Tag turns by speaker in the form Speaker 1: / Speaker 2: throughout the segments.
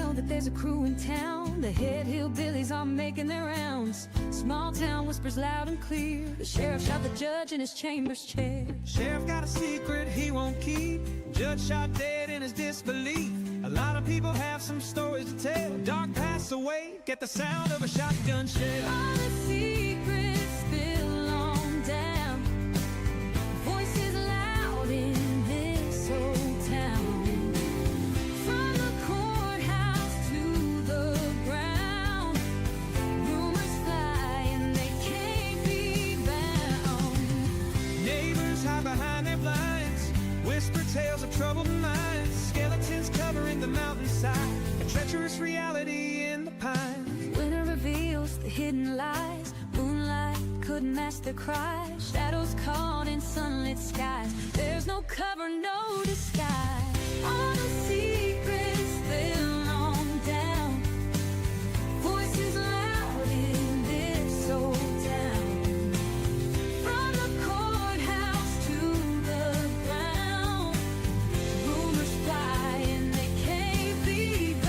Speaker 1: know that there's a crew in town. The head hillbillies are making their rounds. Small town whispers loud and clear. The sheriff shot the judge in his chambers chair.
Speaker 2: Sheriff got a secret he won't keep. Judge shot dead in his disbelief. A lot of people have some stories to tell. Dark passed away, get the sound of a shotgun shell.
Speaker 1: All the secrets spill on down. Voices loud in this old town. From the courthouse to the ground, rumors fly and they can't be bound.
Speaker 2: Neighbors hide behind their blinds, whisper tales of troubled minds. Skeletons covering the mountainside, a treacherous reality in the pines.
Speaker 1: Winter reveals the hidden lies. Moonlight couldn't mask their cries. Shadows caught in sunlit skies. There's no cover, no disguise. All the secrets spill on down. Voices loud in this old town. From the courthouse to the ground, rumors fly and they can't be bound.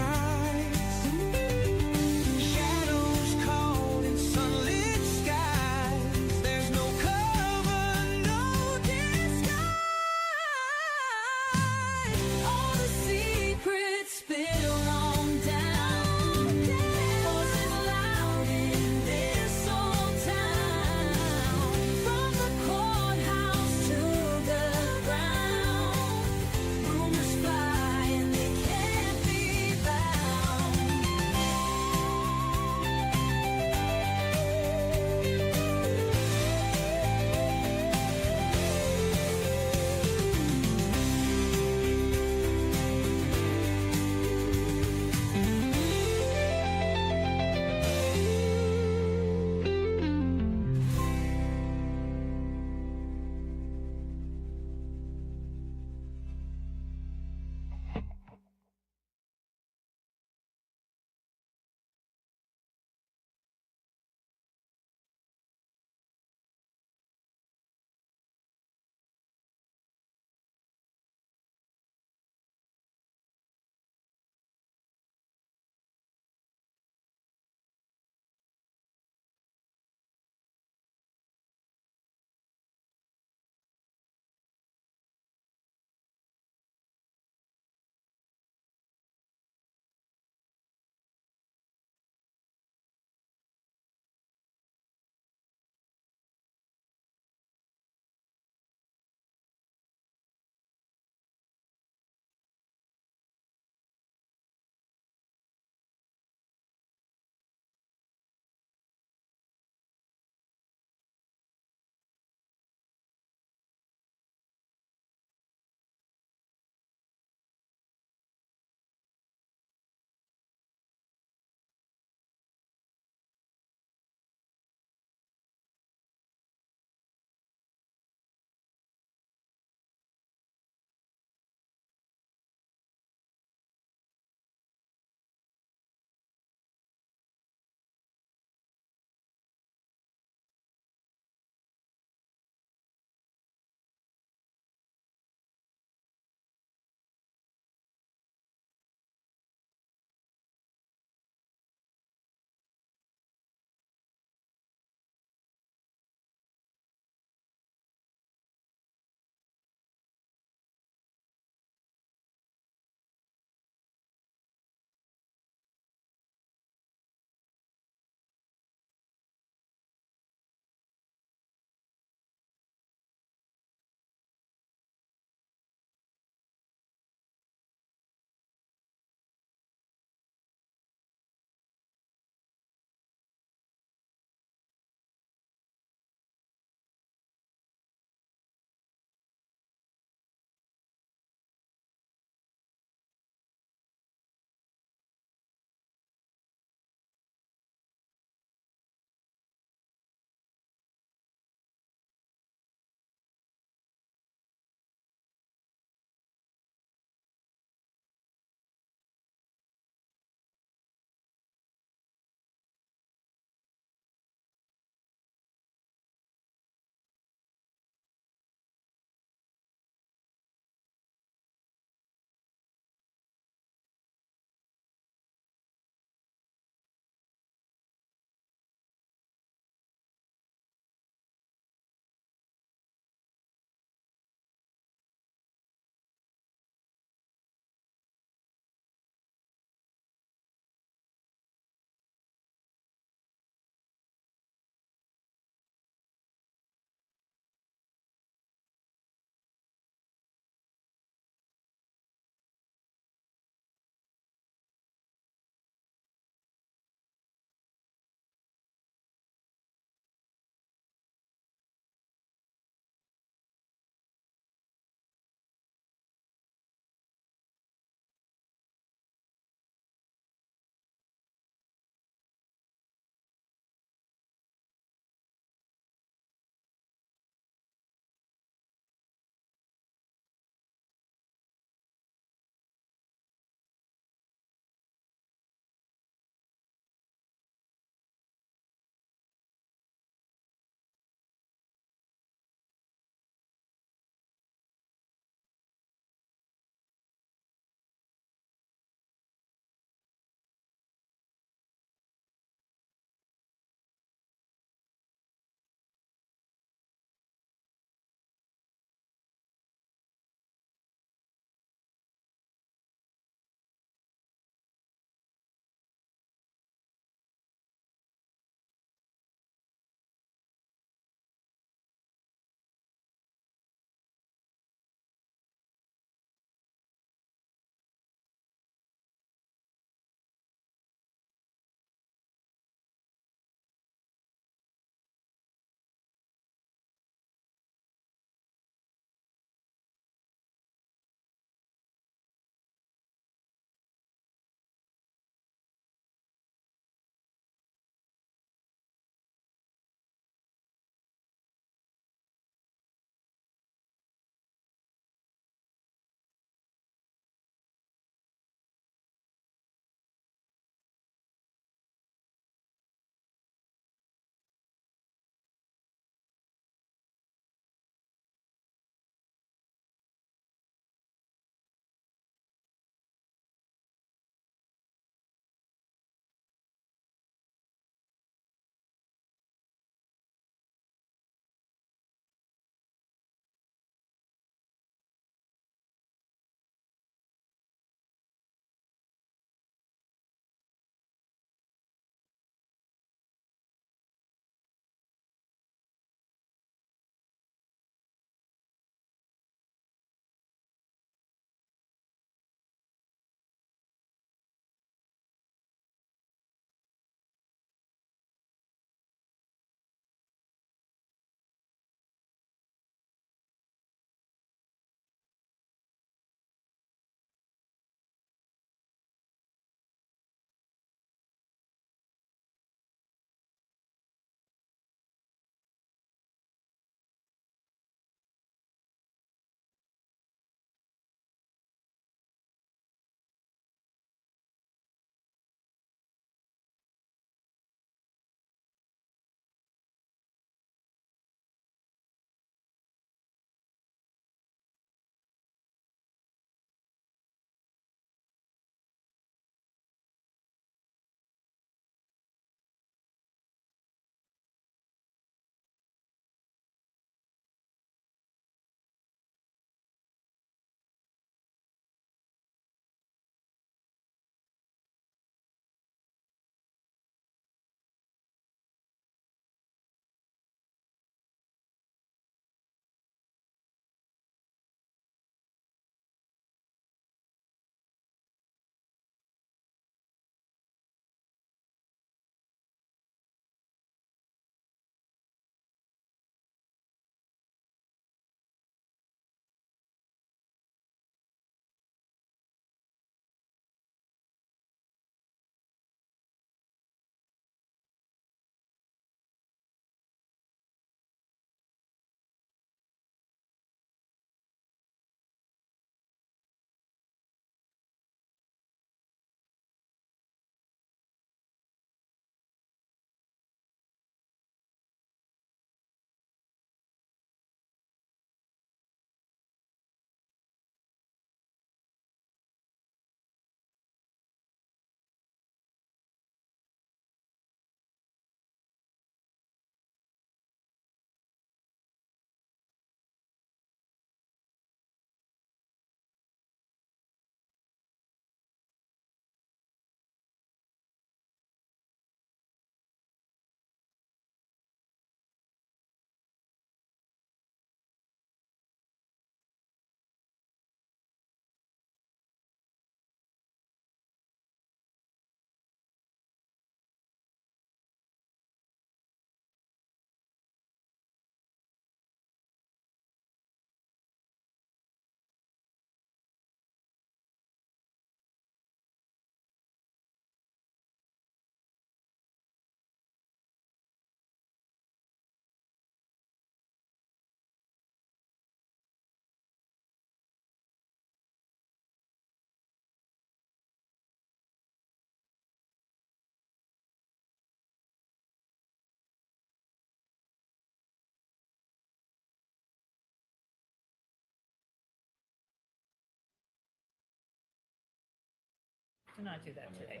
Speaker 3: cannot do that today.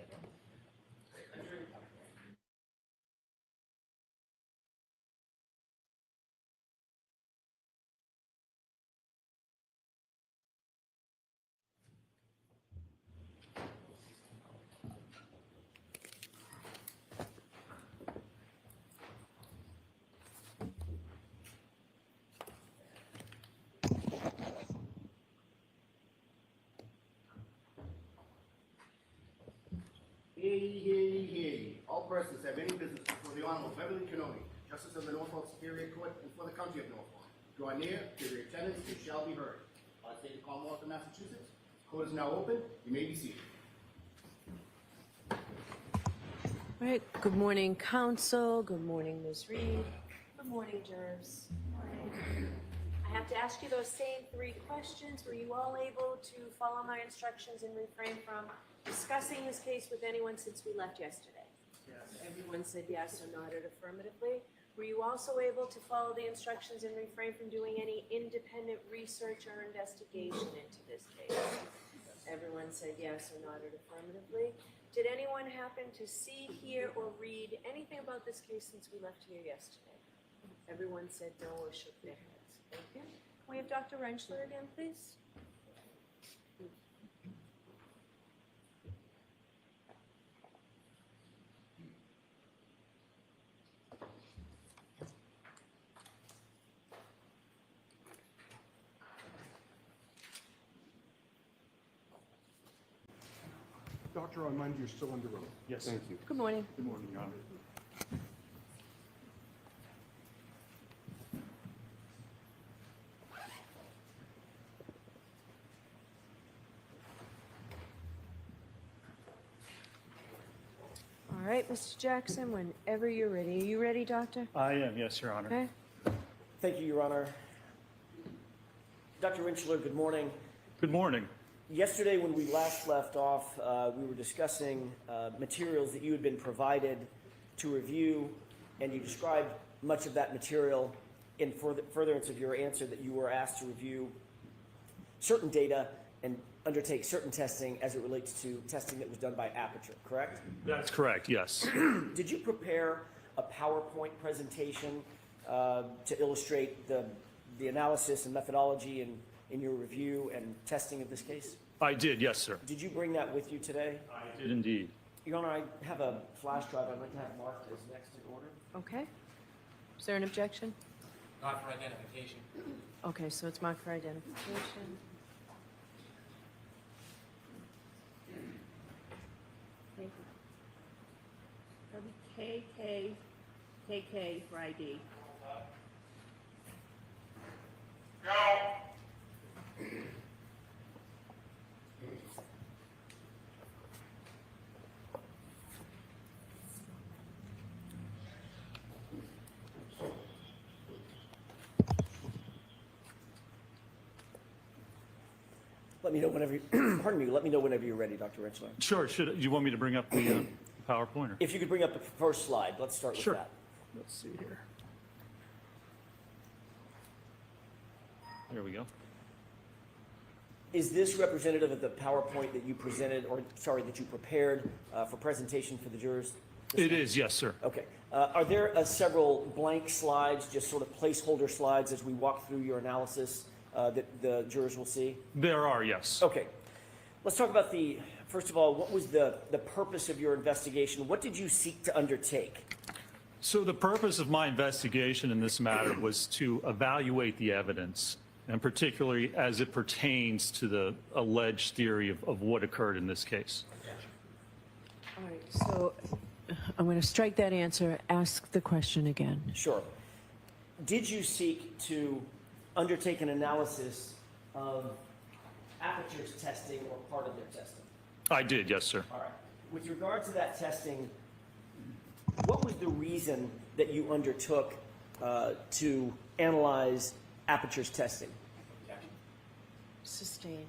Speaker 4: Hear ye, hear ye, hear ye. All persons have any business before the Honorable Beverly Kinematic, Justice of the Norfolk Superior Court, and for the County of Norfolk. Draw near, give your attendance, and shall be heard. I state the Commonwealth of Massachusetts. Court is now open. You may be seated.
Speaker 5: All right, good morning, counsel. Good morning, Ms. Reed. Good morning, jurors. I have to ask you those same 3 questions. Were you all able to follow my instructions and refrain from discussing this case with anyone since we left yesterday? Yes. Everyone said yes or nodded affirmatively. Were you also able to follow the instructions and refrain from doing any independent research or investigation into this case? Everyone said yes or nodded affirmatively. Did anyone happen to see, hear, or read anything about this case since we left here yesterday? Everyone said no or shook their heads. Thank you. Can we have Dr. Rentschler again, please?
Speaker 6: Doctor, I mind you're still under oath.
Speaker 7: Yes.
Speaker 6: Thank you.
Speaker 5: Good morning.
Speaker 6: Good morning, Your Honor.
Speaker 5: All right, Mr. Jackson, whenever you're ready. Are you ready, doctor?
Speaker 7: I am, yes, Your Honor.
Speaker 5: Okay.
Speaker 8: Thank you, Your Honor. Dr. Rentschler, good morning.
Speaker 7: Good morning.
Speaker 8: Yesterday, when we last left off, we were discussing materials that you had been provided to review, and you described much of that material in furtherance of your answer that you were asked to review certain data and undertake certain testing as it relates to testing that was done by Aperture, correct?
Speaker 7: That's correct, yes.
Speaker 8: Did you prepare a PowerPoint presentation to illustrate the analysis and methodology in your review and testing of this case?
Speaker 7: I did, yes, sir.
Speaker 8: Did you bring that with you today?
Speaker 7: I did indeed.
Speaker 8: Your Honor, I have a flash drive I'd like to have marked as next in order.
Speaker 5: Okay. Is there an objection?
Speaker 9: Not for identification.
Speaker 5: Okay, so it's marked for identification.
Speaker 3: That'll be KK for ID.
Speaker 8: Let me know whenever you, pardon me, let me know whenever you're ready, Dr. Rentschler.
Speaker 7: Sure, you want me to bring up the PowerPoint?
Speaker 8: If you could bring up the first slide, let's start with
Speaker 7: Sure.
Speaker 8: that.
Speaker 7: Let's see here. There we go.
Speaker 8: Is this representative of the PowerPoint that you presented, or sorry, that you prepared for presentation for the jurors?
Speaker 7: It is, yes, sir.
Speaker 8: Okay. Are there several blank slides, just sort of placeholder slides as we walk through your analysis that the jurors will see?
Speaker 7: There are, yes.
Speaker 8: Okay. Let's talk about first of all, what was the purpose of your investigation? What did you seek to undertake?
Speaker 7: So the purpose of my investigation in this matter was to evaluate the evidence, and particularly as it pertains to the alleged theory of what occurred in this case.
Speaker 5: All right, so I'm going to strike that answer. Ask the question again.
Speaker 8: Sure. Did you seek to undertake an analysis of Aperture's testing or part of their testing?
Speaker 7: I did, yes, sir.
Speaker 8: All right. With regard to that testing, what was the reason that you undertook to analyze Aperture's testing?
Speaker 5: Sustained.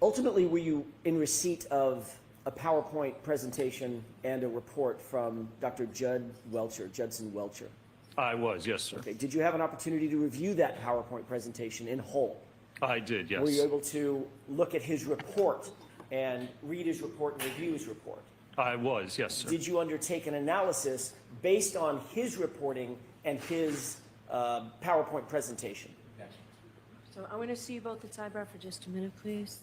Speaker 8: Ultimately, were you in receipt of a PowerPoint presentation and a report from Dr. Judson Welcher?
Speaker 7: I was, yes, sir.
Speaker 8: Okay. Did you have an opportunity to review that PowerPoint presentation in whole?
Speaker 7: I did, yes.
Speaker 8: Were you able to look at his report and read his report and review his report.
Speaker 7: I was, yes, sir.
Speaker 8: Did you undertake an analysis based on his reporting and his PowerPoint presentation?
Speaker 9: Yes.
Speaker 5: So I want to see you both at sidebar for just a minute, please.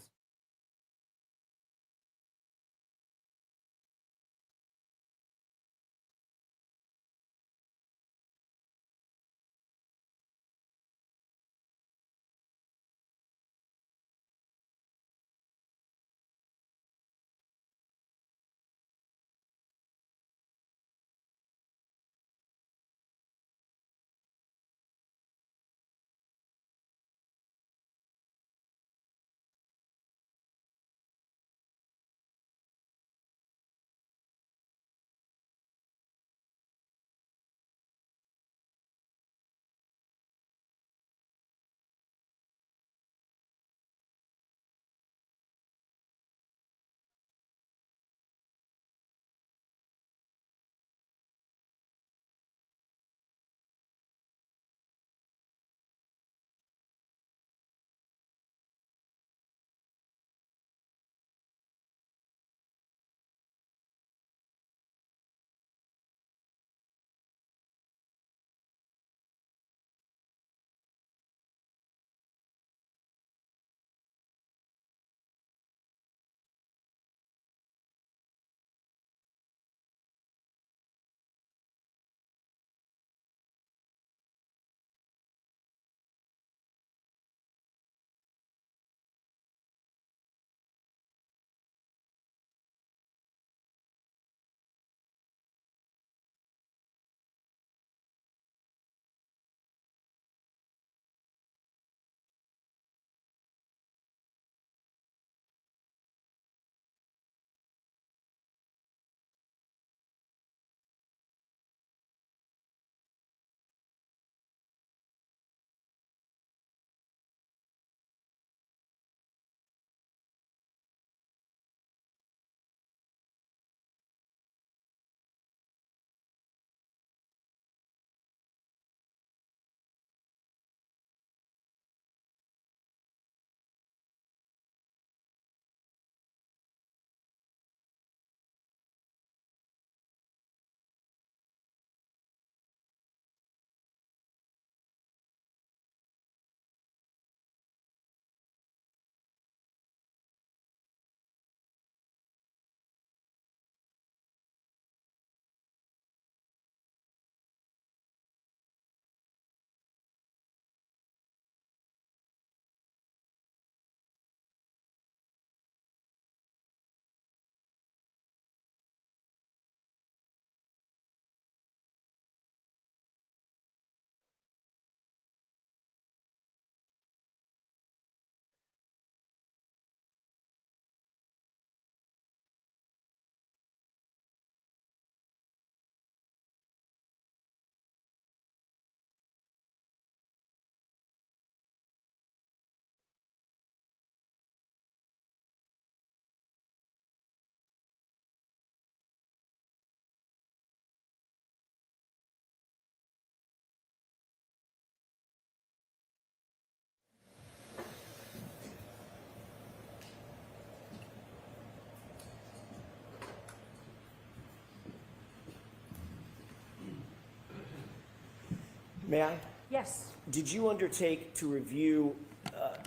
Speaker 8: May I?
Speaker 5: Yes.
Speaker 8: Did you undertake to review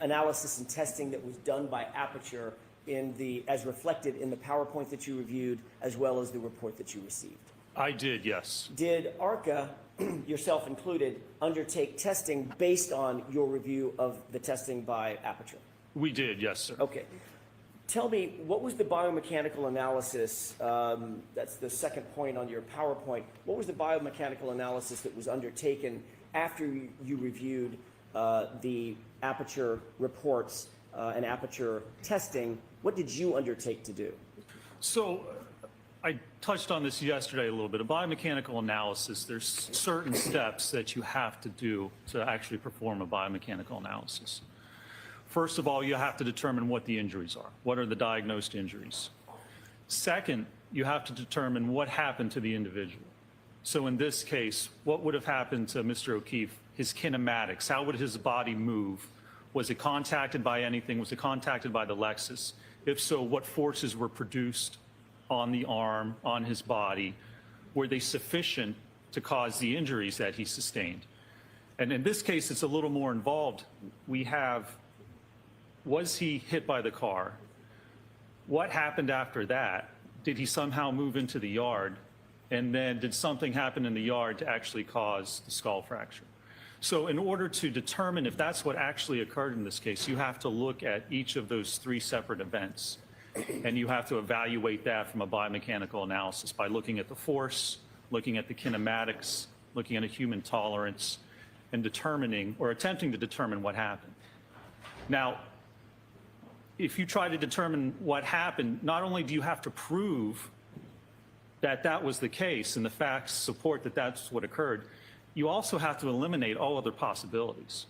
Speaker 8: analysis and testing that was done by Aperture as reflected in the PowerPoint that you reviewed, as well as the report that you received?
Speaker 7: I did, yes.
Speaker 8: Did ARCA, yourself included, undertake testing based on your review of the testing by Aperture?
Speaker 7: We did, yes, sir.
Speaker 8: Okay. Tell me, what was the biomechanical analysis, that's the second point on your PowerPoint, what was the biomechanical analysis that was undertaken after you reviewed the Aperture reports and Aperture testing? What did you undertake to do?
Speaker 7: So I touched on this yesterday a little bit. A biomechanical analysis, there's certain steps that you have to do to actually perform a biomechanical analysis. First of all, you have to determine what the injuries are. What are the diagnosed injuries? Second, you have to determine what happened to the individual. So in this case, what would have happened to Mr. O'Keefe? His kinematics, how would his body move? Was it contacted by anything? Was it contacted by the Lexus? If so, what forces were produced on the arm, on his body? Were they sufficient to cause the injuries that he sustained? And in this case, it's a little more involved. We have, was he hit by the car? What happened after that? Did he somehow move into the yard? And then did something happen in the yard to actually cause the skull fracture? So in order to determine if that's what actually occurred in this case, you have to look at each of those three separate events. And you have to evaluate that from a biomechanical analysis by looking at the force, looking at the kinematics, looking at a human tolerance, and determining or attempting to determine what happened. Now, if you try to determine what happened, not only do you have to prove that that was the case and the facts support that that's what occurred, you also have to eliminate all other possibilities.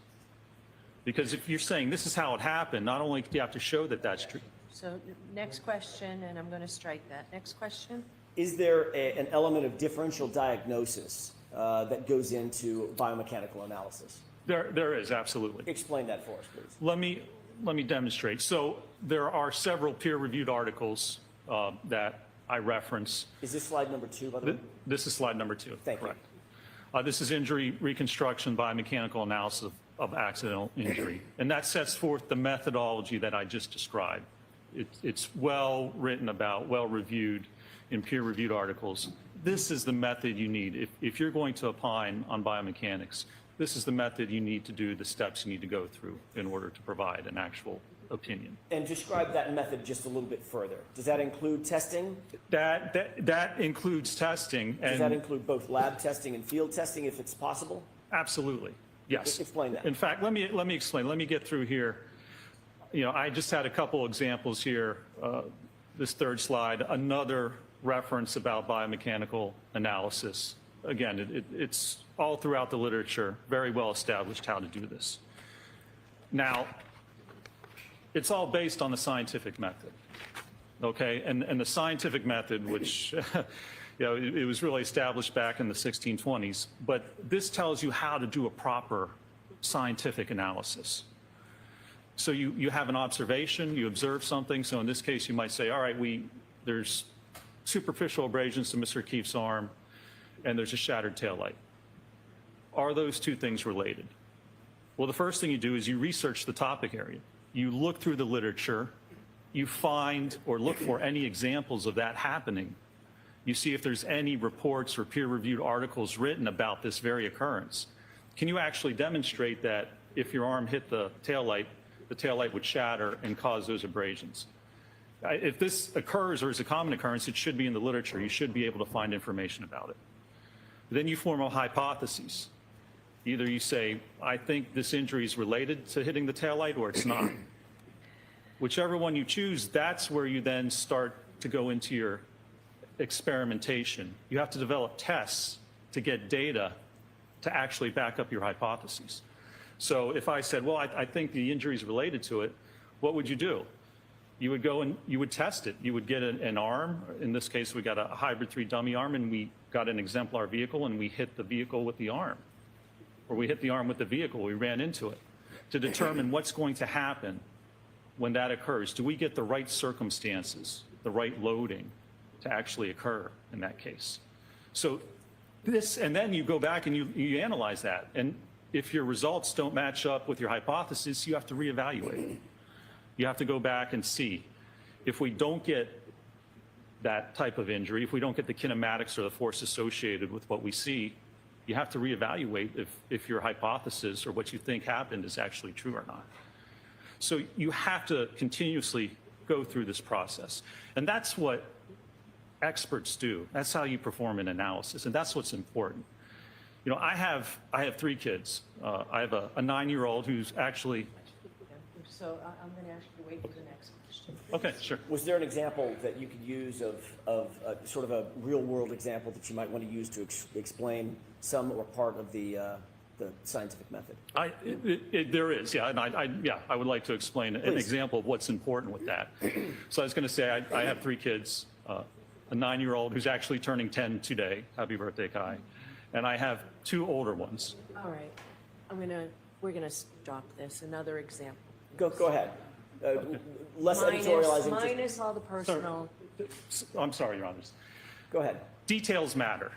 Speaker 7: Because if you're saying this is how it happened, not only do you have to show that that's true.
Speaker 5: So next question, and I'm going to strike that. Next question.
Speaker 8: Is there an element of differential diagnosis that goes into biomechanical analysis?
Speaker 7: There is, absolutely.
Speaker 8: Explain that for us, please.
Speaker 7: Let me demonstrate. So there are several peer-reviewed articles that I reference.
Speaker 8: Is this slide number 2, by the way?
Speaker 7: This is slide number 2.
Speaker 8: Thank you.
Speaker 7: Correct. This is injury reconstruction biomechanical analysis of accidental injury. And that sets forth the methodology that I just described. It's well written about, well reviewed in peer-reviewed articles. This is the method you need. If you're going to opine on biomechanics, this is the method you need to do, the steps you need to go through in order to provide an actual opinion.
Speaker 8: And describe that method just a little bit further. Does that include testing?
Speaker 7: That includes testing.
Speaker 8: Does that include both lab testing and field testing if it's possible?
Speaker 7: Absolutely, yes.
Speaker 8: Explain that.
Speaker 7: In fact, let me explain. Let me get through here. You know, I just had a couple examples here. This third slide, another reference about biomechanical analysis. Again, it's all throughout the literature, very well established how to do this. Now, it's all based on the scientific method, okay? And the scientific method, which, you know, it was really established back in the 1620s, but this tells you how to do a proper scientific analysis. So you have an observation, you observe something. So in this case, you might say, all right, there's superficial abrasions to Mr. Keefe's arm, and there's a shattered taillight. Are those two things related? Well, the first thing you do is you research the topic area. You look through the literature, you find or look for any examples of that happening. You see if there's any reports or peer-reviewed articles written about this very occurrence. Can you actually demonstrate that if your arm hit the taillight would shatter and cause those abrasions? If this occurs or is a common occurrence, it should be in the literature. You should be able to find information about it. Then you form a hypothesis. Either you say, I think this injury is related to hitting the taillight, or it's not. Whichever one you choose, that's where you then start to go into your experimentation. You have to develop tests to get data to actually back up your hypotheses. So if I said, well, I think the injury is related to it, what would you do? You would go and you would test it. You would get an arm. In this case, we got a hybrid 3 dummy arm, and we got an exemplar vehicle, and we hit the vehicle with the arm. Or we hit the arm with the vehicle, we ran into it, to determine what's going to happen when that occurs. Do we get the right circumstances, the right loading to actually occur in that case? So this, and then you go back and you analyze that. And if your results don't match up with your hypothesis, you have to reevaluate. You have to go back and see. If we don't get that type of injury, if we don't get the kinematics or the force associated with what we see, you have to reevaluate if your hypothesis or what you think happened is actually true or not. So you have to continuously go through this process. And that's what experts do. That's how you perform an analysis, and that's what's important. You know, I have 3 kids. I have a 9-year-old who's actually...
Speaker 5: So I'm going to ask you to wait for the next question.
Speaker 7: Okay, sure.
Speaker 8: Was there an example that you could use of sort of a real-world example that you might want to use to explain some or part of the scientific method?
Speaker 7: There is, yeah, and I would like to explain an example of what's important with that. So I was going to say I have 3 kids, a 9-year-old who's actually turning 10 today. Happy birthday, Kai. And I have 2 older ones.
Speaker 5: All right. We're going to stop this. Another example.
Speaker 8: Go ahead. Less editorializing.
Speaker 5: Minus all the personal.
Speaker 7: I'm sorry, Your Honors.
Speaker 8: Go ahead.
Speaker 7: Details matter,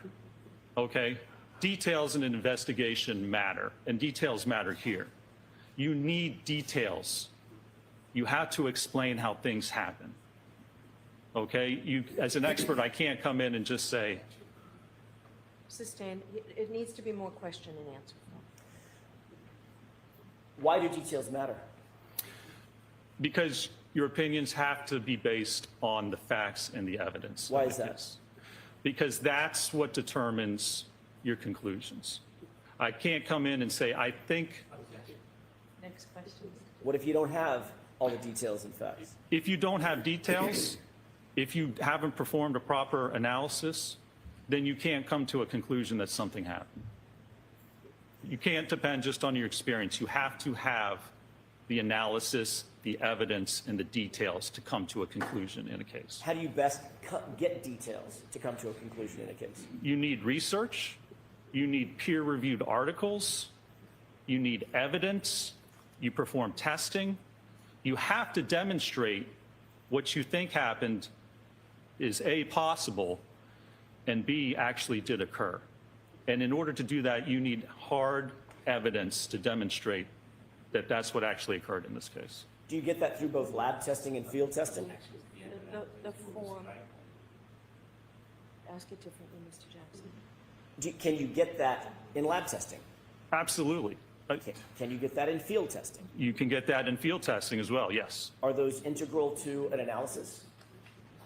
Speaker 7: okay? Details in an investigation matter, and details matter here. You need details. You have to explain how things happen, okay? As an expert, I can't come in and just say,
Speaker 5: Sustained. It needs to be more question and answer.
Speaker 8: Why do details matter?
Speaker 7: because your opinions have to be based on the facts and the evidence.
Speaker 8: Why is that?
Speaker 7: Because that's what determines your conclusions. I can't come in and say, I think.
Speaker 5: Next question.
Speaker 8: What if you don't have all the details and facts?
Speaker 7: If you don't have details, if you haven't performed a proper analysis, then you can't come to a conclusion that something happened. You can't depend just on your experience. You have to have the analysis, the evidence, and the details to come to a conclusion in a case.
Speaker 8: How do you best get details to come to a conclusion in a case?
Speaker 7: You need research. You need peer-reviewed articles. You need evidence. You perform testing. You have to demonstrate what you think happened is A, possible, and B, actually did occur. And in order to do that, you need hard evidence to demonstrate that that's what actually occurred in this case.
Speaker 8: Do you get that through both lab testing and field testing?
Speaker 5: The form. Ask it differently, Mr. Jackson.
Speaker 8: Can you get that in lab testing?
Speaker 7: Absolutely.
Speaker 8: Can you get that in field testing?
Speaker 7: You can get that in field testing as well, yes.
Speaker 8: Are those integral to an analysis?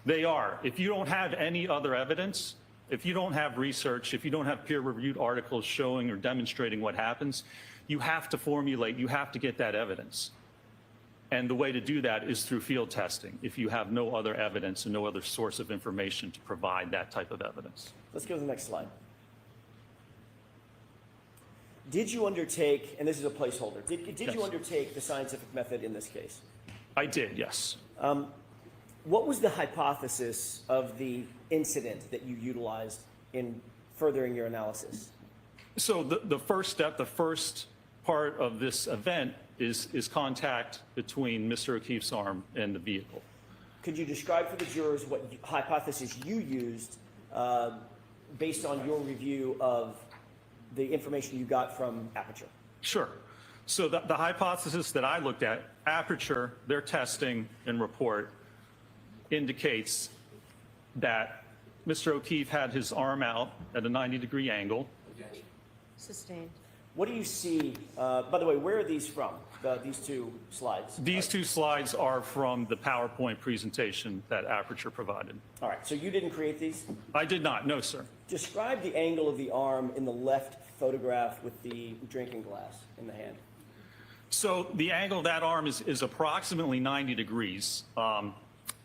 Speaker 7: They are. If you don't have any other evidence, if you don't have research, if you don't have peer-reviewed articles showing or demonstrating what happens, you have to formulate, you have to get that evidence. And the way to do that is through field testing, if you have no other evidence and no other source of information to provide that type of evidence.
Speaker 8: Let's go to the next slide. Did you undertake, and this is a placeholder, did
Speaker 7: Yes.
Speaker 8: you undertake the scientific method in this case?
Speaker 7: I did, yes.
Speaker 8: What was the hypothesis of the incident that you utilized in furthering your analysis?
Speaker 7: So the first step, the first part of this event is contact between Mr. O'Keefe's arm and the vehicle.
Speaker 8: Could you describe for the jurors what hypothesis you used based on your review of the information you got from Aperture?
Speaker 7: Sure. So the hypothesis that I looked at, Aperture, their testing and report indicates that Mr. O'Keefe had his arm out at a 90-degree angle.
Speaker 5: Sustained.
Speaker 8: What do you see, by the way, where are these from, these two slides?
Speaker 7: These two slides are from the PowerPoint presentation that Aperture provided.
Speaker 8: All right, so you didn't create these?
Speaker 7: I did not, no, sir.
Speaker 8: Describe the angle of the arm in the left photograph with the drinking glass in the hand.
Speaker 7: So the angle of that arm is approximately 90 degrees.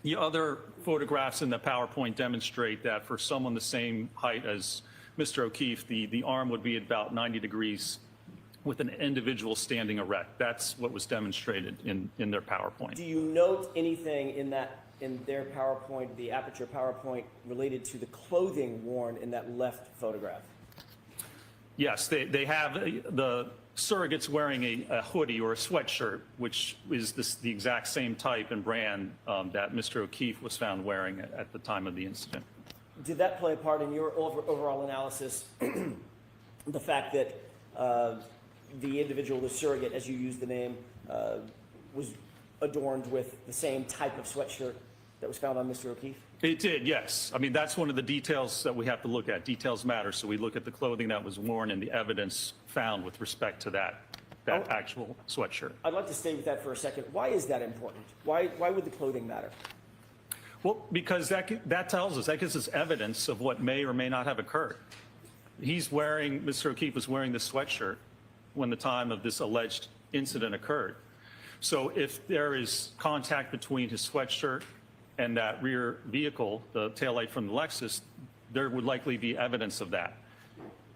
Speaker 7: The other photographs in the PowerPoint demonstrate that for someone the same height as Mr. O'Keefe, the arm would be about 90 degrees with an individual standing erect. That's what was demonstrated in their PowerPoint.
Speaker 8: Do you note anything in their PowerPoint, the Aperture PowerPoint, related to the clothing worn in that left photograph? Yes,
Speaker 7: they have the surrogates wearing a hoodie or a sweatshirt, which is the exact same type and brand that Mr. O'Keefe was found wearing at the time of the incident.
Speaker 8: Did that play a part in your overall analysis, the fact that the individual, the surrogate, as you use the name, was adorned with the same type of sweatshirt that was found on Mr. O'Keefe?
Speaker 7: It did, yes. I mean, that's one of the details that we have to look at. Details matter, so we look at the clothing that was worn and the evidence found with respect to that actual sweatshirt.
Speaker 8: I'd like to stay with that for a second. Why is that important? Why would the clothing matter?
Speaker 7: Well, because that tells us, that gives us evidence of what may or may not have occurred. Mr. O'Keefe was wearing this sweatshirt when the time of this alleged incident occurred. So if there is contact between his sweatshirt and that rear vehicle, the taillight from the Lexus, there would likely be evidence of that.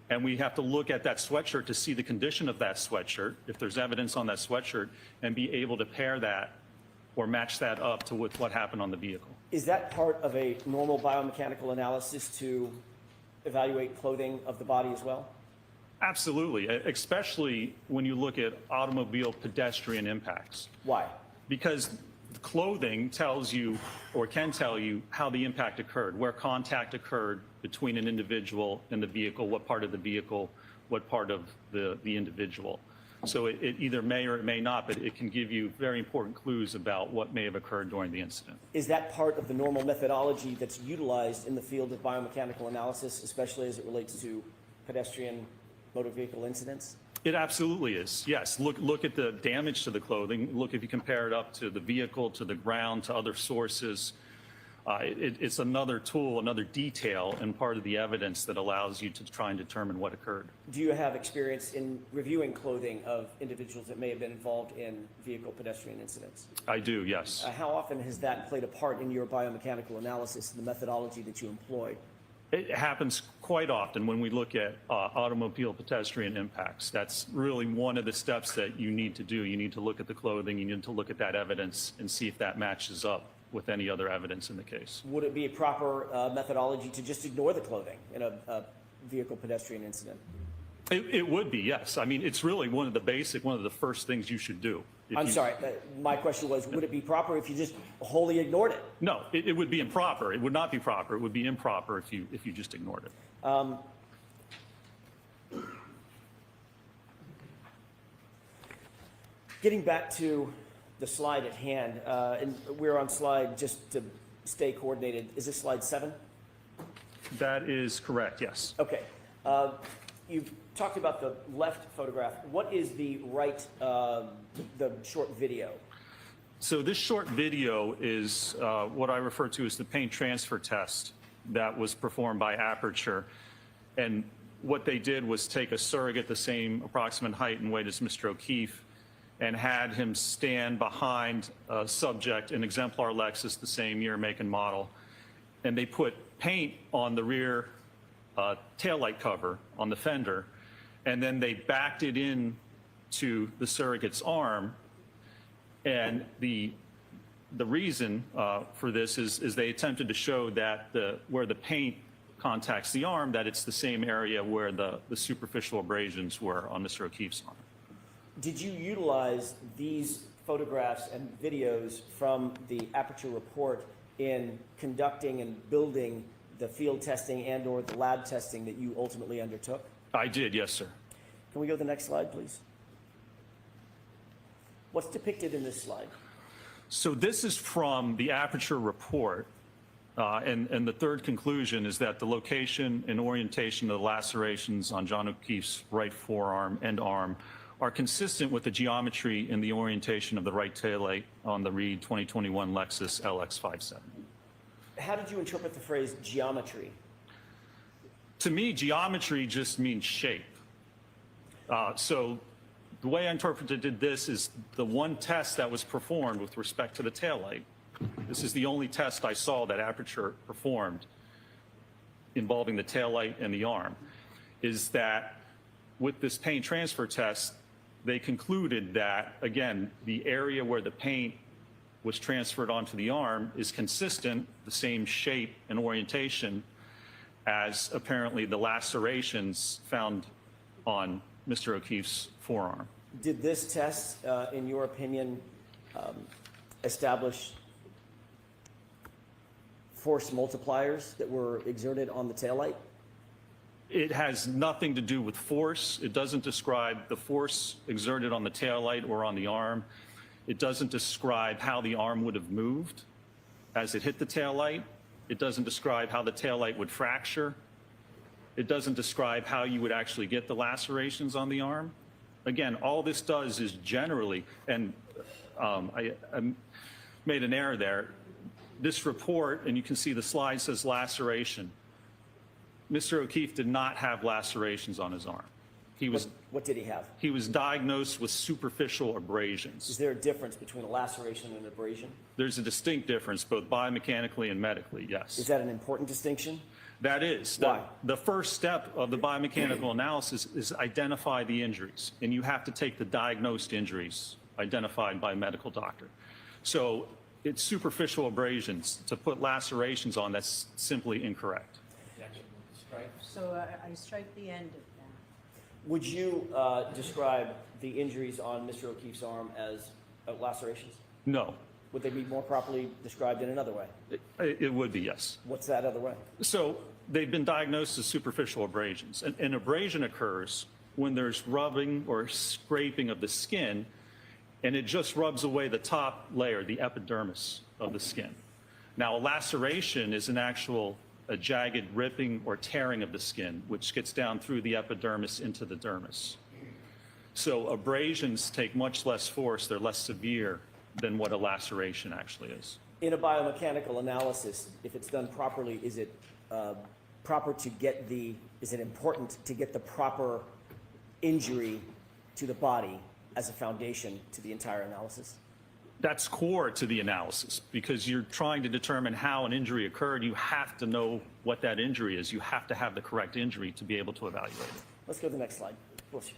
Speaker 7: And we have to look at that sweatshirt to see the condition of that sweatshirt, if there's evidence on that sweatshirt, and be able to pair that or match that up to what happened on the vehicle.
Speaker 8: Is that part of a normal biomechanical analysis to evaluate clothing of the body as well?
Speaker 7: Absolutely, especially when you look at automobile pedestrian impacts.
Speaker 8: Why?
Speaker 7: Because the clothing tells you, or can tell you, how the impact occurred, where contact occurred between an individual and the vehicle, what part of the vehicle, what part of the individual. So it either may or it may not, but it can give you very important clues about what may have occurred during the incident.
Speaker 8: Is that part of the normal methodology that's utilized in the field of biomechanical analysis, especially as it relates to pedestrian motor vehicle incidents?
Speaker 7: It absolutely is, yes. Look at the damage to the clothing. Look if you compare it up to the vehicle, to the ground, to other sources. It's another tool, another detail, and part of the evidence that allows you to try and determine what occurred.
Speaker 8: Do you have experience in reviewing clothing of individuals that may have been involved in vehicle pedestrian incidents?
Speaker 7: I do, yes.
Speaker 8: How often has that played a part in your biomechanical analysis and the methodology that you employ?
Speaker 7: It happens quite often when we look at automobile pedestrian impacts. That's really one of the steps that you need to do. You need to look at the clothing, you need to look at that evidence and see if that matches up with any other evidence in the case.
Speaker 8: Would it be a proper methodology to just ignore the clothing in a vehicle pedestrian incident?
Speaker 7: It would be, yes. I mean, it's really one of the first things you should do.
Speaker 8: I'm sorry, my question was, would it be proper if you just wholly ignored it?
Speaker 7: No, it would be improper. It would not be proper. It would be improper if you just ignored it.
Speaker 8: Getting back to the slide at hand, and we're on slide, just to stay coordinated, is this slide 7?
Speaker 7: That is correct, yes.
Speaker 8: Okay. You've talked about the left photograph. What is the right, the short video?
Speaker 7: So this short video is what I refer to as the paint transfer test that was performed by Aperture. And what they did was take a surrogate the same approximate height and weight as Mr. O'Keefe and had him stand behind a subject, an exemplar Lexus, the same year, make, and model. And they put paint on the rear taillight cover on the fender, and then they backed it in to the surrogate's arm. And the reason for this is they attempted to show that where the paint contacts the arm, that it's the same area where the superficial abrasions were on Mr. O'Keefe's arm.
Speaker 8: Did you utilize these photographs and videos from the Aperture report in conducting and building the field testing and or the lab testing that you ultimately undertook?
Speaker 7: I did, yes, sir.
Speaker 8: Can we go to the next slide, please? What's depicted in this slide?
Speaker 7: So this is from the Aperture report, and the third conclusion is that the location and orientation of the lacerations on John O'Keefe's right forearm and arm are consistent with the geometry and the orientation of the right taillight on the Reed 2021 Lexus LX57.
Speaker 8: How did you interpret the phrase geometry?
Speaker 7: To me, geometry just means shape. So the way I interpreted this is the one test that was performed with respect to the taillight. This is the only test I saw that Aperture performed involving the taillight and the arm, is that with this paint transfer test, they concluded that, again, the area where the paint was transferred onto the arm is consistent, the same shape and orientation as apparently the lacerations found on Mr. O'Keefe's forearm.
Speaker 8: Did this test, in your opinion, establish force multipliers that were exerted on the taillight?
Speaker 7: It has nothing to do with force. It doesn't describe the force exerted on the taillight or on the arm. It doesn't describe how the arm would have moved as it hit the taillight. It doesn't describe how the taillight would fracture. It doesn't describe how you would actually get the lacerations on the arm. Again, all this does is generally, and I made an error there. This report, and you can see the slide says laceration. Mr. O'Keefe did not have lacerations on his arm.
Speaker 8: What did he have?
Speaker 7: He was diagnosed with superficial abrasions.
Speaker 8: Is there a difference between a laceration and an abrasion?
Speaker 7: There's a distinct difference, both biomechanically and medically, yes.
Speaker 8: Is that an important distinction?
Speaker 7: That is.
Speaker 8: Why?
Speaker 7: The first step of the biomechanical analysis is identify the injuries, and you have to take the diagnosed injuries identified by a medical doctor. So it's superficial abrasions. To put lacerations on, that's simply incorrect.
Speaker 3: So I strike the end of that.
Speaker 8: Would you describe the injuries on Mr. O'Keefe's arm as lacerations?
Speaker 7: No,
Speaker 8: Would they be more properly described in another way?
Speaker 7: it would be, yes.
Speaker 8: What's that other way?
Speaker 7: So they've been diagnosed as superficial abrasions. An abrasion occurs when there's rubbing or scraping of the skin, and it just rubs away the top layer, the epidermis of the skin. Now, a laceration is a jagged ripping or tearing of the skin, which gets down through the epidermis into the dermis. So abrasions take much less force, they're less severe than what a laceration actually is.
Speaker 8: In a biomechanical analysis, if it's done properly, is it is it important to get the proper injury to the body as a foundation to the entire analysis?
Speaker 7: That's core to the analysis because you're trying to determine how an injury occurred. You have to know what that injury is. You have to have the correct injury to be able to evaluate it.
Speaker 8: Let's go to the next slide. Bush.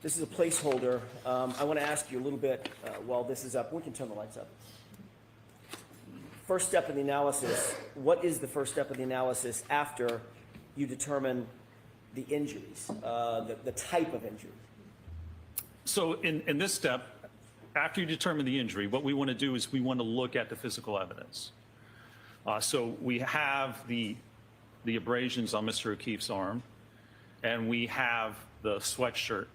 Speaker 8: This is a placeholder. I want to ask you a little bit while this is up. We can turn the lights up. First step in the analysis. What is the first step of the analysis after you determine the injuries, the type of injury?
Speaker 7: So in this step, after you determine the injury, what we want to do is we want to look at the physical evidence. So we have the abrasions on Mr. O'Keefe's arm, and we have the sweatshirt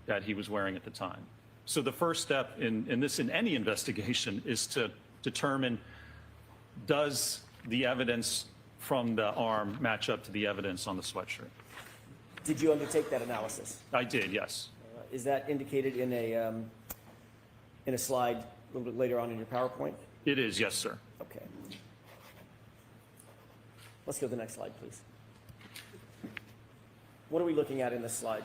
Speaker 7: that he was wearing at the time. So the first step in any investigation is to determine, does the evidence from the arm match up to the evidence on the sweatshirt?
Speaker 8: Did you undertake that analysis?
Speaker 7: I did, yes.
Speaker 8: Is that indicated in a slide a little bit later on in your PowerPoint?
Speaker 7: It is, yes, sir.
Speaker 8: Okay. Let's go to the next slide, please. What are we looking at in this slide?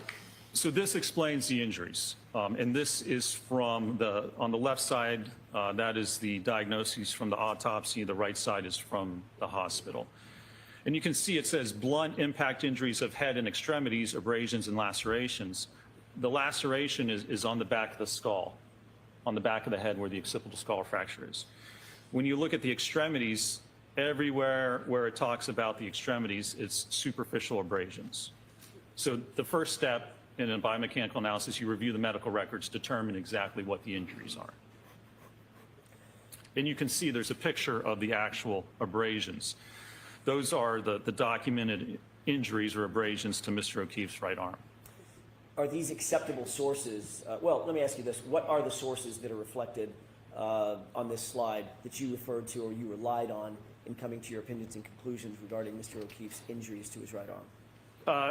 Speaker 7: So this explains the injuries. And this is from on the left side, that is the diagnoses from the autopsy. The right side is from the hospital. And you can see it says blunt impact injuries of head and extremities, abrasions and lacerations. The laceration is on the back of the skull, on the back of the head where the occipital skull fracture is. When you look at the extremities, everywhere where it talks about the extremities, it's superficial abrasions. So the first step in a biomechanical analysis, you review the medical records, determine exactly what the injuries are. And you can see there's a picture of the actual abrasions. Those are the documented injuries or abrasions to Mr. O'Keefe's right arm.
Speaker 8: Are these acceptable sources? Well, let me ask you this. What are the sources that are reflected on this slide that you referred to or you relied on in coming to your opinions and conclusions regarding Mr. O'Keefe's injuries to his right arm?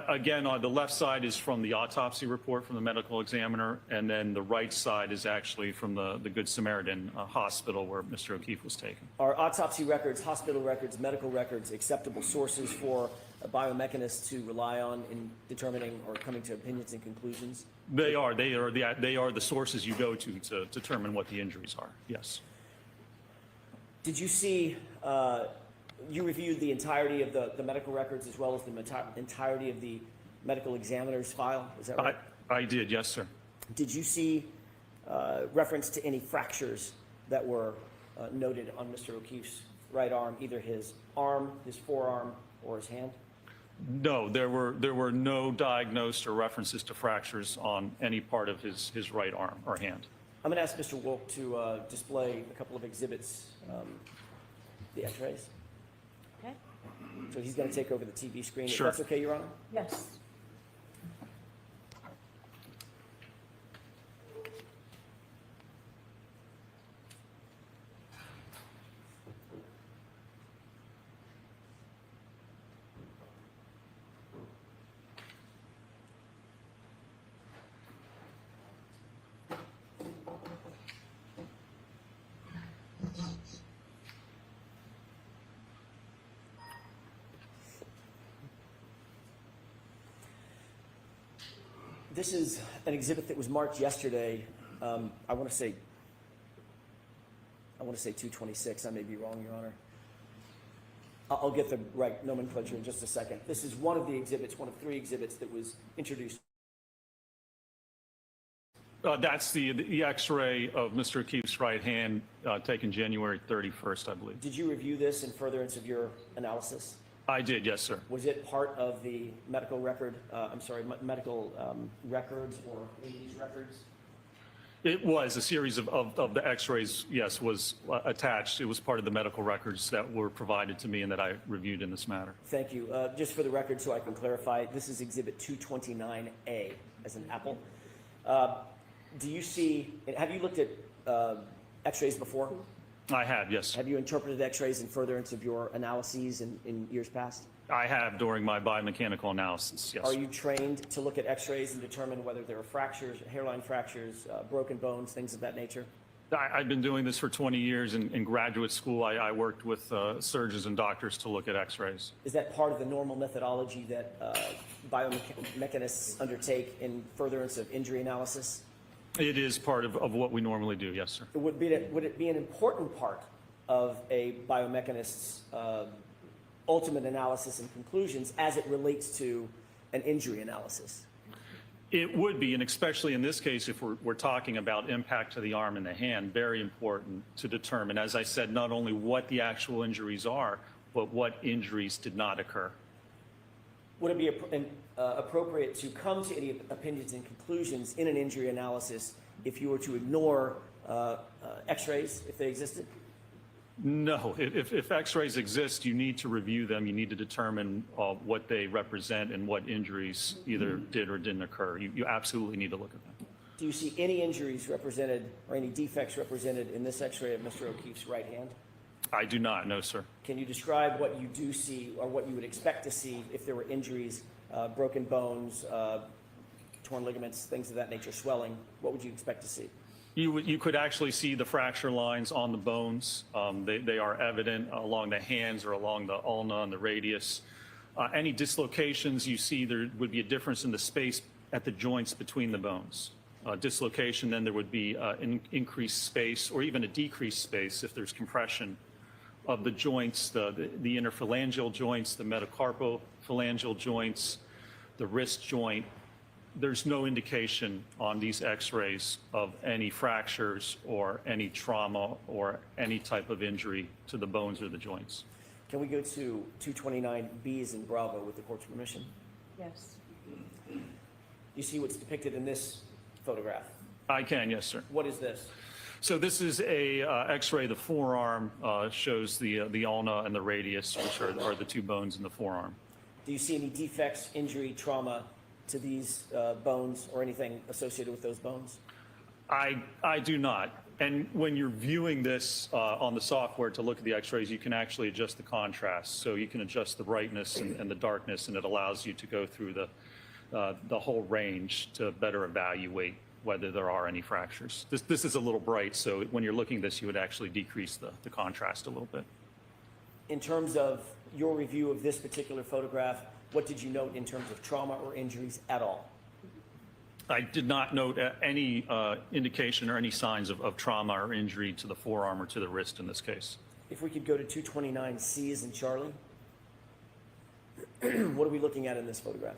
Speaker 7: Again, on the left side is from the autopsy report from the medical examiner, and then the right side is actually from the Good Samaritan hospital where Mr. O'Keefe was taken.
Speaker 8: Are autopsy records, hospital records, medical records acceptable sources for a biomechanist to rely on in determining or coming to opinions and conclusions?
Speaker 7: They are the sources you go to determine what the injuries are, yes.
Speaker 8: Did you see, you reviewed the entirety of the medical records as well as the entirety of the medical examiner's file, is that right?
Speaker 7: I did, yes, sir.
Speaker 8: Did you see reference to any fractures that were noted on Mr. O'Keefe's right arm, either his arm, his forearm, or his hand?
Speaker 7: No, there were no diagnosed or references to fractures on any part of his right arm or hand.
Speaker 8: I'm going to ask Mr. Wolk to display a couple of exhibits, the x-rays.
Speaker 5: Okay.
Speaker 8: So he's going to take over the TV screen.
Speaker 7: Sure.
Speaker 8: If that's okay, Your Honor?
Speaker 3: Yes.
Speaker 8: This is an exhibit that was marked yesterday. I want to say 226. I may be wrong, Your Honor. I'll get the right nomenclature in just a second. This is one of the exhibits, one of three exhibits that was introduced.
Speaker 7: That's the X-ray of Mr. O'Keefe's right hand taken January 31st, I believe.
Speaker 8: Did you review this in furtherance of your analysis?
Speaker 7: I did, yes, sir.
Speaker 8: Was it part of the medical record, medical records or these records?
Speaker 7: It was a series of the x-rays, yes, was attached. It was part of the medical records that were provided to me and that I reviewed in this matter.
Speaker 8: Thank you. Just for the record, so I can clarify, this is Exhibit 229A, as an apple. Do you see, have you looked at x-rays before?
Speaker 7: I have, yes.
Speaker 8: Have you interpreted x-rays in furtherance of your analyses in years past?
Speaker 7: I have during my biomechanical analysis, yes.
Speaker 8: Are you trained to look at x-rays and determine whether there are fractures, hairline fractures, broken bones, things of that nature?
Speaker 7: I've been doing this for 20 years. In graduate school, I worked with surgeons and doctors to look at x-rays.
Speaker 8: Is that part of the normal methodology that biomechanists undertake in furtherance of injury analysis?
Speaker 7: It is part of what we normally do, yes, sir.
Speaker 8: Would it be an important part of a biomechanist's ultimate analysis and conclusions as it relates to an injury analysis?
Speaker 7: It would be, and especially in this case, if we're talking about impact to the arm and the hand, very important to determine, as I said, not only what the actual injuries are, but what injuries did not occur.
Speaker 8: Would it be appropriate to come to any opinions and conclusions in an injury analysis if you were to ignore x-rays, if they existed?
Speaker 7: No, if x-rays exist, you need to review them. You need to determine what they represent and what injuries either did or didn't occur. You absolutely need to look at them.
Speaker 8: Do you see any injuries represented or any defects represented in this x-ray of Mr. O'Keefe's right hand?
Speaker 7: I do not, no, sir.
Speaker 8: Can you describe what you do see or what you would expect to see if there were injuries, broken bones, torn ligaments, things of that nature, swelling? What would you expect to see?
Speaker 7: You could actually see the fracture lines on the bones. They are evident along the hands or along the ulna and the radius. Any dislocations you see, there would be a difference in the space at the joints between the bones. Dislocation, then there would be increased space or even a decreased space if there's compression of the joints, the interphalangeal joints, the metacarpophalangeal joints, the wrist joint. There's no indication on these x-rays of any fractures or any trauma or any type of injury to the bones or the joints.
Speaker 8: Can we go to 229B's in Bravo with the court's permission?
Speaker 3: Yes.
Speaker 8: You see what's depicted in this photograph?
Speaker 7: I can, yes, sir.
Speaker 8: What is this?
Speaker 7: So this is a x-ray. The forearm shows the ulna and the radius, which are the two bones in the forearm.
Speaker 8: Do you see any defects, injury, trauma to these bones or anything associated with those bones?
Speaker 7: I do not. And when you're viewing this on the software to look at the x-rays, you can actually adjust the contrast. So you can adjust the brightness and the darkness, and it allows you to go through the whole range to better evaluate whether there are any fractures. This is a little bright, so when you're looking at this, you would actually decrease the contrast a little bit.
Speaker 8: In terms of your review of this particular photograph, what did you note in terms of trauma or injuries at all?
Speaker 7: I did not note any indication or any signs of trauma or injury to the forearm or to the wrist in this case.
Speaker 8: If we could go to 229C as in Charlie. What are we looking at in this photograph?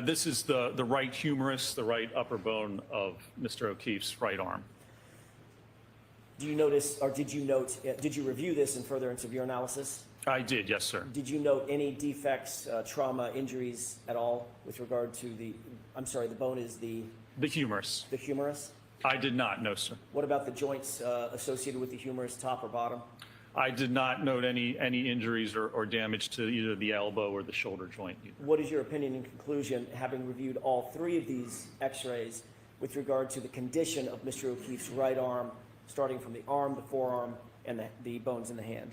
Speaker 7: This is the right humerus, the right upper bone of Mr. O'Keefe's right arm.
Speaker 8: Do you notice, or did you note, did you review this in furtherance of your analysis?
Speaker 7: I did, yes, sir.
Speaker 8: Did you note any defects, trauma, injuries at all with regard to the, I'm sorry, the bone is the
Speaker 7: humerus.
Speaker 8: The humerus?
Speaker 7: I did not, no, sir.
Speaker 8: What about the joints associated with the humerus, top or bottom?
Speaker 7: I did not note any injuries or damage to either the elbow or the shoulder joint either.
Speaker 8: What is your opinion and conclusion, having reviewed all three of these x-rays, with regard to the condition of Mr. O'Keefe's right arm, starting from the arm, the forearm, and the bones in the hand?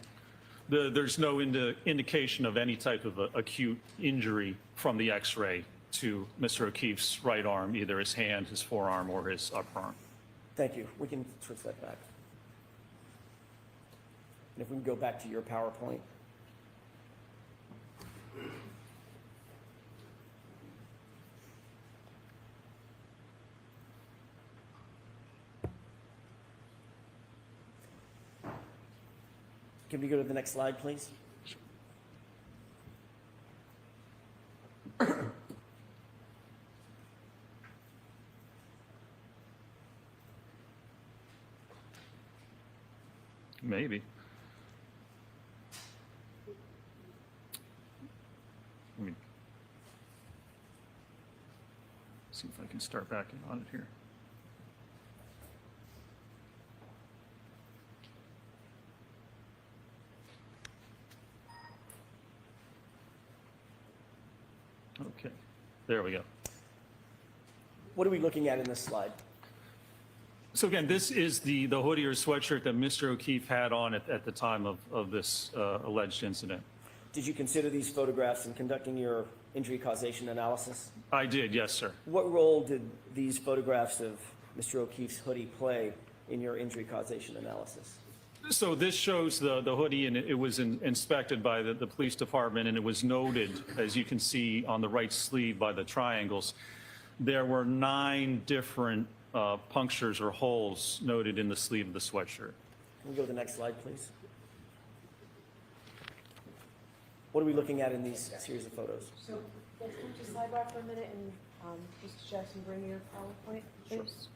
Speaker 7: There's no indication of any type of acute injury from the x-ray to Mr. O'Keefe's right arm, either his hand, his forearm, or his upper arm.
Speaker 8: Thank you. We can switch that back. And if we can go back to your PowerPoint. Can we go to the next slide, please?
Speaker 7: Maybe. Let me see if I can start back on it here. Okay, there we go.
Speaker 8: What are we looking at in this slide?
Speaker 7: So again, this is the hoodie or sweatshirt that Mr. O'Keefe had on at the time of this alleged incident.
Speaker 8: Did you consider these photographs in conducting your injury causation analysis?
Speaker 7: I did, yes, sir.
Speaker 8: What role did these photographs of Mr. O'Keefe's hoodie play in your injury causation analysis?
Speaker 7: So this shows the hoodie, and it was inspected by the police department, and it was noted, as you can see on the right sleeve by the triangles, there were 9 different punctures or holes noted in the sleeve of the sweatshirt.
Speaker 8: Can we go to the next slide, please? What are we looking at in these series of photos?
Speaker 5: So let's come to sidebar for a minute and Mr. Jackson, bring your PowerPoint, please.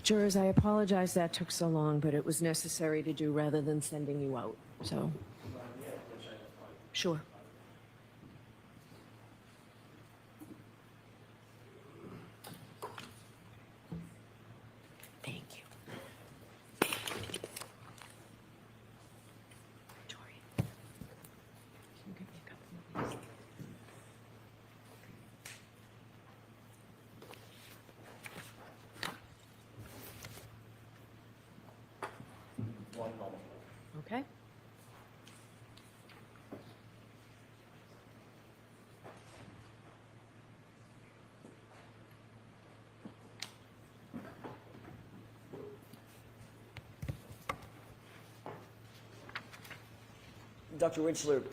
Speaker 5: Jurors, I apologize that took so long, but it was necessary to do rather than sending you out, so. Sure. Thank you. Tori, can you give me a couple of these?
Speaker 8: One moment.
Speaker 5: Okay.
Speaker 8: Dr. Winchler,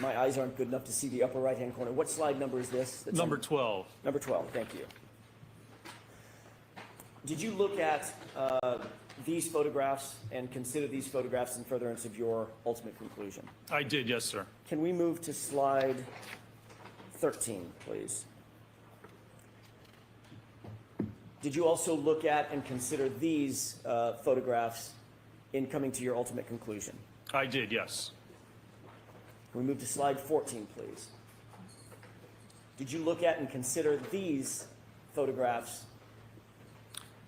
Speaker 8: my eyes aren't good enough to see the upper right-hand corner. What slide number is this? That's
Speaker 7: Number
Speaker 8: on-
Speaker 7: 12.
Speaker 8: Number 12, thank you. Did you look at these photographs and consider these photographs in furtherance of your ultimate conclusion?
Speaker 7: I did, yes, sir.
Speaker 8: Can we move to slide 13, please? Did you also look at and consider these photographs in coming to your ultimate conclusion?
Speaker 7: I did, yes.
Speaker 8: Can we move to slide 14, please? Did you look at and consider these photographs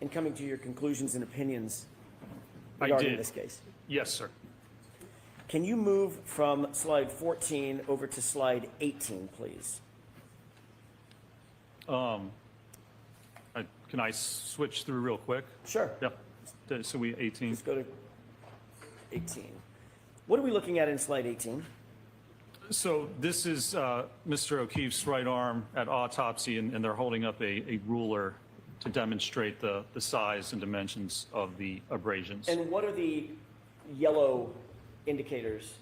Speaker 8: in coming to your conclusions and opinions
Speaker 7: I
Speaker 8: regarding
Speaker 7: did.
Speaker 8: this case?
Speaker 7: Yes, sir.
Speaker 8: Can you move from slide 14 over to slide 18, please?
Speaker 7: Can I switch through real quick?
Speaker 8: Sure.
Speaker 7: Yep. So we 18.
Speaker 8: Let's go to 18. What are we looking at in slide 18?
Speaker 7: So this is Mr. O'Keefe's right arm at autopsy, and they're holding up a ruler to demonstrate the size and dimensions of the abrasions.
Speaker 8: And what are the yellow indicators?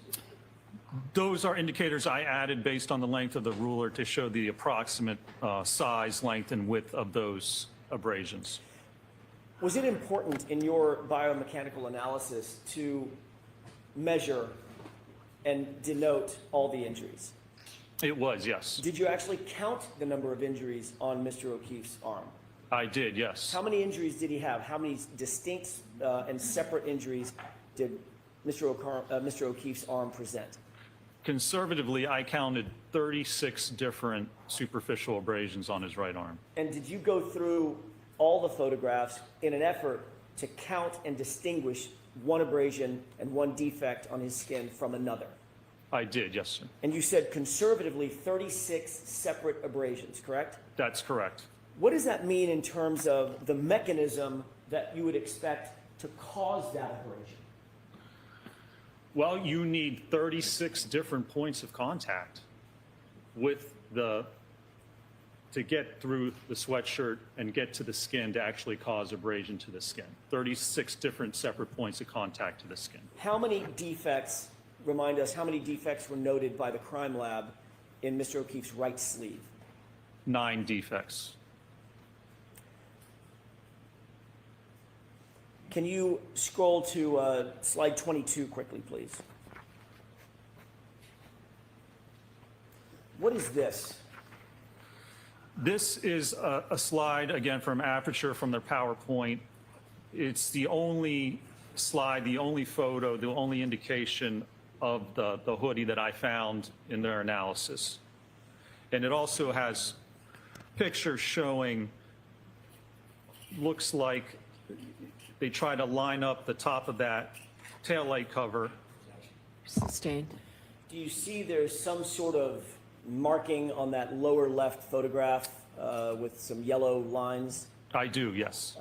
Speaker 7: Those are indicators I added based on the length of the ruler to show the approximate size, length, and width of those abrasions.
Speaker 8: Was it important in your biomechanical analysis to measure and denote all the injuries?
Speaker 7: It was, yes.
Speaker 8: Did you actually count the number of injuries on Mr. O'Keefe's arm?
Speaker 7: I did, yes.
Speaker 8: How many injuries did he have? How many distinct and separate injuries did Mr. O'Keefe's arm present?
Speaker 7: Conservatively, I counted 36 different superficial abrasions on his right arm.
Speaker 8: And did you go through all the photographs in an effort to count and distinguish one abrasion and one defect on his skin from another?
Speaker 7: I did, yes, sir.
Speaker 8: And you said conservatively 36 separate abrasions, correct?
Speaker 7: That's correct.
Speaker 8: What does that mean in terms of the mechanism that you would expect to cause that abrasion?
Speaker 7: Well, you need 36 different points of contact with to get through the sweatshirt and get to the skin to actually cause abrasion to the skin. 36 different separate points of contact to the skin.
Speaker 8: How many defects, remind us, how many defects were noted by the crime lab in Mr. O'Keefe's right sleeve?
Speaker 7: 9 defects.
Speaker 8: Can you scroll to slide 22 quickly, please? What is this?
Speaker 7: This is a slide, again, from Aperture, from their PowerPoint. It's the only slide, the only photo, the only indication of the hoodie that I found in their analysis. And it also has pictures showing, looks like they try to line up the top of that taillight cover.
Speaker 5: Sustained.
Speaker 8: Do you see there's some sort of marking on that lower left photograph with some yellow lines?
Speaker 7: I do, yes.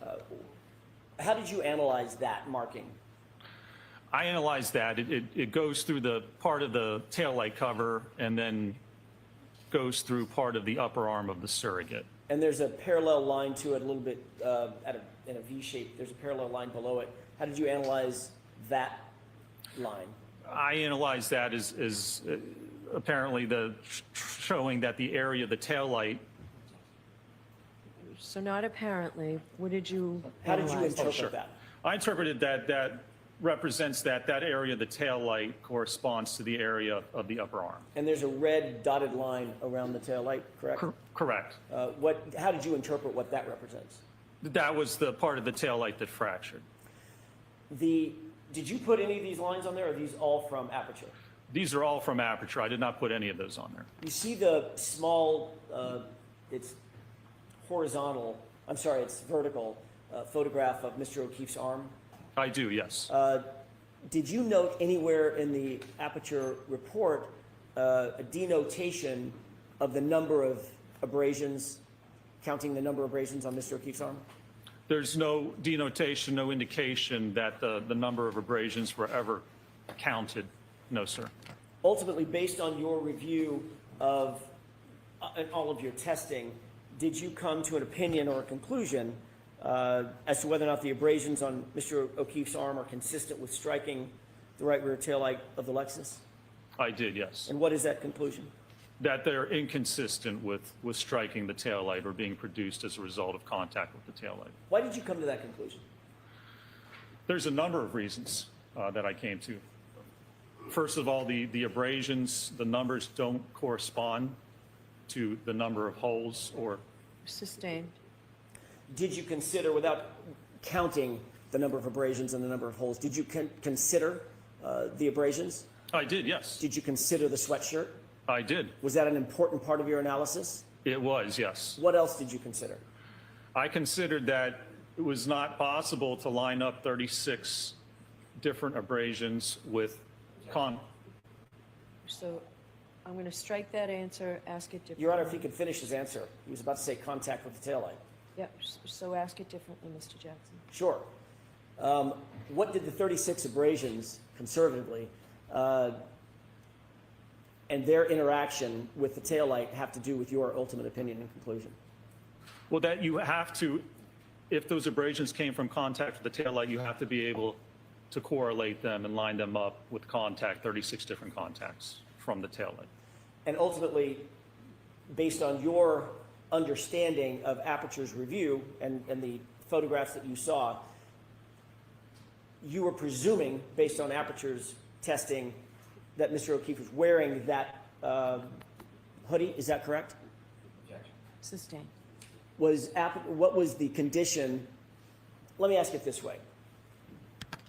Speaker 8: How did you analyze that marking?
Speaker 7: I analyzed that. It goes through the part of the taillight cover and then goes through part of the upper arm of the surrogate.
Speaker 8: And there's a parallel line to it a little bit in a V shape. There's a parallel line below it. How did you analyze that line?
Speaker 7: I analyzed that as apparently showing that the area of the taillight.
Speaker 5: So not apparently, what did you
Speaker 8: How did you
Speaker 5: analyze?
Speaker 8: interpret
Speaker 7: sure.
Speaker 8: that?
Speaker 7: I interpreted that represents that area of the taillight corresponds to the area of the upper arm.
Speaker 8: And there's a red dotted line around the tail light, correct?
Speaker 7: Correct.
Speaker 8: How did you interpret what that represents?
Speaker 7: That was the part of the taillight that fractured.
Speaker 8: Did you put any of these lines on there, or are these all from aperture?
Speaker 7: These are all from aperture. I did not put any of those on there.
Speaker 8: You see the small, it's horizontal, I'm sorry, it's vertical photograph of Mr. O'Keefe's arm?
Speaker 7: I do, yes.
Speaker 8: Did you note anywhere in the aperture report a denotation of the number of abrasions, counting the number of abrasions on Mr. O'Keefe's arm?
Speaker 7: There's no denotation, no indication that the number of abrasions were ever counted. No, sir.
Speaker 8: Ultimately, based on your review of and all of your testing, did you come to an opinion or a conclusion as to whether or not the abrasions on Mr. O'Keefe's arm are consistent with striking the right rear taillight of the Lexus?
Speaker 7: I did, yes.
Speaker 8: And what is that conclusion?
Speaker 7: That they're inconsistent with striking the taillight or being produced as a result of contact with the taillight.
Speaker 8: Why did you come to that conclusion?
Speaker 7: There's a number of reasons that I came to. First of all, the abrasions, the numbers don't correspond to the number of holes or...
Speaker 5: Sustained.
Speaker 8: Did you consider, without counting the number of abrasions and the number of holes, did you consider the abrasions?
Speaker 7: I did, yes.
Speaker 8: Did you consider the sweatshirt?
Speaker 7: I did.
Speaker 8: Was that an important part of your analysis?
Speaker 7: It was, yes.
Speaker 8: What else did you consider?
Speaker 7: I considered that it was not possible to line up 36 different abrasions with
Speaker 5: So I'm going to strike that answer, ask it differently.
Speaker 8: Your Honor, if he could finish his answer. He was about to say contact with the taillight.
Speaker 5: Yep, so ask it differently, Mr. Jackson.
Speaker 8: Sure. What did the 36 abrasions, conservatively, and their interaction with the taillight have to do with your ultimate opinion and conclusion?
Speaker 7: Well, that you have to, if those abrasions came from contact with the taillight, you have to be able to correlate them and line them up with contact, 36 different contacts from the taillight.
Speaker 8: And ultimately, based on your understanding of Aperture's review and the photographs that you saw, you were presuming, based on Aperture's testing, that Mr. O'Keefe was wearing that hoodie. Is that correct?
Speaker 5: Sustained.
Speaker 8: What was the condition? Let me ask it this way.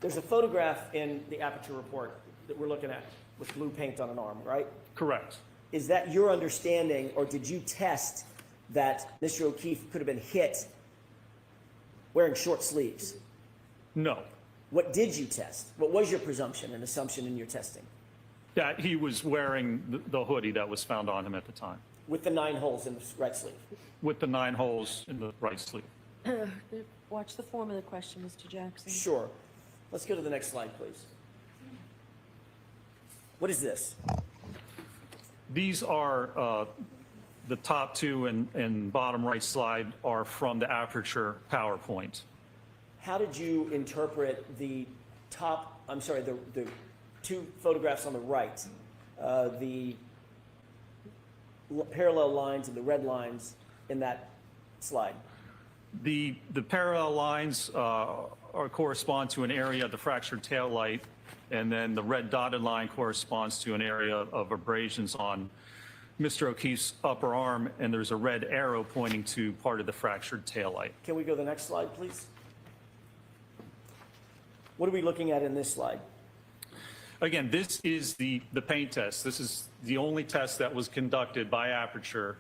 Speaker 8: There's a photograph in the Aperture report that we're looking at with blue paint on an arm, right?
Speaker 7: Correct.
Speaker 8: Is that your understanding, or did you test that Mr. O'Keefe could have been hit wearing short sleeves?
Speaker 7: No.
Speaker 8: What did you test? What was your presumption and assumption in your testing?
Speaker 7: That he was wearing the hoodie that was found on him at the time.
Speaker 8: With the 9 holes in the right sleeve?
Speaker 7: With the 9 holes in the right sleeve.
Speaker 5: Watch the form of the question, Mr. Jackson.
Speaker 8: Sure. Let's go to the next slide, please. What is this?
Speaker 7: These are the top two and bottom right slide are from the Aperture PowerPoint.
Speaker 8: How did you interpret the the 2 photographs on the right, the parallel lines and the red lines in that slide?
Speaker 7: The parallel lines correspond to an area of the fractured tail light, and then the red dotted line corresponds to an area of abrasions on Mr. O'Keefe's upper arm, and there's a red arrow pointing to part of the fractured tail light.
Speaker 8: Can we go to the next slide, please? What are we looking at in this slide?
Speaker 7: Again, this is the paint test. This is the only test that was conducted by Aperture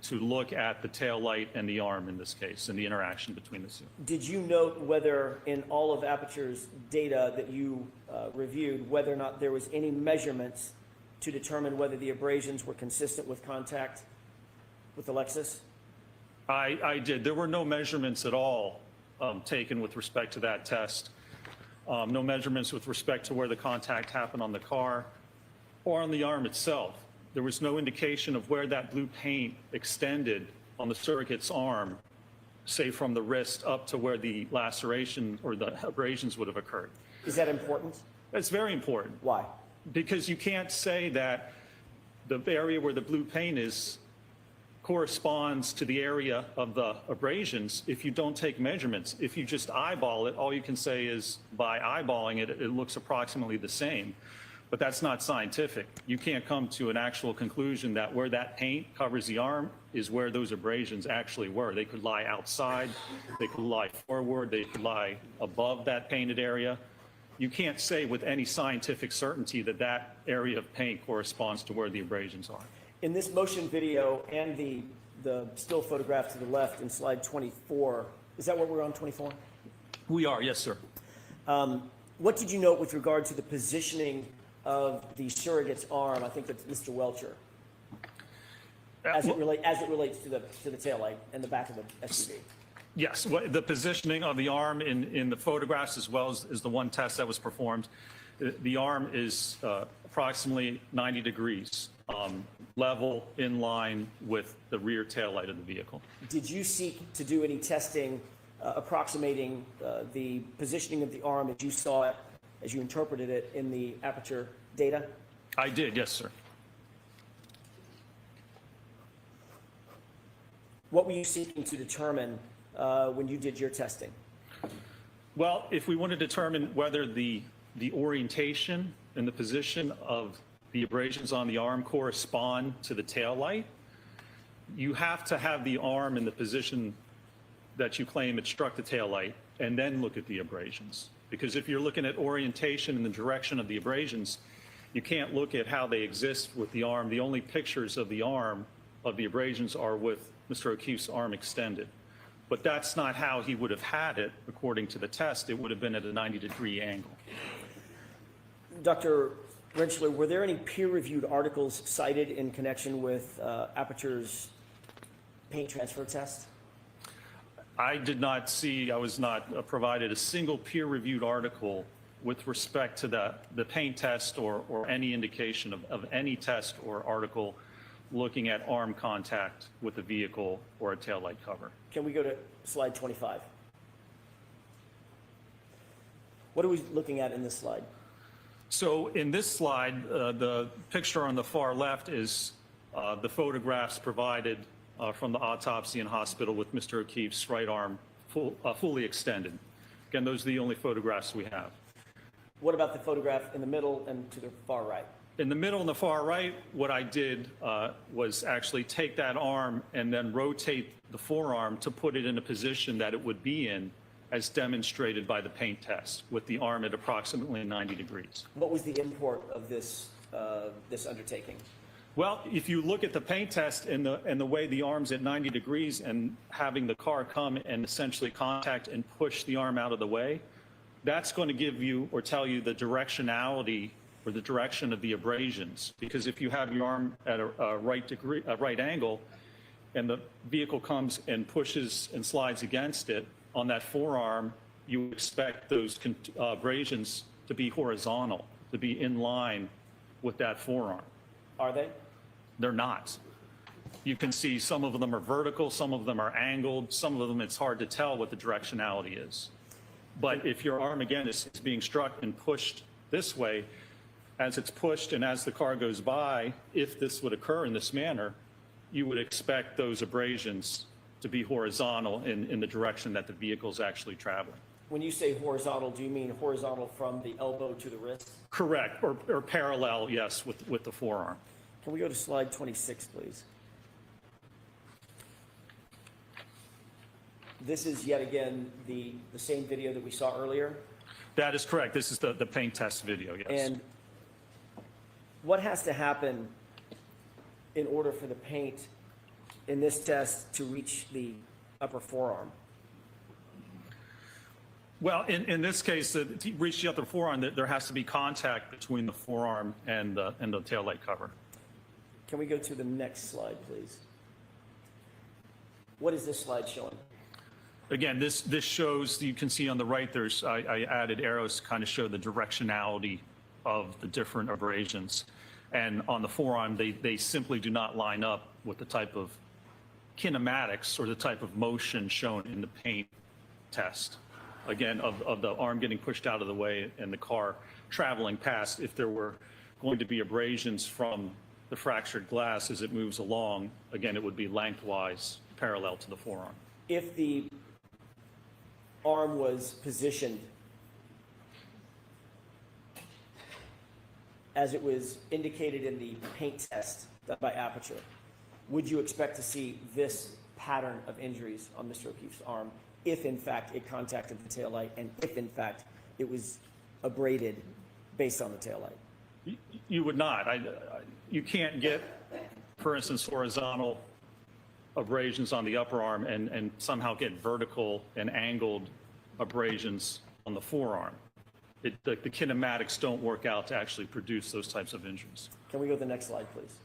Speaker 7: to look at the tail light and the arm in this case, and the interaction between the two.
Speaker 8: Did you note whether in all of Aperture's data that you reviewed, whether or not there was any measurements to determine whether the abrasions were consistent with contact with the Lexus?
Speaker 7: I did. There were no measurements at all taken with respect to that test. No measurements with respect to where the contact happened on the car or on the arm itself. There was no indication of where that blue paint extended on the surrogate's arm, say from the wrist up to where the laceration or the abrasions would have occurred.
Speaker 8: Is that important?
Speaker 7: It's very important.
Speaker 8: Why?
Speaker 7: Because you can't say that the area where the blue paint is corresponds to the area of the abrasions if you don't take measurements. If you just eyeball it, all you can say is by eyeballing it, it looks approximately the same. but that's not scientific. You can't come to an actual conclusion that where that paint covers the arm is where those abrasions actually were. They could lie outside, they could lie forward, they could lie above that painted area. You can't say with any scientific certainty that that area of paint corresponds to where the abrasions are.
Speaker 8: In this motion video and the still photograph to the left in slide 24, is that what we're on, 24?
Speaker 7: We are, yes, sir.
Speaker 8: What did you note with regard to the positioning of the surrogate's arm? I think that's Mr. Welcher. As it relates to the taillight and the back of the SUV.
Speaker 7: Yes, the positioning of the arm in the photographs as well as the one test that was performed, the arm is approximately 90 degrees, level in line with the rear taillight of the vehicle.
Speaker 8: Did you seek to do any testing approximating the positioning of the arm as you saw it, as you interpreted it in the aperture data?
Speaker 7: I did, yes, sir.
Speaker 8: What were you seeking to determine when you did your testing?
Speaker 7: Well, if we want to determine whether the orientation and the position of the abrasions on the arm correspond to the tail light, you have to have the arm in the position that you claim it struck the tail light and then look at the abrasions. Because if you're looking at orientation and the direction of the abrasions, you can't look at how they exist with the arm. The only pictures of the arm of the abrasions are with Mr. O'Keefe's arm extended. But that's not how he would have had it according to the test. It would have been at a 90-degree angle.
Speaker 8: Dr. Rentschler, were there any peer-reviewed articles cited in connection with Aperture's paint transfer test?
Speaker 7: I did not see, I was not provided a single peer-reviewed article with respect to the paint test or any indication of any test or article looking at arm contact with the vehicle or a taillight cover.
Speaker 8: Can we go to slide 25? What are we looking at in this slide?
Speaker 7: So in this slide, the picture on the far left is the photographs provided from the autopsy in hospital with Mr. O'Keefe's right arm fully extended. Again, those are the only photographs we have.
Speaker 8: What about the photograph in the middle and to the far right?
Speaker 7: In the middle and the far right, what I did was actually take that arm and then rotate the forearm to put it in a position that it would be in as demonstrated by the paint test with the arm at approximately 90 degrees.
Speaker 8: What was the import of this, this undertaking?
Speaker 7: Well, if you look at the paint test and the way the arm's at 90 degrees and having the car come and essentially contact and push the arm out of the way, that's going to give you or tell you the directionality or the direction of the abrasions. Because if you have your arm at a right angle and the vehicle comes and pushes and slides against it on that forearm, you expect those abrasions to be horizontal, to be in line with that forearm.
Speaker 8: Are they?
Speaker 7: They're not. You can see some of them are vertical, some of them are angled, some of them it's hard to tell what the directionality is. But if your arm, again, is being struck and pushed this way, as it's pushed and as the car goes by, if this would occur in this manner, you would expect those abrasions to be horizontal in the direction that the vehicle is actually traveling.
Speaker 8: When you say horizontal, do you mean horizontal from the elbow to the wrist?
Speaker 7: Correct, or parallel, yes, with the forearm.
Speaker 8: Can we go to slide 26, please? This is yet again the same video that we saw earlier.
Speaker 7: That is correct. This is the paint test video, yes.
Speaker 8: And what has to happen in order for the paint in this test to reach the upper forearm?
Speaker 7: Well, in this case, to reach the upper forearm, there has to be contact between the forearm and the taillight cover.
Speaker 8: Can we go to the next slide, please? What is this slide showing?
Speaker 7: Again, this shows, you can see on the right, I added arrows to kind of show the directionality of the different abrasions. And on the forearm, they simply do not line up with the type of kinematics or the type of motion shown in the paint test. Again, of the arm getting pushed out of the way and the car traveling past. If there were going to be abrasions from the fractured glass as it moves along, again, it would be lengthwise parallel to the forearm.
Speaker 8: If the arm was positioned as it was indicated in the paint test done by Aperture, would you expect to see this pattern of injuries on Mr. O'Keefe's arm if in fact it contacted the taillight and if in fact it was abraded based on the taillight?
Speaker 7: You would not. You can't get, for instance, horizontal abrasions on the upper arm and somehow get vertical and angled abrasions on the forearm. The kinematics don't work out to actually produce those types of injuries.
Speaker 8: Can we go to the next slide, please?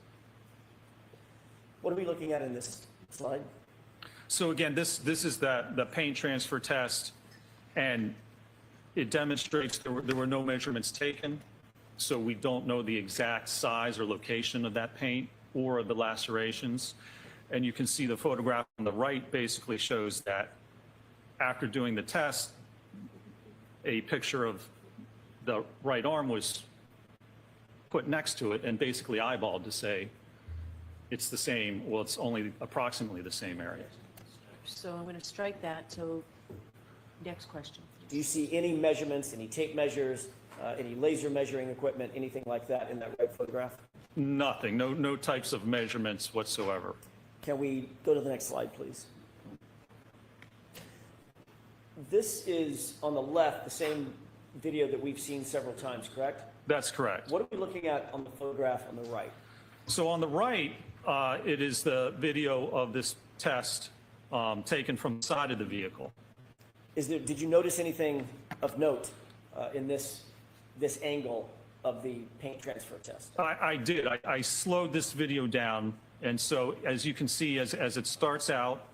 Speaker 8: What are we looking at in this slide?
Speaker 7: So again, this is the paint transfer test, and it demonstrates there were no measurements taken, so we don't know the exact size or location of that paint or of the lacerations. And you can see the photograph on the right basically shows that after doing the test, a picture of the right arm was put next to it and basically eyeballed to say it's the same, well, it's only approximately the same area.
Speaker 5: So I'm going to strike that. So next question.
Speaker 8: Do you see any measurements, any tape measures, any laser measuring equipment, anything like that in that right photograph?
Speaker 7: Nothing, no types of measurements whatsoever.
Speaker 8: Can we go to the next slide, please? This is, on the left, the same video that we've seen several times, correct?
Speaker 7: That's correct.
Speaker 8: What are we looking at on the photograph on the right?
Speaker 7: So on the right, it is the video of this test taken from the side of the vehicle.
Speaker 8: Did you notice anything of note in this angle of the paint transfer test?
Speaker 7: I did. I slowed this video down, and so as you can see, as it starts out,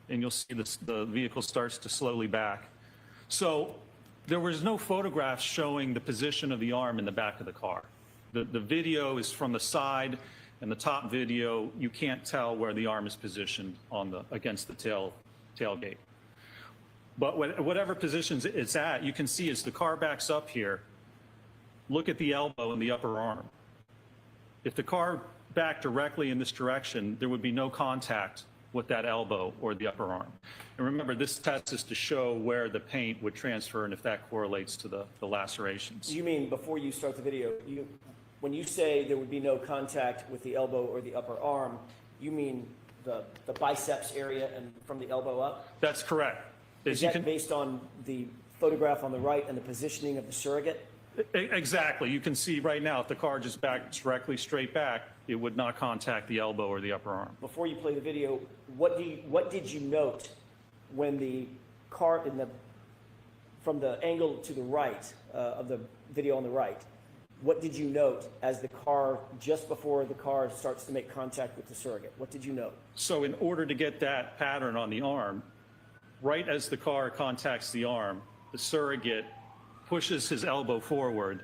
Speaker 7: and you'll see the vehicle starts to slowly back. So there was no photographs showing the position of the arm in the back of the car. The video is from the side, and the top video, you can't tell where the arm is positioned against the tailgate. But whatever positions it's at, you can see as the car backs up here, look at the elbow and the upper arm. If the car backed directly in this direction, there would be no contact with that elbow or the upper arm. And remember, this test is to show where the paint would transfer and if that correlates to the lacerations.
Speaker 8: You mean before you start the video, when you say there would be no contact with the elbow or the upper arm, you mean the biceps area and from the elbow up?
Speaker 7: That's correct.
Speaker 8: Is that based on the photograph on the right and the positioning of the surrogate?
Speaker 7: Exactly. You can see right now, if the car just backed directly straight back, it would not contact the elbow or the upper arm.
Speaker 8: Before you play the video, what did you note when the car from the angle to the right of the video on the right? What did you note as the car, just before the car starts to make contact with the surrogate? What did you note?
Speaker 7: So in order to get that pattern on the arm, right as the car contacts the arm, the surrogate pushes his elbow forward,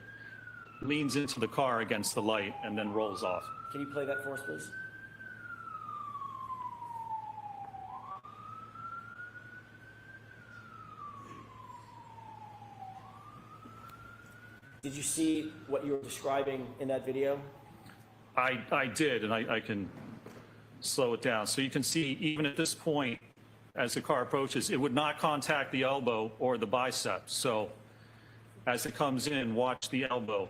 Speaker 7: leans into the car against the light, and then rolls off.
Speaker 8: Can you play that for us, please? Did you see what you were describing in that video?
Speaker 7: I did, and I can slow it down. So you can see, even at this point, as the car approaches, it would not contact the elbow or the biceps. So as it comes in, watch the elbow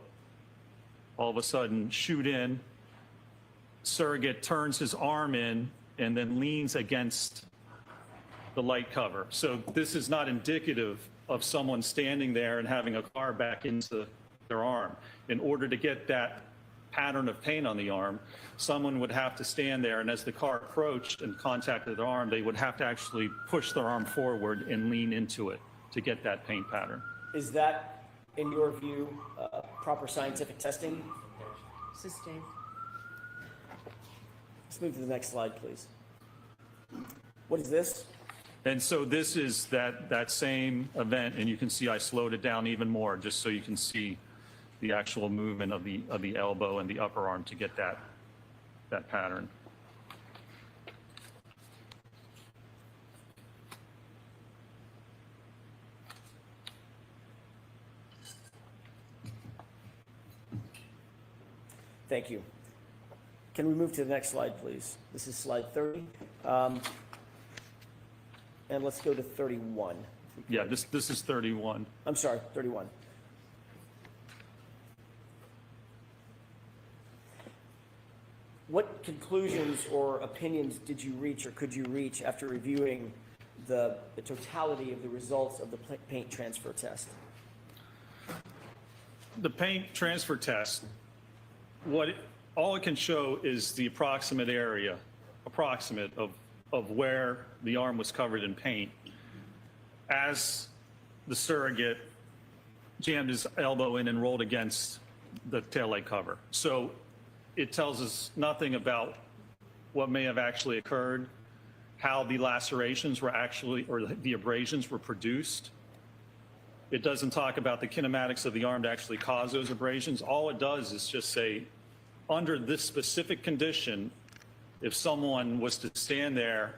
Speaker 7: all of a sudden shoot in. Surrogate turns his arm in and then leans against the light cover. So this is not indicative of someone standing there and having a car back into their arm. In order to get that pattern of paint on the arm, someone would have to stand there, and as the car approached and contacted their arm, they would have to actually push their arm forward and lean into it to get that paint pattern.
Speaker 8: Is that, in your view, proper scientific testing?
Speaker 5: Sustained.
Speaker 8: Let's move to the next slide, please. What is this?
Speaker 7: And so this is that same event, and you can see I slowed it down even more just so you can see the actual movement of the elbow and the upper arm to get that pattern.
Speaker 8: Thank you. Can we move to the next slide, please? This is slide 30. And let's go to 31.
Speaker 7: Yeah, this is 31.
Speaker 8: I'm sorry, 31. What conclusions or opinions did you reach or could you reach after reviewing the totality of the results of the paint transfer test?
Speaker 7: The paint transfer test, all it can show is the approximate of where the arm was covered in paint as the surrogate jammed his elbow in and rolled against the taillight cover. So it tells us nothing about what may have actually occurred, how the lacerations were actually, or the abrasions were produced. It doesn't talk about the kinematics of the arm to actually cause those abrasions. All it does is just say, under this specific condition, if someone was to stand there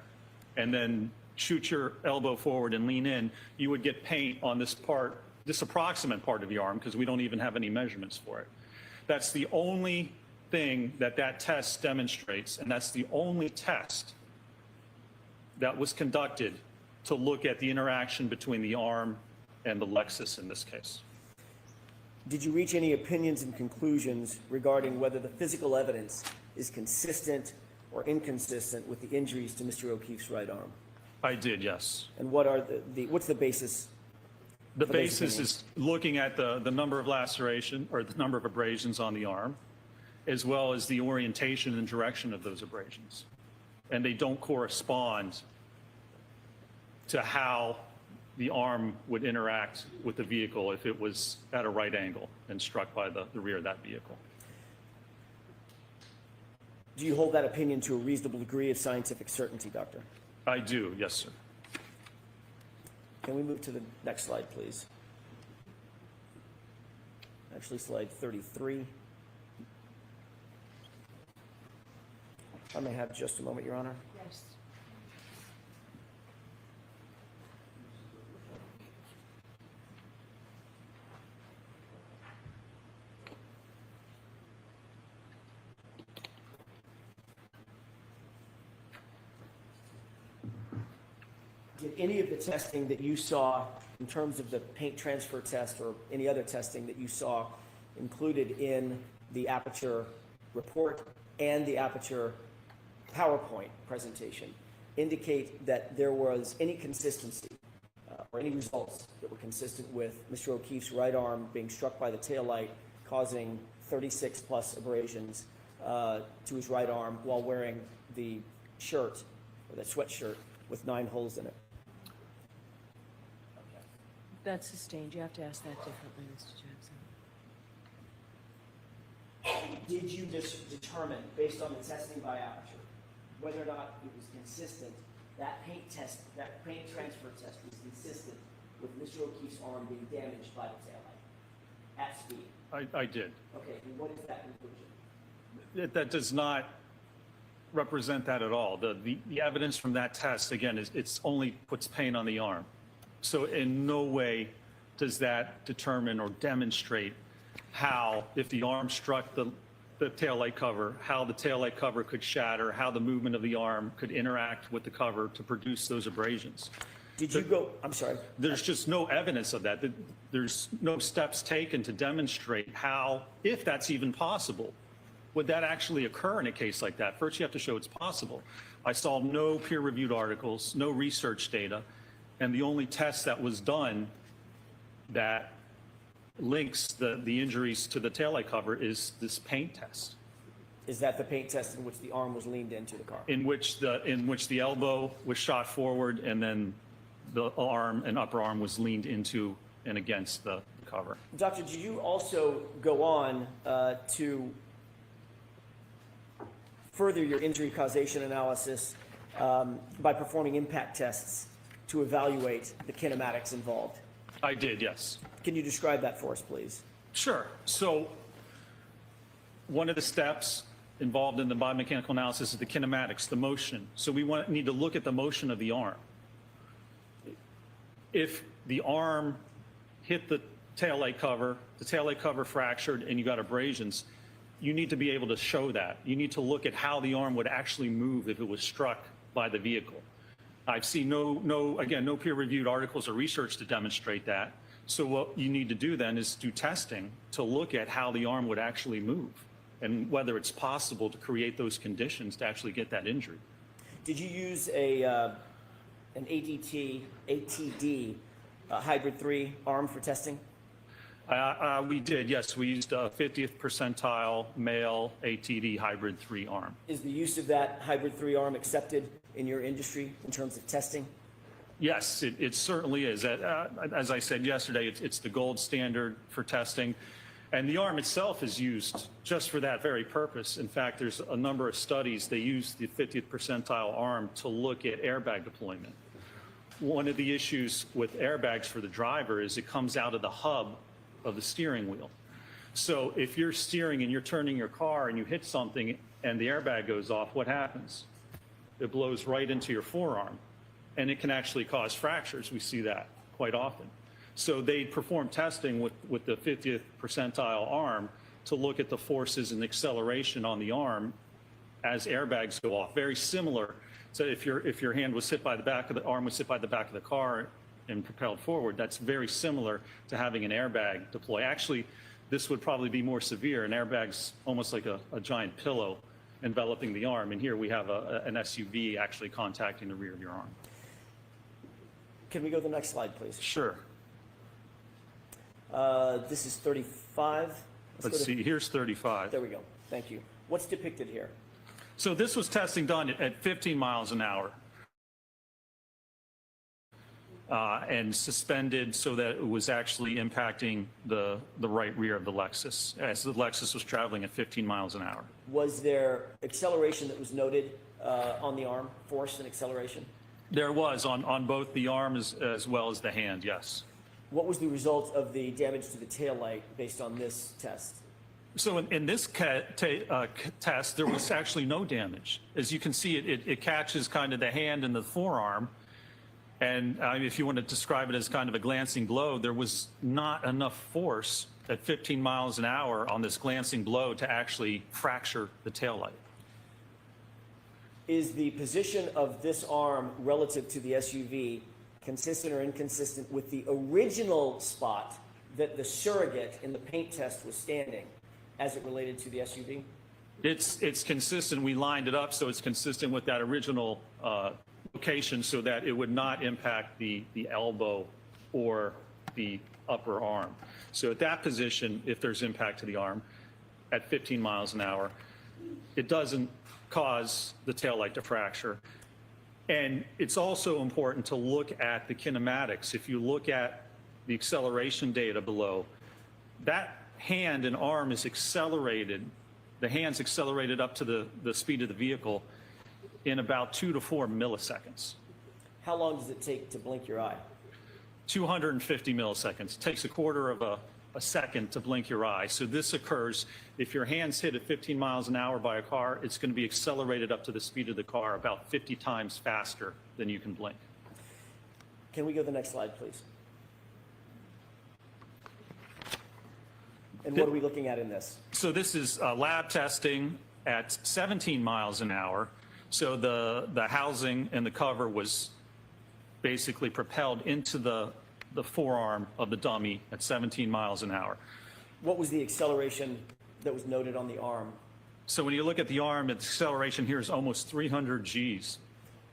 Speaker 7: and then shoot your elbow forward and lean in, you would get paint on this part, this approximate part of the arm, because we don't even have any measurements for it. That's the only thing that test demonstrates, and that's the only test that was conducted to look at the interaction between the arm and the Lexus in this case.
Speaker 8: Did you reach any opinions and conclusions regarding whether the physical evidence is consistent or inconsistent with the injuries to Mr. O'Keefe's right arm?
Speaker 7: I did, yes.
Speaker 8: And what are what's the basis?
Speaker 7: The basis is looking at the number of laceration or the number of abrasions on the arm, as well as the orientation and direction of those abrasions. And they don't correspond to how the arm would interact with the vehicle if it was at a right angle and struck by the rear of that vehicle.
Speaker 8: Do you hold that opinion to a reasonable degree of scientific certainty, Doctor?
Speaker 7: I do, yes, sir.
Speaker 8: Can we move to the next slide, please? Actually, slide 33. I may have just a moment, Your Honor.
Speaker 3: Yes.
Speaker 8: Did any of the testing that you saw in terms of the paint transfer test or any other testing that you saw included in the Aperture report and the Aperture PowerPoint presentation indicate that there was any consistency or any results that were consistent with Mr. O'Keefe's right arm being struck by the taillight, causing 36 plus abrasions to his right arm while wearing the shirt, or that sweatshirt, with 9 holes in it?
Speaker 5: That's sustained. You have to ask that differently, Mr. Jackson.
Speaker 8: Did you determine, based on the testing by Aperture, whether or not it was consistent, that paint transfer test was consistent with Mr. O'Keefe's arm being damaged by the taillight at speed?
Speaker 7: I did.
Speaker 8: Okay, and what is that conclusion?
Speaker 7: That does not represent that at all. The evidence from that test, again, it's only puts paint on the arm. So in no way does that determine or demonstrate how, if the arm struck the taillight cover, how the taillight cover could shatter, how the movement of the arm could interact with the cover to produce those abrasions.
Speaker 8: Did you go, I'm sorry.
Speaker 7: There's just no evidence of that. There's no steps taken to demonstrate how, if that's even possible, would that actually occur in a case like that? First, you have to show it's possible. I saw no peer-reviewed articles, no research data, and the only test that was done that links the injuries to the taillight cover is this paint test.
Speaker 8: Is that the paint test in which the arm was leaned into the car?
Speaker 7: In which the elbow was shot forward and then the arm and upper arm was leaned into and against the cover.
Speaker 8: Doctor, did you also go on to further your injury causation analysis by performing impact tests to evaluate the kinematics involved?
Speaker 7: I did, yes.
Speaker 8: Can you describe that for us, please?
Speaker 7: Sure. So one of the steps involved in the biomechanical analysis is the kinematics, the motion. So we need to look at the motion of the arm. If the arm hit the taillight cover fractured, and you got abrasions, you need to be able to show that. You need to look at how the arm would actually move if it was struck by the vehicle. I've seen no peer-reviewed articles or research to demonstrate that. So what you need to do then is do testing to look at how the arm would actually move. and whether it's possible to create those conditions to actually get that injury.
Speaker 8: Did you use an ATD hybrid 3 arm for testing?
Speaker 7: We did, yes. We used a 50th percentile male ATD hybrid 3 arm.
Speaker 8: Is the use of that hybrid 3 arm accepted in your industry in terms of testing?
Speaker 7: Yes, it certainly is. As I said yesterday, it's the gold standard for testing. And the arm itself is used just for that very purpose. In fact, there's a number of studies, they use the 50th percentile arm to look at airbag deployment. One of the issues with airbags for the driver is it comes out of the hub of the steering wheel. So if you're steering and you're turning your car and you hit something and the airbag goes off, what happens? It blows right into your forearm, and it can actually cause fractures. We see that quite often. So they perform testing with the 50th percentile arm to look at the forces and acceleration on the arm as airbags go off. Very similar. So if your hand was hit by the back of the arm was hit by the back of the car and propelled forward, that's very similar to having an airbag deploy. Actually, this would probably be more severe. An airbag's almost like a giant pillow enveloping the arm, and here we have an SUV actually contacting the rear of your arm.
Speaker 8: Can we go to the next slide, please?
Speaker 7: Sure.
Speaker 8: This is 35.
Speaker 7: Let's see, here's 35.
Speaker 8: There we go. Thank you. What's depicted here?
Speaker 7: So this was testing done at 15 miles an hour and suspended so that it was actually impacting the right rear of the Lexus as the Lexus was traveling at 15 miles an hour.
Speaker 8: Was there acceleration that was noted on the arm, force and acceleration?
Speaker 7: There was on both the arm as well as the hand, yes.
Speaker 8: What was the result of the damage to the taillight based on this test?
Speaker 7: So in this test, there was actually no damage. As you can see, it catches kind of the hand and the forearm. And if you want to describe it as kind of a glancing blow, there was not enough force at 15 miles an hour on this glancing blow to actually fracture the taillight.
Speaker 8: Is the position of this arm relative to the SUV consistent or inconsistent with the original spot that the surrogate in the paint test was standing as it related to the SUV?
Speaker 7: It's consistent. We lined it up so it's consistent with that original location so that it would not impact the elbow or the upper arm. So at that position, if there's impact to the arm at 15 miles an hour, it doesn't cause the taillight to fracture. And it's also important to look at the kinematics. If you look at the acceleration data below, that hand and arm is accelerated. The hand's accelerated up to the speed of the vehicle in about 2 to 4 milliseconds.
Speaker 8: How long does it take to blink your eye?
Speaker 7: 250 milliseconds. It takes a quarter of a second to blink your eye. So this occurs if your hand's hit at 15 miles an hour by a car, it's going to be accelerated up to the speed of the car about 50 times faster than you can blink.
Speaker 8: Can we go to the next slide, please? And what are we looking at in this?
Speaker 7: So this is lab testing at 17 miles an hour. So the housing and the cover was basically propelled into the forearm of the dummy at 17 miles an hour.
Speaker 8: What was the acceleration that was noted on the arm?
Speaker 7: So when you look at the arm, its acceleration here is almost 300 Gs.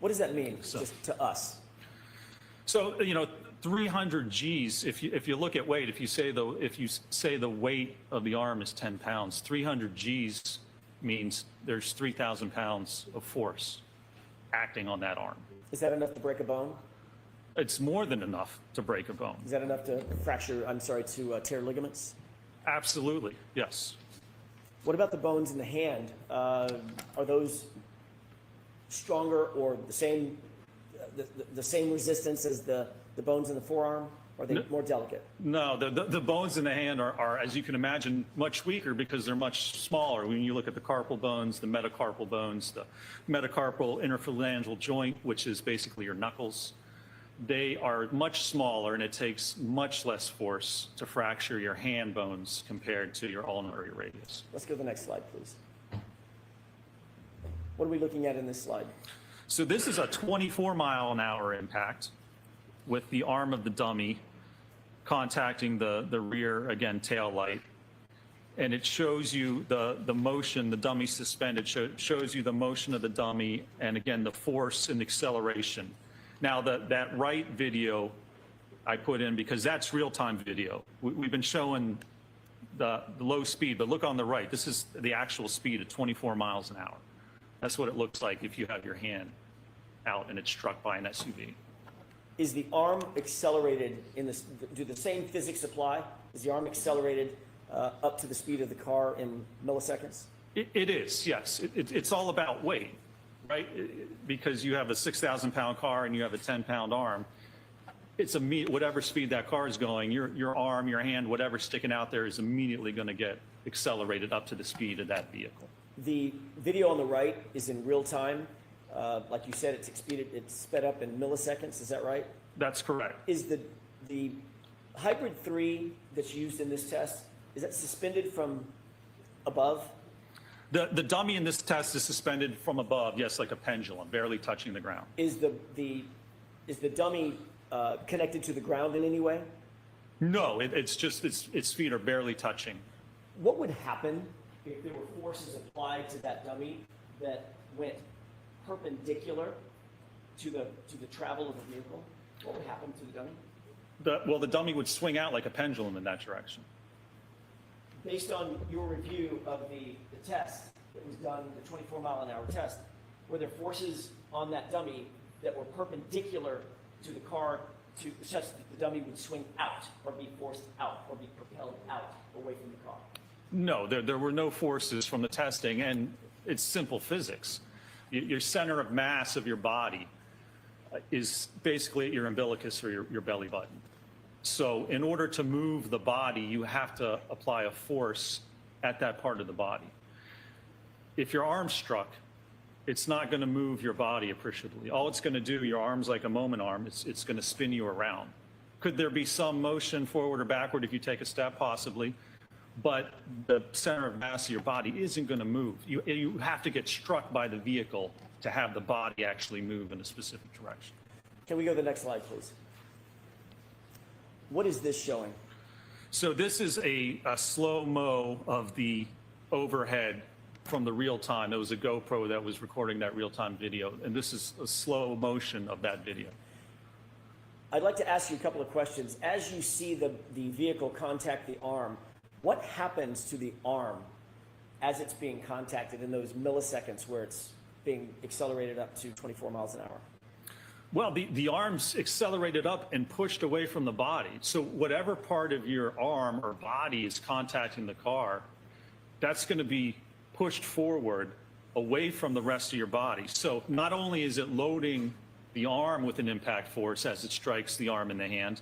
Speaker 8: What does that mean just to us?
Speaker 7: So, 300 Gs, if you look at weight, if you say the weight of the arm is 10 pounds, 300 Gs means there's 3,000 pounds of force acting on that arm.
Speaker 8: Is that enough to break a bone?
Speaker 7: It's more than enough to break a bone.
Speaker 8: Is that enough to to tear ligaments?
Speaker 7: Absolutely, yes.
Speaker 8: What about the bones in the hand? Are those stronger or the same resistance as the bones in the forearm? Or are they more delicate?
Speaker 7: No, the bones in the hand are, as you can imagine, much weaker because they're much smaller. When you look at the carpal bones, the metacarpal bones, the metacarpal interphalangeal joint, which is basically your knuckles, they are much smaller and it takes much less force to fracture your hand bones compared to your ulnar radius.
Speaker 8: Let's go to the next slide, please. What are we looking at in this slide?
Speaker 7: So this is a 24-mile-an-hour impact with the arm of the dummy contacting the rear, again, tail light. and it shows you the motion, the dummy suspended, shows you the motion of the dummy, and again, the force and acceleration. Now, that right video I put in because that's real-time video. We've been showing the low speed, but look on the right. This is the actual speed at 24 miles an hour. That's what it looks like if you have your hand out and it's struck by an SUV.
Speaker 8: Is the arm accelerated in this, do the same physics apply? Is the arm accelerated up to the speed of the car in milliseconds?
Speaker 7: It is, yes. It's all about weight, right? Because you have a 6,000-pound car and you have a 10-pound arm. It's whatever speed that car is going, your arm, your hand, whatever's sticking out there is immediately going to get accelerated up to the speed of that vehicle.
Speaker 8: The video on the right is in real time. Like you said, it's sped up in milliseconds. Is that right?
Speaker 7: That's correct.
Speaker 8: Is the Hybrid 3 that's used in this test, is that suspended from above?
Speaker 7: The dummy in this test is suspended from above, yes, like a pendulum, barely touching the ground.
Speaker 8: Is the dummy connected to the ground in any way?
Speaker 7: No, it's just its feet are barely touching.
Speaker 8: What would happen if there were forces applied to that dummy that went perpendicular to the travel of the vehicle? What would happen to the dummy?
Speaker 7: Well, the dummy would swing out like a pendulum in that direction.
Speaker 8: Based on your review of the test that was done, the 24-mile-an-hour test, were there forces on that dummy that were perpendicular to the car such that the dummy would swing out or be forced out or be propelled out away from the car?
Speaker 7: No, there were no forces from the testing, and it's simple physics. Your center of mass of your body is basically at your umbilicus or your belly button. So in order to move the body, you have to apply a force at that part of the body. If your arm's struck, it's not going to move your body appreciably. All it's going to do, your arm's like a moment arm, it's going to spin you around. Could there be some motion forward or backward if you take a step? Possibly. But the center of mass of your body isn't going to move. You have to get struck by the vehicle to have the body actually move in a specific direction.
Speaker 8: Can we go to the next slide, please? What is this showing?
Speaker 7: So this is a slow-mo of the overhead from the real time. There was a GoPro that was recording that real-time video, and this is a slow motion of that video.
Speaker 8: I'd like to ask you a couple of questions. As you see the vehicle contact the arm, what happens to the arm as it's being contacted in those milliseconds where it's being accelerated up to 24 miles an hour?
Speaker 7: Well, the arm's accelerated up and pushed away from the body. So whatever part of your arm or body is contacting the car, that's going to be pushed forward away from the rest of your body. So not only is it loading the arm with an impact force as it strikes the arm and the hand,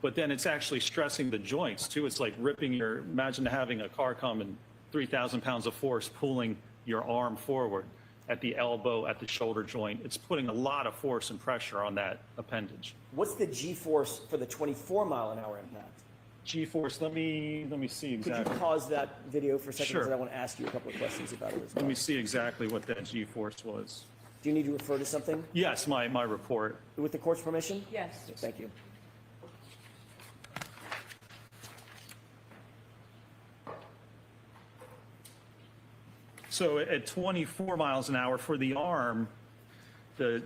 Speaker 7: but then it's actually stressing the joints too. It's like ripping imagine having a car come and 3,000 pounds of force pulling your arm forward at the elbow, at the shoulder joint. It's putting a lot of force and pressure on that appendage.
Speaker 8: What's the G-force for the 24-mile-an-hour impact?
Speaker 7: G-force, let me see exactly.
Speaker 8: Could you pause that video for a second?
Speaker 7: Sure.
Speaker 8: Because I want to ask you a couple of questions about it as well.
Speaker 7: Let me see exactly what that G-force was.
Speaker 8: Do you need to refer to something?
Speaker 7: Yes, my report.
Speaker 8: With the court's permission?
Speaker 3: Yes.
Speaker 8: Thank you.
Speaker 7: So at 24 miles an hour for the arm, the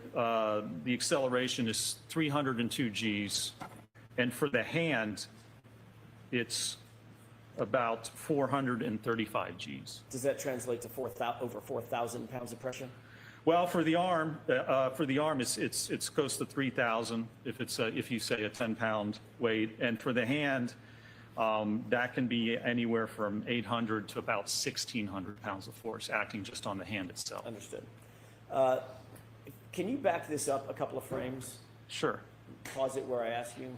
Speaker 7: acceleration is 302 Gs, and for the hand, it's about 435 Gs.
Speaker 8: Does that translate to over 4,000 pounds of pressure?
Speaker 7: Well, for the arm, it's close to 3,000 if you say a 10-pound weight, and for the hand, that can be anywhere from 800 to about 1,600 pounds of force acting just on the hand itself.
Speaker 8: Understood. Can you back this up a couple of frames?
Speaker 7: Sure.
Speaker 8: Pause it where I ask you.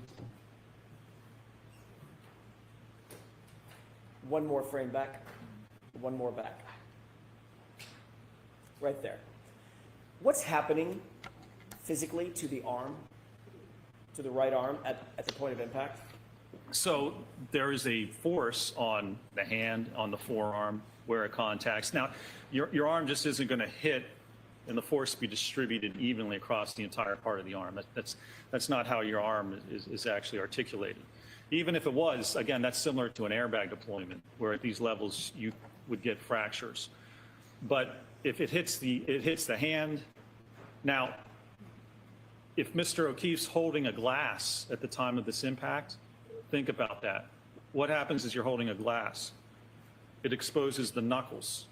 Speaker 8: One more frame back. One more back. Right there. What's happening physically to the arm, to the right arm at the point of impact?
Speaker 7: So there is a force on the hand, on the forearm, where it contacts. Now, your arm just isn't going to hit and the force be distributed evenly across the entire part of the arm. That's not how your arm is actually articulated. Even if it was, again, that's similar to an airbag deployment, where at these levels you would get fractures. But if it hits the hand, now, if Mr. O'Keefe's holding a glass at the time of this impact, think about that. What happens is you're holding a glass. It exposes the knuckles.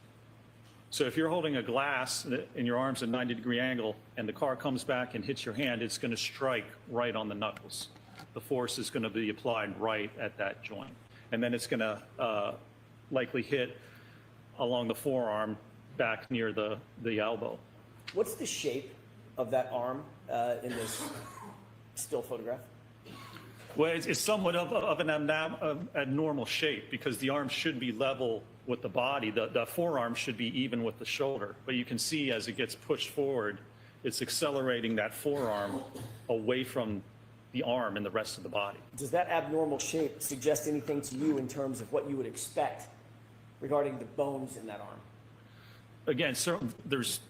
Speaker 7: So if you're holding a glass and your arm's at a 90-degree angle and the car comes back and hits your hand, it's going to strike right on the knuckles. The force is going to be applied right at that joint. And then it's going to likely hit along the forearm back near the elbow.
Speaker 8: What's the shape of that arm in this still photograph?
Speaker 7: Well, it's somewhat of an abnormal shape because the arm should be level with the body. The forearm should be even with the shoulder. But you can see as it gets pushed forward, it's accelerating that forearm away from the arm and the rest of the body.
Speaker 8: Does that abnormal shape suggest anything to you in terms of what you would expect regarding the bones in that arm?
Speaker 7: Again, there's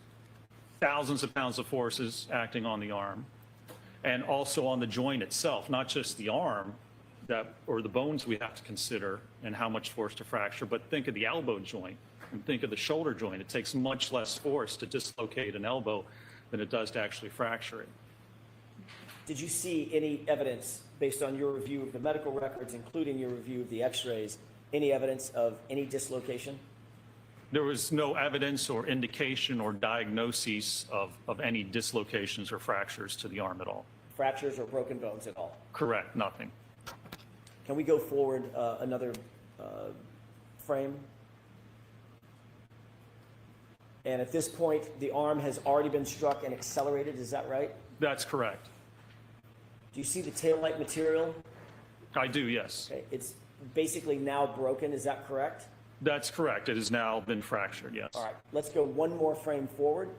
Speaker 7: thousands of pounds of forces acting on the arm and also on the joint itself, not just the arm or the bones we have to consider and how much force to fracture, but think of the elbow joint and think of the shoulder joint. It takes much less force to dislocate an elbow than it does to actually fracture it.
Speaker 8: Did you see any evidence, based on your review of the medical records, including your review of the x-rays, any evidence of any dislocation?
Speaker 7: There was no evidence or indication or diagnosis of any dislocations or fractures to the arm at all.
Speaker 8: Fractures or broken bones at all?
Speaker 7: Correct, nothing.
Speaker 8: Can we go forward another frame? And at this point, the arm has already been struck and accelerated, is that right?
Speaker 7: That's correct.
Speaker 8: Do you see the taillight material?
Speaker 7: I do, yes.
Speaker 8: Okay. It's basically now broken, is that correct?
Speaker 7: That's correct. It has now been fractured, yes.
Speaker 8: All right, let's go one more frame forward.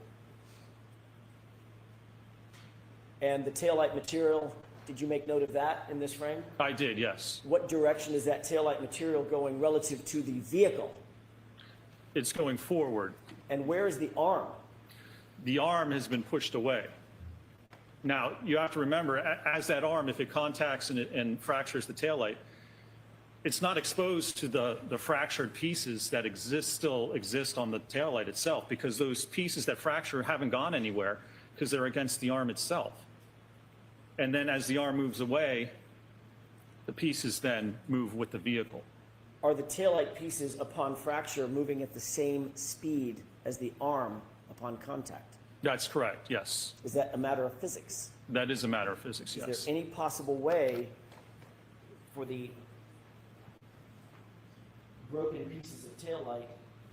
Speaker 8: And the taillight material, did you make note of that in this frame?
Speaker 7: I did, yes.
Speaker 8: What direction is that taillight material going relative to the vehicle?
Speaker 7: It's going forward.
Speaker 8: And where is the arm?
Speaker 7: The arm has been pushed away. Now, you have to remember, as that arm, if it contacts and fractures the taillight, it's not exposed to the fractured pieces that still exist on the taillight itself, because those pieces that fracture haven't gone anywhere because they're against the arm itself. And then as the arm moves away, the pieces then move with the vehicle.
Speaker 8: Are the taillight pieces upon fracture moving at the same speed as the arm upon contact?
Speaker 7: That's correct, yes.
Speaker 8: Is that a matter of physics?
Speaker 7: That is a matter of physics, yes.
Speaker 8: Is there any possible way for the broken pieces of taillight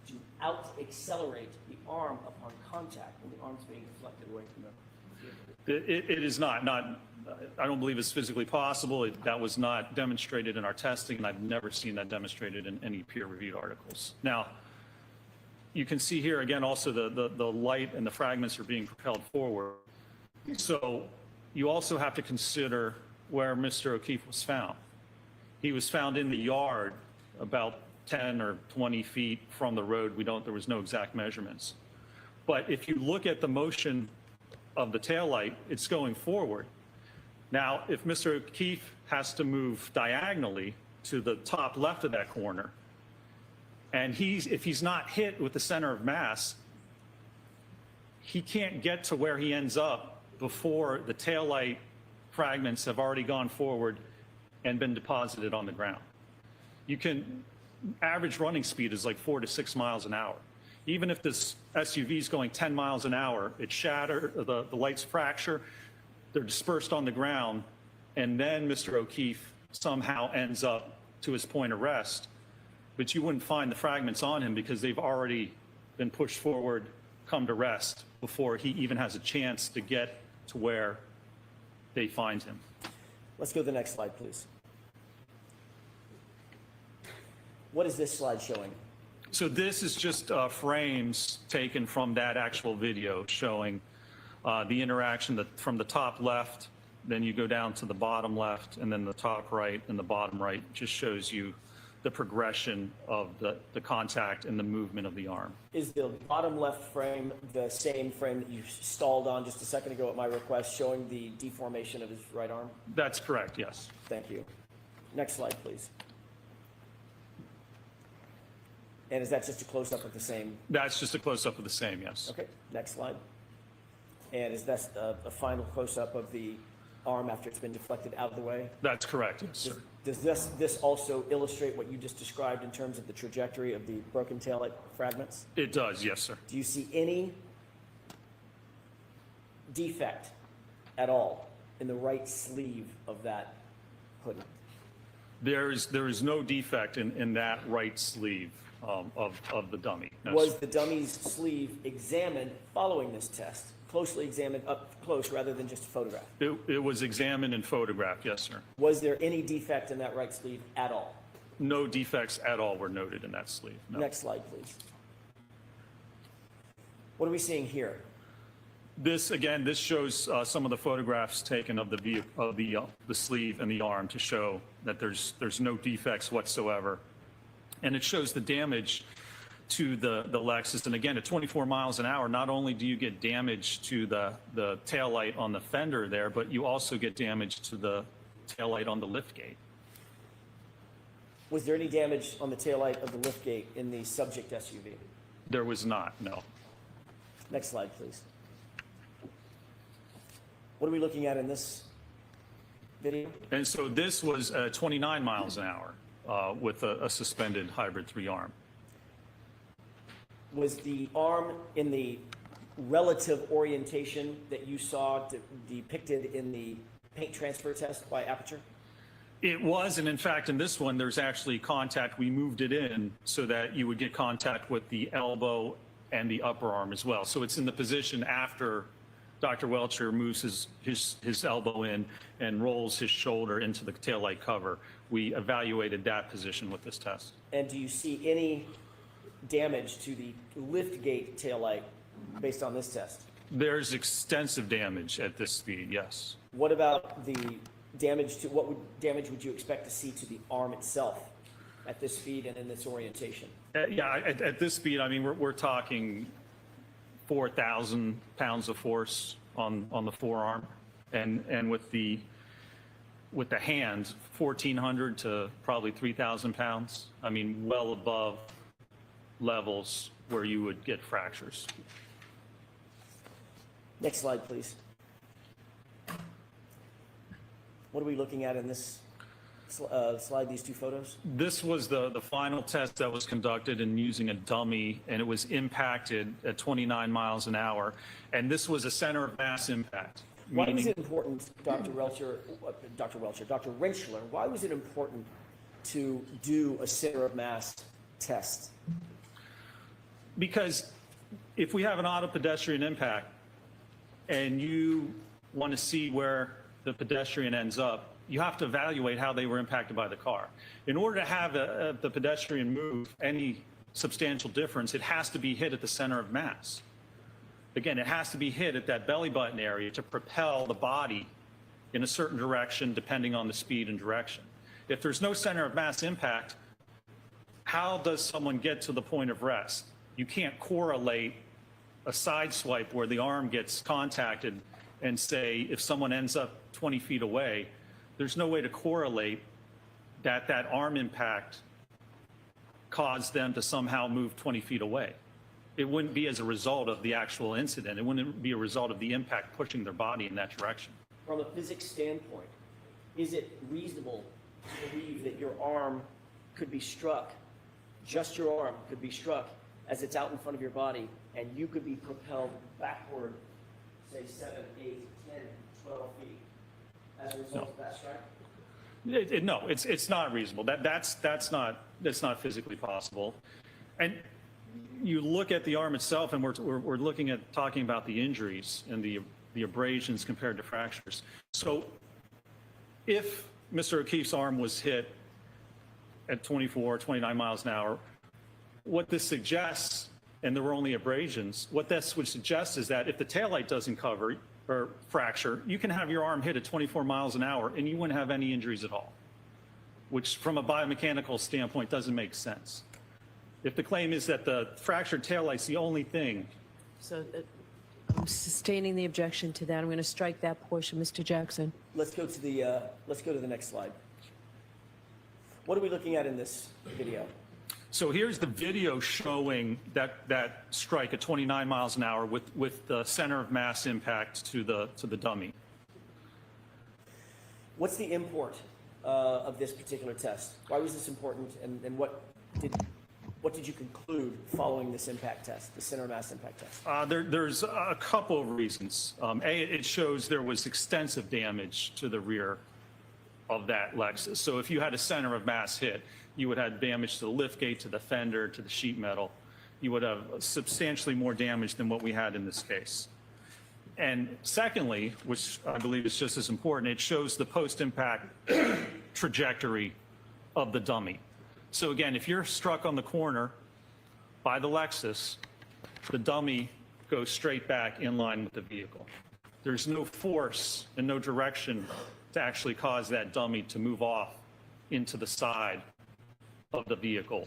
Speaker 8: to out-accelerate the arm upon contact when the arm's being deflected away from the vehicle?
Speaker 7: It is not, I don't believe it's physically possible. That was not demonstrated in our testing, and I've never seen that demonstrated in any peer-reviewed articles. Now, you can see here again also the light and the fragments are being propelled forward. So you also have to consider where Mr. O'Keefe was found. He was found in the yard about 10 or 20 feet from the road. There was no exact measurements. But if you look at the motion of the taillight, it's going forward. Now, if Mr. O'Keefe has to move diagonally to the top left of that corner, and if he's not hit with the center of mass, he can't get to where he ends up before the taillight fragments have already gone forward and been deposited on the ground. Average running speed is like 4 to 6 miles an hour. Even if this SUV is going 10 miles an hour, the lights fracture, they're dispersed on the ground, and then Mr. O'Keefe somehow ends up to his point of rest. But you wouldn't find the fragments on him because they've already been pushed forward, come to rest, before he even has a chance to get to where they find him.
Speaker 8: Let's go to the next slide, please. What is this slide showing?
Speaker 7: So this is just frames taken from that actual video showing the interaction from the top left, then you go down to the bottom left, and then the top right and the bottom right just shows you the progression of the contact and the movement of the arm.
Speaker 8: Is the bottom left frame the same frame that you stalled on just a second ago at my request, showing the deformation of his right arm?
Speaker 7: That's correct, yes.
Speaker 8: Thank you. Next slide, please. And is that just a close-up of the same?
Speaker 7: That's just a close-up of the same, yes.
Speaker 8: Okay, next slide. And is that a final close-up of the arm after it's been deflected out of the way?
Speaker 7: That's correct, yes, sir.
Speaker 8: Does this also illustrate what you just described in terms of the trajectory of the broken taillight fragments?
Speaker 7: It does, yes, sir.
Speaker 8: Do you see any defect at all in the right sleeve of that hoodie?
Speaker 7: There is no defect in that right sleeve of the dummy. No,
Speaker 8: Was
Speaker 7: sir.
Speaker 8: the dummy's sleeve examined following this test? Closely examined up close rather than just photographed?
Speaker 7: It was examined and photographed, yes, sir.
Speaker 8: Was there any defect in that right sleeve at all?
Speaker 7: No defects at all were noted in that sleeve. No.
Speaker 8: Next slide, please. What are we seeing here?
Speaker 7: This shows some of the photographs taken of the sleeve and the arm to show that there's no defects whatsoever, and it shows the damage to the Lexus. And again, at 24 miles an hour, not only do you get damage to the taillight on the fender there, but you also get damage to the taillight on the liftgate.
Speaker 8: Was there any damage on the taillight of the liftgate in the subject SUV?
Speaker 7: There was not, no.
Speaker 8: Next slide, please. What are we looking at in this video?
Speaker 7: And so this was 29 miles an hour with a suspended hybrid 3 arm.
Speaker 8: Was the arm in the relative orientation that you saw depicted in the paint transfer test by Aperture?
Speaker 7: It was, and in fact, in this one, there's actually contact. We moved it in so that you would get contact with the elbow and the upper arm as well. So it's in the position after Dr. Welcher moves his elbow in and rolls his shoulder into the taillight cover. We evaluated that position with this test.
Speaker 8: And do you see any damage to the liftgate taillight based on this test?
Speaker 7: There's extensive damage at this speed, yes.
Speaker 8: What about the damage to, damage would you expect to see to the arm itself at this speed and in this orientation?
Speaker 7: Yeah, at this speed, I mean, we're talking 4,000 pounds of force on the forearm, and with the hand, 1,400 to probably 3,000 pounds. I mean, well above levels where you would get fractures.
Speaker 8: Next slide, please. What are we looking at in this slide, these two photos?
Speaker 7: This was the final test that was conducted in using a dummy, and it was impacted at 29 miles an hour. And this was a center of mass impact.
Speaker 8: Why was it important, Dr. Rentschler, why was it important to do a center of mass test?
Speaker 7: Because if we have an auto pedestrian impact and you want to see where the pedestrian ends up, you have to evaluate how they were impacted by the car. In order to have the pedestrian move any substantial difference, it has to be hit at the center of mass. Again, it has to be hit at that belly button area to propel the body in a certain direction depending on the speed and direction. If there's no center of mass impact, how does someone get to the point of rest? You can't correlate a side swipe where the arm gets contacted and say if someone ends up 20 feet away, there's no way to correlate that arm impact caused them to somehow move 20 feet away. It wouldn't be as a result of the actual incident. It wouldn't be a result of the impact pushing their body in that direction.
Speaker 8: From a physics standpoint, is it reasonable to believe that your arm could be struck, just your arm could be struck as it's out in front of your body, and you could be propelled backward, say 7, 8, 10, 12 feet as a result of that strike?
Speaker 7: No, it's not reasonable. That's not physically possible. And you look at the arm itself, and we're looking at talking about the injuries and the abrasions compared to fractures. So if Mr. O'Keefe's arm was hit at 24, 29 miles an hour, what this suggests, and there were only abrasions, what this would suggest is that if the taillight doesn't cover or fracture, you can have your arm hit at 24 miles an hour and you wouldn't have any injuries at all, which from a biomechanical standpoint doesn't make sense. If the claim is that the fractured taillight's the only thing.
Speaker 5: So I'm sustaining the objection to that. I'm going to strike that portion, Mr. Jackson.
Speaker 8: Let's go to the next slide. What are we looking at in this video?
Speaker 7: So here's the video showing that strike at 29 miles an hour with the center of mass impact to the dummy.
Speaker 8: What's the import of this particular test? Why was this important, and what did you conclude following this impact test, the center of mass impact test?
Speaker 7: There's a couple of reasons. It shows there was extensive damage to the rear of that Lexus. So if you had a center of mass hit, you would have damage to the liftgate, to the fender, to the sheet metal. You would have substantially more damage than what we had in this case. And secondly, which I believe is just as important, it shows the post-impact trajectory of the dummy. So again, if you're struck on the corner by the Lexus, the dummy goes straight back in line with the vehicle. There's no force and no direction to actually cause that dummy to move off into the side of the vehicle.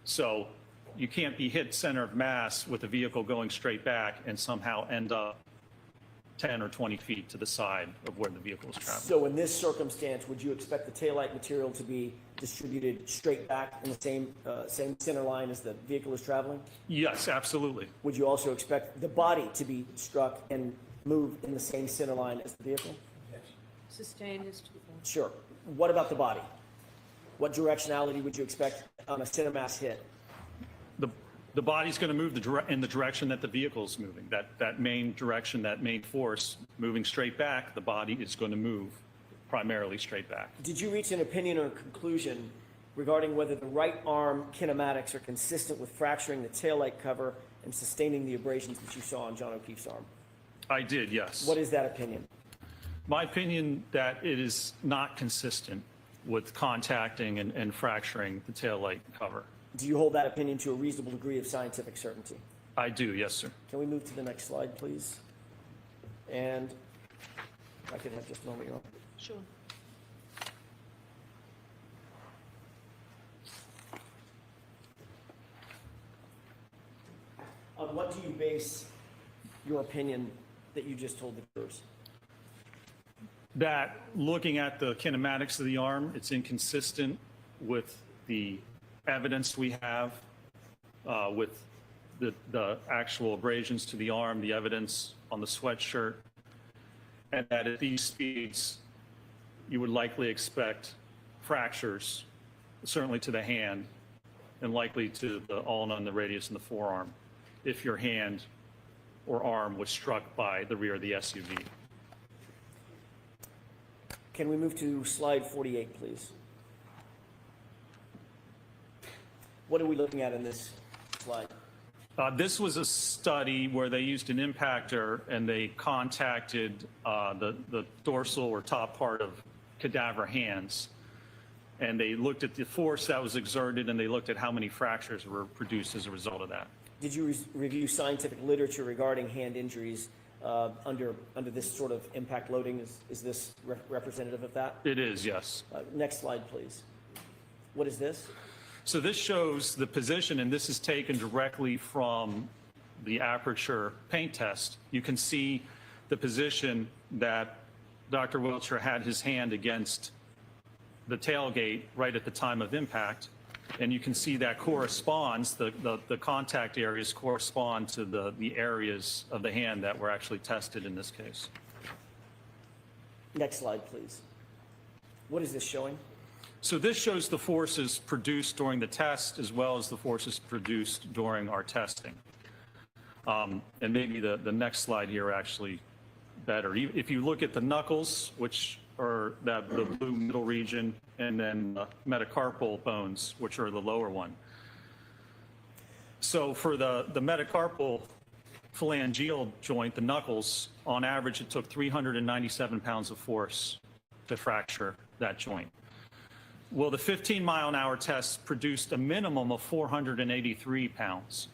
Speaker 7: So you can't be hit center of mass with the vehicle going straight back and somehow end up 10 or 20 feet to the side of where the vehicle is traveling.
Speaker 8: So in this circumstance, would you expect the taillight material to be distributed straight back in the same center line as the vehicle is traveling?
Speaker 7: Yes, absolutely.
Speaker 8: Would you also expect the body to be struck and moved in the same center line as the vehicle?
Speaker 3: Sustained is too long.
Speaker 8: Sure. What about the body? What directionality would you expect on a center mass hit?
Speaker 7: The body's going to move in the direction that the vehicle is moving. That main direction, that main force moving straight back, the body is going to move primarily straight back.
Speaker 8: Did you reach an opinion or conclusion regarding whether the right arm kinematics are consistent with fracturing the taillight cover and sustaining the abrasions that you saw on John O'Keefe's arm?
Speaker 7: I did, yes.
Speaker 8: What is that opinion?
Speaker 7: My opinion that it is not consistent with contacting and fracturing the taillight cover.
Speaker 8: Do you hold that opinion to a reasonable degree of scientific certainty?
Speaker 7: I do, yes, sir.
Speaker 8: Can we move to the next slide, please? And I could have just a moment, Your Honor.
Speaker 3: Sure.
Speaker 8: On what do you base your opinion that you just told the jurors?
Speaker 7: That looking at the kinematics of the arm, it's inconsistent with the evidence we have with the actual abrasions to the arm, the evidence on the sweatshirt, and that at these speeds, you would likely expect fractures, certainly to the hand, and likely to the ulna and the radius and the forearm, if your hand or arm was struck by the rear of the SUV.
Speaker 8: Can we move to slide 48, please? What are we looking at in this slide?
Speaker 7: This was a study where they used an impactor and they contacted the dorsal or top part of cadaver hands. And they looked at the force that was exerted and they looked at how many fractures were produced as a result of that.
Speaker 8: Did you review scientific literature regarding hand injuries under this sort of impact loading? Is this representative of that?
Speaker 7: It is, yes.
Speaker 8: Next slide, please. What is this?
Speaker 7: So this shows the position, and this is taken directly from the aperture paint test. You can see the position that Dr. Wiltshire had his hand against the tailgate right at the time of impact. And you can see that corresponds, the contact areas correspond to the areas of the hand that were actually tested in this case.
Speaker 8: Next slide, please. What is this showing?
Speaker 7: So this shows the forces produced during the test as well as the forces produced during our testing. And maybe the next slide here actually better. If you look at the knuckles, which are the blue middle region, and then the metacarpal bones, which are the lower one. So for the metacarpal phalangeal joint, the knuckles, on average, it took 397 pounds of force to fracture that joint. Well, the 15-mile-an-hour test produced a minimum of 483 pounds.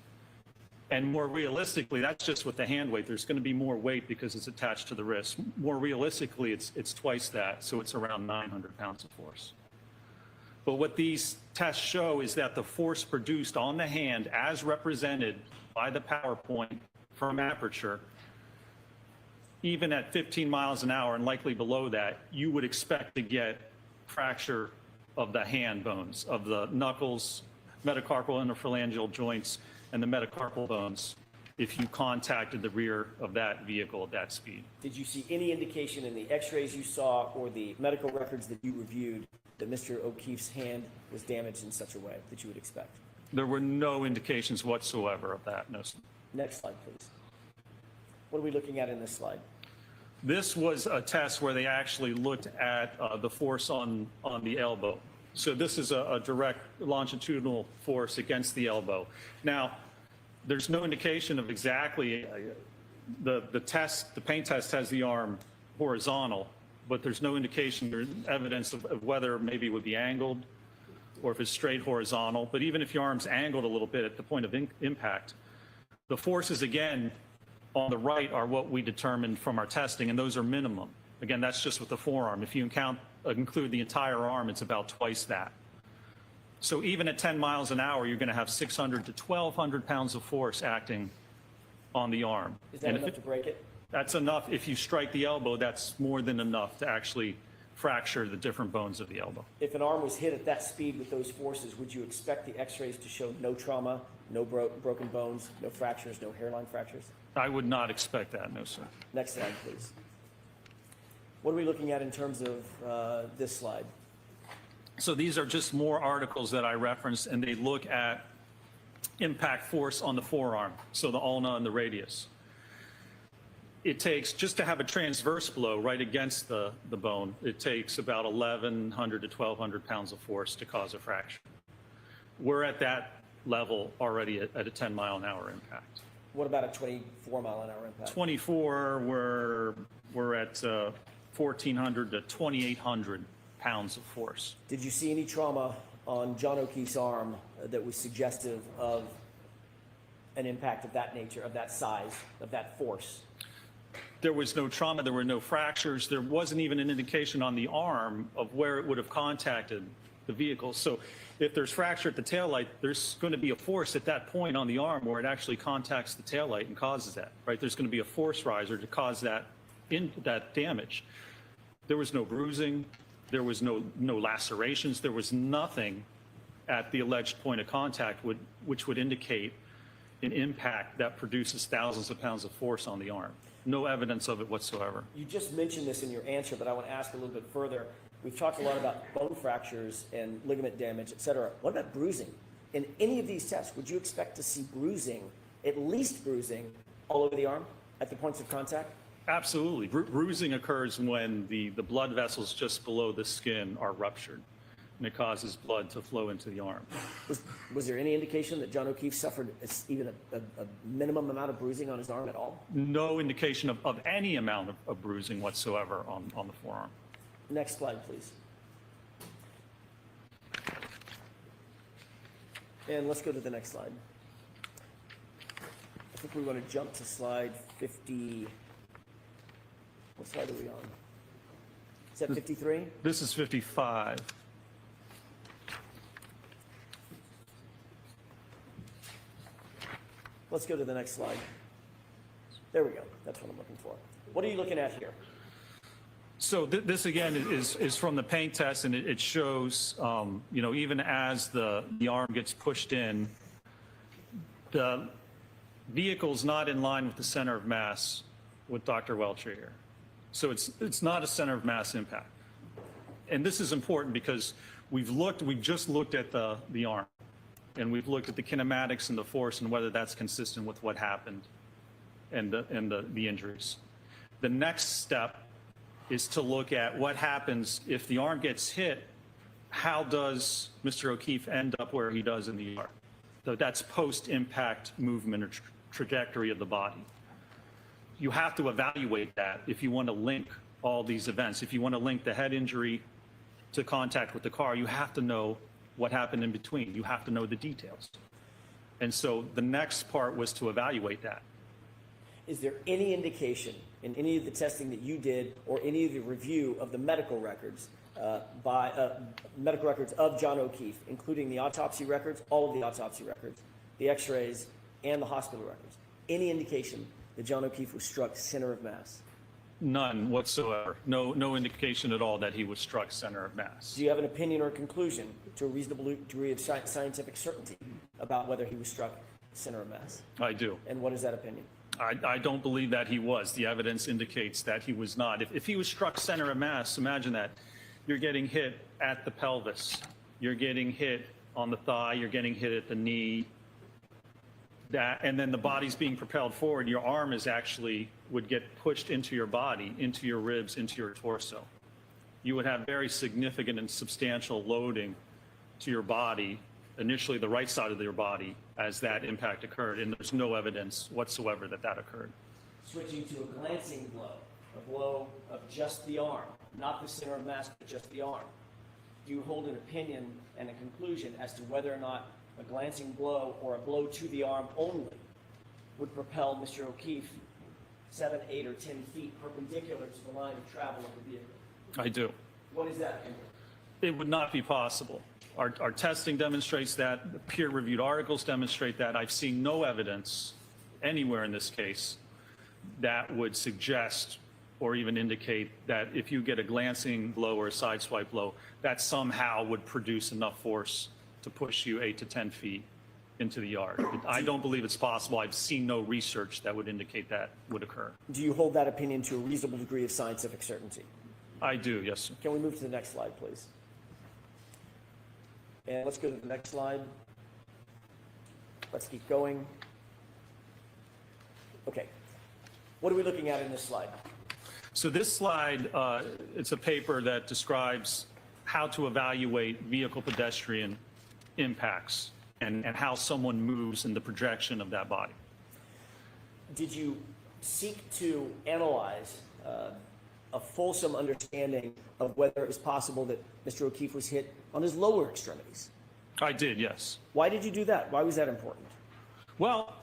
Speaker 7: And more realistically, that's just with the hand weight. There's going to be more weight because it's attached to the wrist. More realistically, it's twice that, so it's around 900 pounds of force. But what these tests show is that the force produced on the hand, as represented by the PowerPoint from aperture, even at 15 miles an hour and likely below that, you would expect to get fracture of the hand bones, of the knuckles, metacarpal interphalangeal joints, and the metacarpal bones if you contacted the rear of that vehicle at that speed.
Speaker 8: Did you see any indication in the x-rays you saw or the medical records that you reviewed that Mr. O'Keefe's hand was damaged in such a way that you would expect?
Speaker 7: There were no indications whatsoever of that, no, sir.
Speaker 8: Next slide, please. What are we looking at in this slide?
Speaker 7: This was a test where they actually looked at the force on the elbow. So this is a direct longitudinal force against the elbow. Now, there's no indication of exactly, the pain test has the arm horizontal, but there's no indication or evidence of whether maybe it would be angled or if it's straight horizontal. But even if your arm's angled a little bit at the point of impact, the forces, again, on the right are what we determined from our testing, and those are minimum. Again, that's just with the forearm. If you include the entire arm, it's about twice that. So even at 10 miles an hour, you're going to have 600 to 1,200 pounds of force acting on the arm.
Speaker 8: Is that enough to break it?
Speaker 7: That's enough. If you strike the elbow, that's more than enough to actually fracture the different bones of the elbow.
Speaker 8: If an arm was hit at that speed with those forces, would you expect the x-rays to show no trauma, no broken bones, no fractures, no hairline fractures?
Speaker 7: I would not expect that, no, sir.
Speaker 8: Next slide, please. What are we looking at in terms of this slide?
Speaker 7: So these are just more articles that I referenced, and they look at impact force on the forearm, so the ulna and the radius. It takes, just to have a transverse blow right against the bone, it takes about 1,100 to 1,200 pounds of force to cause a fracture. We're at that level already at a 10-mile-an-hour impact.
Speaker 8: What about a 24-mile-an-hour impact?
Speaker 7: 24, we're at 1,400 to 2,800 pounds of force.
Speaker 8: Did you see any trauma on John O'Keefe's arm that was suggestive of an impact of that nature, of that size, of that force?
Speaker 7: There was no trauma, there were no fractures, there wasn't even an indication on the arm of where it would have contacted the vehicle. So if there's fracture at the taillight, there's going to be a force at that point on the arm where it actually contacts the taillight and causes that, right? There's going to be a force riser to cause that damage. There was no bruising, there was no lacerations, there was nothing at the alleged point of contact which would indicate an impact that produces thousands of pounds of force on the arm. No evidence of it whatsoever.
Speaker 8: You just mentioned this in your answer, but I want to ask a little bit further. We've talked a lot about bone fractures and ligament damage, et cetera. What about bruising? In any of these tests, would you expect to see bruising, at least bruising, all over the arm at the points of contact?
Speaker 7: Absolutely. Bruising occurs when the blood vessels just below the skin are ruptured, and it causes blood to flow into the arm.
Speaker 8: Was there any indication that John O'Keefe suffered even a minimum amount of bruising on his arm at all?
Speaker 7: No indication of any amount of bruising whatsoever on the forearm.
Speaker 8: Next slide, please. And let's go to the next slide. I think we want to jump to slide 50. What slide are we on? Is that 53?
Speaker 7: This is 55.
Speaker 8: Let's go to the next slide. There we go. That's what I'm looking for. What are you looking at here?
Speaker 7: So this again is from the pain test, and it shows, even as the arm gets pushed in, the vehicle's not in line with the center of mass with Dr. Welcher here. So it's not a center of mass impact. And this is important because we've just looked at the arm, and we've looked at the kinematics and the force and whether that's consistent with what happened and the injuries. The next step is to look at what happens if the arm gets hit. How does Mr. O'Keefe end up where he does in the ER? So that's post-impact movement or trajectory of the body. You have to evaluate that if you want to link all these events. If you want to link the head injury to contact with the car, you have to know what happened in between. You have to know the details. And so the next part was to evaluate that.
Speaker 8: Is there any indication in any of the testing that you did or any of the review of the medical records medical records of John O'Keefe, including the autopsy records, all of the autopsy records, the x-rays, and the hospital records, any indication that John O'Keefe was struck center of mass?
Speaker 7: None whatsoever. No indication at all that he was struck center of mass.
Speaker 8: Do you have an opinion or conclusion to a reasonable degree of scientific certainty about whether he was struck center of mass?
Speaker 7: I do.
Speaker 8: And what is that opinion?
Speaker 7: I don't believe that he was. The evidence indicates that he was not. If he was struck center of mass, imagine that. You're getting hit at the pelvis. You're getting hit on the thigh. You're getting hit at the knee. And then the body's being propelled forward. Your arm would get pushed into your body, into your ribs, into your torso. You would have very significant and substantial loading to your body, initially the right side of your body, as that impact occurred, and there's no evidence whatsoever that that occurred.
Speaker 8: Switching to a glancing blow, a blow of just the arm, not the center of mass, but just the arm. Do you hold an opinion and a conclusion as to whether or not a glancing blow or a blow to the arm only would propel Mr. O'Keefe 7, 8, or 10 feet perpendicular to the line of travel of the vehicle?
Speaker 7: I do.
Speaker 8: What is that opinion?
Speaker 7: It would not be possible. Our testing demonstrates that. The peer-reviewed articles demonstrate that. I've seen no evidence anywhere in this case that would suggest or even indicate that if you get a glancing blow or a sideswipe blow, that somehow would produce enough force to push you 8 to 10 feet into the yard. I don't believe it's possible. I've seen no research that would indicate that would occur.
Speaker 8: Do you hold that opinion to a reasonable degree of scientific certainty?
Speaker 7: I do, yes, sir.
Speaker 8: Can we move to the next slide, please? And let's go to the next slide. Let's keep going. Okay. What are we looking at in this slide?
Speaker 7: So this slide, it's a paper that describes how to evaluate vehicle pedestrian impacts and how someone moves in the projection of that body.
Speaker 8: Did you seek to analyze a fulsome understanding of whether it was possible that Mr. O'Keefe was hit on his lower extremities?
Speaker 7: I did, yes.
Speaker 8: Why did you do that? Why was that important?
Speaker 7: Well,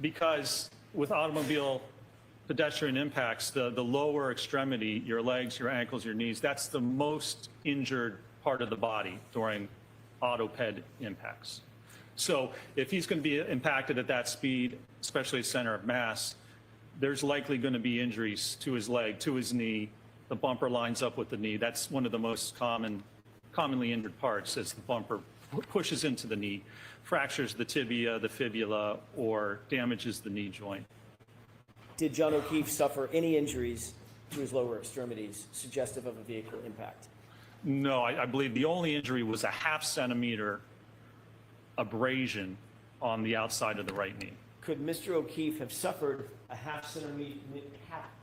Speaker 7: because with automobile pedestrian impacts, the lower extremity, your legs, your ankles, your knees, that's the most injured part of the body during auto-ped impacts. So if he's going to be impacted at that speed, especially at center of mass, there's likely going to be injuries to his leg, to his knee. The bumper lines up with the knee. That's one of the most commonly injured parts, as the bumper pushes into the knee, fractures the tibia, the fibula, or damages the knee joint.
Speaker 8: Did John O'Keefe suffer any injuries to his lower extremities suggestive of a vehicle impact?
Speaker 7: No, I believe the only injury was a 0.5 centimeter abrasion on the outside of the right knee.
Speaker 8: Could Mr. O'Keefe have suffered a 0.5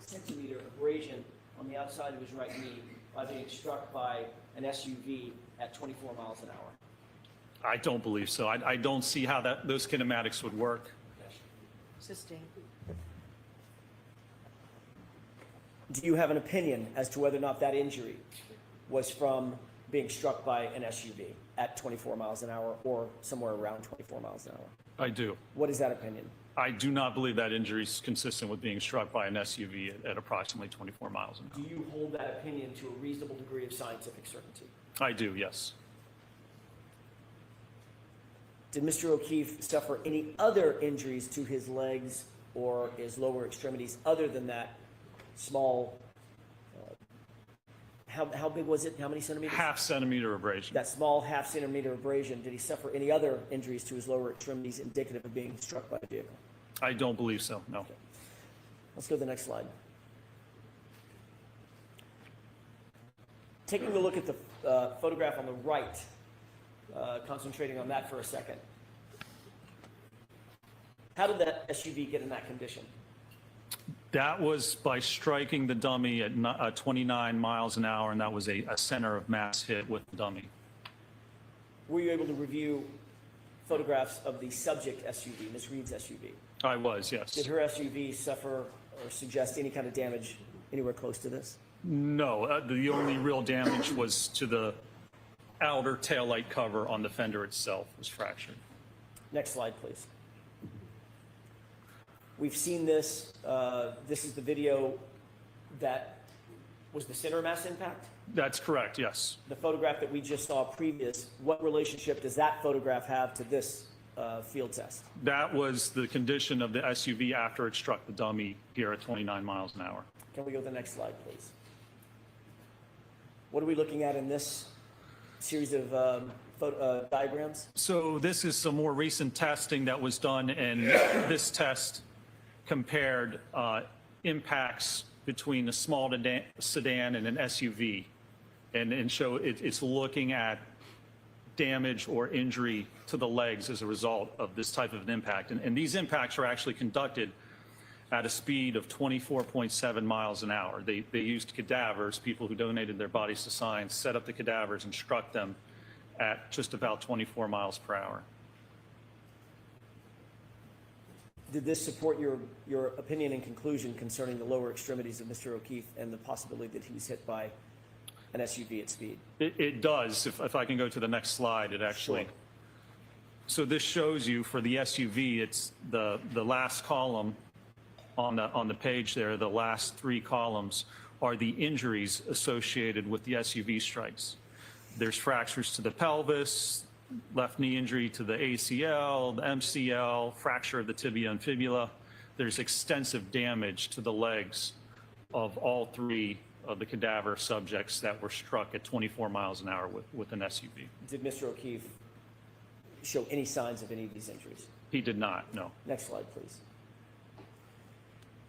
Speaker 8: centimeter abrasion on the outside of his right knee by being struck by an SUV at 24 miles an hour?
Speaker 7: I don't believe so. I don't see how those kinematics would work.
Speaker 3: Sustained.
Speaker 8: Do you have an opinion as to whether or not that injury was from being struck by an SUV at 24 miles an hour or somewhere around 24 miles an hour?
Speaker 7: I do.
Speaker 8: What is that opinion?
Speaker 7: I do not believe that injury is consistent with being struck by an SUV at approximately 24 miles an hour.
Speaker 8: Do you hold that opinion to a reasonable degree of scientific certainty?
Speaker 7: I do, yes.
Speaker 8: Did Mr. O'Keefe suffer any other injuries to his legs or his lower extremities other than that small, how big was it? How many centimeters?
Speaker 7: 0.5 centimeter abrasion.
Speaker 8: That small 0.5 centimeter abrasion. Did he suffer any other injuries to his lower extremities indicative of being struck by a vehicle?
Speaker 7: I don't believe so, no.
Speaker 8: Okay. Let's go to the next slide. Taking a look at the photograph on the right, concentrating on that for a second. How did that SUV get in that condition?
Speaker 7: That was by striking the dummy at 29 miles an hour, and that was a center of mass hit with the dummy.
Speaker 8: Were you able to review photographs of the subject SUV, Ms. Reed's SUV?
Speaker 7: I was, yes.
Speaker 8: Did her SUV suffer or suggest any kind of damage anywhere close to this?
Speaker 7: No, the only real damage was to the outer taillight cover on the fender itself was fractured.
Speaker 8: Next slide, please. We've seen this. This is the video that was the center mass impact.
Speaker 7: That's correct, yes.
Speaker 8: The photograph that we just saw previous, what relationship does that photograph have to this field test?
Speaker 7: That was the condition of the SUV after it struck the dummy here at 29 miles an hour.
Speaker 8: Can we go to the next slide, please? What are we looking at in this series of diagrams?
Speaker 7: So this is some more recent testing that was done, and this test compared impacts between a small sedan and an SUV, and show it's looking at damage or injury to the legs as a result of this type of an impact. And these impacts are actually conducted at a speed of 24.7 miles an hour. They used cadavers, people who donated their bodies to science, set up the cadavers and struck them at just about 24 miles per hour.
Speaker 8: Did this support your opinion and conclusion concerning the lower extremities of Mr. O'Keefe and the possibility that he was hit by an SUV at speed?
Speaker 7: It does. If I can go to the next slide, it actually.
Speaker 8: Sure.
Speaker 7: So this shows you for the SUV, it's the last column on the page there, the last 3 columns are the injuries associated with the SUV strikes. There's fractures to the pelvis, left knee injury to the ACL, the MCL, fracture of the tibia and fibula. There's extensive damage to the legs of all 3 of the cadaver subjects that were struck at 24 miles an hour with an SUV.
Speaker 8: Did Mr. O'Keefe show any signs of any of these injuries?
Speaker 7: He did not, no.
Speaker 8: Next slide, please.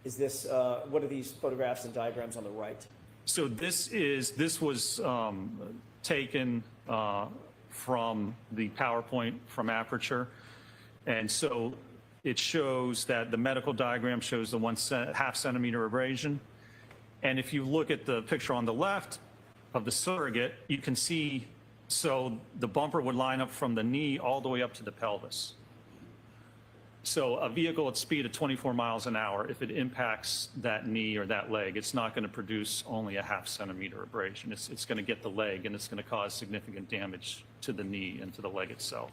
Speaker 8: Is this, what are these photographs and diagrams on the right?
Speaker 7: So this was taken from the PowerPoint from Aperture. And so it shows that the medical diagram shows the 1.5 centimeter abrasion. And if you look at the picture on the left of the surrogate, you can see, so the bumper would line up from the knee all the way up to the pelvis. So a vehicle at speed of 24 miles an hour, if it impacts that knee or that leg, it's not going to produce only a 0.5 centimeter abrasion. It's going to get the leg, and it's going to cause significant damage to the knee and to the leg itself.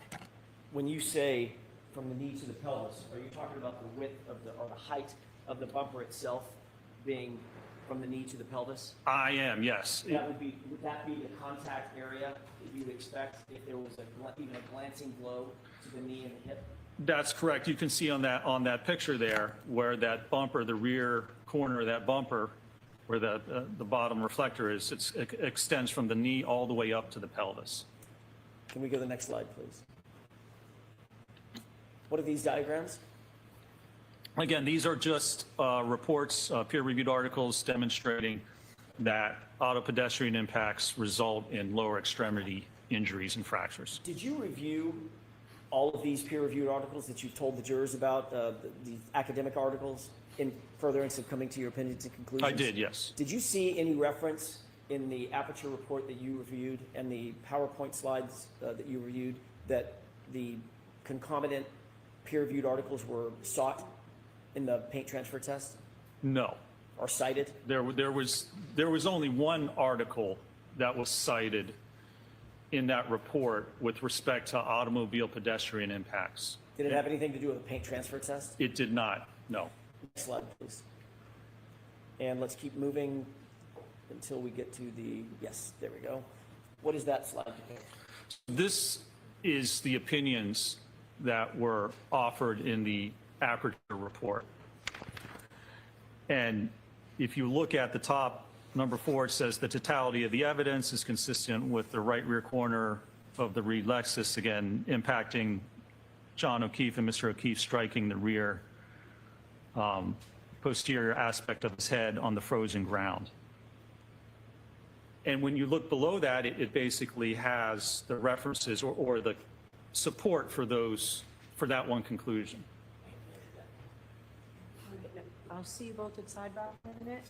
Speaker 8: When you say from the knee to the pelvis, are you talking about the width of or the height of the bumper itself being from the knee to the pelvis?
Speaker 7: I am, yes.
Speaker 8: Would that be the contact area that you would expect if there was even a glancing blow to the knee and the hip?
Speaker 7: That's correct. You can see on that picture there where that bumper, the rear corner of that bumper, where the bottom reflector is, it extends from the knee all the way up to the pelvis.
Speaker 8: Can we go to the next slide, please? What are these diagrams?
Speaker 7: Again, these are just reports, peer-reviewed articles demonstrating that auto pedestrian impacts result in lower extremity injuries and fractures.
Speaker 8: Did you review all of these peer-reviewed articles that you've told the jurors about, the academic articles, in furtherance of coming to your opinions and conclusions?
Speaker 7: I did, yes.
Speaker 8: Did you see any reference in the Aperture report that you reviewed and the PowerPoint slides that you reviewed that the concomitant peer-reviewed articles were sought in the paint transfer test?
Speaker 7: No.
Speaker 8: Or cited?
Speaker 7: There was only one article that was cited in that report with respect to automobile pedestrian impacts.
Speaker 8: Did it have anything to do with the paint transfer test?
Speaker 7: It did not, no.
Speaker 8: Next slide, please. And let's keep moving until we get to the, yes, there we go. What is that slide?
Speaker 7: This is the opinions that were offered in the Aperture report. And if you look at the top, number 4, it says the totality of the evidence is consistent with the right rear corner of the Reed Lexus, again, impacting John O'Keefe and Mr. O'Keefe striking the rear posterior aspect of his head on the frozen ground. And when you look below that, it basically has the references or the support for that one conclusion.
Speaker 3: I'll see you both at sidebar in a minute.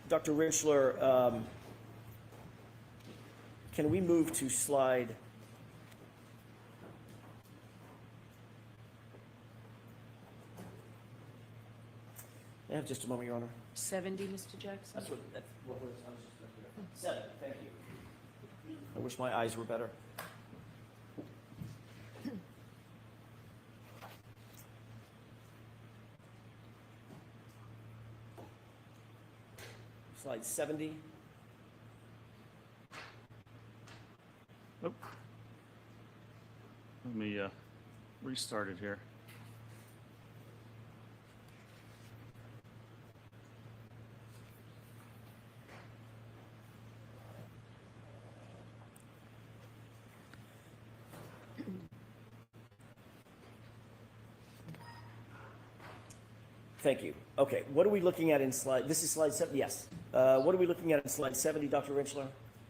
Speaker 8: Dr. Rinchler, can we move to slide? I have just a moment, Your Honor.
Speaker 5: 70, Mr. Jackson?
Speaker 8: That's what was, I was just looking at. 7, thank you. I wish my eyes were better. Slide 70.
Speaker 7: Nope. Let me restart it here.
Speaker 8: Thank you. Okay, what are we looking at in slide, this is slide 7, yes. What are we looking at in slide 70, Dr. Rinchler?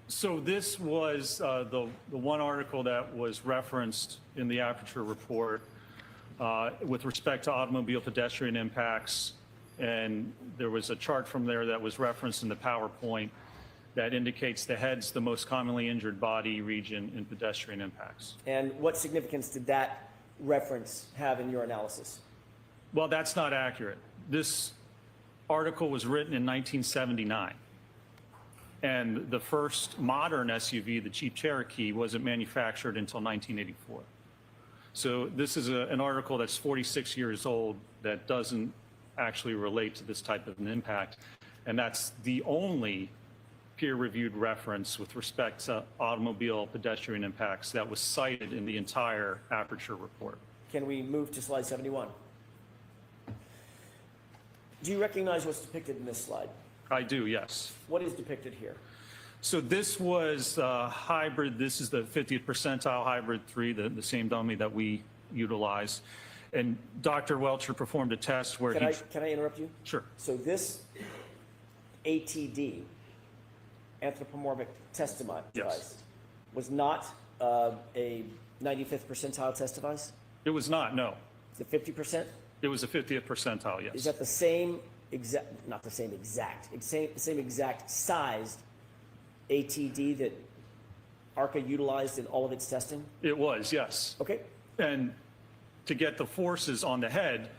Speaker 7: So this was the one article that was referenced in the Aperture report with respect to automobile pedestrian impacts. And there was a chart from there that was referenced in the PowerPoint that indicates the head's the most commonly injured body region in pedestrian impacts.
Speaker 8: And what significance did that reference have in your analysis?
Speaker 7: Well, that's not accurate. This article was written in 1979. And the first modern SUV, the Jeep Cherokee, wasn't manufactured until 1984. So this is an article that's 46 years old that doesn't actually relate to this type of an impact. And that's the only peer-reviewed reference with respect to automobile pedestrian impacts that was cited in the entire Aperture report.
Speaker 8: Can we move to slide 71? Do you recognize what's depicted in this slide?
Speaker 7: I do, yes.
Speaker 8: What is depicted here?
Speaker 7: So this was hybrid. This is the 50th percentile hybrid 3, the same dummy that we utilize. And Dr. Welcher performed a test where
Speaker 8: Can I interrupt you?
Speaker 7: Sure.
Speaker 8: So this ATD, anthropomorphic test device,
Speaker 7: Yes.
Speaker 8: was not a 95th percentile test device?
Speaker 7: It was not, no.
Speaker 8: Is it 50%?
Speaker 7: It was a 50th percentile, yes.
Speaker 8: Is that the same exact, not the same exact, same exact sized ATD that ARCA utilized in all of its testing?
Speaker 7: It was, yes.
Speaker 8: Okay.
Speaker 7: And to get the forces on the head,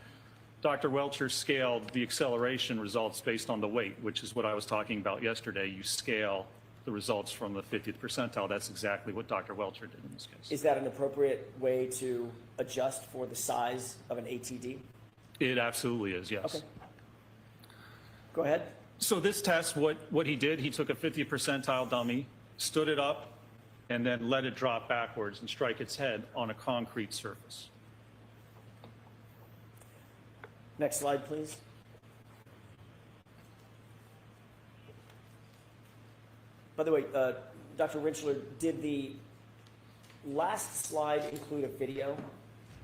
Speaker 7: Dr. Welcher scaled the acceleration results based on the weight, which is what I was talking about yesterday. You scale the results from the 50th percentile. That's exactly what Dr. Welcher did in this case.
Speaker 8: Is that an appropriate way to adjust for the size of an ATD?
Speaker 7: It absolutely is, yes.
Speaker 8: Okay. Go ahead.
Speaker 7: So this test, what he did, he took a 50th percentile dummy, stood it up, and then let it drop backwards and strike its head on a concrete surface.
Speaker 8: Next slide, please. By the way, Dr. Rinchler, did the last slide include a video?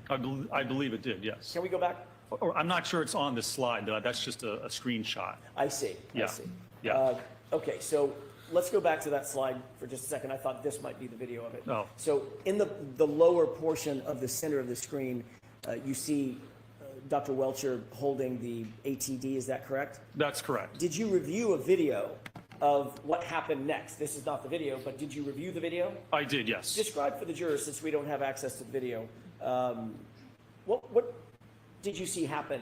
Speaker 7: I believe it did, yes.
Speaker 8: Can we go back?
Speaker 7: Or I'm not sure it's on this slide, though. That's just a screenshot.
Speaker 8: I see.
Speaker 7: Yeah.
Speaker 8: I see.
Speaker 7: Yeah.
Speaker 8: Okay, so let's go back to that slide for just a second. I thought this might be the video of it.
Speaker 7: Oh.
Speaker 8: So in the lower portion of the center of the screen, you see Dr. Welcher holding the ATD. Is that correct?
Speaker 7: That's correct.
Speaker 8: Did you review a video of what happened next? This is not the video, but did you review the video?
Speaker 7: I did, yes.
Speaker 8: Describe for the jurors, since we don't have access to the video, what did you see happen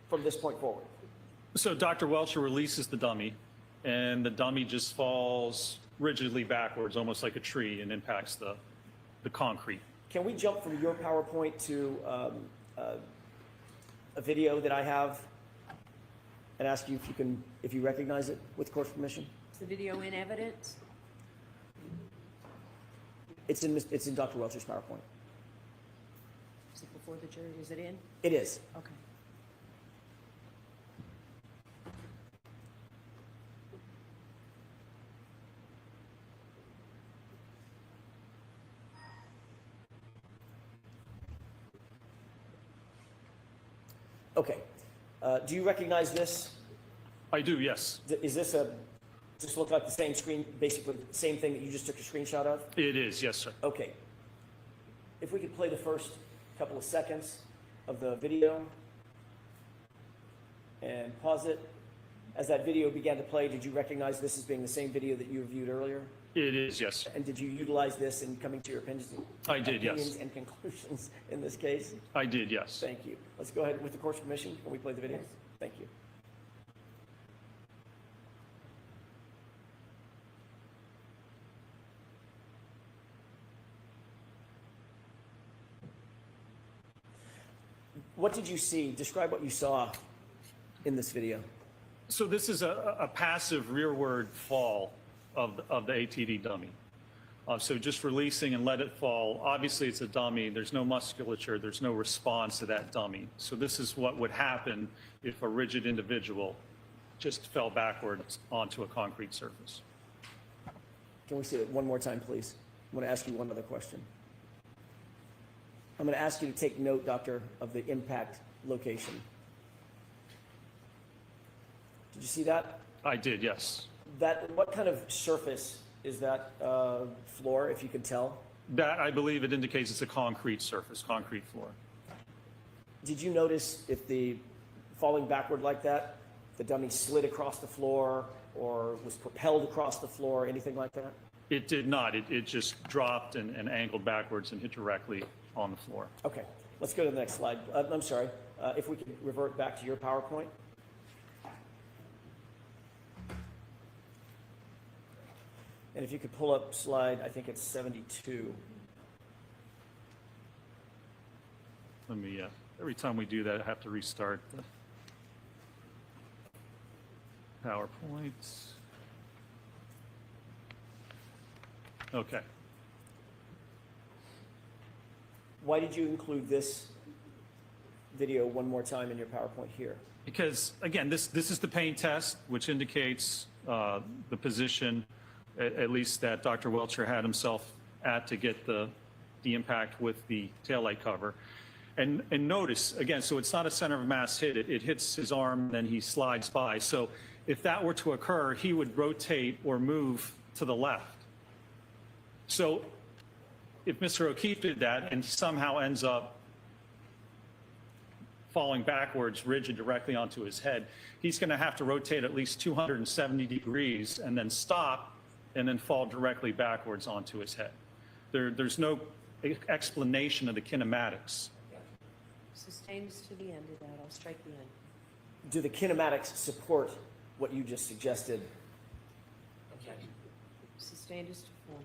Speaker 8: from this point forward?
Speaker 7: So Dr. Welcher releases the dummy, and the dummy just falls rigidly backwards, almost like a tree, and impacts the concrete.
Speaker 8: Can we jump from your PowerPoint to a video that I have and ask you if you recognize it with court's permission?
Speaker 5: Is the video in evidence?
Speaker 8: It's in Dr. Welcher's PowerPoint.
Speaker 5: Is it before the jury? Is it in?
Speaker 8: It is.
Speaker 5: Okay.
Speaker 8: Okay. Do you recognize this?
Speaker 7: I do, yes.
Speaker 8: Is this just look like the same screen, basically the same thing that you just took a screenshot of?
Speaker 7: It is, yes, sir.
Speaker 8: Okay. If we could play the first couple of seconds of the video and pause it. As that video began to play, did you recognize this as being the same video that you reviewed earlier?
Speaker 7: It is, yes.
Speaker 8: And did you utilize this in coming to your opinions?
Speaker 7: I did, yes.
Speaker 8: Opinions and conclusions in this case?
Speaker 7: I did, yes.
Speaker 8: Thank you. Let's go ahead with the court's permission. Can we play the video? Thank you. What did you see? Describe what you saw in this video.
Speaker 7: So this is a passive rearward fall of the ATD dummy. So just releasing and let it fall. Obviously, it's a dummy. There's no musculature. There's no response to that dummy. So this is what would happen if a rigid individual just fell backwards onto a concrete surface.
Speaker 8: Can we see it one more time, please? I want to ask you one other question. I'm going to ask you to take note, Doctor, of the impact location. Did you see that?
Speaker 7: I did, yes.
Speaker 8: What kind of surface is that floor, if you can tell?
Speaker 7: That, I believe it indicates it's a concrete surface, concrete floor.
Speaker 8: Did you notice if the falling backward like that, the dummy slid across the floor or was propelled across the floor, anything like that?
Speaker 7: It did not. It just dropped and angled backwards and hit directly on the floor.
Speaker 8: Okay, let's go to the next slide. I'm sorry, if we could revert back to your PowerPoint. And if you could pull up slide, I think it's 72.
Speaker 7: Let me, every time we do that, I have to restart the PowerPoint. Okay.
Speaker 8: Why did you include this video one more time in your PowerPoint here?
Speaker 7: Because, again, this is the pain test, which indicates the position, at least that Dr. Welcher had himself at to get the impact with the taillight cover. And notice, again, so it's not a center of mass hit. It hits his arm, then he slides by. So if that were to occur, he would rotate or move to the left. So if Mr. O'Keefe did that and somehow ends up falling backwards, rigid directly onto his head, he's going to have to rotate at least 270 degrees and then stop and then fall directly backwards onto his head. There's no explanation of the kinematics.
Speaker 5: Sustained us to the end of that. I'll strike the end.
Speaker 8: Do the kinematics support what you just suggested?
Speaker 9: Objection.
Speaker 5: Sustained us to form.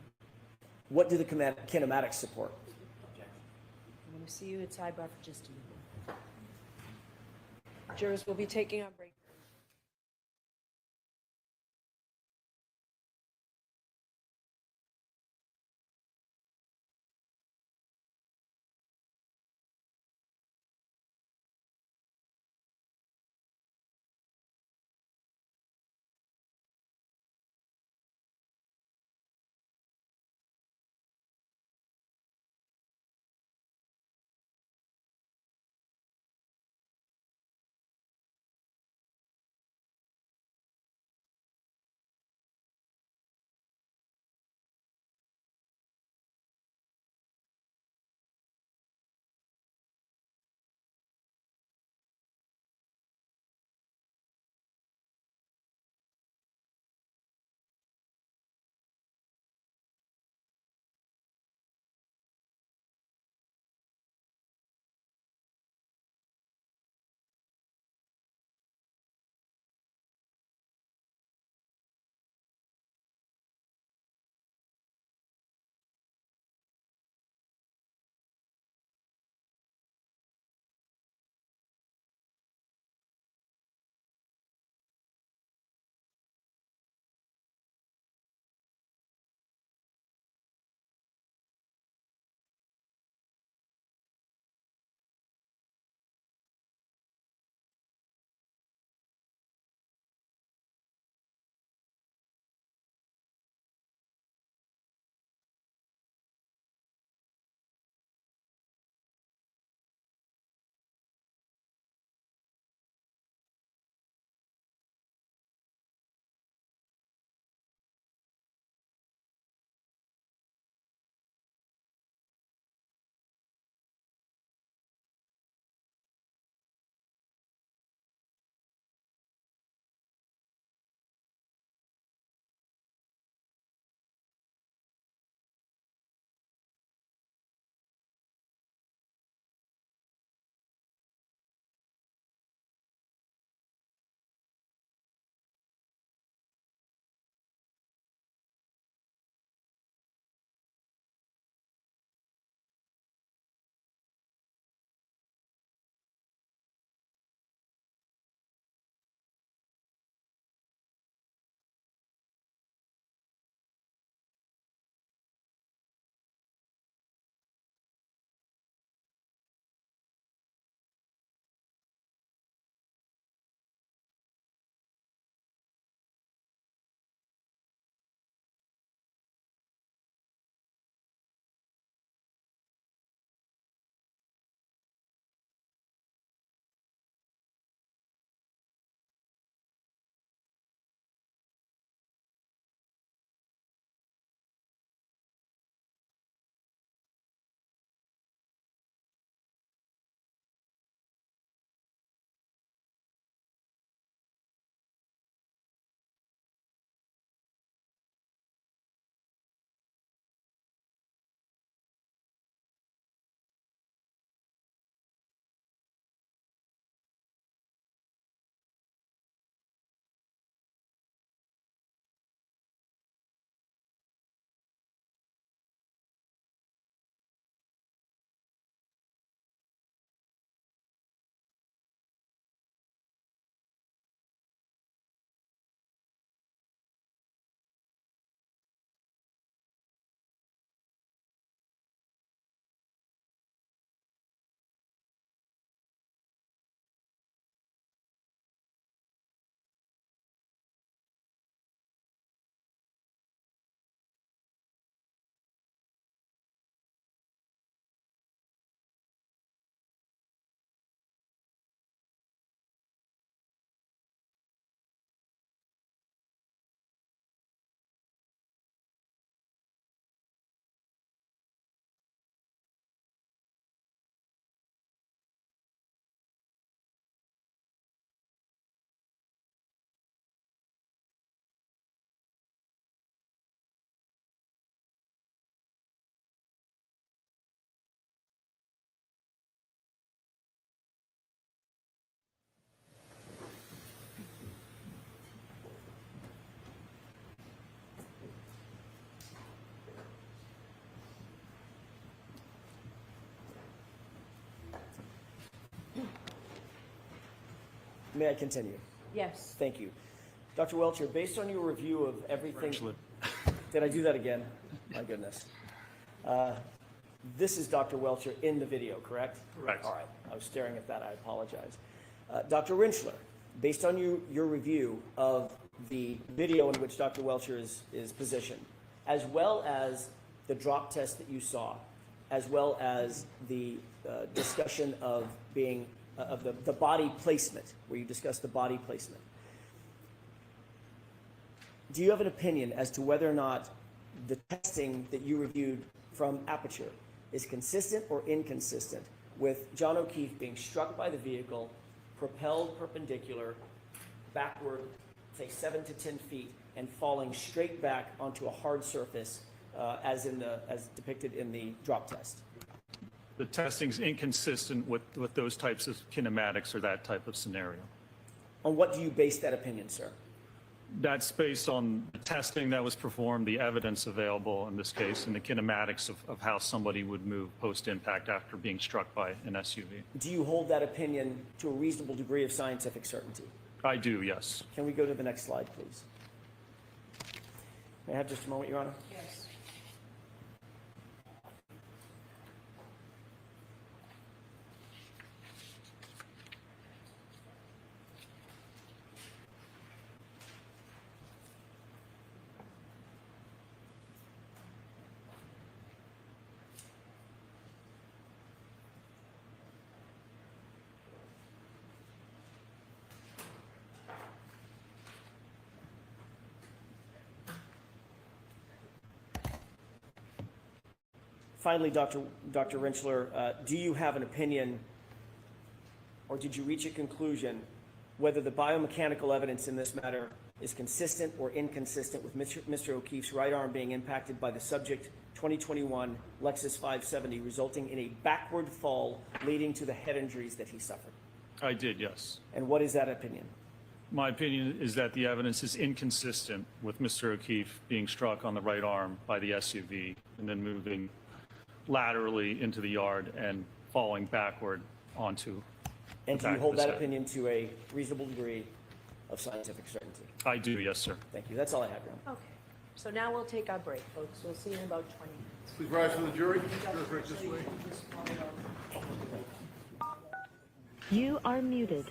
Speaker 8: What do the kinematics support?
Speaker 9: Objection.
Speaker 5: I'm going to see you at sidebar for just a minute. Jurors will be taking our break.
Speaker 8: May I continue?
Speaker 5: Yes.
Speaker 8: Thank you. Dr. Welcher, based on your review of everything...
Speaker 7: Actually,
Speaker 8: Did I do that again? My goodness. This is Dr. Welcher in the video, correct?
Speaker 7: Correct.
Speaker 8: All right. I was staring at that. I apologize. Dr. Rinchler, based on your review of the video in which Dr. Welcher is positioned, as well as the drop test that you saw, as well as the discussion of being of the body placement, where you discussed the body placement, do you have an opinion as to whether or not the testing that you reviewed from Aperture is consistent or inconsistent with John O'Keefe being struck by the vehicle, propelled perpendicular, backward, say 7 to 10 feet, and falling straight back onto a hard surface as depicted in the drop test?
Speaker 7: the testing's inconsistent with those types of kinematics or that type of scenario.
Speaker 8: On what do you base that opinion, sir?
Speaker 7: That's based on the testing that was performed, the evidence available in this case, and the kinematics of how somebody would move post-impact after being struck by an SUV.
Speaker 8: Do you hold that opinion to a reasonable degree of scientific certainty?
Speaker 7: I do, yes.
Speaker 8: Can we go to the next slide, please? May I have just a moment, Your Honor?
Speaker 3: Yes.
Speaker 8: Finally, Dr. Rinchler, do you have an opinion, or did you reach a conclusion whether the biomechanical evidence in this matter is consistent or inconsistent with Mr. O'Keefe's right arm being impacted by the subject 2021 Lexus 570, resulting in a backward fall leading to the head injuries that he suffered?
Speaker 7: I did, yes.
Speaker 8: And what is that opinion?
Speaker 7: My opinion is that the evidence is inconsistent with Mr. O'Keefe being struck on the right arm by the SUV and then moving laterally into the yard and falling backward onto
Speaker 8: And
Speaker 7: the
Speaker 8: do you
Speaker 7: back
Speaker 8: hold
Speaker 7: of his
Speaker 8: that
Speaker 7: head.
Speaker 8: opinion to a reasonable degree of scientific certainty?
Speaker 7: I do, yes, sir.
Speaker 8: Thank you. That's all I have, Your Honor.
Speaker 5: Okay, so now we'll take our break, folks. We'll see you in about 20 minutes.
Speaker 6: Please rise for the jury. Jurors right this way.
Speaker 10: You are muted.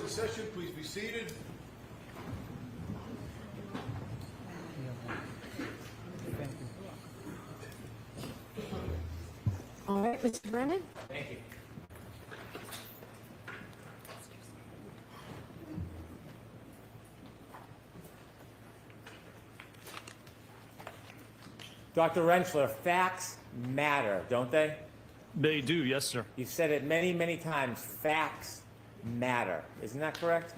Speaker 6: into session. Please be seated.
Speaker 5: All right, Mr. Brennan?
Speaker 9: Thank you.
Speaker 11: Dr. Rentschler, facts matter, don't they?
Speaker 7: They do, yes, sir.
Speaker 11: You've said it many, many times. Facts matter. Isn't that correct?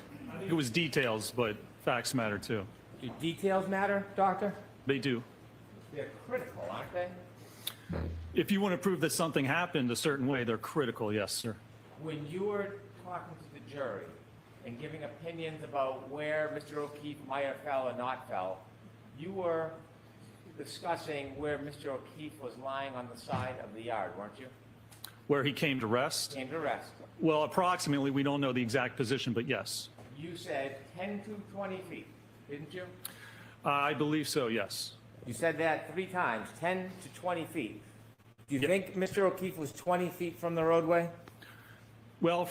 Speaker 7: It was details, but facts matter too.
Speaker 11: Do details matter, Doctor?
Speaker 7: They do.
Speaker 11: They're critical, aren't they?
Speaker 7: If you want to prove that something happened a certain way, they're critical, yes, sir.
Speaker 11: When you were talking to the jury and giving opinions about where Mr. O'Keefe might have fell or not fell, you were discussing where Mr. O'Keefe was lying on the side of the yard, weren't you?
Speaker 7: Where he came to rest?
Speaker 11: Came to rest.
Speaker 7: Well, approximately, we don't know the exact position, but yes.
Speaker 11: You said 10 to 20 feet, didn't you?
Speaker 7: I believe so, yes.
Speaker 11: You said that 3 times, 10 to 20 feet. Do you think Mr. O'Keefe was 20 feet from the roadway?
Speaker 7: Well,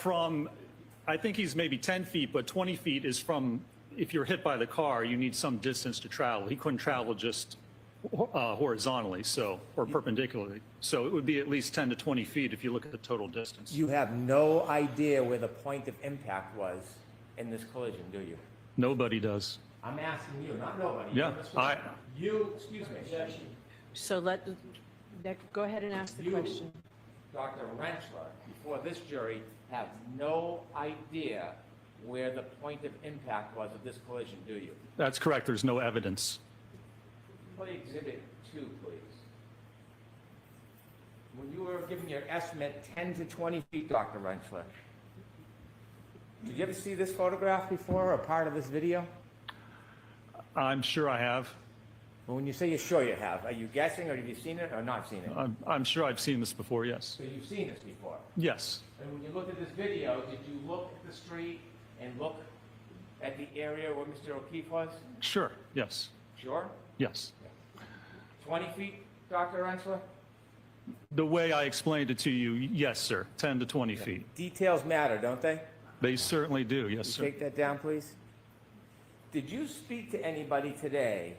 Speaker 7: I think he's maybe 10 feet, but 20 feet is from, if you're hit by the car, you need some distance to travel. He couldn't travel just horizontally, or perpendicularly. So it would be at least 10 to 20 feet if you look at the total distance.
Speaker 11: You have no idea where the point of impact was in this collision, do you?
Speaker 7: Nobody does.
Speaker 11: I'm asking you, not nobody.
Speaker 7: Yeah,
Speaker 11: Excuse me.
Speaker 3: So go ahead and ask the
Speaker 11: You,
Speaker 3: question.
Speaker 11: Dr. Rentschler, before this jury, have no idea where the point of impact was of this collision, do you?
Speaker 7: That's correct. There's no evidence.
Speaker 11: Play Exhibit 2, please. When you were giving your estimate 10 to 20 feet, Dr. Rentschler, did you ever see this photograph before or part of this video?
Speaker 7: I'm sure I have.
Speaker 11: Well, when you say you're sure you have, are you guessing or have you seen it or not seen it?
Speaker 7: I'm sure I've seen this before, yes.
Speaker 11: So you've seen this before?
Speaker 7: Yes.
Speaker 11: And when you looked at this video, did you look at the street and look at the area where Mr. O'Keefe was?
Speaker 7: Sure, yes.
Speaker 11: Sure?
Speaker 7: Yes.
Speaker 11: 20 feet, Dr. Rentschler?
Speaker 7: The way I explained it to you, yes, sir. 10 to 20 feet.
Speaker 11: Details matter, don't they?
Speaker 7: They certainly do, yes, sir.
Speaker 11: Take that down, please. Did you speak to anybody today,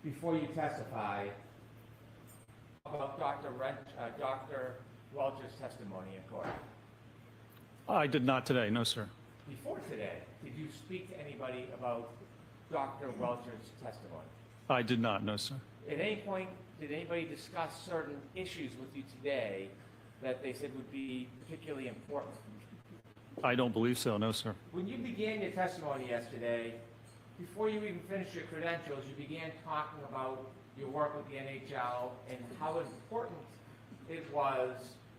Speaker 11: before you testify, about Dr. Welch's testimony in court?
Speaker 7: I did not today, no, sir.
Speaker 11: Before today, did you speak to anybody about Dr. Welch's testimony?
Speaker 7: I did not, no, sir.
Speaker 11: At any point, did anybody discuss certain issues with you today that they said would be particularly important?
Speaker 7: I don't believe so, no, sir.
Speaker 11: When you began your testimony yesterday, before you even finished your credentials, you began talking about your work with the NHL and how important it was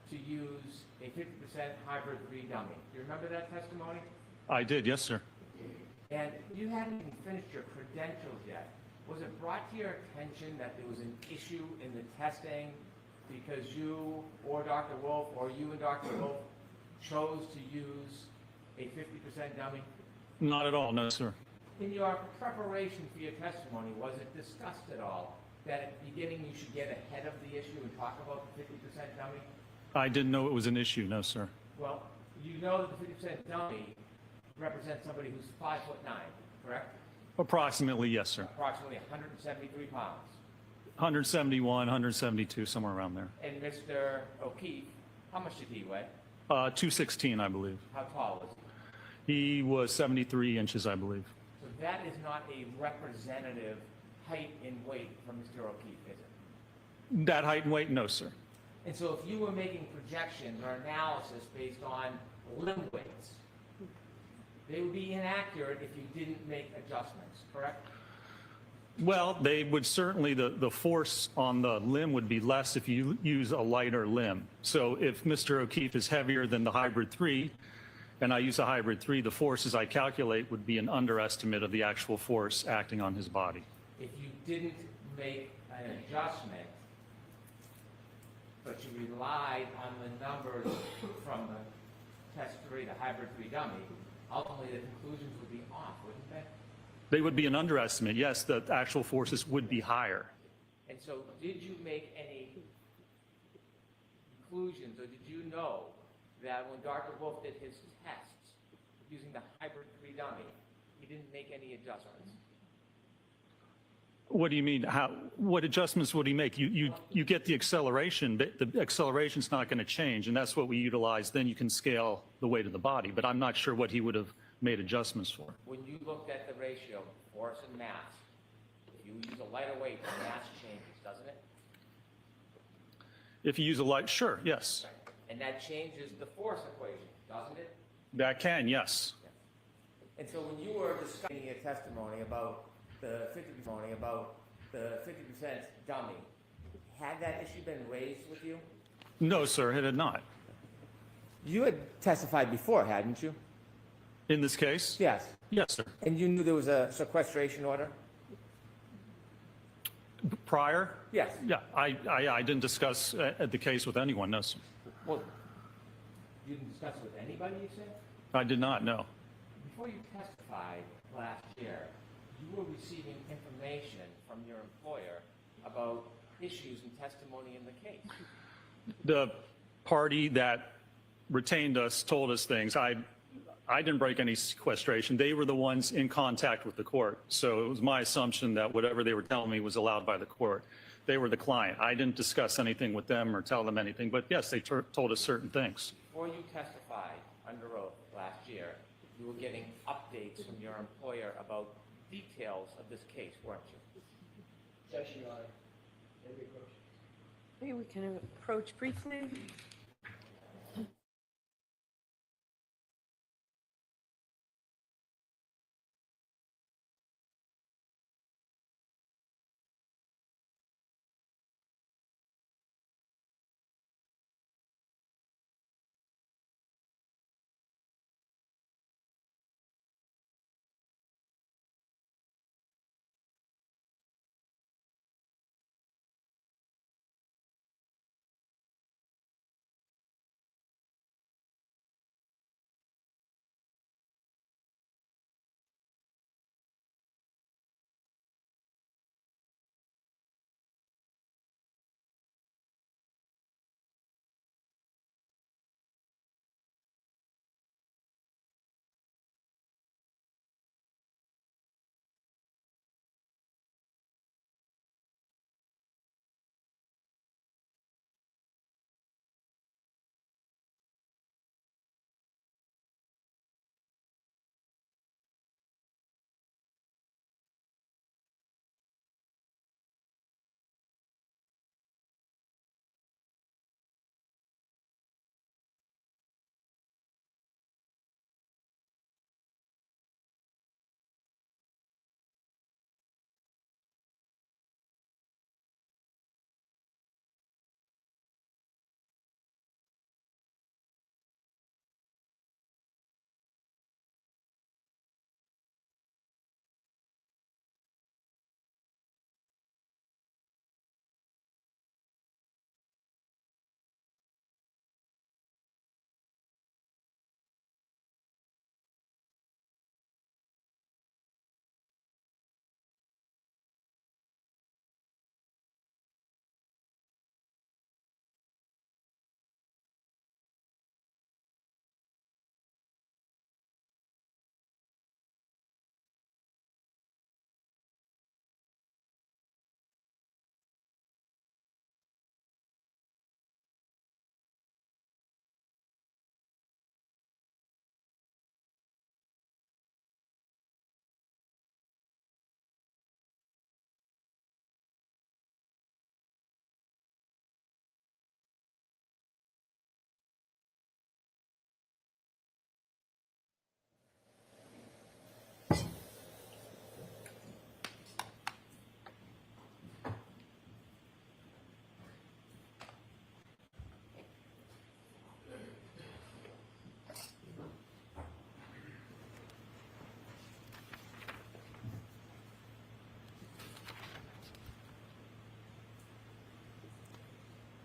Speaker 11: to use a 50% hybrid 3 dummy. Do you remember that testimony?
Speaker 7: I did, yes, sir.
Speaker 11: And you hadn't even finished your credentials yet. Was it brought to your attention that there was an issue in the testing because you or Dr. Wolf or you and Dr. Wolf chose to use a 50% dummy?
Speaker 7: Not at all, no, sir.
Speaker 11: In your preparation for your testimony, was it discussed at all that at the beginning you should get ahead of the issue and talk about the 50% dummy?
Speaker 7: I didn't know it was an issue, no, sir.
Speaker 11: Well, you know that the 50% dummy represents somebody who's 5'9", correct?
Speaker 7: Approximately, yes, sir.
Speaker 11: Approximately 173 pounds.
Speaker 7: 171, 172, somewhere around there.
Speaker 11: And Mr. O'Keefe, how much did he weigh?
Speaker 7: 216, I believe.
Speaker 11: How tall was he?
Speaker 7: He was 73 inches, I believe.
Speaker 11: So that is not a representative height and weight for Mr. O'Keefe, is it?
Speaker 7: That height and weight, no, sir.
Speaker 11: And so if you were making projections or analysis based on limb weights, they would be inaccurate if you didn't make adjustments, correct?
Speaker 7: Well, they would certainly, the force on the limb would be less if you use a lighter limb. So if Mr. O'Keefe is heavier than the hybrid 3, and I use a hybrid 3, the forces I calculate would be an underestimate of the actual force acting on his body.
Speaker 11: If you didn't make an adjustment, but you relied on the numbers from the test 3, the hybrid 3 dummy, ultimately the conclusions would be off, wouldn't they?
Speaker 7: They would be an underestimate. Yes, the actual forces would be higher.
Speaker 11: And so did you make any conclusions, or did you know that when Dr. Wolf did his tests, using the hybrid 3 dummy, he didn't make any adjustments.
Speaker 7: What do you mean? What adjustments would he make? You get the acceleration. The acceleration's not going to change, and that's what we utilize. Then you can scale the weight of the body. But I'm not sure what he would have made adjustments for.
Speaker 11: When you looked at the ratio, force and mass, if you use a lighter weight, the mass changes, doesn't it?
Speaker 7: If you use a light, sure, yes.
Speaker 11: And that changes the force equation, doesn't it?
Speaker 7: That can, yes.
Speaker 11: And so when you were discussing your testimony about the 50% dummy, had that issue been raised with you?
Speaker 7: No, sir, it had not.
Speaker 11: You had testified before, hadn't you?
Speaker 7: In this case?
Speaker 11: Yes.
Speaker 7: Yes, sir.
Speaker 11: And you knew there was a sequestration order?
Speaker 7: Prior?
Speaker 11: Yes.
Speaker 7: Yeah, I didn't discuss the case with anyone, no, sir.
Speaker 11: Well, you didn't discuss it with anybody, you said?
Speaker 7: I did not, no.
Speaker 11: Before you testified last year, you were receiving information from your employer about issues and testimony in the case.
Speaker 7: The party that retained us told us things. I didn't break any sequestration. They were the ones in contact with the court. So it was my assumption that whatever they were telling me was allowed by the court. They were the client. I didn't discuss anything with them or tell them anything, but yes, they told us certain things.
Speaker 11: Before you testified under oath last year, you were getting updates from your employer about details of this case, weren't you?
Speaker 9: Objection, Your Honor. May we approach?
Speaker 5: Maybe we can approach briefly.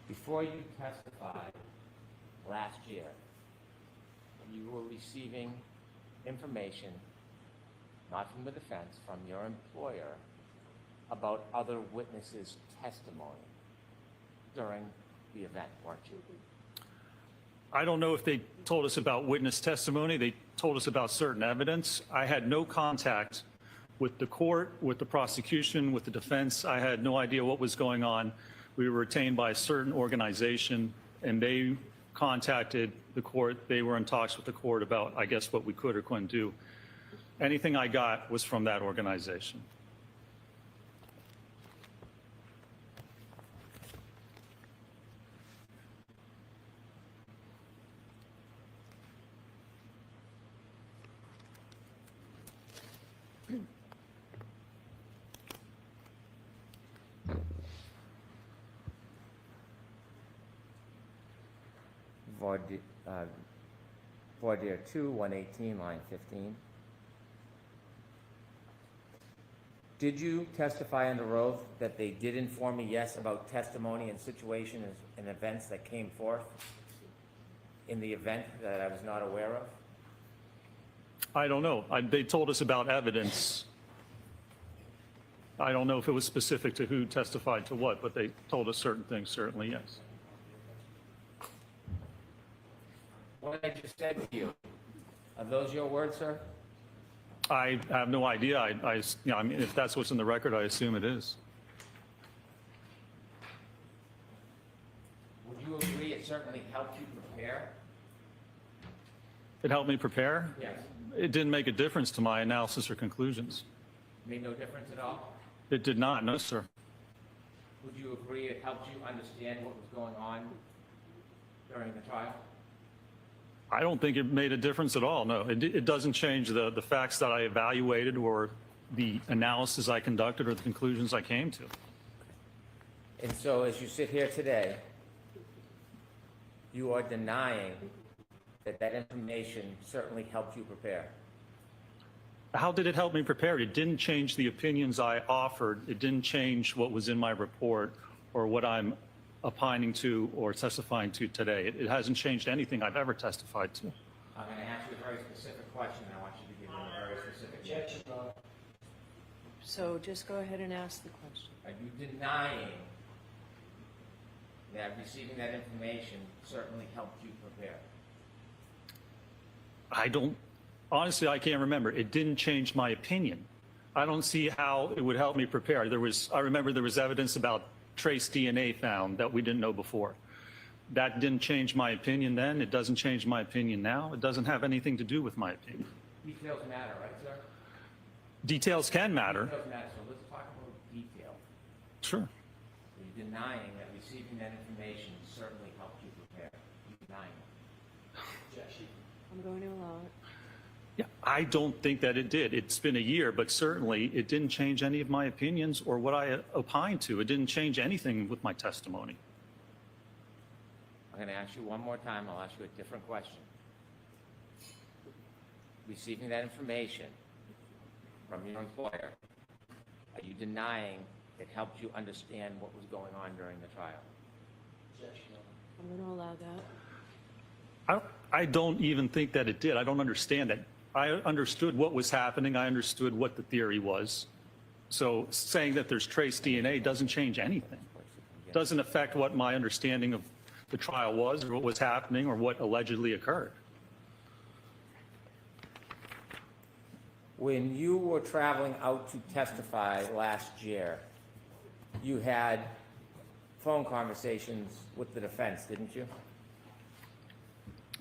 Speaker 11: Before you testified last year, you were receiving information, not from the defense, from your employer, about other witnesses' testimony during the event, weren't you?
Speaker 7: I don't know if they told us about witness testimony. They told us about certain evidence. I had no contact with the court, with the prosecution, with the defense. I had no idea what was going on. We were retained by a certain organization, and they contacted the court. They were in talks with the court about, I guess, what we could or couldn't do. Anything I got was from that organization.
Speaker 11: Voir dire 2, 118, line 15. Did you testify under oath that they did inform me, yes, about testimony and situations and events that came forth in the event that I was not aware of?
Speaker 7: I don't know. They told us about evidence. I don't know if it was specific to who testified to what, but they told us certain things, certainly, yes.
Speaker 11: What I just said to you, are those your words, sir?
Speaker 7: I have no idea. I mean, if that's what's in the record, I assume it is.
Speaker 11: Would you agree it certainly helped you prepare?
Speaker 7: It helped me prepare.
Speaker 11: Yes.
Speaker 7: It didn't make a difference to my analysis or conclusions.
Speaker 11: Made no difference at all?
Speaker 7: It did not, no, sir.
Speaker 11: Would you agree it helped you understand what was going on during the trial?
Speaker 7: I don't think it made a difference at all, no. It doesn't change the facts that I evaluated or the analysis I conducted or the conclusions I came to.
Speaker 11: And so as you sit here today, you are denying that that information certainly helped you prepare.
Speaker 7: How did it help me prepare? It didn't change the opinions I offered. It didn't change what was in my report or what I'm opining to or testifying to today. It hasn't changed anything I've ever testified to.
Speaker 11: I'm going to ask you a very specific question. I want you to give me a very specific answer.
Speaker 5: So just go ahead and ask the question.
Speaker 11: Are you denying that receiving that information certainly helped you prepare?
Speaker 7: Honestly, I can't remember. It didn't change my opinion. I don't see how it would help me prepare. I remember there was evidence about trace DNA found that we didn't know before. That didn't change my opinion then. It doesn't change my opinion now. It doesn't have anything to do with my opinion.
Speaker 11: Details matter, right, sir?
Speaker 7: Details can matter.
Speaker 11: Details matter, so let's talk about detail.
Speaker 7: Sure.
Speaker 11: You're denying that receiving that information certainly helped you prepare. You're denying it.
Speaker 5: I'm going to allow it.
Speaker 7: Yeah, I don't think that it did. It's been a year, but certainly it didn't change any of my opinions or what I opined to. It didn't change anything with my testimony.
Speaker 11: I'm going to ask you one more time. I'll ask you a different question. Receiving that information from your employer, are you denying it helped you understand what was going on during the trial?
Speaker 5: I'm going to allow that.
Speaker 7: I don't even think that it did. I don't understand that. I understood what was happening. I understood what the theory was. So saying that there's trace DNA doesn't change anything. It doesn't affect what my understanding of the trial was or what was happening or what allegedly occurred.
Speaker 11: When you were traveling out to testify last year, you had phone conversations with the defense, didn't you?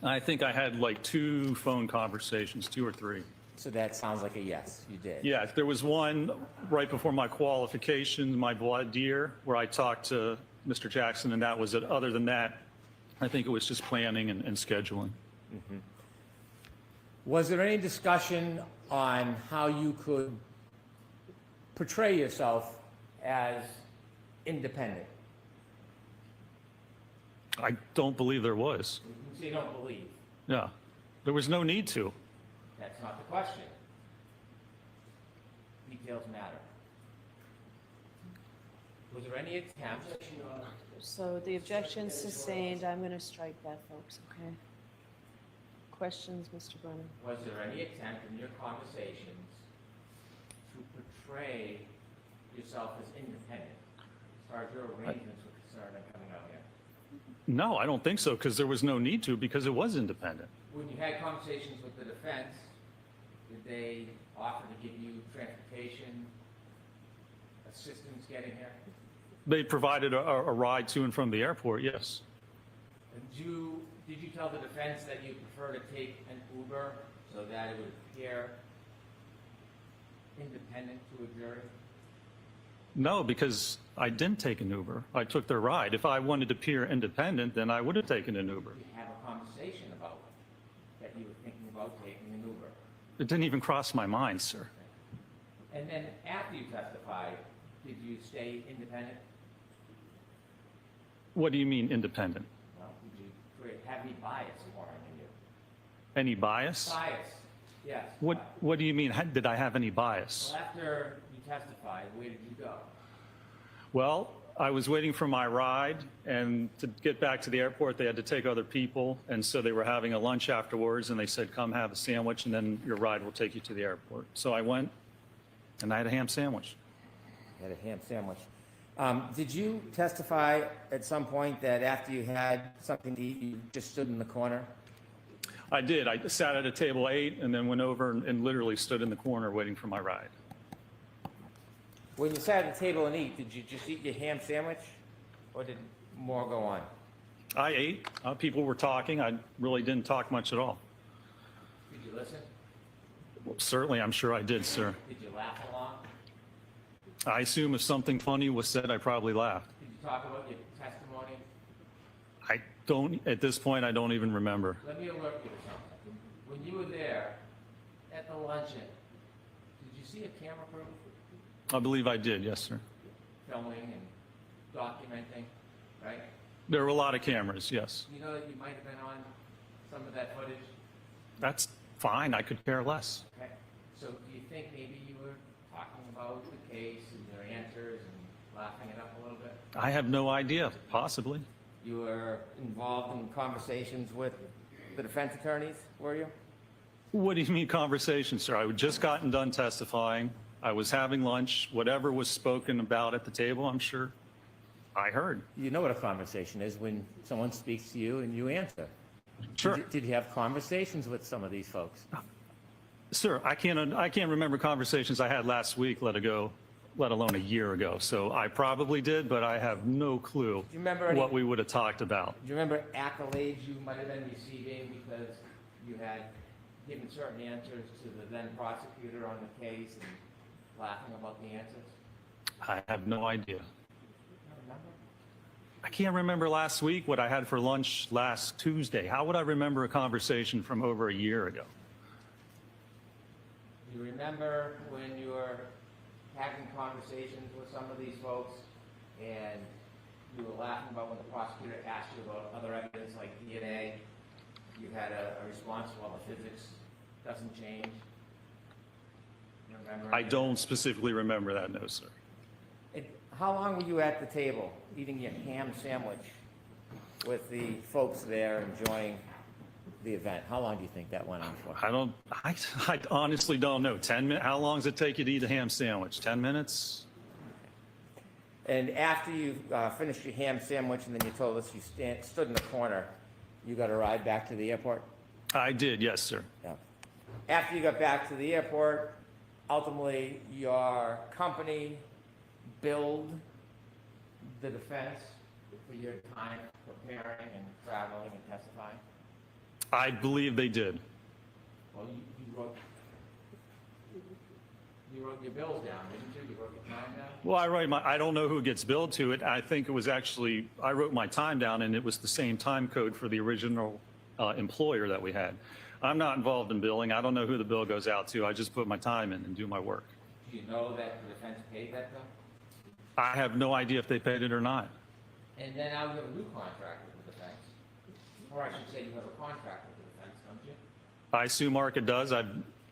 Speaker 7: I think I had like 2 phone conversations, 2 or 3.
Speaker 11: So that sounds like a yes, you did.
Speaker 7: Yeah, there was one right before my qualification, my voir dire, where I talked to Mr. Jackson, and that was it. Other than that, I think it was just planning and scheduling.
Speaker 11: Mm-hmm. Was there any discussion on how you could portray yourself as independent?
Speaker 7: I don't believe there was.
Speaker 11: So you don't believe?
Speaker 7: Yeah, there was no need to.
Speaker 11: That's not the question. Details matter. Was there any attempt?
Speaker 5: So the objection's sustained. I'm going to strike that, folks, okay? Questions, Mr. Brennan?
Speaker 11: Was there any attempt in your conversations to portray yourself as independent as far as your arrangements were concerned in coming out here?
Speaker 7: No, I don't think so, because there was no need to, because it was independent.
Speaker 11: When you had conversations with the defense, did they offer to give you transportation, assistance getting here?
Speaker 7: They provided a ride to and from the airport, yes.
Speaker 11: And did you tell the defense that you prefer to take an Uber so that it would appear independent to a jury?
Speaker 7: No, because I didn't take an Uber. I took their ride. If I wanted to appear independent, then I would have taken an Uber.
Speaker 11: Did you have a conversation about that you were thinking about taking an Uber?
Speaker 7: It didn't even cross my mind, sir.
Speaker 11: And then after you testified, did you stay independent?
Speaker 7: What do you mean independent?
Speaker 11: Well, did you have any bias foreign in you?
Speaker 7: Any bias?
Speaker 11: Bias, yes.
Speaker 7: What do you mean? Did I have any bias?
Speaker 11: Well, after you testified, where did you go?
Speaker 7: Well, I was waiting for my ride, and to get back to the airport, they had to take other people, and so they were having a lunch afterwards, and they said, come have a sandwich, and then your ride will take you to the airport. So I went, and I had a ham sandwich.
Speaker 12: Had a ham sandwich. Did you testify at some point that after you had something to eat, you just stood in the corner?
Speaker 7: I did. I sat at a table, ate, and then went over and literally stood in the corner waiting for my ride.
Speaker 12: When you sat at the table and eat, did you just eat your ham sandwich, or did more go on?
Speaker 7: I ate. People were talking. I really didn't talk much at all.
Speaker 11: Did you listen?
Speaker 7: Well, certainly, I'm sure I did, sir.
Speaker 11: Did you laugh along?
Speaker 7: I assume if something funny was said, I probably laughed.
Speaker 11: Did you talk about your testimony?
Speaker 7: I don't, at this point, I don't even remember.
Speaker 11: Let me alert you to something. When you were there at the luncheon, did you see a camera crew
Speaker 7: I believe I did, yes, sir.
Speaker 11: filming and documenting, right?
Speaker 7: There were a lot of cameras, yes.
Speaker 11: You know that you might have been on some of that footage?
Speaker 7: That's fine. I could care less.
Speaker 11: Okay. So do you think maybe you were talking about the case and their answers and laughing it up a little bit?
Speaker 7: I have no idea, possibly.
Speaker 12: You were involved in conversations with the defense attorneys, were you?
Speaker 7: What do you mean conversation, sir? I had just gotten done testifying. I was having lunch. Whatever was spoken about at the table, I'm sure I heard.
Speaker 12: You know what a conversation is when someone speaks to you and you answer.
Speaker 7: Sure.
Speaker 12: Did you have conversations with some of these folks?
Speaker 7: Sir, I can't remember conversations I had last week, let alone a year ago. So I probably did, but I have no clue
Speaker 12: Do you remember any,
Speaker 7: what we would have talked about.
Speaker 12: Do you remember accolades you
Speaker 11: Might have been receiving because you had given certain answers to the then prosecutor on the case and laughing about the answers?
Speaker 7: I have no idea.
Speaker 11: You remember?
Speaker 7: I can't remember last week what I had for lunch last Tuesday. How would I remember a conversation from over a year ago?
Speaker 11: You remember when you were having conversations with some of these folks and you were laughing about when the prosecutor asked you about other evidence like DNA? You had a response, well, the physics doesn't change. You remember?
Speaker 7: I don't specifically remember that, no, sir.
Speaker 12: How long were you at the table eating your ham sandwich with the folks there enjoying the event? How long do you think that went on for?
Speaker 7: I honestly don't know. 10 minutes? How long does it take you to eat a ham sandwich? 10 minutes?
Speaker 12: And after you finished your ham sandwich and then you told us you stood in the corner, you got a ride back to the airport?
Speaker 7: I did, yes, sir.
Speaker 12: Yeah. After you got back to the airport, ultimately your company billed
Speaker 11: the defense for your time preparing and traveling and testifying?
Speaker 7: I believe they did.
Speaker 11: Well, you wrote your bills down, didn't you? You wrote your time down?
Speaker 7: Well, I don't know who gets billed to it. I think it was actually, I wrote my time down and it was the same time code for the original employer that we had. I'm not involved in billing. I don't know who the bill goes out to. I just put my time in and do my work.
Speaker 11: Do you know that the defense paid that bill?
Speaker 7: I have no idea if they paid it or not.
Speaker 11: And then now you have a new contract with the defense. Or I should say you have a contract with the defense, don't you?
Speaker 7: I assume Arca does.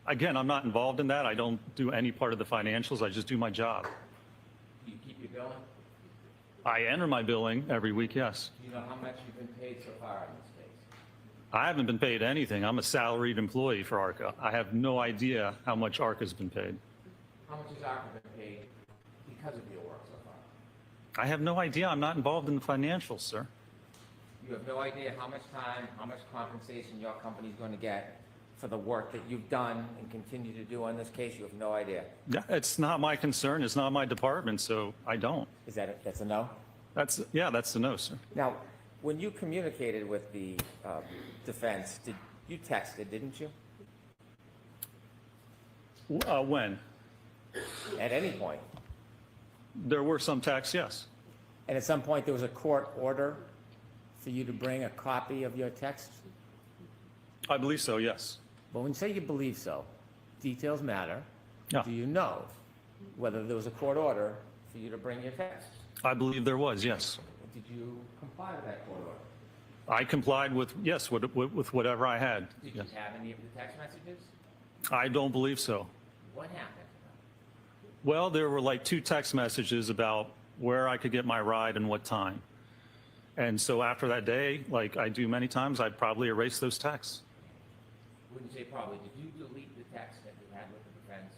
Speaker 7: Again, I'm not involved in that. I don't do any part of the financials. I just do my job.
Speaker 11: Do you keep your billing?
Speaker 7: I enter my billing every week, yes.
Speaker 11: Do you know how much you've been paid so far in this case?
Speaker 7: I haven't been paid anything. I'm a salaried employee for Arca. I have no idea how much Arca's been paid.
Speaker 11: How much has ARCA been paid because of your work so far?
Speaker 7: I have no idea. I'm not involved in the financials, sir.
Speaker 12: You have no idea how much time, how much compensation your company's going to get for the work that you've done and continue to do on this case? You have no idea.
Speaker 7: Yeah, it's not my concern. It's not my department, so I don't.
Speaker 12: Is that that's a no?
Speaker 7: That's a no, sir.
Speaker 12: Now, when you communicated with the defense, you texted, didn't you?
Speaker 7: When?
Speaker 12: At any point?
Speaker 7: There were some texts, yes.
Speaker 12: And at some point, there was a court order for you to bring a copy of your text?
Speaker 7: I believe so, yes.
Speaker 12: But when you say you believe so, details matter.
Speaker 7: Yeah.
Speaker 12: Do you know whether there was a court order for you to bring your text?
Speaker 7: I believe there was, yes.
Speaker 12: Did you comply with that court order?
Speaker 7: I complied with, yes, with whatever I had.
Speaker 12: Did
Speaker 7: Yes.
Speaker 12: you have any of the text messages?
Speaker 7: I don't believe so.
Speaker 12: What happened?
Speaker 7: Well, there were like 2 text messages about where I could get my ride and what time. And so after that day, like I do many times, I'd probably erase those texts.
Speaker 12: Wouldn't say probably. Did you delete the text that you had with the defense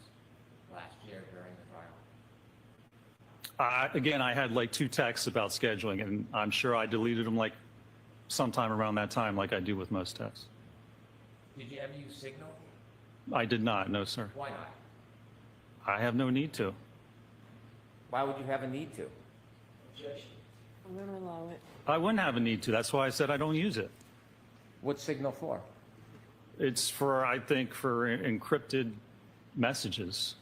Speaker 12: last year during the trial?
Speaker 7: Again, I had like 2 texts about scheduling, and I'm sure I deleted them like sometime around that time, like I do with most texts.
Speaker 12: Did you ever use Signal?
Speaker 7: I did not, no, sir.
Speaker 12: Why not?
Speaker 7: I have no need to.
Speaker 12: Why would you have a need to?
Speaker 9: Objection.
Speaker 5: I'm going to allow it.
Speaker 7: I wouldn't have a need to. That's why I said I don't use it.
Speaker 12: What's Signal for?
Speaker 7: It's for, I think, for encrypted messages.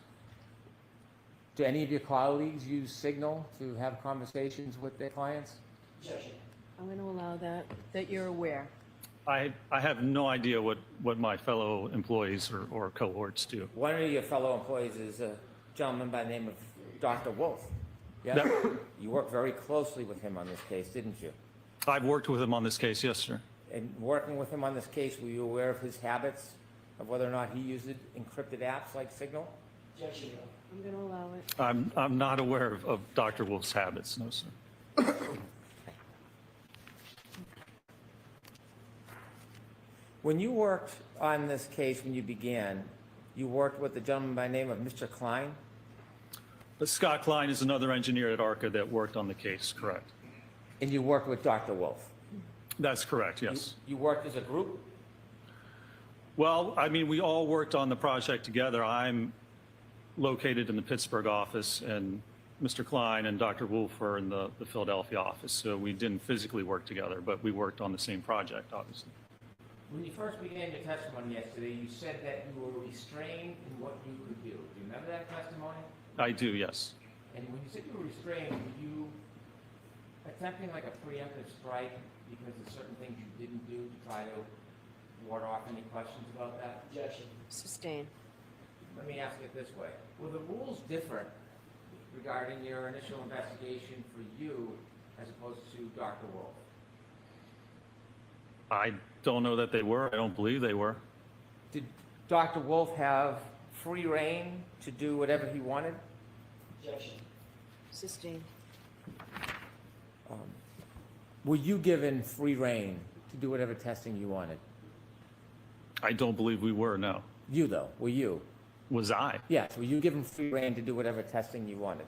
Speaker 12: Do any of your colleagues use Signal to have conversations with their clients?
Speaker 9: Objection.
Speaker 5: I'm going to allow that you're aware.
Speaker 7: I have no idea what my fellow employees or cohorts do.
Speaker 12: One of your fellow employees is a gentleman by the name of Dr. Wolf. Yeah?
Speaker 7: That-
Speaker 12: You worked very closely with him on this case, didn't you?
Speaker 7: I've worked with him on this case, yes, sir.
Speaker 12: And working with him on this case, were you aware of his habits, of whether or not he used encrypted apps like Signal?
Speaker 9: Objection.
Speaker 5: I'm going to allow it.
Speaker 7: I'm not aware of Dr. Wolf's habits, no, sir.
Speaker 12: When you worked on this case, when you began, you worked with a gentleman by the name of Mr. Klein?
Speaker 7: But Scott Klein is another engineer at ARCA that worked on the case, correct?
Speaker 12: And you worked with Dr. Wolf?
Speaker 7: That's correct, yes.
Speaker 12: You worked as a group?
Speaker 7: Well, I mean, we all worked on the project together. I'm located in the Pittsburgh office, and Mr. Klein and Dr. Wolf are in the Philadelphia office. So we didn't physically work together, but we worked on the same project, obviously.
Speaker 12: When you first began your testimony yesterday, you said that you were restrained in what you could do. Do you remember that testimony?
Speaker 7: I do, yes.
Speaker 12: And when you said you were restrained, were you attempting like a preemptive strike because of certain things you didn't do to try to ward off any questions about that?
Speaker 9: Objection.
Speaker 5: Sustain.
Speaker 12: Let me ask it this way. Were the rules different regarding your initial investigation for you as opposed to Dr. Wolf?
Speaker 7: I don't know that they were. I don't believe they were.
Speaker 12: Did Dr. Wolf have free reign to do whatever he wanted?
Speaker 9: Objection.
Speaker 5: Sustain.
Speaker 12: Were you given free reign to do whatever testing you wanted?
Speaker 7: I don't believe we were, no.
Speaker 12: You, though, were you?
Speaker 7: Was I?
Speaker 12: Yes, were you given free reign to do whatever testing you wanted?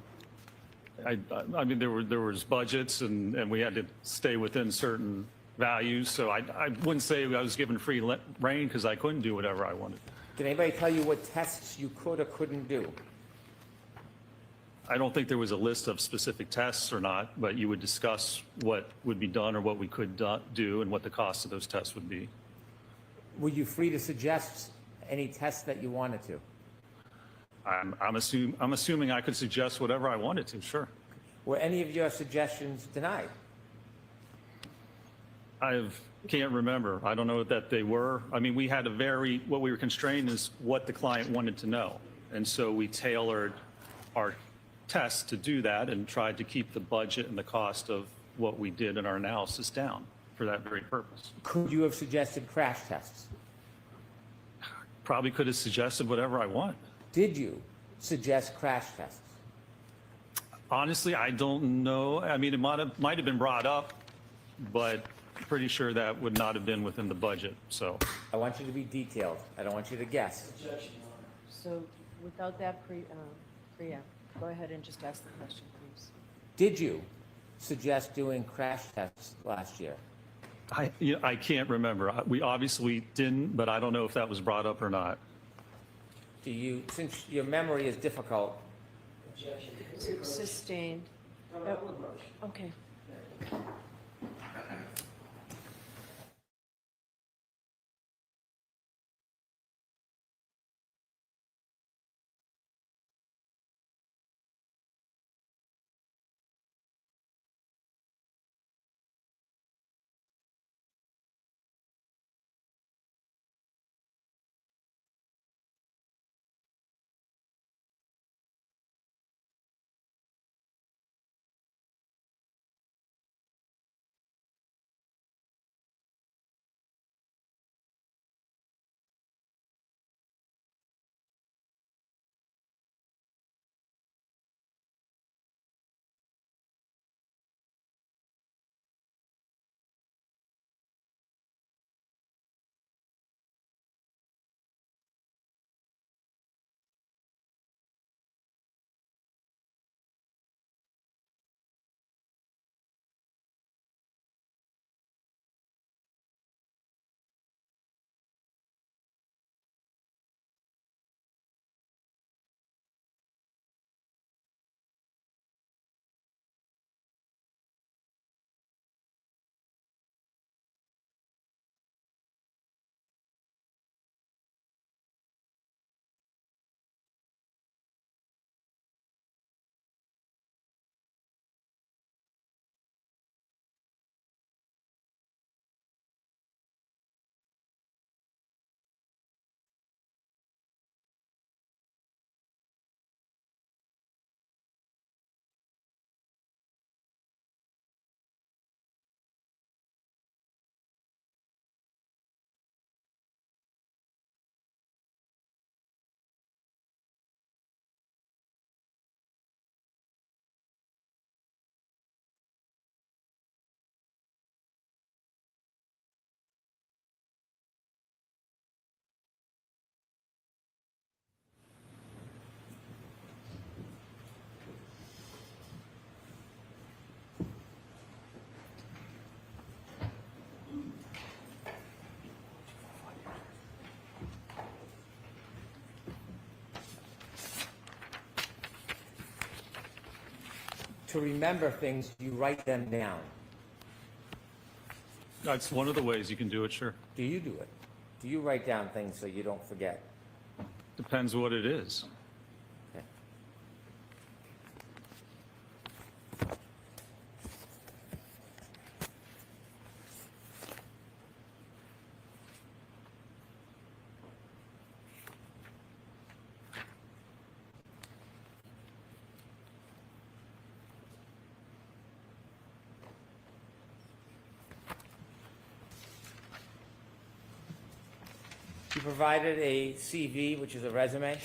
Speaker 7: I mean, there was budgets, and we had to stay within certain values. So I wouldn't say I was given free reign because I couldn't do whatever I wanted.
Speaker 12: Did anybody tell you what tests you could or couldn't do?
Speaker 7: I don't think there was a list of specific tests or not, but you would discuss what would be done or what we could do and what the cost of those tests would be.
Speaker 12: Were you free to suggest any tests that you wanted to?
Speaker 7: I'm assuming I could suggest whatever I wanted to, sure.
Speaker 12: Were any of your suggestions denied?
Speaker 7: I can't remember. I don't know that they were. I mean, we had what we were constrained is what the client wanted to know. And so we tailored our tests to do that and tried to keep the budget and the cost of what we did in our analysis down for that very purpose.
Speaker 12: Could you have suggested crash tests?
Speaker 7: Probably could have suggested whatever I want.
Speaker 12: Did you suggest crash tests?
Speaker 7: Honestly, I don't know. I mean, it might have been brought up, but pretty sure that would not have been within the budget, so.
Speaker 12: I want you to be detailed. I don't want you to guess.
Speaker 9: Objection, Your Honor.
Speaker 5: So without that preamp, go ahead and just ask the question, please.
Speaker 12: Did you suggest doing crash tests last year?
Speaker 7: I can't remember. We obviously didn't, but I don't know if that was brought up or not.
Speaker 12: Do you, since your memory is difficult,
Speaker 9: Objection.
Speaker 5: Sustained. Okay.
Speaker 12: to remember things, you write them down.
Speaker 7: That's one of the ways you can do it, sure.
Speaker 12: Do you do it? Do you write down things so you don't forget?
Speaker 7: Depends what it is.
Speaker 12: Okay. You provided a CV, which is a resume.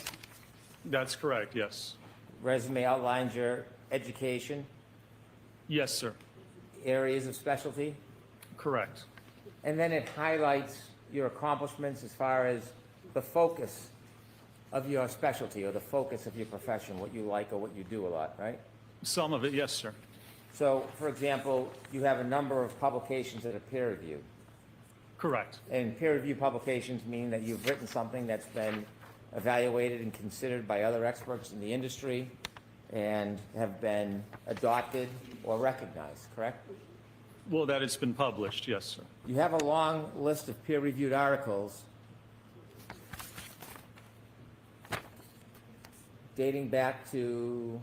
Speaker 7: That's correct, yes.
Speaker 12: Resume outlines your education,
Speaker 7: Yes, sir.
Speaker 12: areas of specialty,
Speaker 7: Correct.
Speaker 12: and then it highlights your accomplishments as far as the focus of your specialty or the focus of your profession, what you like or what you do a lot, right?
Speaker 7: Some of it, yes, sir.
Speaker 12: So, for example, you have a number of publications that are peer reviewed.
Speaker 7: Correct.
Speaker 12: And peer review publications mean that you've written something that's been evaluated and considered by other experts in the industry and have been adopted or recognized, correct?
Speaker 7: Well, that it's been published, yes, sir.
Speaker 12: You have a long list of peer-reviewed articles dating back to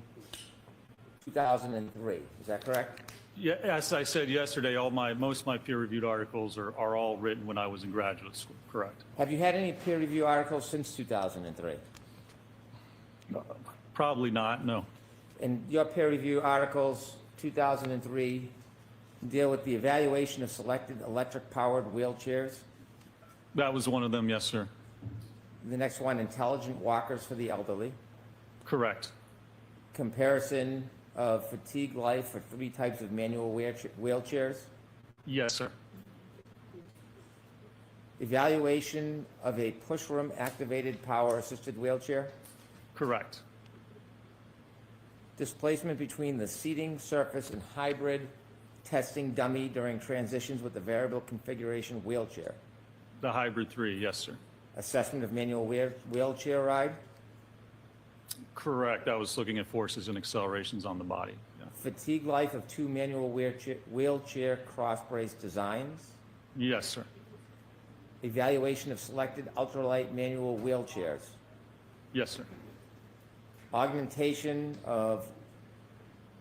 Speaker 12: 2003, is that correct?
Speaker 7: Yeah, as I said yesterday, most of my peer-reviewed articles are all written when I was in graduate school, correct.
Speaker 12: Have you had any peer review articles since 2003?
Speaker 7: Probably not, no.
Speaker 12: And your peer review articles, 2003, deal with the evaluation of selected electric-powered wheelchairs.
Speaker 7: That was one of them, yes, sir.
Speaker 12: The next one, intelligent walkers for the elderly.
Speaker 7: Correct.
Speaker 12: Comparison of fatigue life for 3 types of manual wheelchairs.
Speaker 7: Yes, sir.
Speaker 12: Evaluation of a pushroom activated power assisted wheelchair.
Speaker 7: Correct.
Speaker 12: Displacement between the seating surface and hybrid testing dummy during transitions with the variable configuration wheelchair.
Speaker 7: The hybrid 3, yes, sir.
Speaker 12: Assessment of manual wheelchair ride.
Speaker 7: Correct. I was looking at forces and accelerations on the body. Yeah.
Speaker 12: Fatigue life of 2 manual wheelchair cross brace designs.
Speaker 7: Yes, sir.
Speaker 12: Evaluation of selected ultralight manual wheelchairs.
Speaker 7: Yes, sir.
Speaker 12: Augmentation of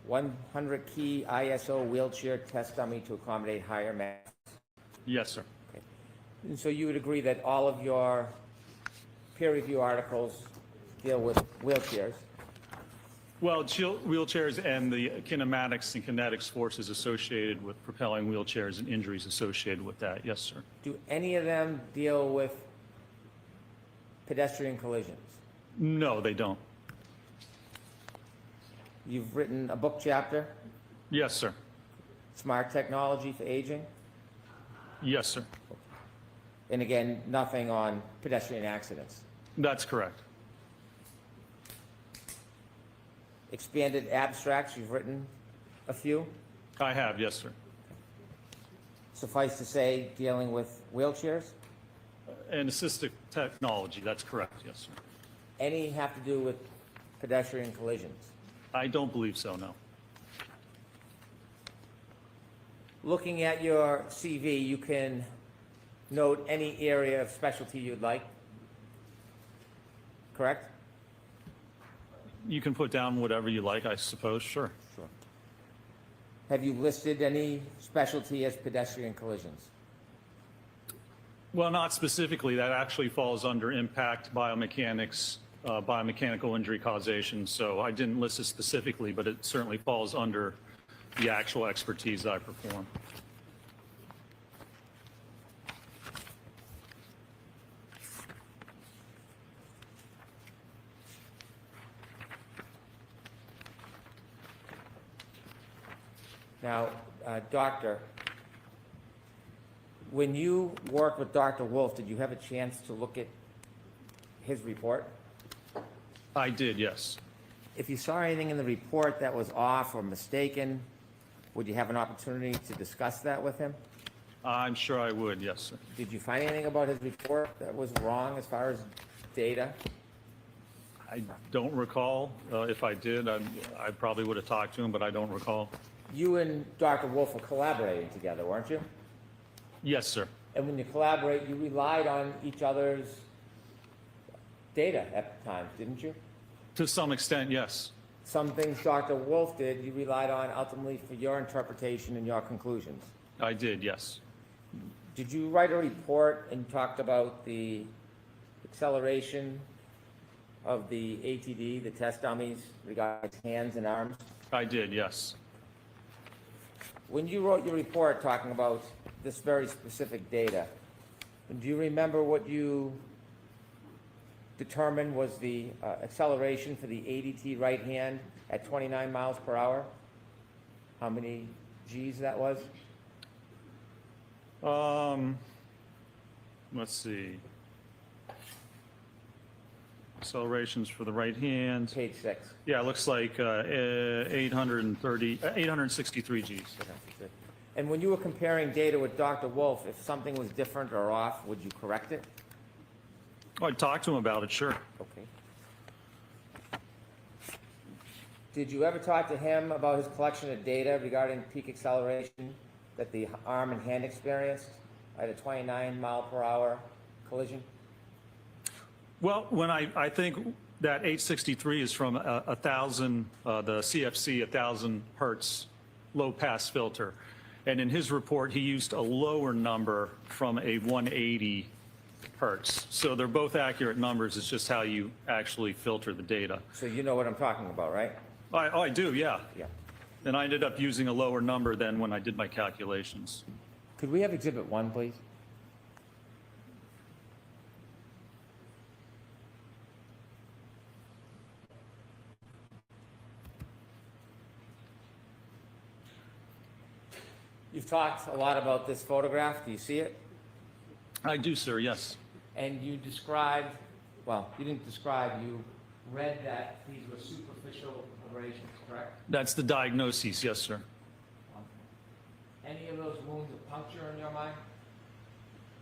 Speaker 12: 100 key ISO wheelchair test dummy to accommodate higher mass.
Speaker 7: Yes, sir.
Speaker 12: And so you would agree that all of your peer review articles deal with wheelchairs?
Speaker 7: Well, wheelchairs and the kinematics and kinetics forces associated with propelling wheelchairs and injuries associated with that. Yes, sir.
Speaker 12: Do any of them deal with pedestrian collisions?
Speaker 7: No, they don't.
Speaker 12: You've written a book chapter,
Speaker 7: Yes, sir.
Speaker 12: Smart Technology for Aging,
Speaker 7: Yes, sir.
Speaker 12: and again, nothing on pedestrian accidents.
Speaker 7: That's correct.
Speaker 12: Expanded abstracts, you've written a few.
Speaker 7: I have, yes, sir.
Speaker 12: Suffice to say, dealing with wheelchairs.
Speaker 7: And assistive technology, that's correct, yes, sir.
Speaker 12: Any have to do with pedestrian collisions?
Speaker 7: I don't believe so, no.
Speaker 12: Looking at your CV, you can note any area of specialty you'd like, correct?
Speaker 7: You can put down whatever you like, I suppose, sure.
Speaker 12: Sure. Have you listed any specialty as pedestrian collisions?
Speaker 7: Well, not specifically. That actually falls under impact biomechanics, biomechanical injury causation. So I didn't list it specifically, but it certainly falls under the actual expertise that I perform.
Speaker 12: Now, Doctor, when you worked with Dr. Wolf, did you have a chance to look at his report?
Speaker 7: I did, yes.
Speaker 12: If you saw anything in the report that was off or mistaken, would you have an opportunity to discuss that with him?
Speaker 7: I'm sure I would, yes, sir.
Speaker 12: Did you find anything about his report that was wrong as far as data?
Speaker 7: I don't recall. If I did, I probably would have talked to him, but I don't recall.
Speaker 12: You and Dr. Wolf were collaborating together, weren't you?
Speaker 7: Yes, sir.
Speaker 12: And when you collaborate, you relied on each other's data at the time, didn't you?
Speaker 7: To some extent, yes.
Speaker 12: Some things Dr. Wolf did, you relied on ultimately for your interpretation and your conclusions.
Speaker 7: I did, yes.
Speaker 12: Did you write a report and talked about the acceleration of the ATD, the test dummies, regarding hands and arms?
Speaker 7: I did, yes.
Speaker 12: When you wrote your report talking about this very specific data, do you remember what you determined was the acceleration for the ADT right hand at 29 miles per hour? How many G's that was?
Speaker 7: Let's see. Accelerations for the right hand.
Speaker 12: Page 6.
Speaker 7: Yeah, it looks like 863 Gs.
Speaker 12: And when you were comparing data with Dr. Wolf, if something was different or off, would you correct it?
Speaker 7: Oh, I'd talk to him about it, sure.
Speaker 12: Okay. Did you ever talk to him about his collection of data regarding peak acceleration that the arm and hand experienced at a 29 mile per hour collision?
Speaker 7: Well, when I think that 863 is from 1,000, the CFC 1,000 hertz low pass filter. And in his report, he used a lower number from a 180 hertz. So they're both accurate numbers. It's just how you actually filter the data.
Speaker 12: So you know what I'm talking about, right?
Speaker 7: I do, yeah.
Speaker 12: Yeah.
Speaker 7: And I ended up using a lower number than when I did my calculations.
Speaker 12: Could we have Exhibit 1, please? You've talked a lot about this photograph. Do you see it?
Speaker 7: I do, sir, yes.
Speaker 12: And you described, well, you didn't describe, you read that these were superficial abrasions, correct?
Speaker 7: That's the diagnosis, yes, sir.
Speaker 11: any of those wounds a puncture in your mind?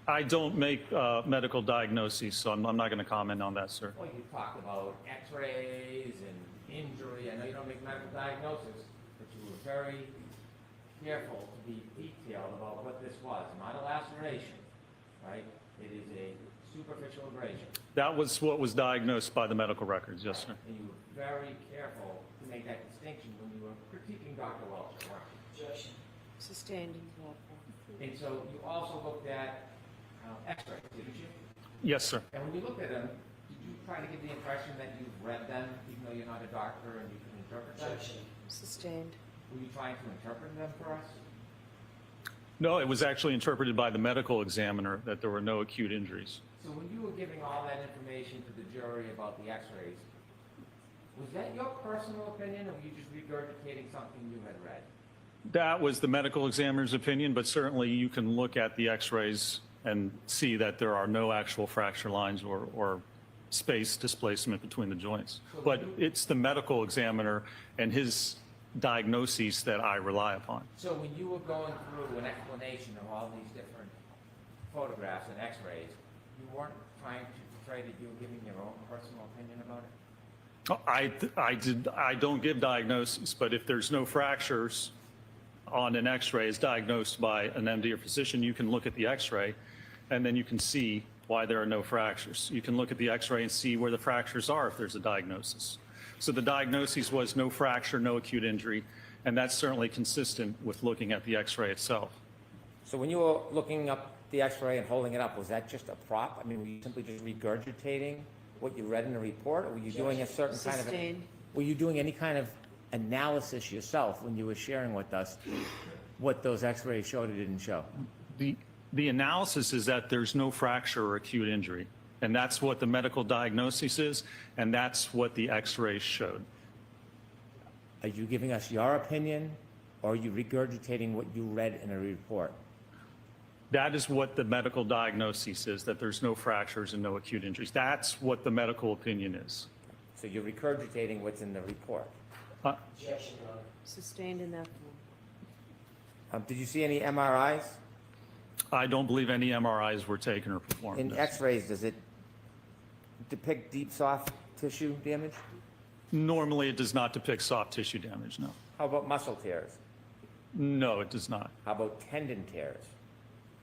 Speaker 7: I don't make medical diagnoses, so I'm not going to comment on that, sir.
Speaker 11: Well, you talked about x-rays and injury. I know you don't make medical diagnosis, but you were very careful to be detailed about what this was. Not a laceration, right? It is a superficial abrasion.
Speaker 7: That was what was diagnosed by the medical records, yes, sir.
Speaker 11: And you were very careful to make that distinction when you were critiquing Dr. Welch, weren't you?
Speaker 9: Objection.
Speaker 5: Sustained in lawful.
Speaker 11: And so you also looked at x-rays, didn't you?
Speaker 7: Yes, sir.
Speaker 11: And when you looked at them, did you try to give the impression that you've read them, even though you're not a doctor and you can interpret them?
Speaker 9: Objection.
Speaker 5: Sustained.
Speaker 11: Were you trying to interpret them for us?
Speaker 7: No, it was actually interpreted by the medical examiner that there were no acute injuries.
Speaker 11: So when you were giving all that information to the jury about the x-rays, was that your personal opinion, or were you just regurgitating something you had read?
Speaker 7: That was the medical examiner's opinion, but certainly you can look at the x-rays and see that there are no actual fracture lines or space displacement between the joints. But it's the medical examiner and his diagnoses that I rely upon.
Speaker 11: So when you were going through an explanation of all these different photographs and x-rays, you weren't trying to portray that you were giving your own personal opinion about it?
Speaker 7: I don't give diagnoses, but if there's no fractures on an x-ray as diagnosed by an MD or physician, you can look at the x-ray and then you can see why there are no fractures. You can look at the x-ray and see where the fractures are if there's a diagnosis. So the diagnosis was no fracture, no acute injury, and that's certainly consistent with looking at the x-ray itself.
Speaker 12: So when you were looking up the x-ray and holding it up, was that just a prop? I mean, were you simply just regurgitating what you read in the report, or were you doing a certain kind of,
Speaker 5: Sustained.
Speaker 12: were you doing any kind of analysis yourself when you were sharing with us what those x-rays showed or didn't show?
Speaker 7: The analysis is that there's no fracture or acute injury, and that's what the medical diagnosis is, and that's what the x-rays showed.
Speaker 12: Are you giving us your opinion, or are you regurgitating what you read in a report?
Speaker 7: That is what the medical diagnosis is, that there's no fractures and no acute injuries. That's what the medical opinion is.
Speaker 12: So you're regurgitating what's in the report.
Speaker 9: Objection, Your Honor.
Speaker 5: Sustained in that form.
Speaker 12: Did you see any MRIs?
Speaker 7: I don't believe any MRIs were taken or performed.
Speaker 12: In x-rays, does it depict deep soft tissue damage?
Speaker 7: Normally, it does not depict soft tissue damage, no.
Speaker 12: How about muscle tears?
Speaker 7: No, it does not.
Speaker 12: How about tendon tears?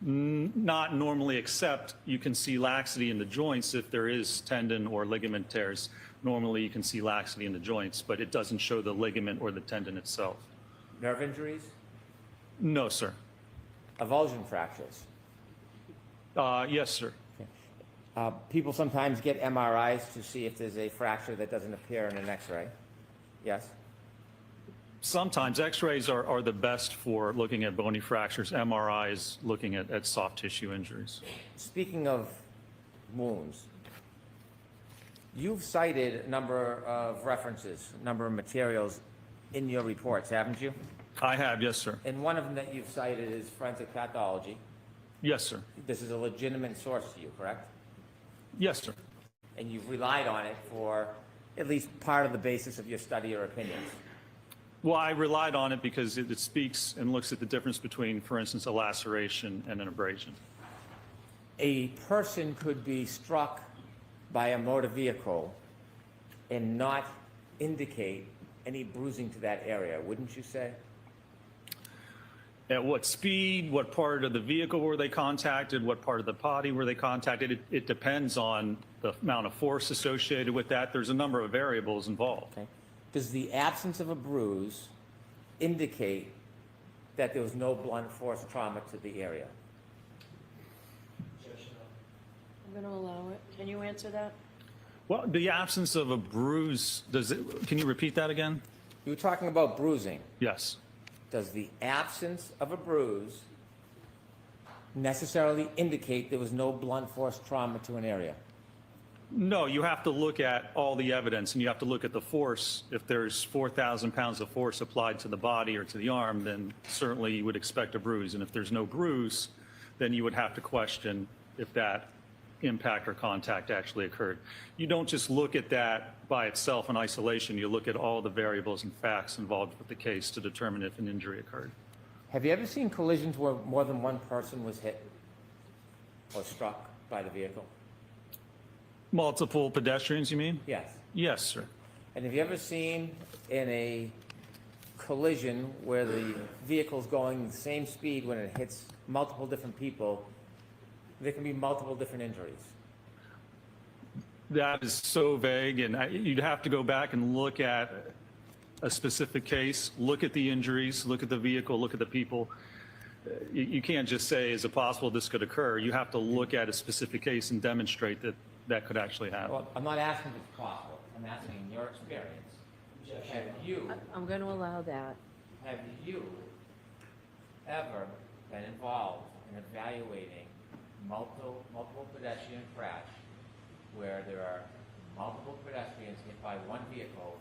Speaker 7: Not normally, except you can see laxity in the joints if there is tendon or ligament tears. Normally, you can see laxity in the joints, but it doesn't show the ligament or the tendon itself.
Speaker 12: Nerve injuries?
Speaker 7: No, sir.
Speaker 12: Avulsion fractures?
Speaker 7: Yes, sir.
Speaker 12: People sometimes get MRIs to see if there's a fracture that doesn't appear in an x-ray. Yes?
Speaker 7: Sometimes x-rays are the best for looking at bony fractures. MRI is looking at soft tissue injuries.
Speaker 12: Speaking of wounds, you've cited a number of references, a number of materials in your reports, haven't you?
Speaker 7: I have, yes, sir.
Speaker 12: And one of them that you've cited is forensic pathology.
Speaker 7: Yes, sir.
Speaker 12: This is a legitimate source to you, correct?
Speaker 7: Yes, sir.
Speaker 12: And you've relied on it for at least part of the basis of your study or opinions.
Speaker 7: Well, I relied on it because it speaks and looks at the difference between, for instance, a laceration and an abrasion.
Speaker 12: A person could be struck by a motor vehicle and not indicate any bruising to that area, wouldn't you say?
Speaker 7: At what speed, what part of the vehicle were they contacted, what part of the body were they contacted? It depends on the amount of force associated with that. There's a number of variables involved.
Speaker 12: Okay. Does the absence of a bruise indicate that there was no blunt force trauma to the area?
Speaker 9: Objection, Your Honor.
Speaker 5: I'm going to allow it. Can you answer that?
Speaker 7: Well, the absence of a bruise, can you repeat that again?
Speaker 12: You were talking about bruising.
Speaker 7: Yes.
Speaker 12: Does the absence of a bruise necessarily indicate there was no blunt force trauma to an area?
Speaker 7: No, you have to look at all the evidence, and you have to look at the force. If there's 4,000 pounds of force applied to the body or to the arm, then certainly you would expect a bruise. And if there's no bruise, then you would have to question if that impact or contact actually occurred. You don't just look at that by itself in isolation. You look at all the variables and facts involved with the case to determine if an injury occurred.
Speaker 12: Have you ever seen collisions where more than one person was hit or struck by the vehicle?
Speaker 7: Multiple pedestrians, you mean?
Speaker 12: Yes.
Speaker 7: Yes, sir.
Speaker 12: And have you ever seen in a collision where the vehicle's going the same speed when it hits multiple different people, there can be multiple different injuries?
Speaker 7: That is so vague, and you'd have to go back and look at a specific case, look at the injuries, look at the vehicle, look at the people. You can't just say, is it possible this could occur? You have to look at a specific case and demonstrate that that could actually happen.
Speaker 12: Well, I'm not asking if it's possible. I'm asking in your experience. Have you,
Speaker 5: I'm going to allow that.
Speaker 12: have you ever been involved in evaluating multiple pedestrian crash where there are multiple pedestrians hit by one vehicle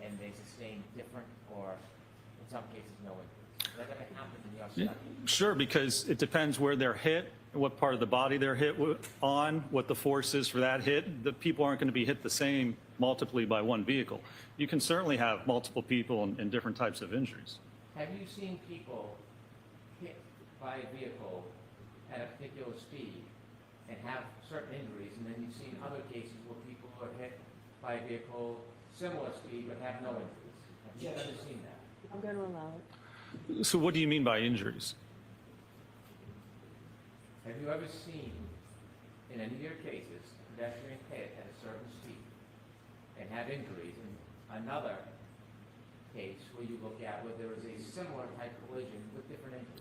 Speaker 12: and they sustain different or, in some cases, no injuries? Is that going to happen in your study?
Speaker 7: Sure, because it depends where they're hit, what part of the body they're hit on, what the force is for that hit. The people aren't going to be hit the same multiply by one vehicle. You can certainly have multiple people and different types of injuries.
Speaker 11: Have you seen people hit by a vehicle at a particular speed and have certain injuries, and then you've seen other cases where people are hit by a vehicle similar speed but have no injuries? Have you ever seen that?
Speaker 5: I'm going to allow it.
Speaker 7: So what do you mean by injuries?
Speaker 11: Have you ever seen, in any of your cases, a pedestrian hit at a certain speed and have injuries, and another case where you look at where there is a similar type collision with different injuries?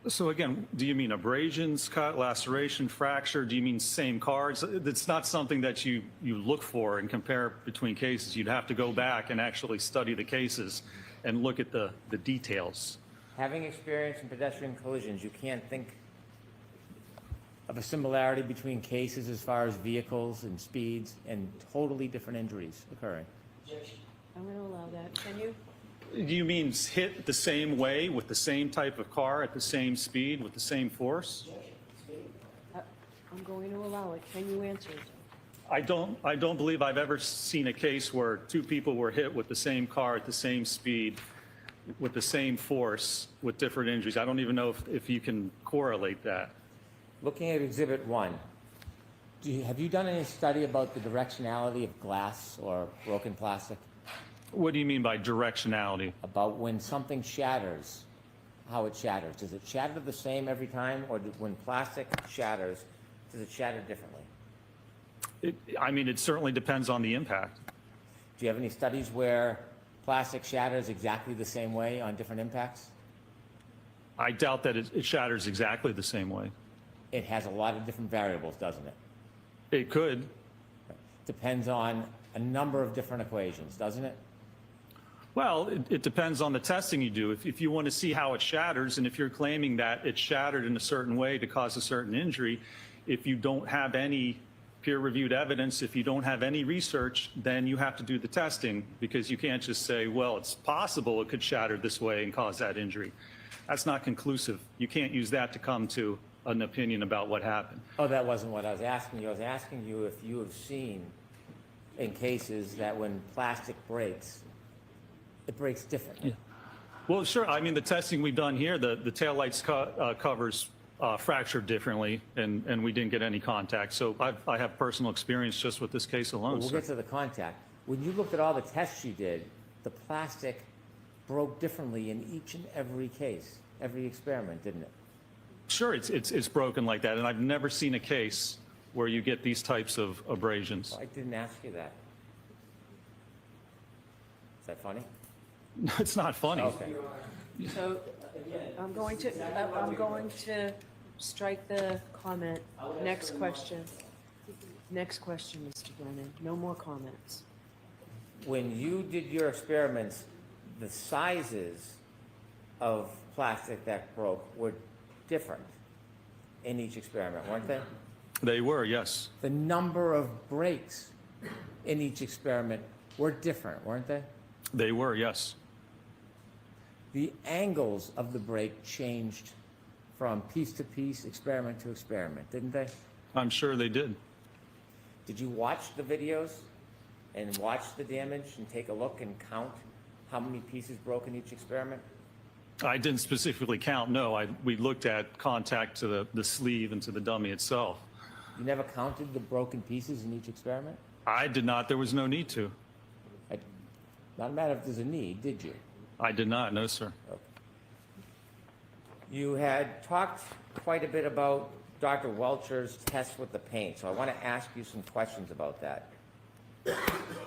Speaker 7: So again, do you mean abrasions, cut, laceration, fracture? Do you mean same cars? It's not something that you look for and compare between cases. You'd have to go back and actually study the cases and look at the details.
Speaker 12: Having experience in pedestrian collisions, you can't think of a similarity between cases as far as vehicles and speeds and totally different injuries occurring.
Speaker 5: I'm going to allow that. Can you?
Speaker 7: Do you mean hit the same way with the same type of car at the same speed with the same force?
Speaker 5: I'm going to allow it. Can you answer it?
Speaker 7: I don't believe I've ever seen a case where two people were hit with the same car at the same speed with the same force with different injuries. I don't even know if you can correlate that.
Speaker 12: Looking at Exhibit 1, have you done any study about the directionality of glass or broken plastic?
Speaker 7: What do you mean by directionality?
Speaker 12: About when something shatters, how it shatters. Does it shatter the same every time, or when plastic shatters, does it shatter differently?
Speaker 7: It certainly depends on the impact.
Speaker 12: Do you have any studies where plastic shatters exactly the same way on different impacts?
Speaker 7: I doubt that it shatters exactly the same way.
Speaker 12: It has a lot of different variables, doesn't it?
Speaker 7: It could.
Speaker 12: Depends on a number of different equations, doesn't it?
Speaker 7: Well, it depends on the testing you do. If you want to see how it shatters, and if you're claiming that it shattered in a certain way to cause a certain injury, if you don't have any peer-reviewed evidence, if you don't have any research, then you have to do the testing, because you can't just say, well, it's possible it could shatter this way and cause that injury. That's not conclusive. You can't use that to come to an opinion about what happened.
Speaker 12: Oh, that wasn't what I was asking you. I was asking you if you have seen in cases that when plastic breaks, it breaks differently.
Speaker 7: Yeah. Well, sure. The testing we've done here, the taillights covers fractured differently, and we didn't get any contact. So I have personal experience just with this case alone.
Speaker 12: We'll get to the contact. When you looked at all the tests you did, the plastic broke differently in each and every case, every experiment, didn't it?
Speaker 7: Sure, it's broken like that, and I've never seen a case where you get these types of abrasions.
Speaker 12: Well, I didn't ask you that. Is that funny?
Speaker 7: No, it's not funny.
Speaker 12: Okay.
Speaker 5: So I'm going to strike the comment. Next question. Next question, Mr. Brennan. No more comments.
Speaker 12: When you did your experiments, the sizes of plastic that broke were different in each experiment, weren't they?
Speaker 7: They were, yes.
Speaker 12: The number of breaks in each experiment were different, weren't they?
Speaker 7: They were, yes.
Speaker 12: The angles of the break changed from piece to piece, experiment to experiment, didn't they?
Speaker 7: I'm sure they did.
Speaker 12: Did you watch the videos and watch the damage and take a look and count how many pieces broke in each experiment?
Speaker 7: I didn't specifically count, no. We looked at contact to the sleeve and to the dummy itself.
Speaker 12: You never counted the broken pieces in each experiment?
Speaker 7: I did not. There was no need to.
Speaker 12: Not a matter if there's a need, did you?
Speaker 7: I did not, no, sir.
Speaker 12: Okay. You had talked quite a bit about Dr. Welcher's test with the paint, so I want to ask you some questions about that.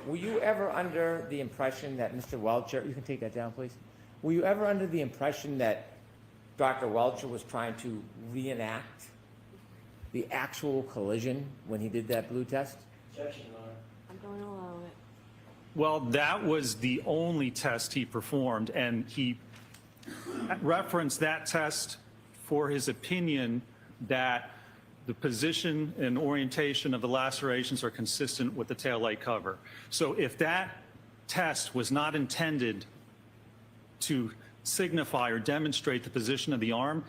Speaker 12: Were you ever under the impression that Mr. Welcher, you can take that down, please. Were you ever under the impression that Dr. Welcher was trying to reenact the actual collision when he did that blue test?
Speaker 9: Objection, Your Honor.
Speaker 5: I'm going to allow it.
Speaker 7: Well, that was the only test he performed, and he referenced that test for his opinion that the position and orientation of the lacerations are consistent with the taillight cover. So if that test was not intended to signify or demonstrate the position of the arm,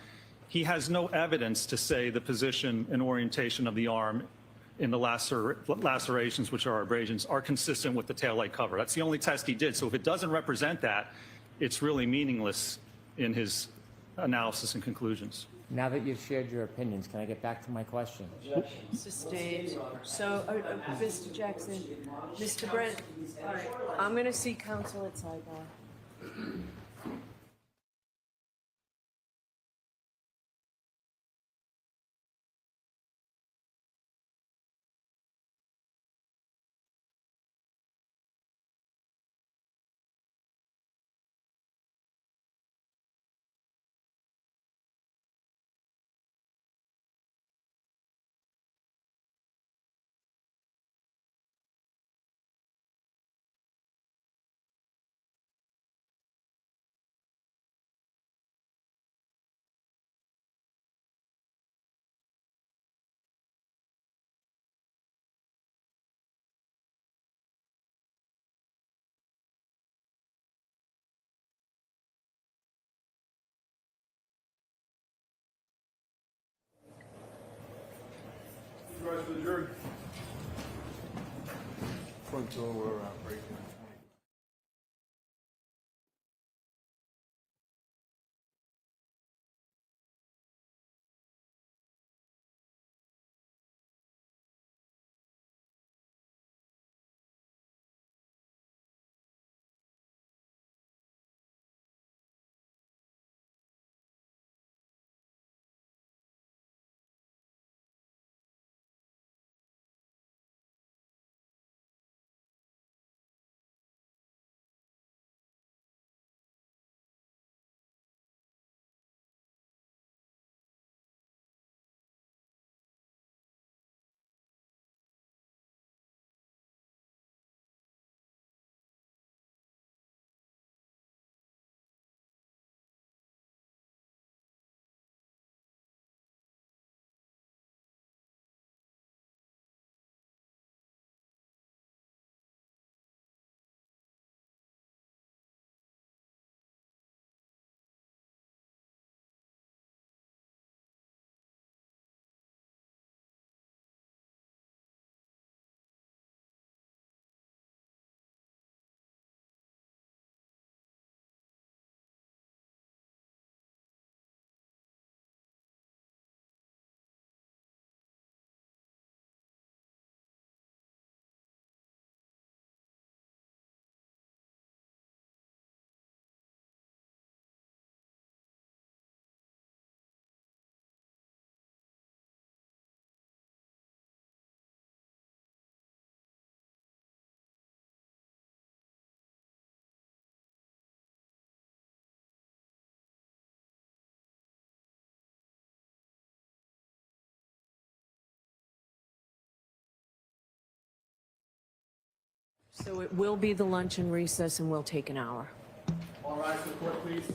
Speaker 7: he has no evidence to say the position and orientation of the arm in the lacerations, which are abrasions, are consistent with the taillight cover. That's the only test he did. So if it doesn't represent that, it's really meaningless in his analysis and conclusions.
Speaker 12: Now that you've shared your opinions, can I get back to my question?
Speaker 9: Objection.
Speaker 5: Sustained. So, Mr. Jackson, Mr. Brent, all right, I'm going to see counsel at sidebar.
Speaker 6: You guys for the jury? Front door, breaking.
Speaker 5: So it will be the luncheon recess, and we'll take an hour.
Speaker 4: All rise to the court, please.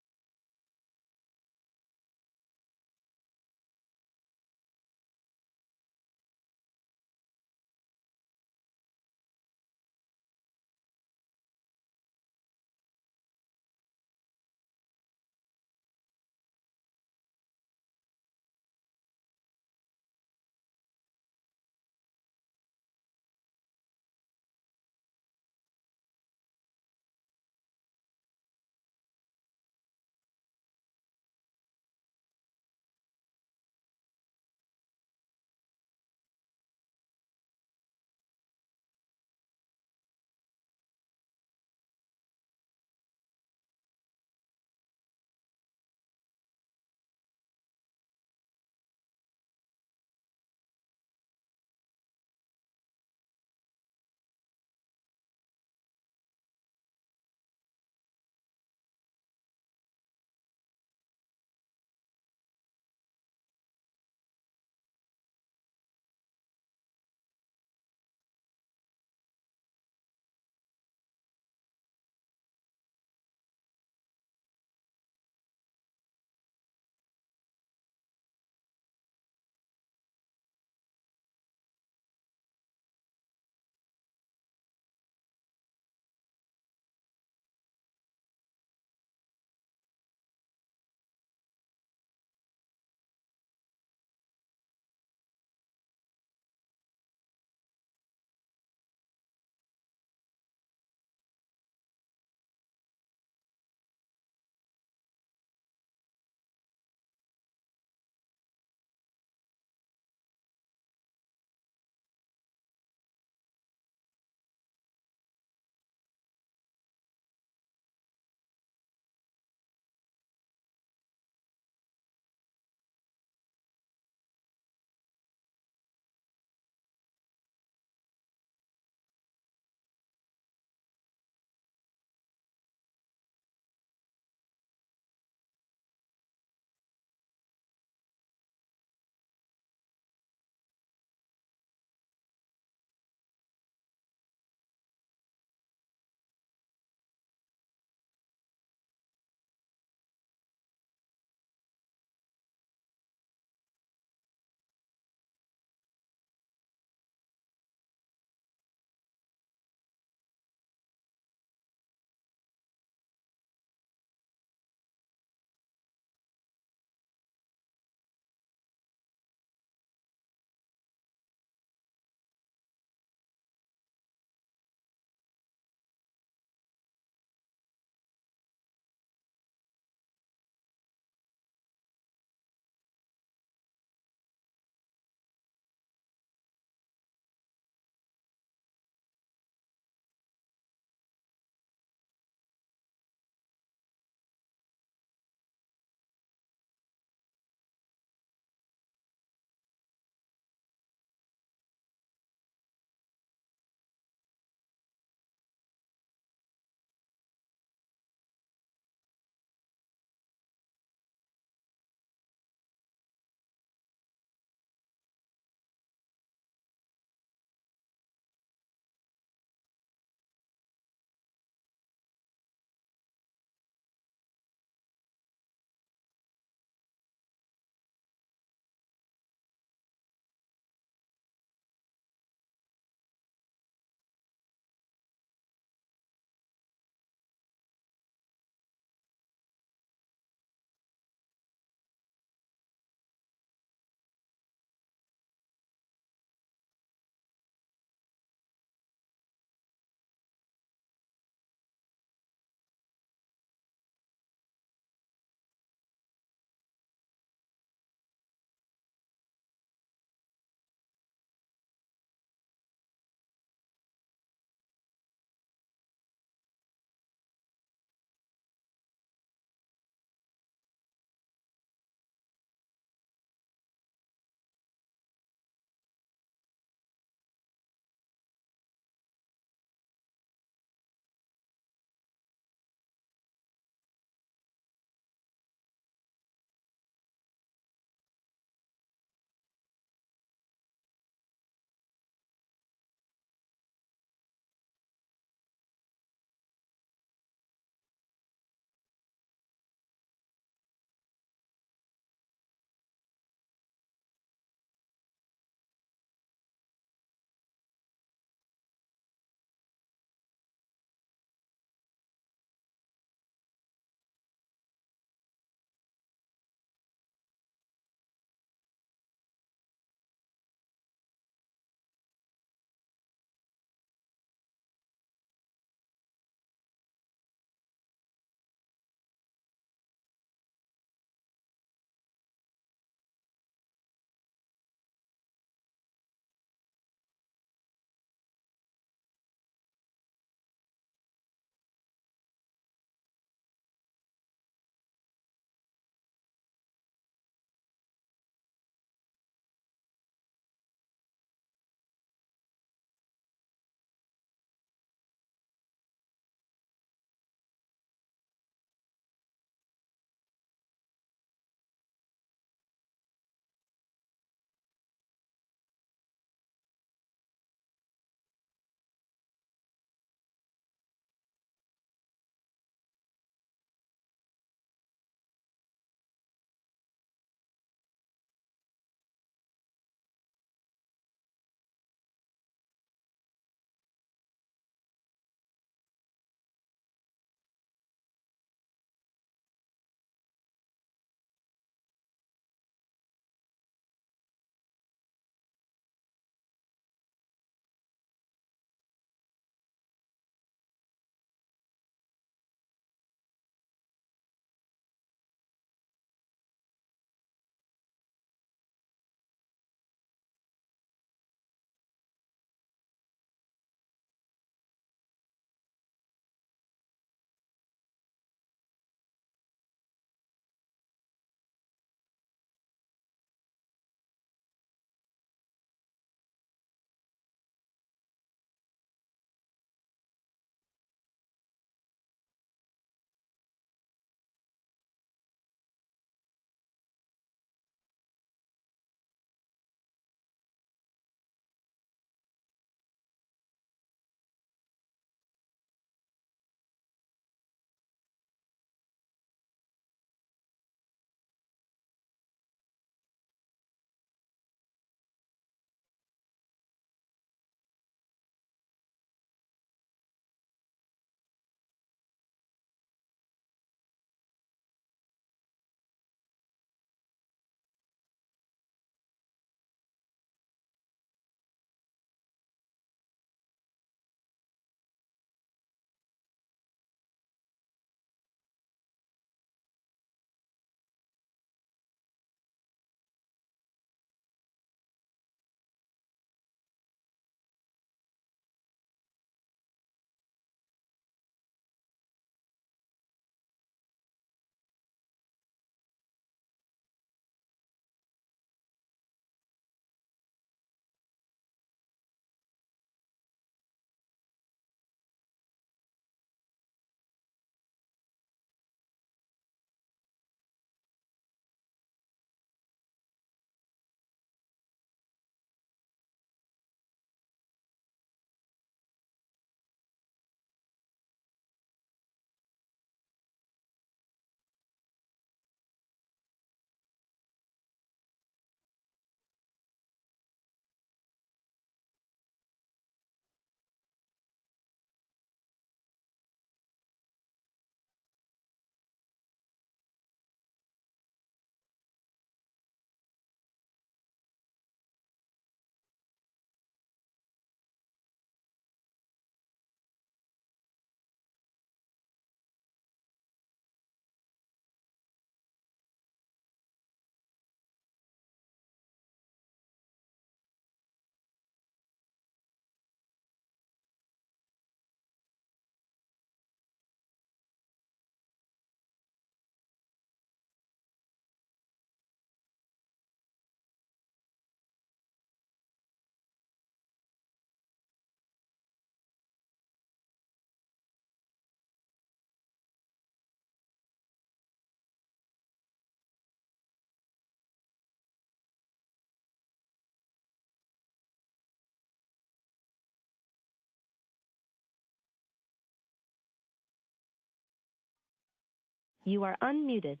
Speaker 10: You are unmuted.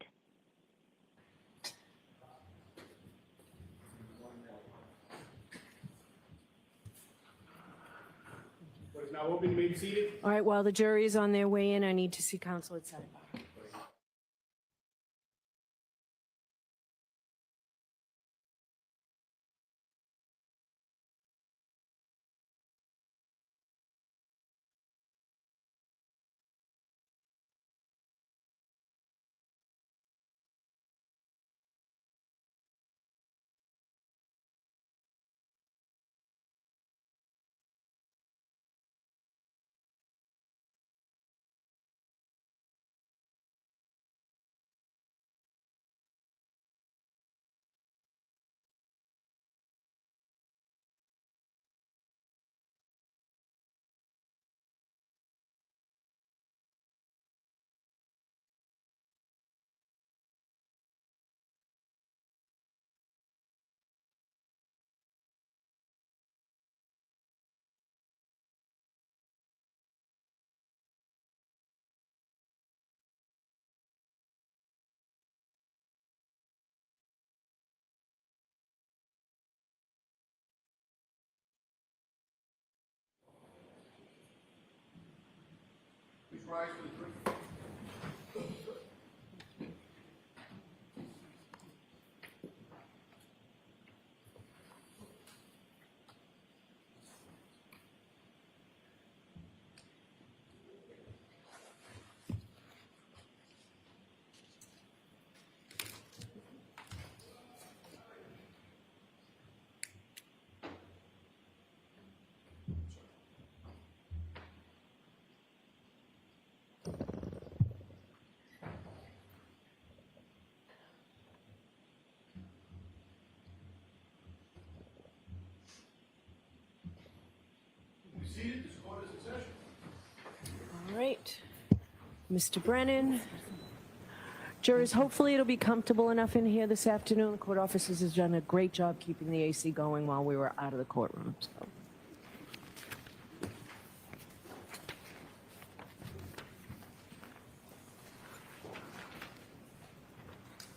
Speaker 4: What is now open, you may be seated.
Speaker 3: All right, while the jury is on their way in, I need to see counsel at sidebar.
Speaker 4: Please rise for the truth. Be seated. This court is in session.
Speaker 3: All right, Mr. Brennan. Jurors, hopefully it'll be comfortable enough in here this afternoon. The court officers has done a great job keeping the AC going while we were out of the courtroom. So.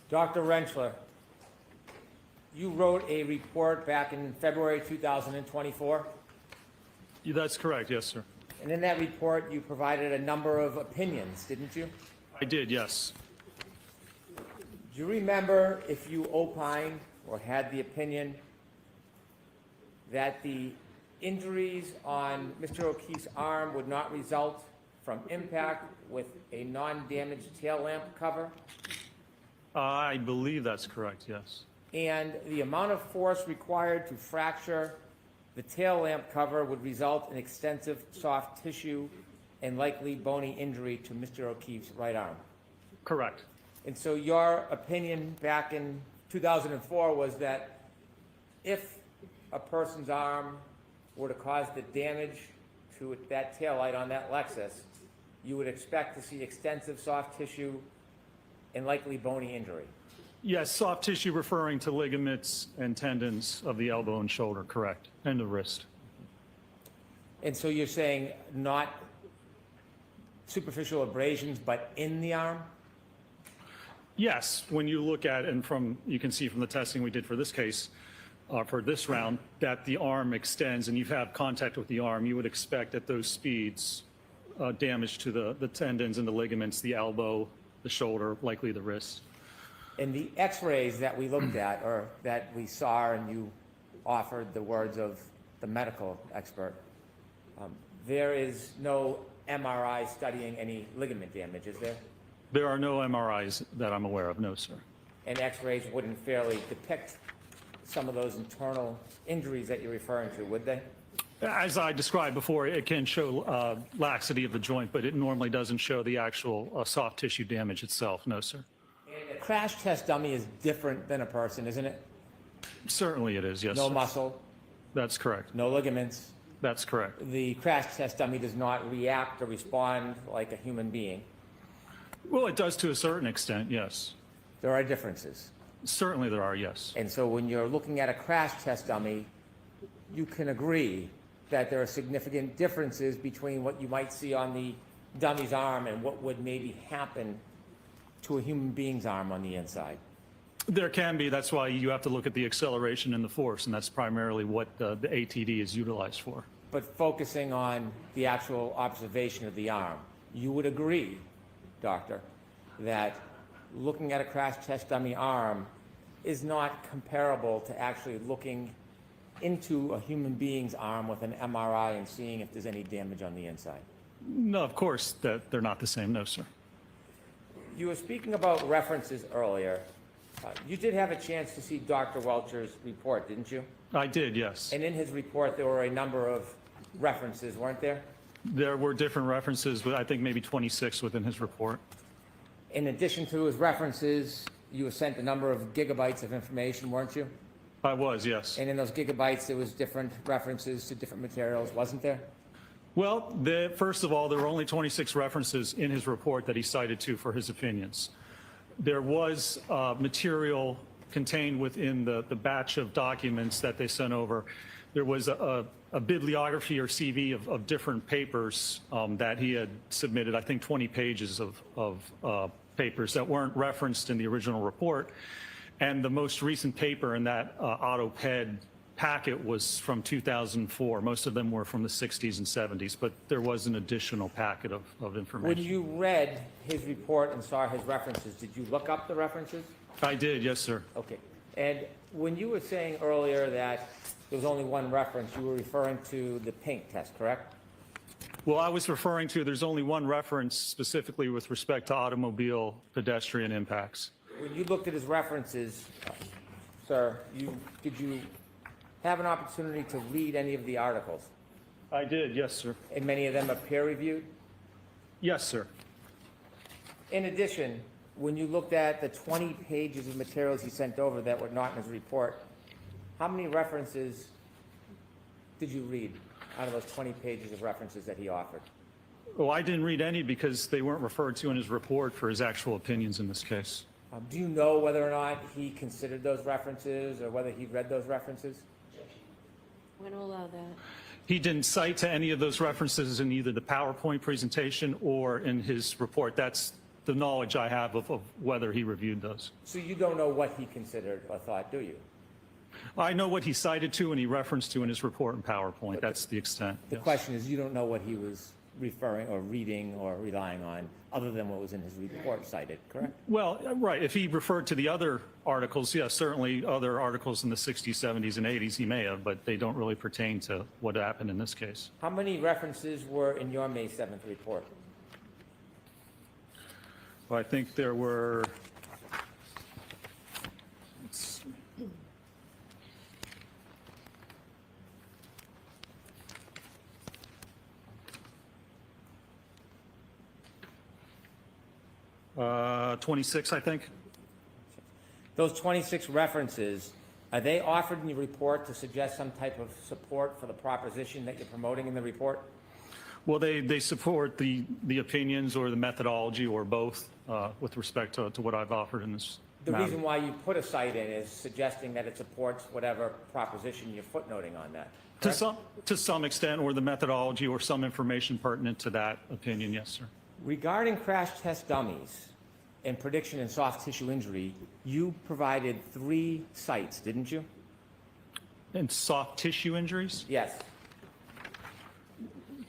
Speaker 12: Dr. Rentschler, you wrote a report back in February 2024,
Speaker 7: That's correct, yes, sir.
Speaker 12: and in that report, you provided a number of opinions, didn't you?
Speaker 7: I did, yes.
Speaker 12: Do you remember if you opined or had the opinion that the injuries on Mr. O'Keefe's arm would not result from impact with a non-damaged tail lamp cover?
Speaker 7: I believe that's correct, yes.
Speaker 12: And the amount of force required to fracture the tail lamp cover would result in extensive soft tissue and likely bony injury to Mr. O'Keefe's right arm.
Speaker 7: Correct.
Speaker 12: And so your opinion back in 2004 was that if a person's arm were to cause the damage to that taillight on that Lexus, you would expect to see extensive soft tissue and likely bony injury.
Speaker 7: Yes, soft tissue referring to ligaments and tendons of the elbow and shoulder, correct, and the wrist.
Speaker 12: And so you're saying not superficial abrasions, but in the arm?
Speaker 7: Yes, when you look at, and you can see from the testing we did for this case, for this round, that the arm extends and you have contact with the arm, you would expect at those speeds damage to the tendons and the ligaments, the elbow, the shoulder, likely the wrist.
Speaker 12: And the x-rays that we looked at, or that we saw, and you offered the words of the medical expert, there is no MRI studying any ligament damage, is there?
Speaker 7: There are no MRIs that I'm aware of, no, sir.
Speaker 12: And x-rays wouldn't fairly depict some of those internal injuries that you're referring to, would they?
Speaker 7: As I described before, it can show laxity of the joint, but it normally doesn't show the actual soft tissue damage itself, no, sir.
Speaker 12: And a crash test dummy is different than a person, isn't it?
Speaker 7: Certainly it is, yes,
Speaker 12: No
Speaker 7: sir.
Speaker 12: muscle,
Speaker 7: That's correct.
Speaker 12: no ligaments.
Speaker 7: That's correct.
Speaker 12: The crash test dummy does not react or respond like a human being.
Speaker 7: Well, it does to a certain extent, yes.
Speaker 12: There are differences.
Speaker 7: Certainly there are, yes.
Speaker 12: And so when you're looking at a crash test dummy, you can agree that there are significant differences between what you might see on the dummy's arm and what would maybe happen to a human being's arm on the inside?
Speaker 7: There can be. That's why you have to look at the acceleration and the force, and that's primarily what the ATD is utilized for.
Speaker 12: But focusing on the actual observation of the arm, you would agree, doctor, that looking at a crash test dummy arm is not comparable to actually looking into a human being's arm with an MRI and seeing if there's any damage on the inside?
Speaker 7: No, of course, that they're not the same. No, sir.
Speaker 12: You were speaking about references earlier. You did have a chance to see Dr. Welcher's report, didn't you?
Speaker 7: I did, yes.
Speaker 12: And in his report, there were a number of references, weren't there?
Speaker 7: There were different references, but I think maybe 26 within his report.
Speaker 12: In addition to his references, you were sent a number of gigabytes of information, weren't you?
Speaker 7: I was, yes.
Speaker 12: And in those gigabytes, there was different references to different materials, wasn't there?
Speaker 7: Well, first of all, there were only 26 references in his report that he cited to for his opinions. There was material contained within the batch of documents that they sent over. There was a bibliography or CV of different papers that he had submitted, I think 20 pages of papers that weren't referenced in the original report. And the most recent paper in that AutoPed packet was from 2004. Most of them were from the 60s and 70s, but there was an additional packet of information.
Speaker 12: When you read his report and saw his references, did you look up the references?
Speaker 7: I did, yes, sir.
Speaker 12: Okay. And when you were saying earlier that there was only one reference, you were referring to the paint test, correct?
Speaker 7: Well, I was referring to, there's only one reference specifically with respect to automobile pedestrian impacts.
Speaker 12: When you looked at his references, sir, did you have an opportunity to read any of the articles?
Speaker 7: I did, yes, sir.
Speaker 12: And many of them are peer-reviewed?
Speaker 7: Yes, sir.
Speaker 12: In addition, when you looked at the 20 pages of materials he sent over that were not in his report, how many references did you read out of those 20 pages of references that he offered?
Speaker 7: Well, I didn't read any because they weren't referred to in his report for his actual opinions in this case.
Speaker 12: Do you know whether or not he considered those references or whether he read those references?
Speaker 5: I'm going to allow that.
Speaker 7: He didn't cite to any of those references in either the PowerPoint presentation or in his report. That's the knowledge I have of whether he reviewed those.
Speaker 12: So you don't know what he considered or thought, do you?
Speaker 7: I know what he cited to and he referenced to in his report in PowerPoint. That's the extent.
Speaker 12: The
Speaker 7: Yes.
Speaker 12: question is, you don't know what he was referring or reading or relying on other than what was in his report cited, correct?
Speaker 7: Well, right. If he referred to the other articles, yes, certainly other articles in the 60s, 70s, and 80s he may have, but they don't really pertain to what happened in this case.
Speaker 12: How many references were in your May 7th report?
Speaker 7: Well, I think there were, let's see. Uh, 26, I think.
Speaker 12: Those 26 references, are they offered in your report to suggest some type of support for the proposition that you're promoting in the report?
Speaker 7: Well, they support the opinions or the methodology or both with respect to what I've offered in this
Speaker 12: The
Speaker 7: matter.
Speaker 12: reason why you put a cite in is suggesting that it supports whatever proposition you're footnoting on that.
Speaker 7: To some extent, or the methodology or some information pertinent to that opinion, yes, sir.
Speaker 12: Regarding crash test dummies and prediction in soft tissue injury, you provided 3 sites, didn't you?
Speaker 7: And soft tissue injuries?
Speaker 12: Yes.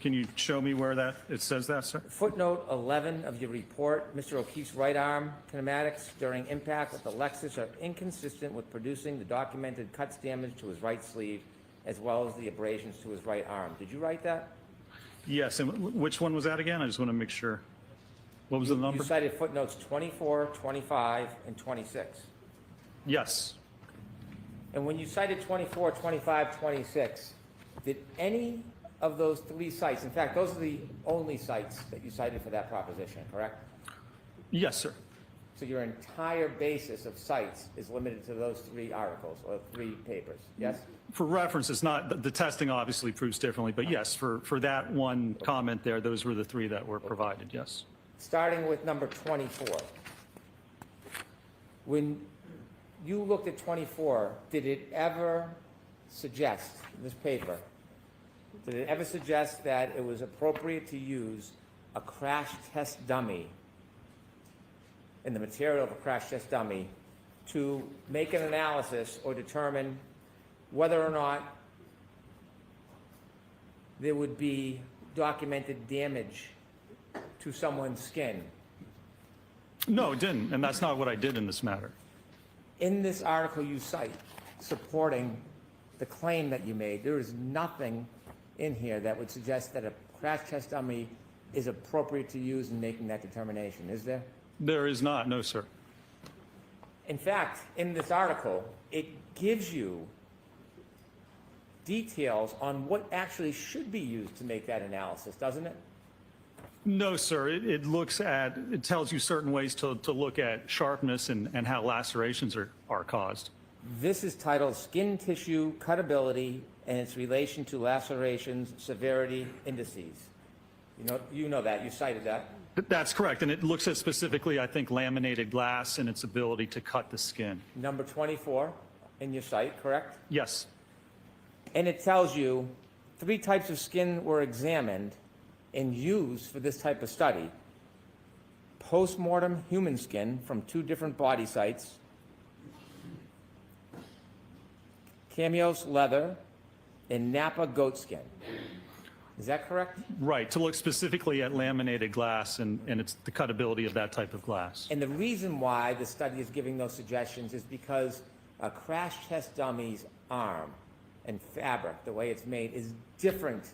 Speaker 7: Can you show me where it says that, sir?
Speaker 12: Footnote 11 of your report, Mr. O'Keefe's right arm kinematics during impact with the Lexus are inconsistent with producing the documented cuts damage to his right sleeve as well as the abrasions to his right arm. Did you write that?
Speaker 7: Yes, and which one was that again? I just want to make sure. What was the number?
Speaker 12: You cited footnotes 24, 25, and 26.
Speaker 7: Yes.
Speaker 12: And when you cited 24, 25, 26, did any of those 3 sites, in fact, those are the only sites that you cited for that proposition, correct?
Speaker 7: Yes, sir.
Speaker 12: So your entire basis of sites is limited to those 3 articles or 3 papers, yes?
Speaker 7: For reference, it's not, the testing obviously proves differently, but yes, for that one comment there, those were the 3 that were provided, yes.
Speaker 12: Starting with number 24. When you looked at 24, did it ever suggest, in this paper, did it ever suggest that it was appropriate to use a crash test dummy in the material of a crash test dummy to make an analysis or determine whether or not there would be documented damage to someone's skin?
Speaker 7: No, it didn't, and that's not what I did in this matter.
Speaker 12: In this article you cite supporting the claim that you made, there is nothing in here that would suggest that a crash test dummy is appropriate to use in making that determination, is there?
Speaker 7: There is not, no, sir.
Speaker 12: In fact, in this article, it gives you details on what actually should be used to make that analysis, doesn't it?
Speaker 7: No, sir. It tells you certain ways to look at sharpness and how lacerations are caused.
Speaker 12: This is titled Skin Tissue Cuttability and its Relation to Lacerations Severity Indices. You know that, you cited that.
Speaker 7: That's correct, and it looks at specifically, I think, laminated glass and its ability to cut the skin.
Speaker 12: Number 24 in your site, correct?
Speaker 7: Yes.
Speaker 12: And it tells you 3 types of skin were examined and used for this type of study. Post-mortem human skin from 2 different body sites, Cameos leather, and Napa goat skin. Is that correct?
Speaker 7: Right, to look specifically at laminated glass and it's the cuttability of that type of glass.
Speaker 12: And the reason why the study is giving those suggestions is because a crash test dummy's arm and fabric, the way it's made, is different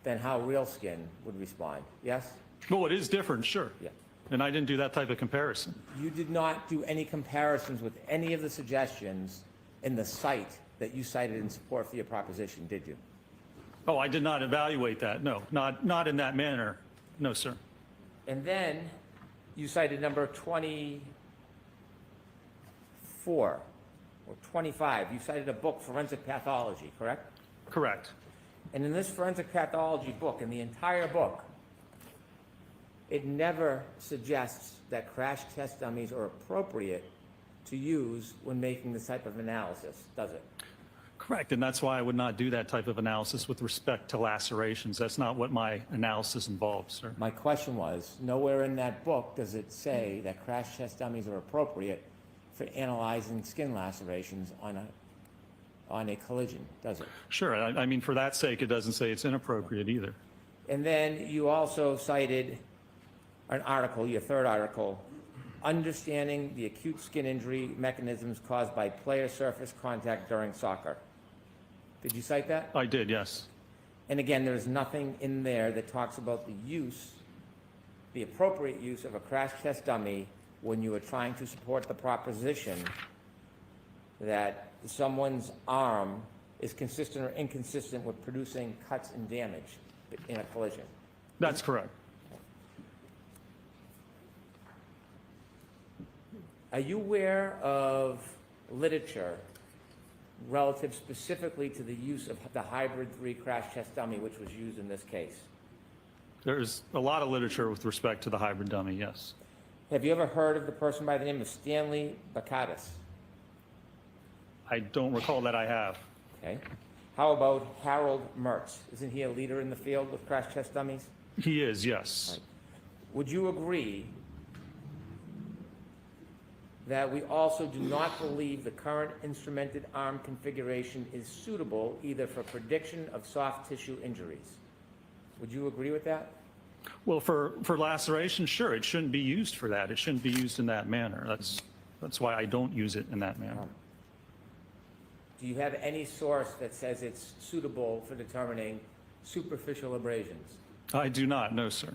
Speaker 12: than how real skin would respond. Yes?
Speaker 7: Well, it is different, sure.
Speaker 12: Yeah.
Speaker 7: And I didn't do that type of comparison.
Speaker 12: You did not do any comparisons with any of the suggestions in the site that you cited in support for your proposition, did you?
Speaker 7: Oh, I did not evaluate that, no. Not in that manner. No, sir.
Speaker 12: And then you cited number 24 or 25. You cited a book, Forensic Pathology, correct?
Speaker 7: Correct.
Speaker 12: And in this forensic pathology book, in the entire book, it never suggests that crash test dummies are appropriate to use when making this type of analysis, does it?
Speaker 7: Correct, and that's why I would not do that type of analysis with respect to lacerations. That's not what my analysis involves, sir.
Speaker 12: My question was, nowhere in that book does it say that crash test dummies are appropriate for analyzing skin lacerations on a collision, does it?
Speaker 7: Sure, I mean, for that sake, it doesn't say it's inappropriate either.
Speaker 12: And then you also cited an article, your third article, Understanding the Acute Skin Injury Mechanisms Caused by Player Surface Contact During Soccer. Did you cite that?
Speaker 7: I did, yes.
Speaker 12: And again, there's nothing in there that talks about the appropriate use of a crash test dummy when you are trying to support the proposition that someone's arm is consistent or inconsistent with producing cuts and damage in a collision.
Speaker 7: That's correct.
Speaker 12: Are you aware of literature relative specifically to the use of the hybrid 3 crash test dummy, which was used in this case?
Speaker 7: There's a lot of literature with respect to the hybrid dummy, yes.
Speaker 12: Have you ever heard of the person by the name of Stanley Bakatis?
Speaker 7: I don't recall that I have.
Speaker 12: Okay. How about Harold Mertz? Isn't he a leader in the field with crash test dummies?
Speaker 7: He is, yes.
Speaker 12: Right. Would you agree that we also do not believe the current instrumented arm configuration is suitable either for prediction of soft tissue injuries? Would you agree with that?
Speaker 7: Well, for laceration, sure, it shouldn't be used for that. It shouldn't be used in that manner. That's why I don't use it in that manner.
Speaker 12: Do you have any source that says it's suitable for determining superficial abrasions?
Speaker 7: I do not, no, sir.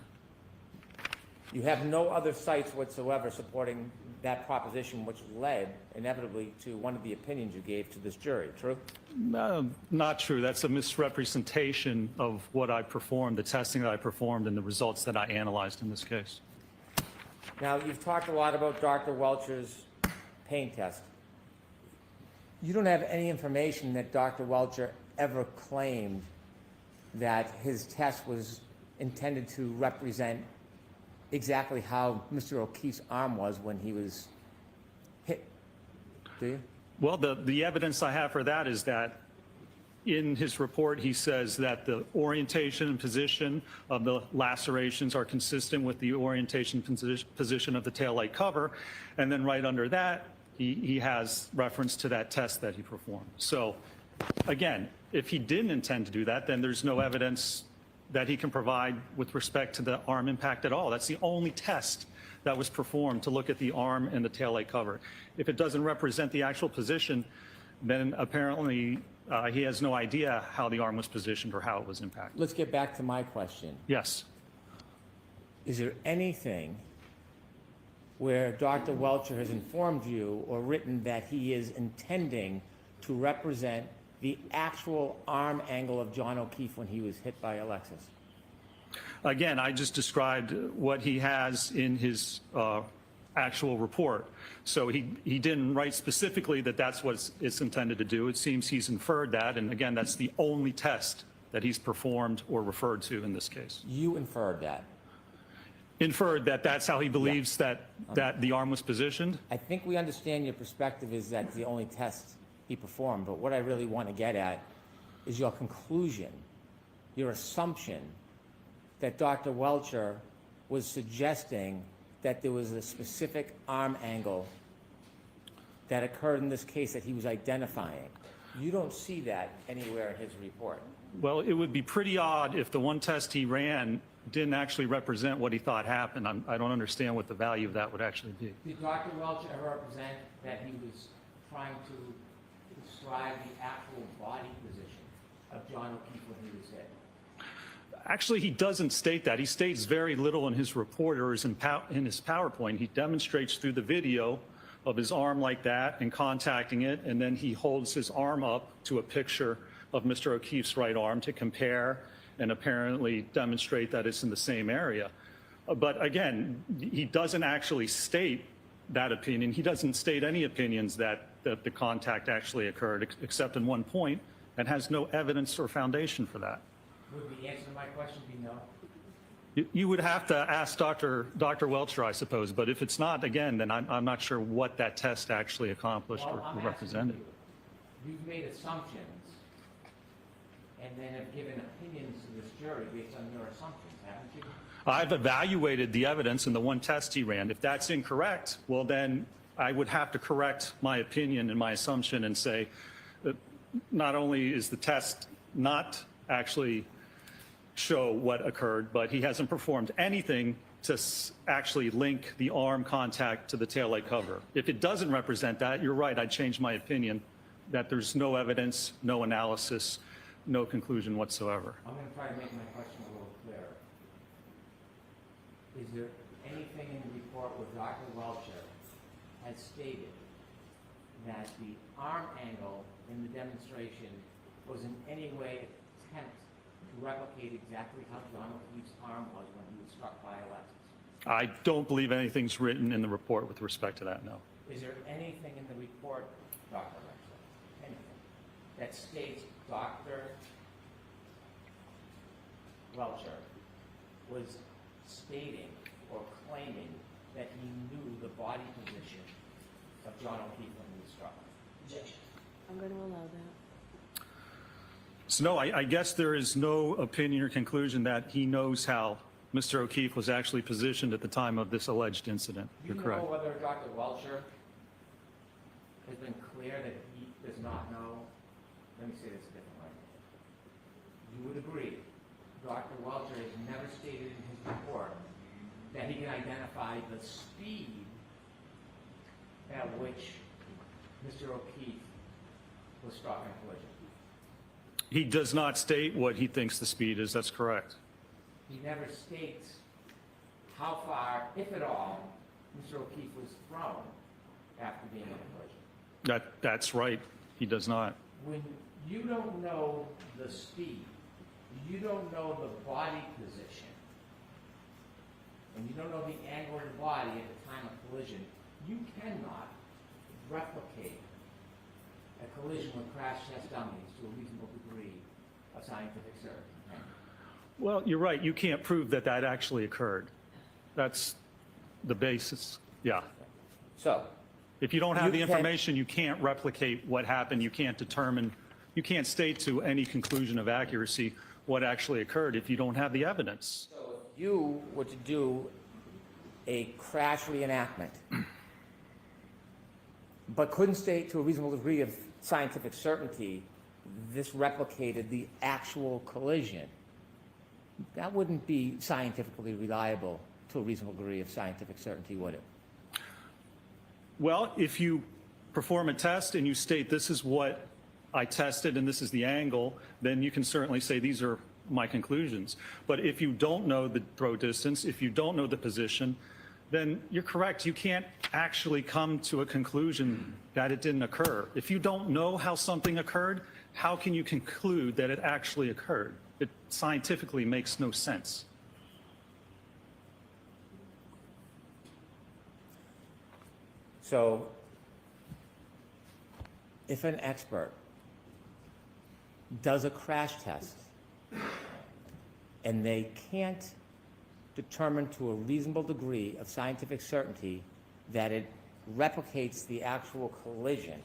Speaker 12: You have no other sites whatsoever supporting that proposition, which led inevitably to one of the opinions you gave to this jury, true?
Speaker 7: No, not true. That's a misrepresentation of what I performed, the testing that I performed, and the results that I analyzed in this case.
Speaker 12: Now, you've talked a lot about Dr. Welcher's pain test. You don't have any information that Dr. Welcher ever claimed that his test was intended to represent exactly how Mr. O'Keefe's arm was when he was hit, do you?
Speaker 7: Well, the evidence I have for that is that in his report, he says that the orientation and position of the lacerations are consistent with the orientation position of the taillight cover. And then right under that, he has reference to that test that he performed. So again, if he didn't intend to do that, then there's no evidence that he can provide with respect to the arm impact at all. That's the only test that was performed to look at the arm and the taillight cover. If it doesn't represent the actual position, then apparently he has no idea how the arm was positioned or how it was impacted.
Speaker 12: Let's get back to my question.
Speaker 7: Yes.
Speaker 12: Is there anything where Dr. Welcher has informed you or written that he is intending to represent the actual arm angle of John O'Keefe when he was hit by Alexis?
Speaker 7: Again, I just described what he has in his actual report. So he didn't write specifically that that's what it's intended to do. It seems he's inferred that, and again, that's the only test that he's performed or referred to in this case.
Speaker 12: You inferred that.
Speaker 7: Inferred that that's how he believes that the arm was positioned?
Speaker 12: I think we understand your perspective is that's the only test he performed, but what I really want to get at is your conclusion, your assumption that Dr. Welcher was suggesting that there was a specific arm angle that occurred in this case that he was identifying. You don't see that anywhere in his report.
Speaker 7: Well, it would be pretty odd if the one test he ran didn't actually represent what he thought happened. I don't understand what the value of that would actually be.
Speaker 11: Did Dr. Welch ever represent that he was trying to describe the actual body position of John O'Keefe when he was hit?
Speaker 7: Actually, he doesn't state that. He states very little in his report or in his PowerPoint. He demonstrates through the video of his arm like that and contacting it, and then he holds his arm up to a picture of Mr. O'Keefe's right arm to compare and apparently demonstrate that it's in the same area. But again, he doesn't actually state that opinion. He doesn't state any opinions that the contact actually occurred, except in one point, and has no evidence or foundation for that.
Speaker 11: Would the answer to my question be no?
Speaker 7: You would have to ask Dr. Welcher, I suppose, but if it's not, again, then I'm not sure what that test actually accomplished or represented.
Speaker 11: You've made assumptions and then have given opinions to this jury based on your assumptions, haven't you?
Speaker 7: I've evaluated the evidence in the one test he ran. If that's incorrect, well, then I would have to correct my opinion and my assumption and say that not only is the test not actually show what occurred, but he hasn't performed anything to actually link the arm contact to the taillight cover. If it doesn't represent that, you're right, I'd change my opinion that there's no evidence, no analysis, no conclusion whatsoever.
Speaker 11: I'm going to try to make my question a little clearer. Is there anything in the report where Dr. Welcher has stated that the arm angle in the demonstration was in any way attempt to replicate exactly how John O'Keefe's arm was when he was struck by Alexis?
Speaker 7: I don't believe anything's written in the report with respect to that, no.
Speaker 11: Is there anything in the report, Dr. Welcher, anything, that states Dr. Welcher was stating or claiming that he knew the body position of John O'Keefe when he was struck? Objection.
Speaker 5: I'm going to allow that.
Speaker 7: So no, I guess there is no opinion or conclusion that he knows how Mr. O'Keefe was actually positioned at the time of this alleged incident. You're correct.
Speaker 11: Do you know whether Dr. Welcher has been clear that he does not know? Let me say this a different way. You would agree, Dr. Welcher has never stated in his report that he can identify the speed at which Mr. O'Keefe was struck in a collision.
Speaker 7: He does not state what he thinks the speed is. That's correct.
Speaker 11: He never states how far, if at all, Mr. O'Keefe was thrown after being in a collision.
Speaker 7: That's right. He does not.
Speaker 11: When you don't know the speed, you don't know the body position, and you don't know the angle of the body at the time of collision, you cannot replicate a collision with crash test dummies to a reasonable degree of scientific certainty.
Speaker 7: Well, you're right. You can't prove that that actually occurred. That's the basis. Yeah.
Speaker 12: So,
Speaker 7: if you don't have the information, you can't replicate what happened. You can't determine You can't state to any conclusion of accuracy what actually occurred if you don't have the evidence.
Speaker 12: So if you were to do a crash reenactment, but couldn't state to a reasonable degree of scientific certainty this replicated the actual collision, that wouldn't be scientifically reliable to a reasonable degree of scientific certainty, would it?
Speaker 7: Well, if you perform a test and you state this is what I tested and this is the angle, then you can certainly say these are my conclusions. But if you don't know the throw distance, if you don't know the position, then you're correct. You can't actually come to a conclusion that it didn't occur. If you don't know how something occurred, how can you conclude that it actually occurred? It scientifically makes no sense.
Speaker 12: So if an expert does a crash test and they can't determine to a reasonable degree of scientific certainty that it replicates the actual collision,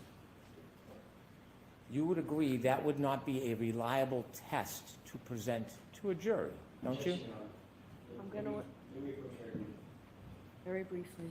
Speaker 12: you would agree that would not be a reliable test to present to a jury, don't you?
Speaker 3: I'm going to, very briefly.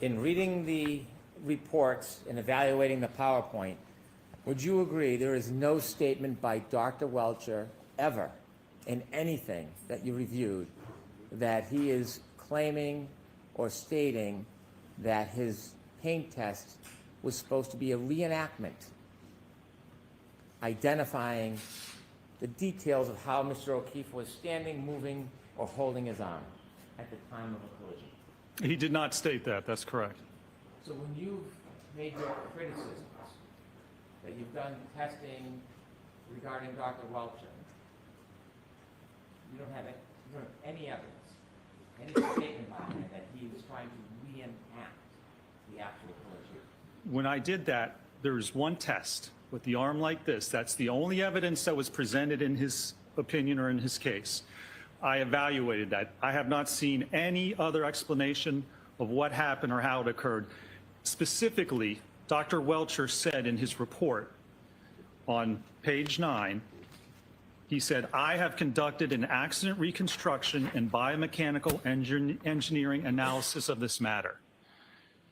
Speaker 12: In reading the reports and evaluating the PowerPoint, would you agree there is no statement by Dr. Welcher ever in anything that you reviewed that he is claiming or stating that his paint test was supposed to be a reenactment, identifying the details of how Mr. O'Keefe was standing, moving, or holding his arm at the time of a collision?
Speaker 7: He did not state that. That's correct.
Speaker 11: So when you've made your criticisms, that you've done testing regarding Dr. Welcher, you don't have any evidence, any statement by him that he was trying to reenact the actual collision?
Speaker 7: When I did that, there's one test with the arm like this. That's the only evidence that was presented in his opinion or in his case. I evaluated that. I have not seen any other explanation of what happened or how it occurred. Specifically, Dr. Welcher said in his report on page 9, he said, I have conducted an accident reconstruction and biomechanical engineering analysis of this matter.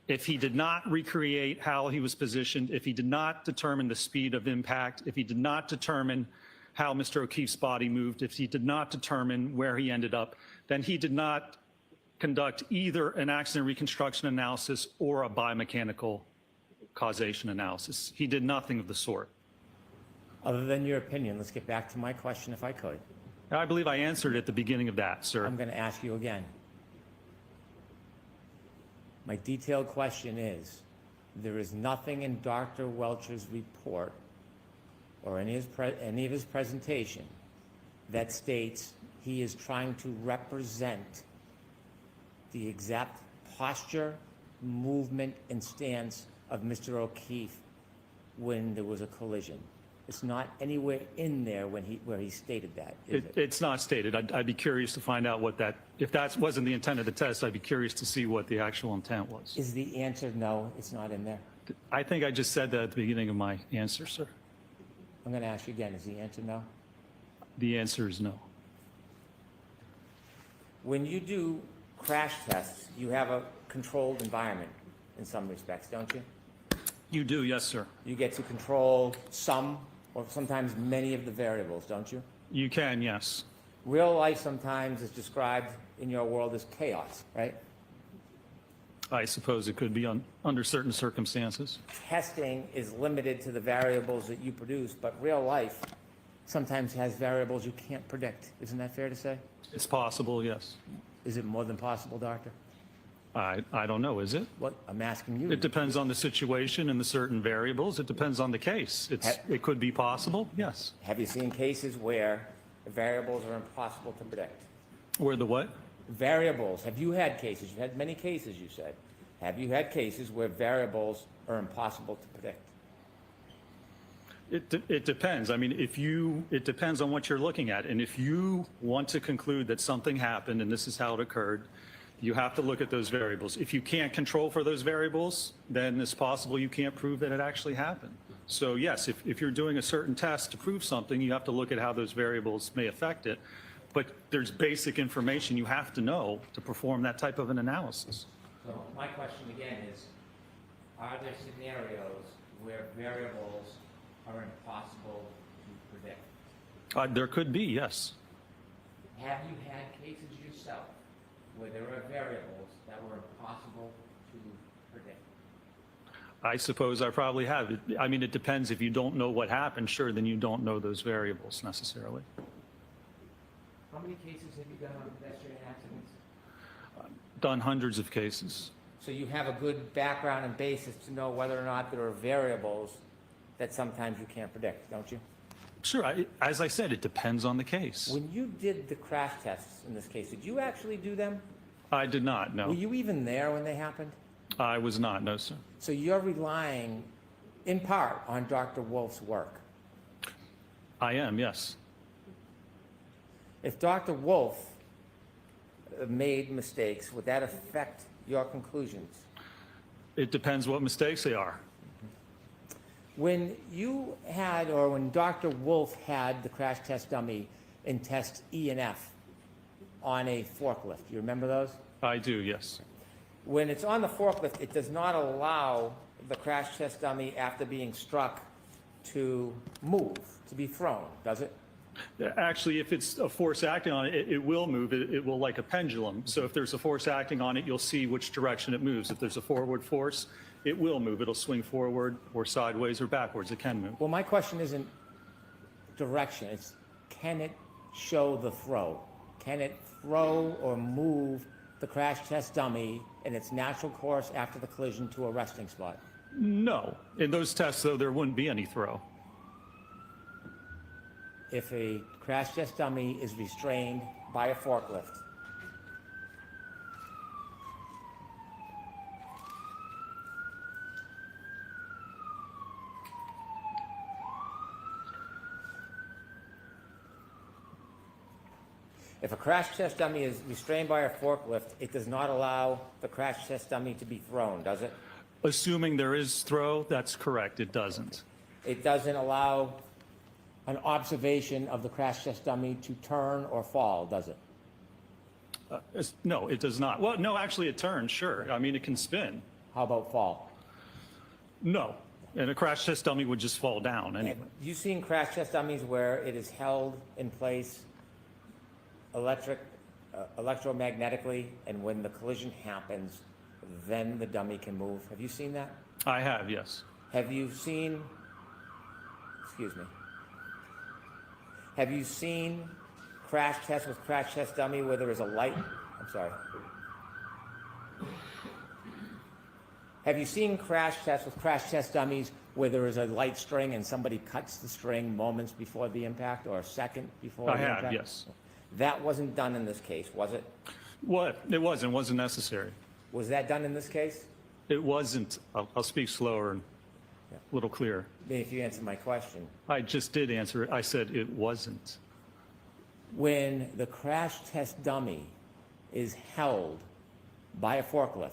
Speaker 7: If he did not recreate how he was positioned, if he did not determine the speed of impact, if he did not determine how Mr. O'Keefe's body moved, if he did not determine where he ended up, then he did not conduct either an accident reconstruction analysis or a biomechanical causation analysis. He did nothing of the sort.
Speaker 12: Other than your opinion, let's get back to my question if I could.
Speaker 7: I believe I answered at the beginning of that, sir.
Speaker 12: I'm going to ask you again. My detailed question is, there is nothing in Dr. Welcher's report or any of his presentation that states he is trying to represent the exact posture, movement, and stance of Mr. O'Keefe when there was a collision. It's not anywhere in there where he stated that, is it?
Speaker 7: It's not stated. I'd be curious to find out what that, if that wasn't the intent of the test, I'd be curious to see what the actual intent was.
Speaker 12: Is the answer no, it's not in there?
Speaker 7: I think I just said that at the beginning of my answer, sir.
Speaker 12: I'm going to ask you again, is the answer no?
Speaker 7: The answer is no.
Speaker 12: When you do crash tests, you have a controlled environment in some respects, don't you?
Speaker 7: You do, yes, sir.
Speaker 12: You get to control some or sometimes many of the variables, don't you?
Speaker 7: You can, yes.
Speaker 12: Real life sometimes is described in your world as chaos, right?
Speaker 7: I suppose it could be under certain circumstances.
Speaker 12: Testing is limited to the variables that you produce, but real life sometimes has variables you can't predict. Isn't that fair to say?
Speaker 7: It's possible, yes.
Speaker 12: Is it more than possible, doctor?
Speaker 7: I don't know, is it?
Speaker 12: What I'm asking you.
Speaker 7: It depends on the situation and the certain variables. It depends on the case. It could be possible, yes.
Speaker 12: Have you seen cases where the variables are impossible to predict?
Speaker 7: Where the what?
Speaker 12: Variables. Have you had cases? You've had many cases, you said. Have you had cases where variables are impossible to predict?
Speaker 7: It depends. I mean, it depends on what you're looking at. And if you want to conclude that something happened and this is how it occurred, you have to look at those variables. If you can't control for those variables, then it's possible you can't prove that it actually happened. So yes, if you're doing a certain test to prove something, you have to look at how those variables may affect it. But there's basic information you have to know to perform that type of an analysis.
Speaker 11: So my question again is, are there scenarios where variables are impossible to predict?
Speaker 7: There could be, yes.
Speaker 11: Have you had cases yourself where there are variables that were impossible to predict?
Speaker 7: I suppose I probably have. I mean, it depends. If you don't know what happened, sure, then you don't know those variables necessarily.
Speaker 11: How many cases have you done on pedestrian accidents?
Speaker 7: Done hundreds of cases.
Speaker 12: So you have a good background and basis to know whether or not there are variables that sometimes you can't predict, don't you?
Speaker 7: Sure. As I said, it depends on the case.
Speaker 12: When you did the crash tests in this case, did you actually do them?
Speaker 7: I did not, no.
Speaker 12: Were you even there when they happened?
Speaker 7: I was not, no, sir.
Speaker 12: So you're relying, in part, on Dr. Wolf's work.
Speaker 7: I am, yes.
Speaker 12: If Dr. Wolf made mistakes, would that affect your conclusions?
Speaker 7: It depends what mistakes they are.
Speaker 12: When you had, or when Dr. Wolf had the crash test dummy in tests E and F on a forklift, you remember those?
Speaker 7: I do, yes.
Speaker 12: When it's on the forklift, it does not allow the crash test dummy after being struck to move, to be thrown, does it?
Speaker 7: Actually, if it's a force acting on it, it will move. It will like a pendulum. So if there's a force acting on it, you'll see which direction it moves. If there's a forward force, it will move. It'll swing forward or sideways or backwards. It can move.
Speaker 12: Well, my question isn't direction. It's can it show the throw? Can it throw or move the crash test dummy in its natural course after the collision to a resting spot?
Speaker 7: No. In those tests, though, there wouldn't be any throw.
Speaker 12: If a crash test dummy is restrained by a forklift, If a crash test dummy is restrained by a forklift, it does not allow the crash test dummy to be thrown, does it?
Speaker 7: Assuming there is throw, that's correct, it doesn't.
Speaker 12: It doesn't allow an observation of the crash test dummy to turn or fall, does it?
Speaker 7: No, it does not. Well, no, actually it turns, sure. I mean, it can spin.
Speaker 12: How about fall?
Speaker 7: No, and a crash test dummy would just fall down anyway.
Speaker 12: Have you seen crash test dummies where it is held in place electromagnetically, and when the collision happens, then the dummy can move? Have you seen that?
Speaker 7: I have, yes.
Speaker 12: Have you seen, excuse me, have you seen crash test with crash test dummy where there is a light? I'm sorry. Have you seen crash tests with crash test dummies where there is a light string and somebody cuts the string moments before the impact or a second before
Speaker 7: I
Speaker 12: the
Speaker 7: have,
Speaker 12: impact?
Speaker 7: yes.
Speaker 12: That wasn't done in this case, was it?
Speaker 7: What? It wasn't necessary.
Speaker 12: Was that done in this case?
Speaker 7: It wasn't. I'll speak slower and a little clearer.
Speaker 12: Maybe if you answer my question.
Speaker 7: I just did answer it. I said it wasn't.
Speaker 12: When the crash test dummy is held by a forklift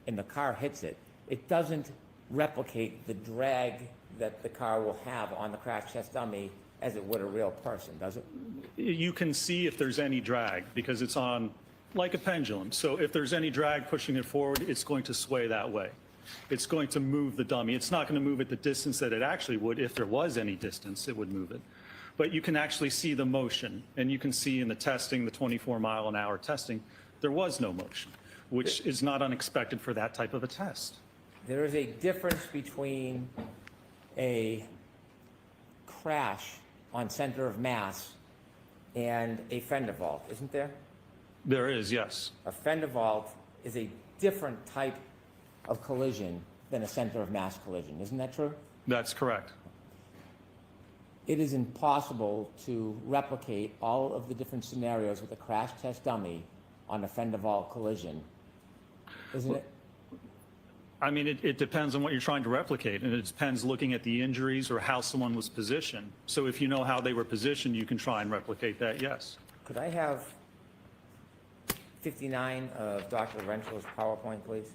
Speaker 12: and the car hits it, it doesn't replicate the drag that the car will have on the crash test dummy as it would a real person, does it?
Speaker 7: You can see if there's any drag because it's on like a pendulum. So if there's any drag pushing it forward, it's going to sway that way. It's going to move the dummy. It's not going to move at the distance that it actually would. If there was any distance, it would move it. But you can actually see the motion, and you can see in the testing, the 24-mile-an-hour testing, there was no motion, which is not unexpected for that type of a test.
Speaker 12: There is a difference between a crash on center of mass and a fender vault, isn't there?
Speaker 7: There is, yes.
Speaker 12: A fender vault is a different type of collision than a center of mass collision, isn't that true?
Speaker 7: That's correct.
Speaker 12: It is impossible to replicate all of the different scenarios with a crash test dummy on a fender vault collision, isn't it?
Speaker 7: I mean, it depends on what you're trying to replicate, and it depends looking at the injuries or how someone was positioned. So if you know how they were positioned, you can try and replicate that, yes.
Speaker 12: Could I have 59 of Dr. Rentral's PowerPoint, please?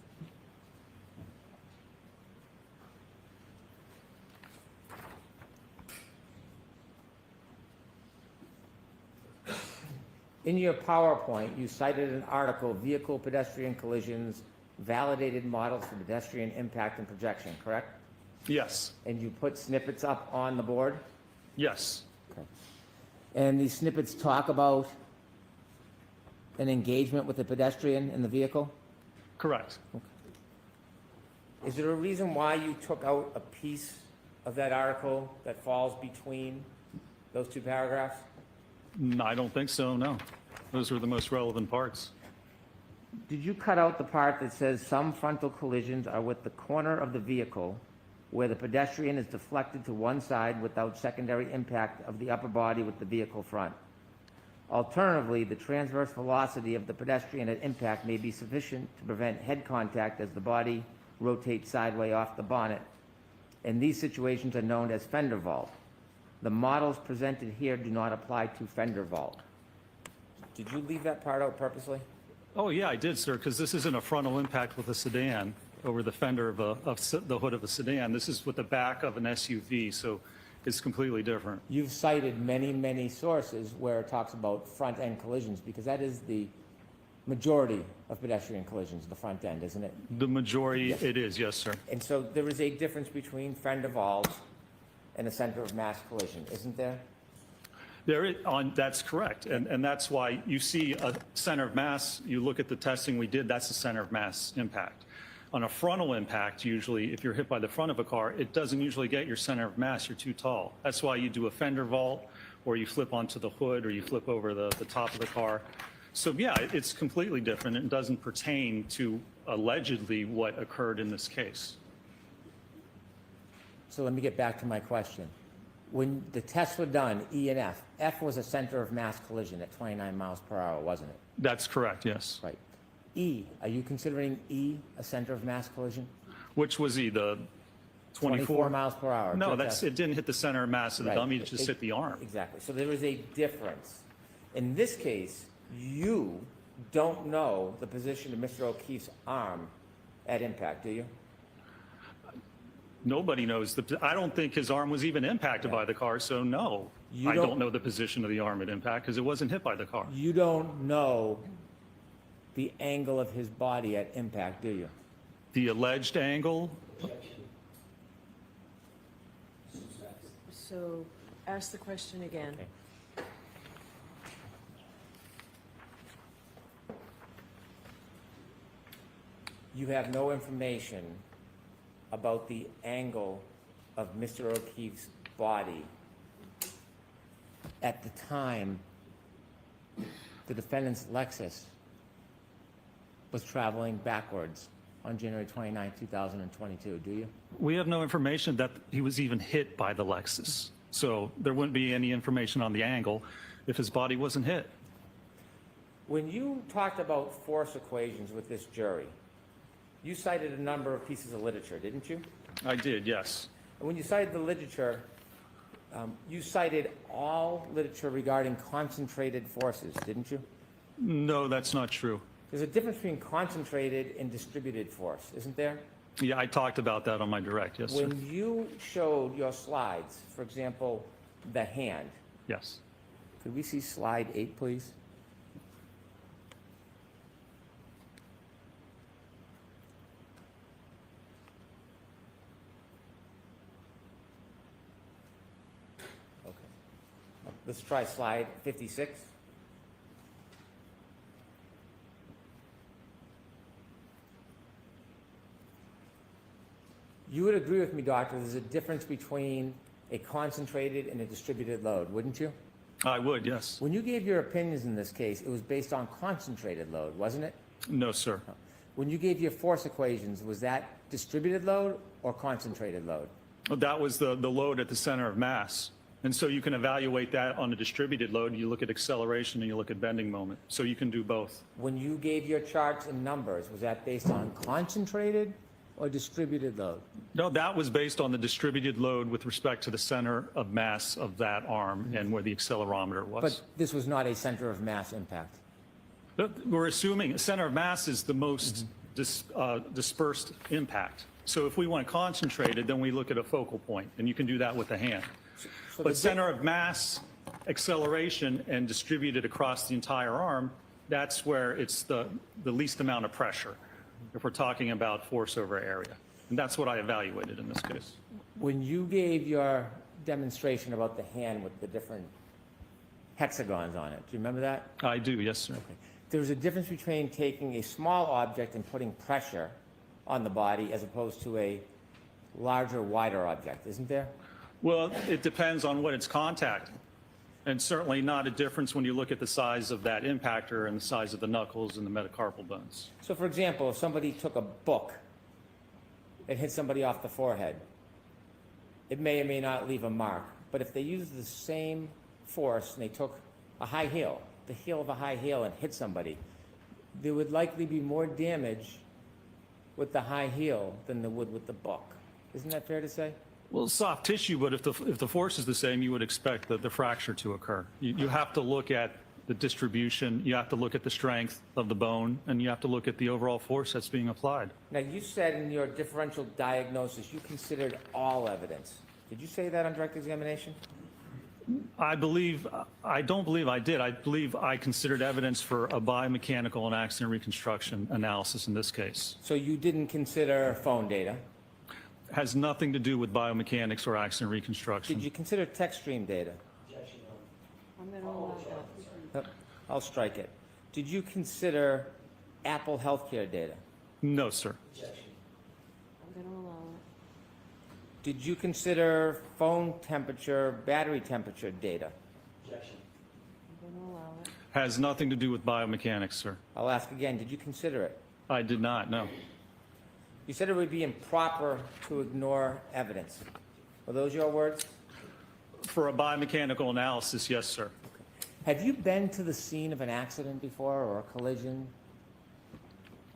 Speaker 12: In your PowerPoint, you cited an article, Vehicle Pedestrian Collisions, Validated Models for Pedestrian Impact and Projection, correct?
Speaker 7: Yes.
Speaker 12: And you put snippets up on the board?
Speaker 7: Yes.
Speaker 12: Okay. And these snippets talk about an engagement with the pedestrian in the vehicle?
Speaker 7: Correct.
Speaker 12: Is there a reason why you took out a piece of that article that falls between those two paragraphs?
Speaker 7: No, I don't think so, no. Those were the most relevant parts.
Speaker 12: Did you cut out the part that says some frontal collisions are with the corner of the vehicle where the pedestrian is deflected to one side without secondary impact of the upper body with the vehicle front? Alternatively, the transverse velocity of the pedestrian at impact may be sufficient to prevent head contact as the body rotates sideways off the bonnet. And these situations are known as fender vault. The models presented here do not apply to fender vault. Did you leave that part out purposely?
Speaker 7: Oh, yeah, I did, sir, because this isn't a frontal impact with a sedan over the fender of the hood of a sedan. This is with the back of an SUV, so it's completely different.
Speaker 12: You've cited many, many sources where it talks about front-end collisions, because that is the majority of pedestrian collisions, the front end, isn't it?
Speaker 7: The majority,
Speaker 12: Yes.
Speaker 7: it is, yes, sir.
Speaker 12: And so there is a difference between fender vault and a center of mass collision, isn't there?
Speaker 7: That's correct, and that's why you see a center of mass, you look at the testing we did, that's the center of mass impact. On a frontal impact, usually, if you're hit by the front of a car, it doesn't usually get your center of mass, you're too tall. That's why you do a fender vault, or you flip onto the hood, or you flip over the top of the car. So yeah, it's completely different, and doesn't pertain to allegedly what occurred in this case.
Speaker 12: So let me get back to my question. When the tests were done, E and F, F was a center of mass collision at 29 miles per hour, wasn't it?
Speaker 7: That's correct, yes.
Speaker 12: Right. E, are you considering E a center of mass collision?
Speaker 7: Which was he, the 24?
Speaker 12: miles per hour.
Speaker 7: No,
Speaker 12: Just
Speaker 7: it didn't hit the center of mass of the
Speaker 12: Right.
Speaker 7: dummy, it just hit the arm.
Speaker 12: Exactly. So there is a difference. In this case, You don't know the position of Mr. O'Keefe's arm at impact, do you?
Speaker 7: Nobody knows. I don't think his arm was even impacted by the car, so no. I don't know the position of the arm at impact because it wasn't hit by the car.
Speaker 12: You don't know the angle of his body at impact, do you?
Speaker 7: The alleged angle,
Speaker 3: So ask the question again.
Speaker 12: Okay. You have no information about the angle of Mr. O'Keefe's body at the time the defendant's Lexus was traveling backwards on January 29, 2022, do you?
Speaker 7: we have no information that he was even hit by the Lexus. So there wouldn't be any information on the angle if his body wasn't hit.
Speaker 12: When you talked about force equations with this jury, you cited a number of pieces of literature, didn't you?
Speaker 7: I did, yes.
Speaker 12: And when you cited the literature, you cited all literature regarding concentrated forces, didn't you?
Speaker 7: No, that's not true.
Speaker 12: There's a difference between concentrated and distributed force, isn't there?
Speaker 7: Yeah, I talked about that on my direct, yes, sir.
Speaker 12: When you showed your slides, for example, the hand,
Speaker 7: Yes.
Speaker 12: could we see slide 8, please? Okay. Let's try slide 56. You would agree with me, Doctor, there's a difference between a concentrated and a distributed load, wouldn't you?
Speaker 7: I would, yes.
Speaker 12: When you gave your opinions in this case, it was based on concentrated load, wasn't it?
Speaker 7: No, sir.
Speaker 12: When you gave your force equations, was that distributed load or concentrated load?
Speaker 7: Well, that was the load at the center of mass. And so you can evaluate that on a distributed load. You look at acceleration and you look at bending moment. So you can do both.
Speaker 12: When you gave your charts and numbers, was that based on concentrated or distributed load?
Speaker 7: No, that was based on the distributed load with respect to the center of mass of that arm and where the accelerometer was.
Speaker 12: But this was not a center of mass impact.
Speaker 7: But we're assuming center of mass is the most dispersed impact. So if we want concentrated, then we look at a focal point, and you can do that with the hand.
Speaker 12: So
Speaker 7: But center of mass, acceleration, and distributed across the entire arm, that's where it's the least amount of pressure, if we're talking about force over area. And that's what I evaluated in this case.
Speaker 12: When you gave your demonstration about the hand with the different hexagons on it, do you remember that?
Speaker 7: I do, yes, sir.
Speaker 12: Okay. There's a difference between taking a small object and putting pressure on the body as opposed to a larger, wider object, isn't there?
Speaker 7: Well, it depends on what it's contacting. And certainly not a difference when you look at the size of that impactor and the size of the knuckles and the metacarpal bones.
Speaker 12: So for example, if somebody took a book and hit somebody off the forehead, it may or may not leave a mark. But if they use the same force and they took a high heel, the heel of a high heel, and hit somebody, there would likely be more damage with the high heel than there would with the book. Isn't that fair to say?
Speaker 7: Well, soft tissue, but if the force is the same, you would expect the fracture to occur. You have to look at the distribution, you have to look at the strength of the bone, and you have to look at the overall force that's being applied.
Speaker 12: Now, you said in your differential diagnosis you considered all evidence. Did you say that on direct examination?
Speaker 7: I don't believe I did. I believe I considered evidence for a biomechanical and accident reconstruction analysis in this case.
Speaker 12: So you didn't consider phone data?
Speaker 7: Has nothing to do with biomechanics or accident reconstruction.
Speaker 12: Did you consider text stream data?
Speaker 3: I'm going to allow that.
Speaker 12: I'll strike it. Did you consider Apple Healthcare data?
Speaker 7: No, sir.
Speaker 3: I'm going to allow it.
Speaker 12: Did you consider phone temperature, battery temperature data?
Speaker 3: I'm going to allow it.
Speaker 7: Has nothing to do with biomechanics, sir.
Speaker 12: I'll ask again, did you consider it?
Speaker 7: I did not, no.
Speaker 12: You said it would be improper to ignore evidence. Were those your words?
Speaker 7: For a biomechanical analysis, yes, sir.
Speaker 12: Have you been to the scene of an accident before or a collision?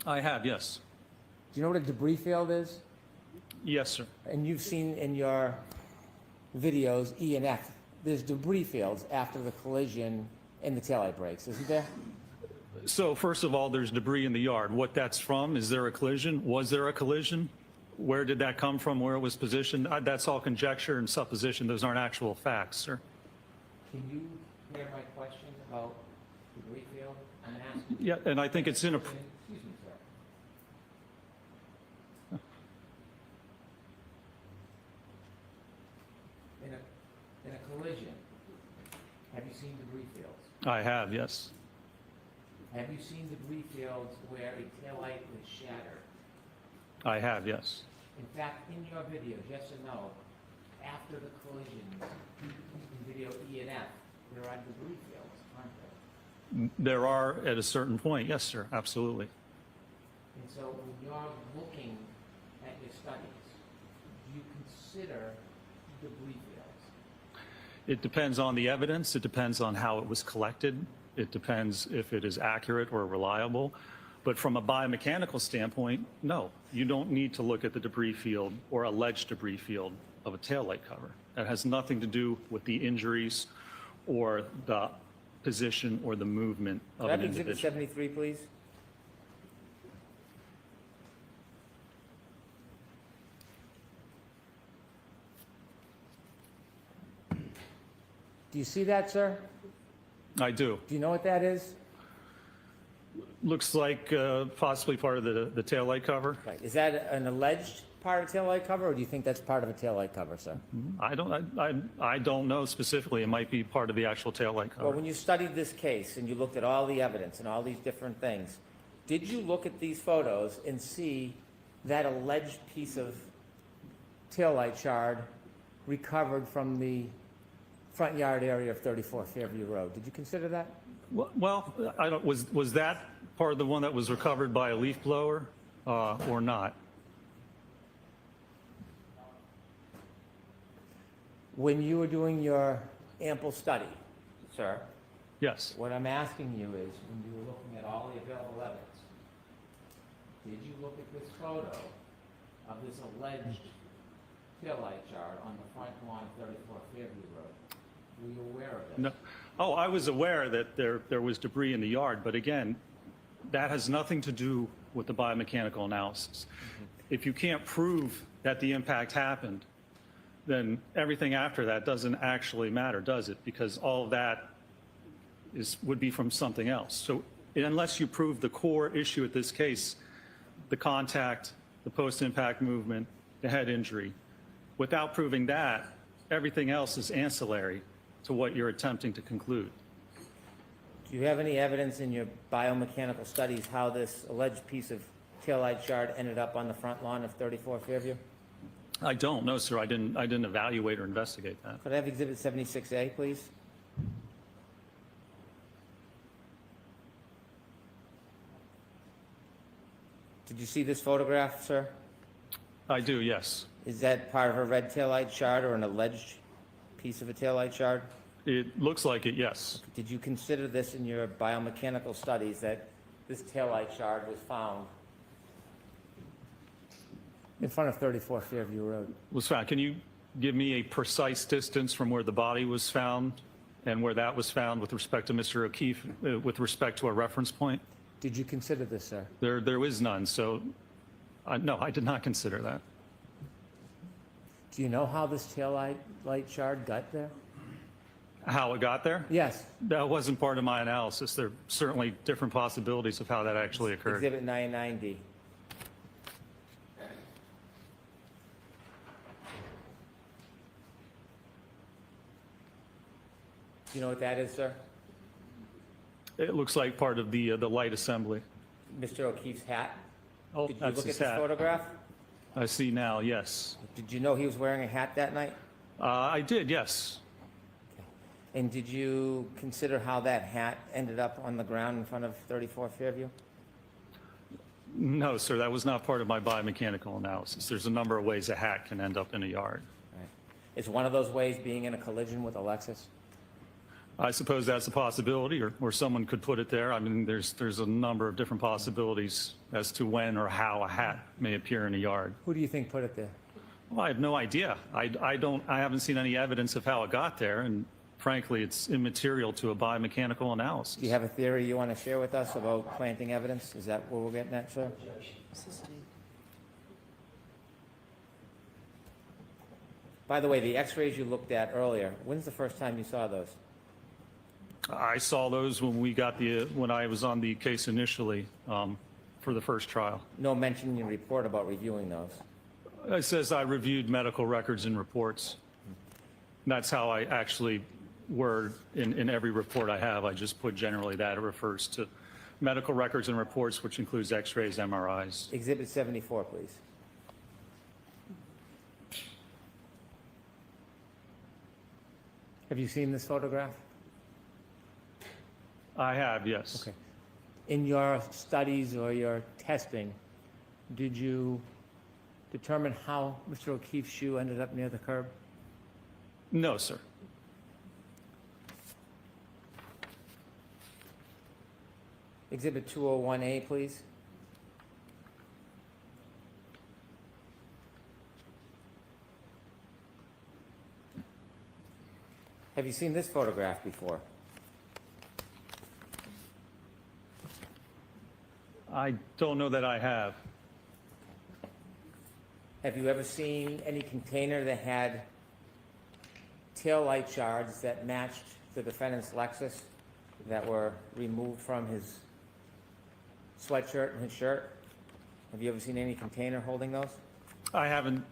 Speaker 7: I have, yes.
Speaker 12: Do you know what a debris field is?
Speaker 7: Yes, sir.
Speaker 12: And you've seen in your videos E and F, there's debris fields after the collision and the taillight brakes, isn't there?
Speaker 7: So first of all, there's debris in the yard. What that's from, is there a collision? Was there a collision? Where did that come from? Where it was positioned? That's all conjecture and supposition. Those aren't actual facts, sir.
Speaker 11: Can you hear my question about the debris field? I'm asking.
Speaker 7: Yeah, and I think it's in a...
Speaker 11: Excuse me, sir. In a collision, have you seen debris fields?
Speaker 7: I have, yes.
Speaker 11: Have you seen debris fields where a taillight was shattered?
Speaker 7: I have, yes.
Speaker 11: In fact, in your video, yes or no, after the collisions, in video E and F, there are debris fields, aren't there?
Speaker 7: There are at a certain point, yes, sir, absolutely.
Speaker 11: And so when you're looking at your studies, do you consider debris fields?
Speaker 7: It depends on the evidence. It depends on how it was collected. It depends if it is accurate or reliable. But from a biomechanical standpoint, no, you don't need to look at the debris field or alleged debris field of a taillight cover. That has nothing to do with the injuries or the position or the movement of
Speaker 12: Could I
Speaker 7: an
Speaker 12: have Exhibit
Speaker 7: individual.
Speaker 12: 73, please? Do you see that, sir?
Speaker 7: I do.
Speaker 12: Do you know what that is?
Speaker 7: Looks like possibly part of the taillight cover.
Speaker 12: Right. Is that an alleged part of a taillight cover, or do you think that's part of a taillight cover, sir?
Speaker 7: I don't know specifically. It might be part of the actual taillight cover.
Speaker 12: Well, when you studied this case and you looked at all the evidence and all these different things, did you look at these photos and see that alleged piece of taillight shard recovered from the front yard area of 34 Fairview Road? Did you consider that?
Speaker 7: Well, I don't. Was that part of the one that was recovered by a leaf blower or not?
Speaker 12: When you were doing your ample study, sir,
Speaker 7: Yes.
Speaker 12: what I'm asking you is,
Speaker 11: When you were looking at all the available evidence, did you look at this photo of this alleged taillight shard on the front lawn of 34 Fairview Road? Were you aware of this?
Speaker 7: No. Oh, I was aware that there was debris in the yard, but again, that has nothing to do with the biomechanical analysis. If you can't prove that the impact happened, then everything after that doesn't actually matter, does it? Because all of that would be from something else. So unless you prove the core issue at this case, the contact, the post-impact movement, the head injury, without proving that, everything else is ancillary to what you're attempting to conclude.
Speaker 12: do you have any evidence in your biomechanical studies how this alleged piece of taillight shard ended up on the front lawn of 34 Fairview?
Speaker 7: I don't, no, sir. I didn't evaluate or investigate that.
Speaker 12: Could I have Exhibit 76A, please? Did you see this photograph, sir?
Speaker 7: I do, yes.
Speaker 12: Is that part of a red taillight shard or an alleged piece of a taillight shard?
Speaker 7: It looks like it, yes.
Speaker 12: Did you consider this in your biomechanical studies, that this taillight shard was found in front of 34 Fairview Road?
Speaker 7: Was found. Can you give me a precise distance from where the body was found and where that was found with respect to Mr. O'Keefe, with respect to a reference point?
Speaker 12: Did you consider this, sir?
Speaker 7: There is none, so no, I did not consider that.
Speaker 12: Do you know how this taillight shard got there?
Speaker 7: How it got there?
Speaker 12: Yes.
Speaker 7: That wasn't part of my analysis. There are certainly different possibilities of how that actually occurred.
Speaker 12: Exhibit 99D. Do you know what that is, sir?
Speaker 7: It looks like part of the light assembly.
Speaker 12: Mr. O'Keefe's hat?
Speaker 7: Oh,
Speaker 12: Did you
Speaker 7: that's
Speaker 12: look at
Speaker 7: his
Speaker 12: this
Speaker 7: hat.
Speaker 12: photograph?
Speaker 7: I see now, yes.
Speaker 12: Did you know he was wearing a hat that night?
Speaker 7: I did, yes.
Speaker 12: And did you consider how that hat ended up on the ground in front of 34 Fairview?
Speaker 7: No, sir, that was not part of my biomechanical analysis. There's a number of ways a hat can end up in a yard.
Speaker 12: Right. Is one of those ways being in a collision with a Lexus?
Speaker 7: I suppose that's a possibility, or someone could put it there. I mean, there's a number of different possibilities as to when or how a hat may appear in a yard.
Speaker 12: Who do you think put it there?
Speaker 7: Well, I have no idea. I haven't seen any evidence of how it got there, and frankly, it's immaterial to a biomechanical analysis.
Speaker 12: Do you have a theory you want to share with us about planting evidence? Is that what we're getting at, sir? By the way, the x-rays you looked at earlier, when's the first time you saw those?
Speaker 7: I saw those when I was on the case initially for the first trial.
Speaker 12: No mention in your report about reviewing those.
Speaker 7: It says I reviewed medical records and reports. That's how I actually word in every report I have. I just put generally that. It refers to medical records and reports, which includes x-rays, MRIs.
Speaker 12: Exhibit 74, please. Have you seen this photograph?
Speaker 7: I have, yes.
Speaker 12: Okay. In your studies or your testing, did you determine how Mr. O'Keefe's shoe ended up near the curb?
Speaker 7: No, sir.
Speaker 12: Exhibit 201A, please. Have you seen this photograph before?
Speaker 7: I don't know that I have.
Speaker 12: Have you ever seen any container that had tail light shards that matched the defendant's Lexus that were removed from his sweatshirt and his shirt? Have you ever seen any container holding those?
Speaker 7: I haven't.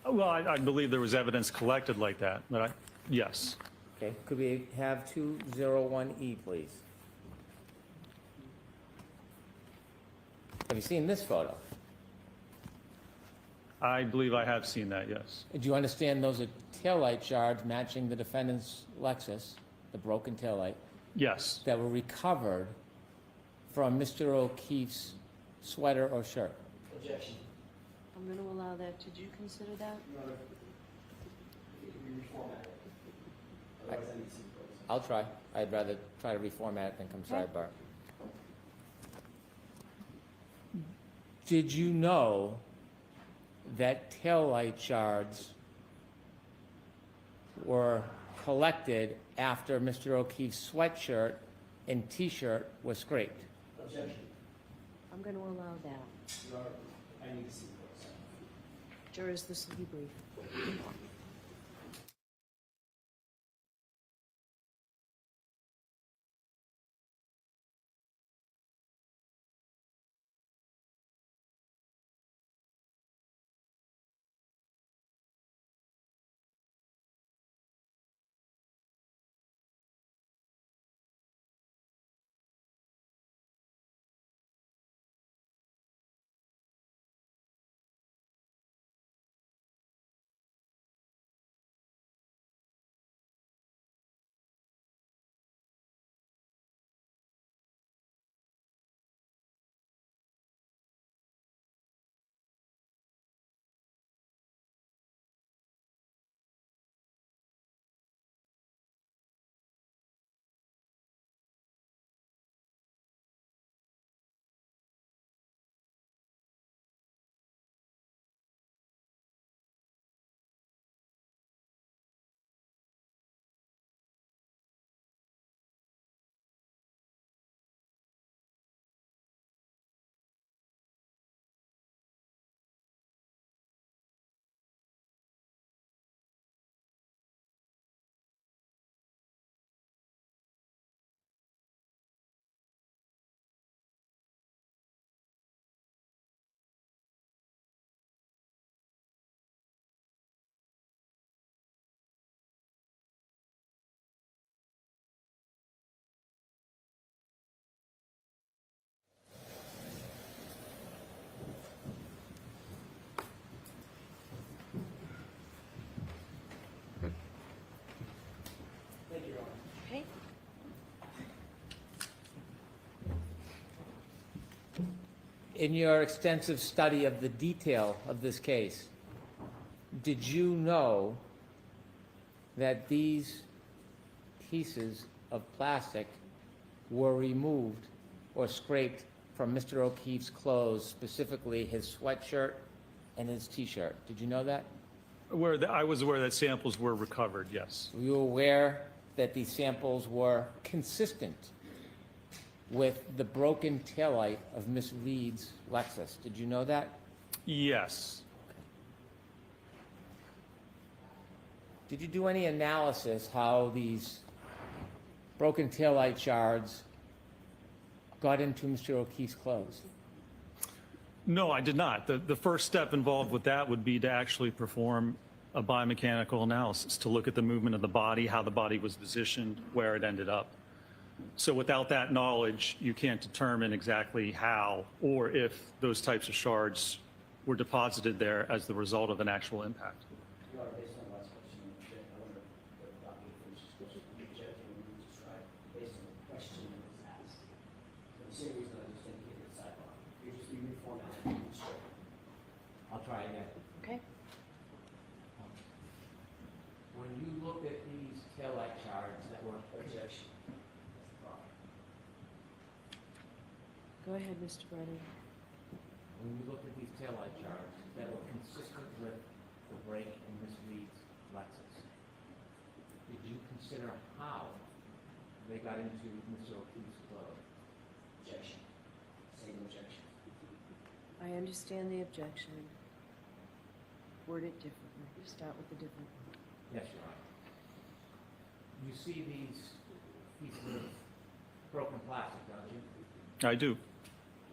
Speaker 7: Well, I believe there was evidence collected like that, but yes.
Speaker 12: Okay, could we have 201E, please? Have you seen this photo?
Speaker 7: I believe I have seen that, yes.
Speaker 12: Do you understand those are taillight shards matching the defendant's Lexus, the broken taillight,
Speaker 7: Yes.
Speaker 12: that were recovered from Mr. O'Keefe's sweater or shirt?
Speaker 9: Objection.
Speaker 5: I'm going to allow that. Did you consider that?
Speaker 9: It can be reformatted. Otherwise, I need to see the photos.
Speaker 12: I'll try. I'd rather try to reformat it than come sidebar. Did you know that taillight shards were collected after Mr. O'Keefe's sweatshirt and T-shirt was scraped?
Speaker 9: Objection.
Speaker 5: I'm going to allow that.
Speaker 9: Your Honor, I need to see the photos.
Speaker 5: Jurors, this will be brief. Okay.
Speaker 12: In your extensive study of the detail of this case, did you know that these pieces of plastic were removed or scraped from Mr. O'Keefe's clothes, specifically his sweatshirt and his T-shirt? Did you know that?
Speaker 7: I was aware that samples were recovered, yes.
Speaker 12: Were you aware that these samples were consistent with the broken taillight of Miss Reed's Lexus. Did you know that?
Speaker 7: Yes.
Speaker 12: Did you do any analysis how these broken taillight shards got into Mr. O'Keefe's clothes?
Speaker 7: No, I did not. The first step involved with that would be to actually perform a biomechanical analysis to look at the movement of the body, how the body was positioned, where it ended up. So without that knowledge, you can't determine exactly how or if those types of shards were deposited there as the result of an actual impact.
Speaker 9: Your Honor, based on the last question, I wonder if Dr. Finch's question would be objecting when you described based on the question that was asked. For the same reason I just indicated at sidebar. You just reformatted and straight. I'll try again.
Speaker 5: Okay.
Speaker 11: When you looked at these taillight shards that were
Speaker 9: Objection.
Speaker 5: Go ahead, Mr. Brennan.
Speaker 11: when you looked at these taillight shards that were consistent with the break in Miss Reed's Lexus, did you consider how they got into Mr. O'Keefe's clothes?
Speaker 9: Objection. Same objection.
Speaker 5: I understand the objection. Word it differently. Start with the different one.
Speaker 11: Yes, Your Honor. You see these pieces of broken plastic, don't you?
Speaker 7: I do.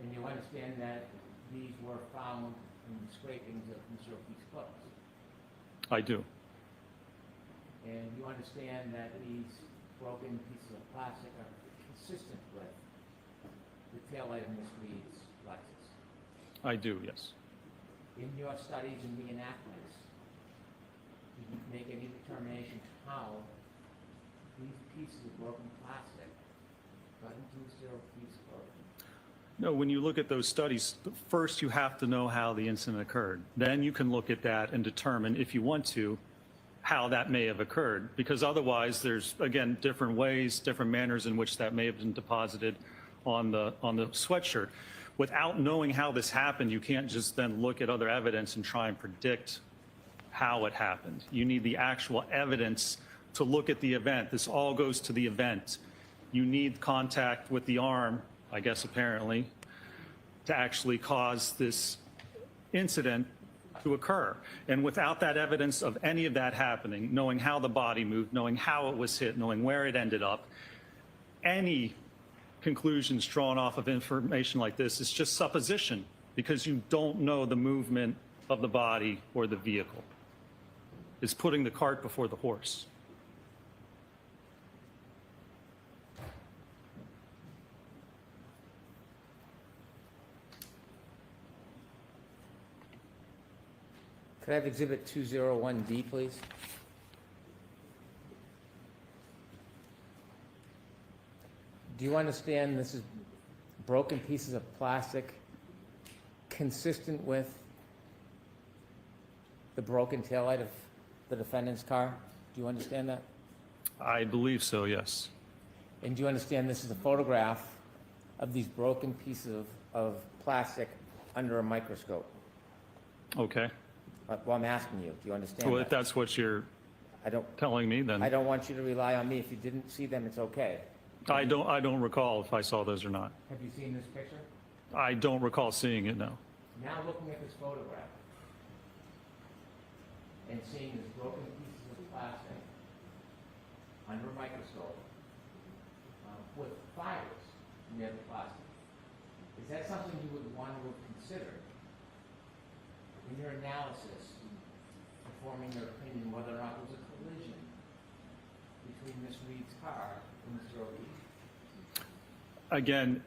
Speaker 11: And you understand that these were found in the scrapings of Mr. O'Keefe's clothes.
Speaker 7: I do.
Speaker 11: And you understand that these broken pieces of plastic are consistent with the taillight of Miss Reed's Lexus.
Speaker 7: I do, yes.
Speaker 11: In your studies and reenactments, did you make any determination how these pieces of broken plastic got into Mr. O'Keefe's clothing?
Speaker 7: No, when you look at those studies, first you have to know how the incident occurred. Then you can look at that and determine, if you want to, how that may have occurred. Because otherwise, there's, again, different ways, different manners in which that may have been deposited on the sweatshirt. Without knowing how this happened, you can't just then look at other evidence and try and predict how it happened. You need the actual evidence to look at the event. This all goes to the event. You need contact with the arm, I guess apparently, to actually cause this incident to occur. And without that evidence of any of that happening, knowing how the body moved, knowing how it was hit, knowing where it ended up, any conclusions drawn off of information like this is just supposition, because you don't know the movement of the body or the vehicle. It's putting the cart before the horse.
Speaker 12: Could I have Exhibit 201D, please? Do you understand this is broken pieces of plastic consistent with the broken taillight of the defendant's car? Do you understand that?
Speaker 7: I believe so, yes.
Speaker 12: And do you understand this is a photograph of these broken pieces of plastic under a microscope?
Speaker 7: Okay.
Speaker 12: Well, I'm asking you, do you understand
Speaker 7: Well,
Speaker 12: that?
Speaker 7: if that's what you're
Speaker 12: I don't,
Speaker 7: telling me, then
Speaker 12: I don't want you to rely on me. If you didn't see them, it's okay.
Speaker 7: I don't recall if I saw those or not.
Speaker 11: Have you seen this picture?
Speaker 7: I don't recall seeing it, no.
Speaker 11: Now looking at this photograph and seeing these broken pieces of plastic under a microscope with fibers near the plastic, is that something you would want to consider in your analysis, forming your opinion whether or not there was a collision between Miss Reed's car and Mr. O'Keefe?
Speaker 7: Again,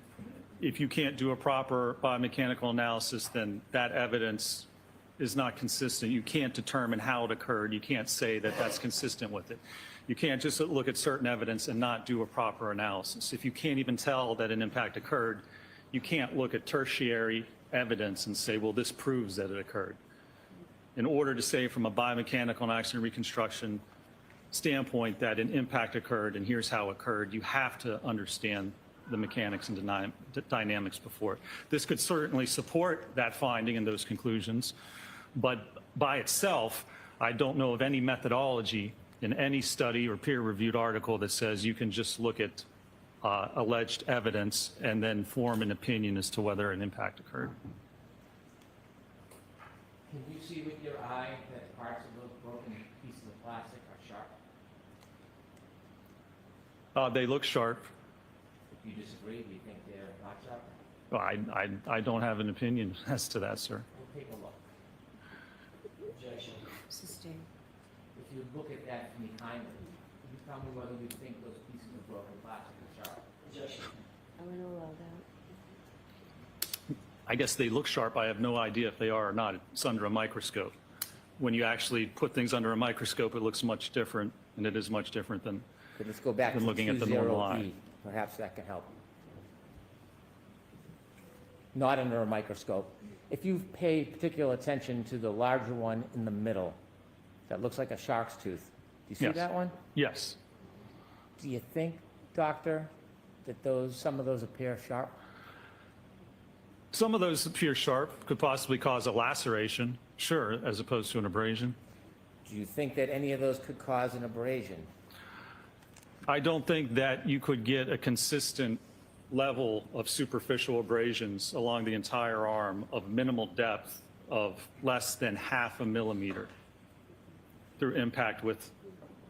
Speaker 7: if you can't do a proper biomechanical analysis, then that evidence is not consistent. You can't determine how it occurred. You can't say that that's consistent with it. You can't just look at certain evidence and not do a proper analysis. If you can't even tell that an impact occurred, you can't look at tertiary evidence and say, well, this proves that it occurred. In order to say from a biomechanical and accident reconstruction standpoint that an impact occurred and here's how it occurred, you have to understand the mechanics and dynamics before it. This could certainly support that finding and those conclusions, but by itself, I don't know of any methodology in any study or peer-reviewed article that says you can just look at alleged evidence and then form an opinion as to whether an impact occurred.
Speaker 11: Can you see with your eye that parts of those broken pieces of plastic are sharp?
Speaker 7: They look sharp.
Speaker 11: If you disagree, do you think they're not sharp?
Speaker 7: Well, I don't have an opinion as to that, sir.
Speaker 11: We'll take a look.
Speaker 9: Objection.
Speaker 5: Sustained.
Speaker 11: If you look at that for me kindly, can you tell me whether you think those pieces of broken plastic are sharp?
Speaker 9: Objection.
Speaker 5: I'm going to allow that.
Speaker 7: I guess they look sharp. I have no idea if they are or not. It's under a microscope. When you actually put things under a microscope, it looks much different, and it is much different than
Speaker 12: Okay, let's go back to
Speaker 7: looking at the normal
Speaker 12: 20E.
Speaker 7: eye.
Speaker 12: Perhaps that can help. Not under a microscope. If you pay particular attention to the larger one in the middle, that looks like a shark's tooth. Do you see
Speaker 7: Yes.
Speaker 12: that one?
Speaker 7: Yes.
Speaker 12: Do you think, doctor, that some of those appear sharp?
Speaker 7: Some of those appear sharp, could possibly cause a laceration, sure, as opposed to an abrasion.
Speaker 12: Do you think that any of those could cause an abrasion?
Speaker 7: I don't think that you could get a consistent level of superficial abrasions along the entire arm of minimal depth of less than 0.5 millimeter through impact with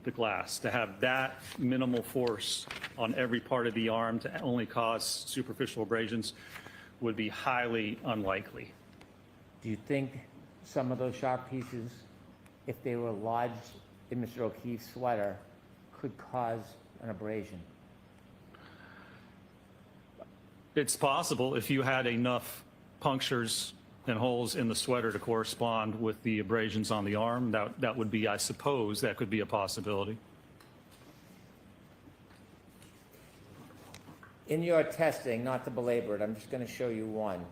Speaker 7: the glass. To have that minimal force on every part of the arm to only cause superficial abrasions would be highly unlikely.
Speaker 12: Do you think some of those sharp pieces, if they were lodged in Mr. O'Keefe's sweater, could cause an abrasion?
Speaker 7: It's possible if you had enough punctures and holes in the sweater to correspond with the abrasions on the arm. That would be, I suppose, that could be a possibility.
Speaker 12: In your testing, not to belabor it, I'm just going to show you one.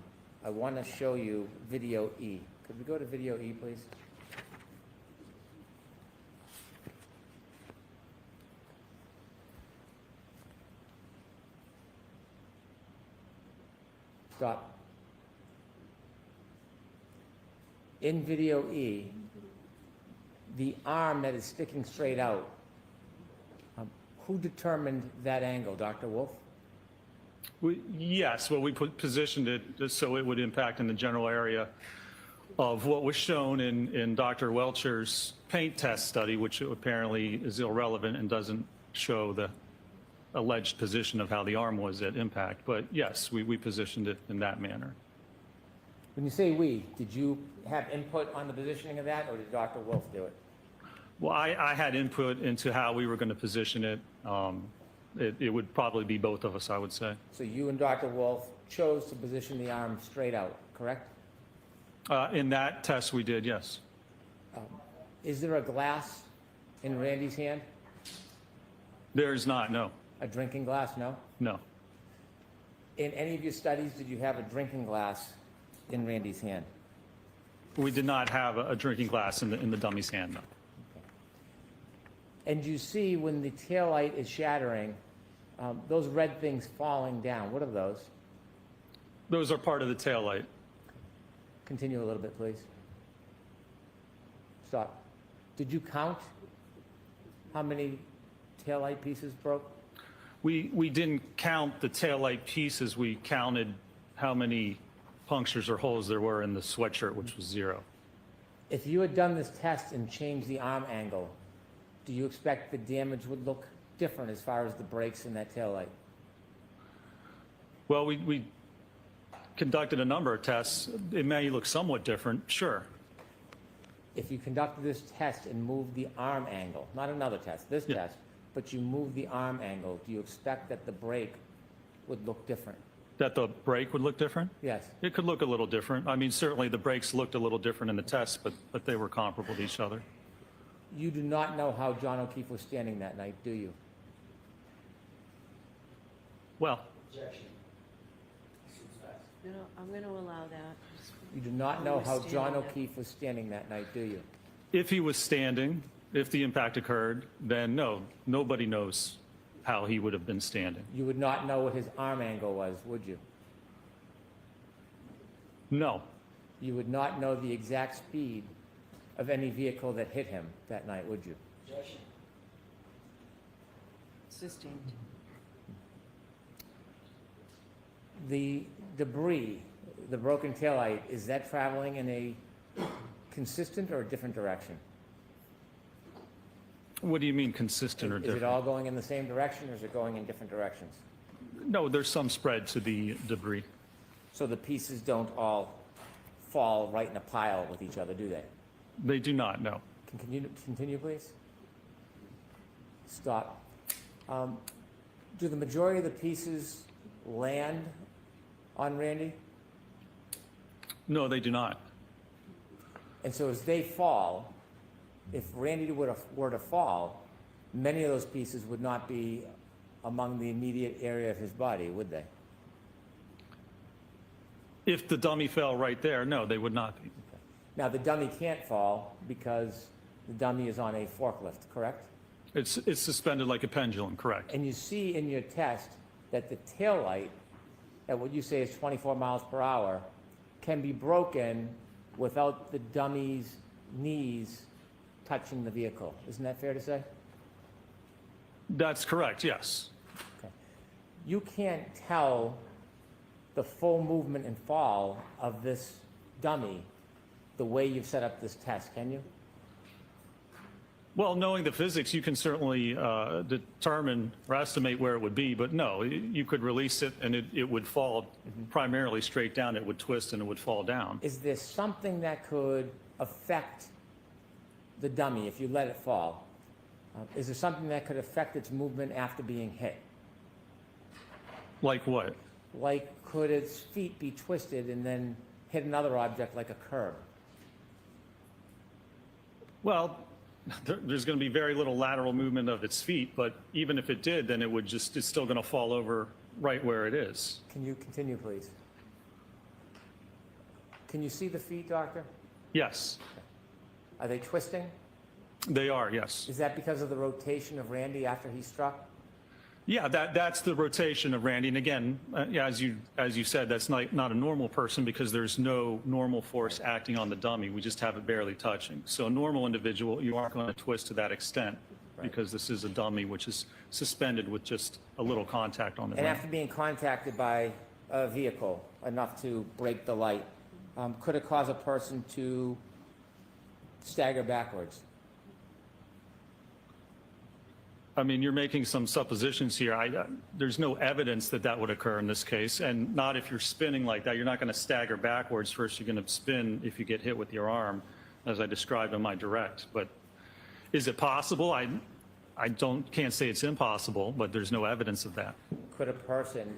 Speaker 12: I want to show you video E. Could we go to video E, please? Stop. In video E, the arm that is sticking straight out, who determined that angle, Dr. Wolf?
Speaker 7: Yes, well, we positioned it just so it would impact in the general area of what was shown in Dr. Welcher's paint test study, which apparently is irrelevant and doesn't show the alleged position of how the arm was at impact. But yes, we positioned it in that manner.
Speaker 12: When you say we, did you have input on the positioning of that, or did Dr. Wolf do it?
Speaker 7: Well, I had input into how we were going to position it. It would probably be both of us, I would say.
Speaker 12: So you and Dr. Wolf chose to position the arm straight out, correct?
Speaker 7: In that test, we did, yes.
Speaker 12: Is there a glass in Randy's hand?
Speaker 7: There is not, no.
Speaker 12: A drinking glass, no?
Speaker 7: No.
Speaker 12: In any of your studies, did you have a drinking glass in Randy's hand?
Speaker 7: We did not have a drinking glass in the dummy's hand, no.
Speaker 12: And you see when the taillight is shattering, those red things falling down. What are those?
Speaker 7: Those are part of the taillight.
Speaker 12: Continue a little bit, please. Stop. Did you count how many taillight pieces broke?
Speaker 7: We didn't count the taillight pieces. We counted how many punctures or holes there were in the sweatshirt, which was 0.
Speaker 12: If you had done this test and changed the arm angle, do you expect the damage would look different as far as the breaks in that taillight?
Speaker 7: Well, we conducted a number of tests. It may look somewhat different, sure.
Speaker 12: If you conducted this test and moved the arm angle, not another test, this test, but you moved the arm angle, do you expect that the break would look different?
Speaker 7: That the break would look different?
Speaker 12: Yes.
Speaker 7: It could look a little different. I mean, certainly the breaks looked a little different in the test, but they were comparable to each other.
Speaker 12: You do not know how John O'Keefe was standing that night, do you?
Speaker 7: Well,
Speaker 9: Objection.
Speaker 5: No, I'm going to allow that.
Speaker 12: You do not know how John O'Keefe was standing that night, do you?
Speaker 7: if he was standing, if the impact occurred, then no, nobody knows how he would have been standing.
Speaker 12: You would not know what his arm angle was, would you?
Speaker 7: No.
Speaker 12: You would not know the exact speed of any vehicle that hit him that night, would you?
Speaker 9: Objection.
Speaker 3: Sustained.
Speaker 12: The debris, the broken taillight, is that traveling in a consistent or a different direction?
Speaker 7: What do you mean consistent or
Speaker 12: Is
Speaker 7: different?
Speaker 12: it all going in the same direction, or is it going in different directions?
Speaker 7: No, there's some spread to the debris.
Speaker 12: So the pieces don't all fall right in a pile with each other, do they?
Speaker 7: They do not, no.
Speaker 12: Continue, please. Stop. Do the majority of the pieces land on Randy?
Speaker 7: No, they do not.
Speaker 12: And so as they fall, if Randy were to fall, many of those pieces would not be among the immediate area of his body, would they?
Speaker 7: If the dummy fell right there, no, they would not be.
Speaker 12: Now, the dummy can't fall because the dummy is on a forklift, correct?
Speaker 7: It's suspended like a pendulum, correct?
Speaker 12: And you see in your test that the tail light, at what you say is 24 miles per hour, can be broken without the dummy's knees touching the vehicle. Isn't that fair to say?
Speaker 7: That's correct, yes.
Speaker 12: Okay. You can't tell the full movement and fall of this dummy the way you've set up this test, can you?
Speaker 7: Well, knowing the physics, you can certainly determine or estimate where it would be, but no, you could release it and it would fall primarily straight down. It would twist and it would fall down.
Speaker 12: Is there something that could affect the dummy if you let it fall? Is there something that could affect its movement after being hit?
Speaker 7: Like what?
Speaker 12: Like, could its feet be twisted and then hit another object like a curb?
Speaker 7: Well, there's going to be very little lateral movement of its feet, but even if it did, then it's still going to fall over right where it is.
Speaker 12: Can you continue, please? Can you see the feet, doctor?
Speaker 7: Yes,
Speaker 12: Are they twisting?
Speaker 7: they are, yes.
Speaker 12: Is that because of the rotation of Randy after he struck?
Speaker 7: Yeah, that's the rotation of Randy. And again, yeah, as you said, that's not a normal person because there's no normal force acting on the dummy. We just have it barely touching. So a normal individual, you aren't going to twist to that extent because this is a dummy which is suspended with just a little contact on the
Speaker 12: And
Speaker 7: ground.
Speaker 12: after being contacted by a vehicle enough to break the light, could it cause a person to stagger backwards?
Speaker 7: I mean, you're making some suppositions here. There's no evidence that that would occur in this case, and not if you're spinning like that. You're not going to stagger backwards. First, you're going to spin if you get hit with your arm, as I described in my direct. But is it possible? I can't say it's impossible, but there's no evidence of that.
Speaker 12: Could a person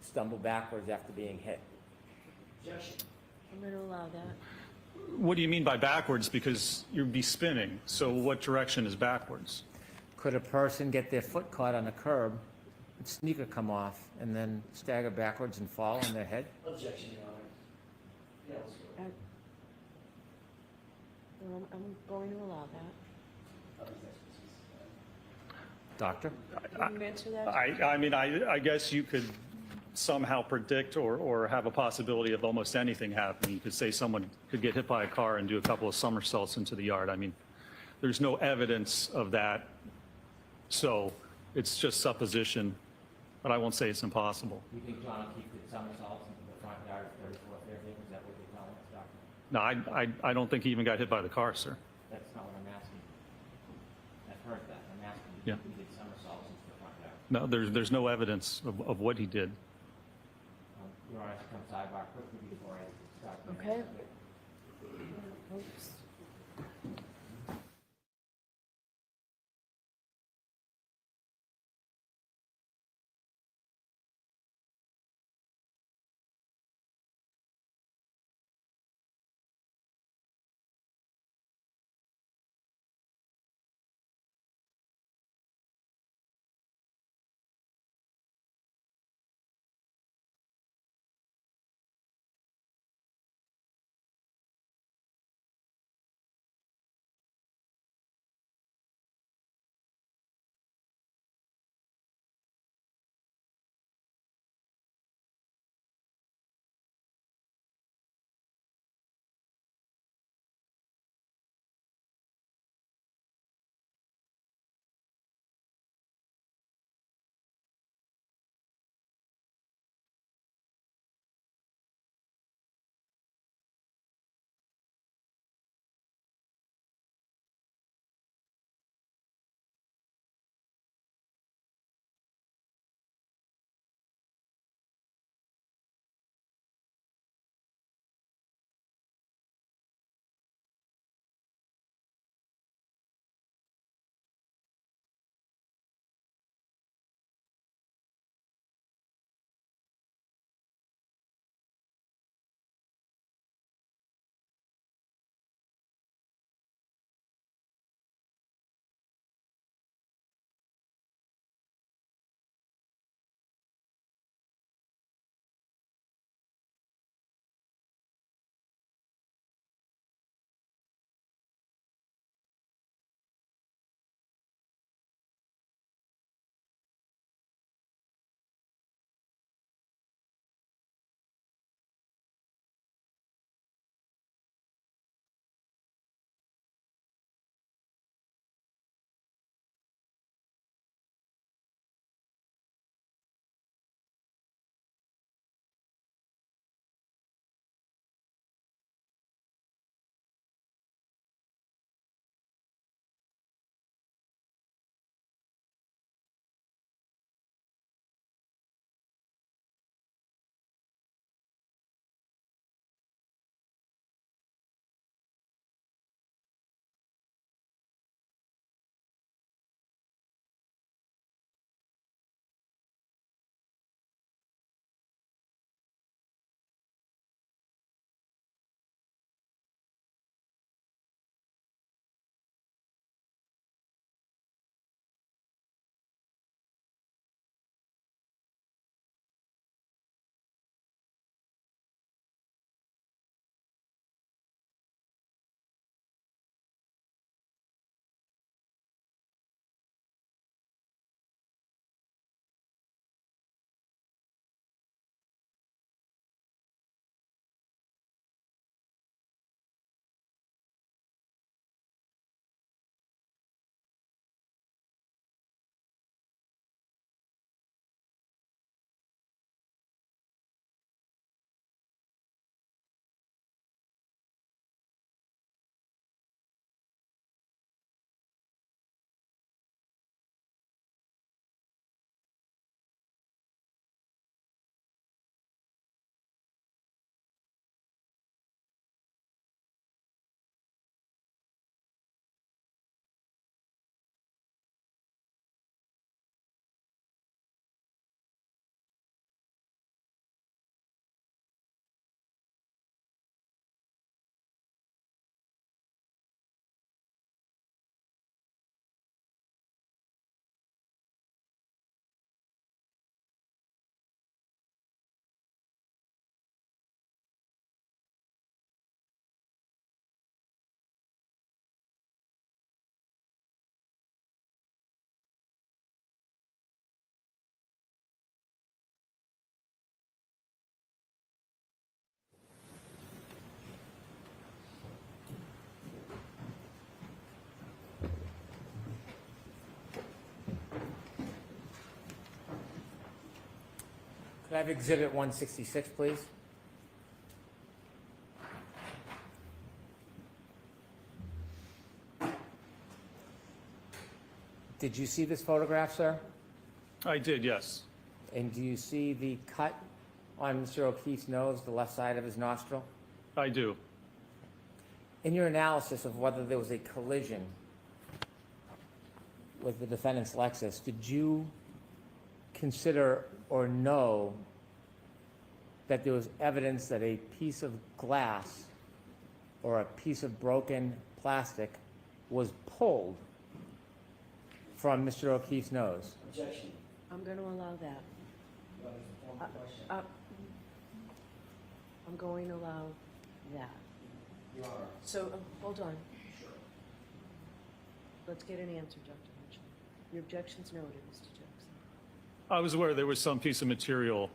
Speaker 12: stumble backwards after being hit?
Speaker 5: I'm going to allow that.
Speaker 7: What do you mean by backwards? Because you'd be spinning. So what direction is backwards?
Speaker 12: Could a person get their foot caught on a curb, sneaker come off, and then stagger backwards and fall on their head?
Speaker 9: Objection, Your Honor. Yeah, let's go.
Speaker 5: I'm going to allow that.
Speaker 12: Doctor?
Speaker 5: Can you answer that?
Speaker 7: I mean, I guess you could somehow predict or have a possibility of almost anything happening. You could say someone could get hit by a car and do a couple of somersaults into the yard. I mean, there's no evidence of that. So it's just supposition, but I won't say it's impossible.
Speaker 12: You think John O'Keefe did somersaults into the front yard of 34th Fairview? Is that what you're telling us, Doctor?
Speaker 7: No, I don't think he even got hit by the car, sir.
Speaker 12: That's not what I'm asking. I've heard that. I'm asking
Speaker 7: Yeah.
Speaker 12: if he did somersaults into the front yard.
Speaker 7: No, there's no evidence of what he did.
Speaker 12: Your Honor, come sidebar quickly before I start.
Speaker 5: Okay. Oops.
Speaker 12: Could I have Exhibit 166, please? Did you see this photograph, sir?
Speaker 7: I did, yes.
Speaker 12: And do you see the cut on Mr. O'Keefe's nose, the left side of his nostril?
Speaker 7: I do.
Speaker 12: In your analysis of whether there was a collision with the defendant's Lexus, did you consider or know that there was evidence that a piece of glass or a piece of broken plastic was pulled from Mr. O'Keefe's nose?
Speaker 9: Objection.
Speaker 5: I'm going to allow that.
Speaker 9: What is the formal question?
Speaker 5: I'm going to allow that.
Speaker 9: Your Honor.
Speaker 5: So, hold on.
Speaker 9: Sure.
Speaker 5: Let's get an answer, Dr. Mitchell. Your objection's noted, Mr. Jackson.
Speaker 7: I was aware there was some piece of material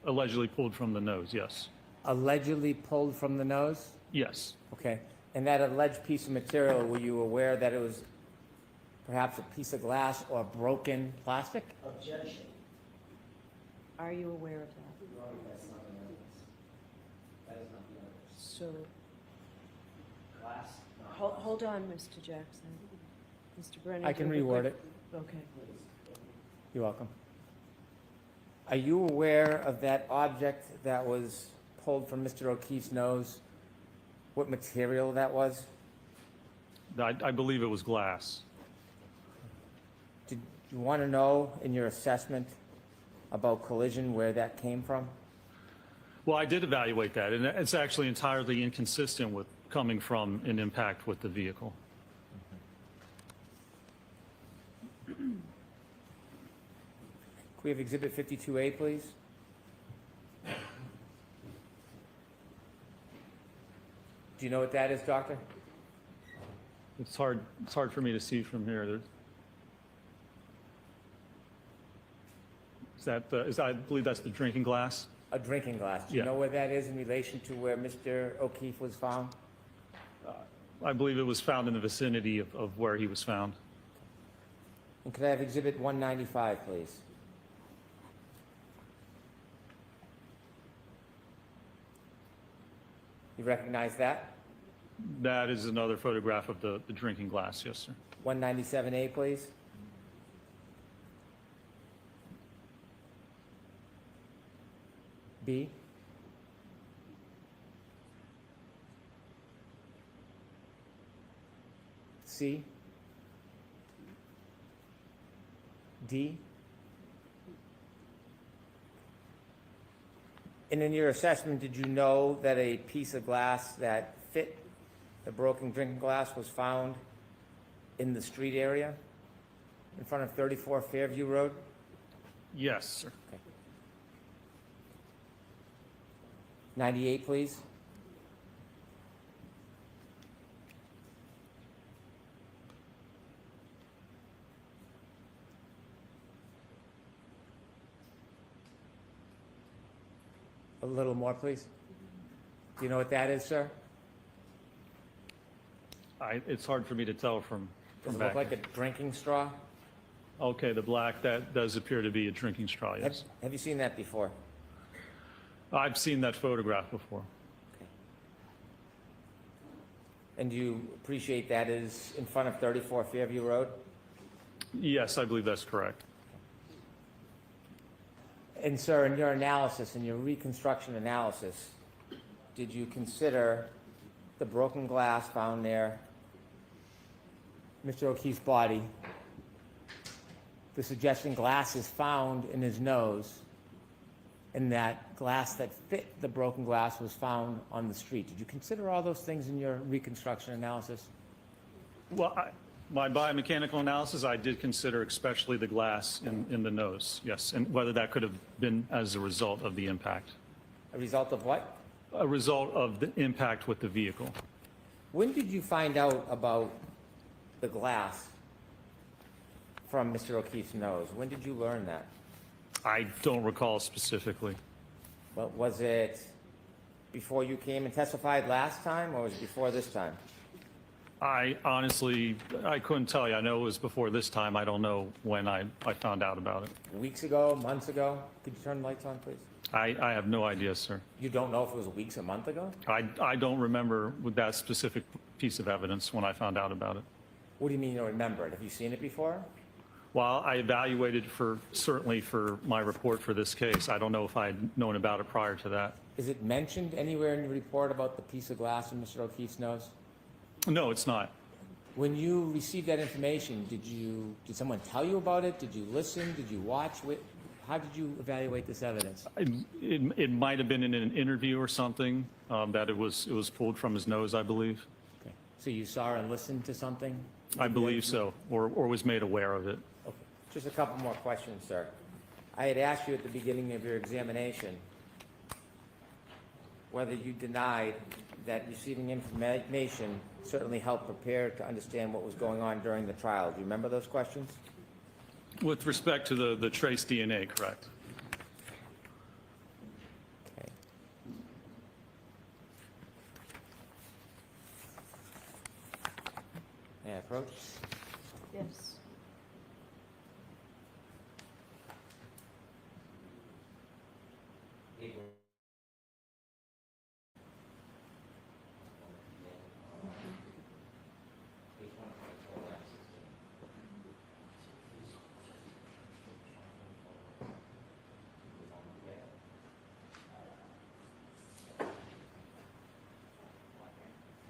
Speaker 7: allegedly pulled from the nose, yes.
Speaker 12: Allegedly pulled from the nose?
Speaker 7: Yes.
Speaker 12: Okay. And that alleged piece of material, were you aware that it was perhaps a piece of glass or broken plastic?
Speaker 9: Objection.
Speaker 5: Are you aware of that?
Speaker 9: Your Honor, that's not the evidence. That is not the evidence.
Speaker 5: So,
Speaker 9: Glass, not
Speaker 5: hold on, Mr. Jackson. Mr. Brennan.
Speaker 12: I can
Speaker 5: do you have a
Speaker 12: reword
Speaker 5: quick-
Speaker 12: it.
Speaker 5: Okay.
Speaker 12: You're welcome. Are you aware of that object that was pulled from Mr. O'Keefe's nose? What material that was?
Speaker 7: I believe it was glass.
Speaker 12: Did you want to know in your assessment about collision where that came from?
Speaker 7: Well, I did evaluate that, and it's actually entirely inconsistent with coming from an impact with the vehicle.
Speaker 12: Can we have Exhibit 52A, please? Do you know what that is, Doctor?
Speaker 7: It's hard for me to see from here. I believe that's the drinking glass.
Speaker 12: A drinking glass. Do you
Speaker 7: Yeah.
Speaker 12: know where that is in relation to where Mr. O'Keefe was found?
Speaker 7: I believe it was found in the vicinity of where he was found.
Speaker 12: And could I have Exhibit 195, please? You recognize that?
Speaker 7: That is another photograph of the drinking glass, yes, sir.
Speaker 12: 197A, please. B. C. D. And in your assessment, did you know that a piece of glass that fit the broken drinking glass was found in the street area in front of 34 Fairview Road?
Speaker 7: Yes, sir.
Speaker 12: Okay. 98, please. A little more, please. Do you know what that is, sir?
Speaker 7: It's hard for me to tell from
Speaker 12: Does it
Speaker 7: back.
Speaker 12: look like a drinking straw?
Speaker 7: Okay, the black, that does appear to be a drinking straw, yes.
Speaker 12: Have you seen that before?
Speaker 7: I've seen that photograph before.
Speaker 12: Okay. And do you appreciate that is in front of 34 Fairview Road?
Speaker 7: Yes, I believe that's correct.
Speaker 12: And sir, in your analysis, in your reconstruction analysis, did you consider the broken glass found near Mr. O'Keefe's body, the suggestion glass is found in his nose, and that glass that fit the broken glass was found on the street? Did you consider all those things in your reconstruction analysis?
Speaker 7: Well, my biomechanical analysis, I did consider especially the glass in the nose, yes, and whether that could have been as a result of the impact.
Speaker 12: A result of what?
Speaker 7: A result of the impact with the vehicle.
Speaker 12: When did you find out about the glass from Mr. O'Keefe's nose? When did you learn that?
Speaker 7: I don't recall specifically.
Speaker 12: Well, was it before you came and testified last time, or was it before this time?
Speaker 7: I honestly, I couldn't tell you. I know it was before this time. I don't know when I found out about it.
Speaker 12: Weeks ago, months ago? Could you turn the lights on, please?
Speaker 7: I have no idea, sir.
Speaker 12: You don't know if it was weeks or month ago?
Speaker 7: I don't remember with that specific piece of evidence when I found out about it.
Speaker 12: What do you mean you don't remember it? Have you seen it before?
Speaker 7: While I evaluated certainly for my report for this case, I don't know if I'd known about it prior to that.
Speaker 12: Is it mentioned anywhere in the report about the piece of glass in Mr. O'Keefe's nose?
Speaker 7: No, it's not.
Speaker 12: When you received that information, did someone tell you about it? Did you listen? Did you watch? How did you evaluate this evidence?
Speaker 7: It might have been in an interview or something that it was pulled from his nose, I believe.
Speaker 12: Okay. So you saw and listened to something?
Speaker 7: I believe so, or was made aware of it.
Speaker 12: Okay. Just a couple more questions, sir. I had asked you at the beginning of your examination whether you denied that receiving information certainly helped prepare to understand what was going on during the trial. Do you remember those questions?
Speaker 7: With respect to the trace DNA, correct?
Speaker 12: Okay. May I approach?
Speaker 5: Yes.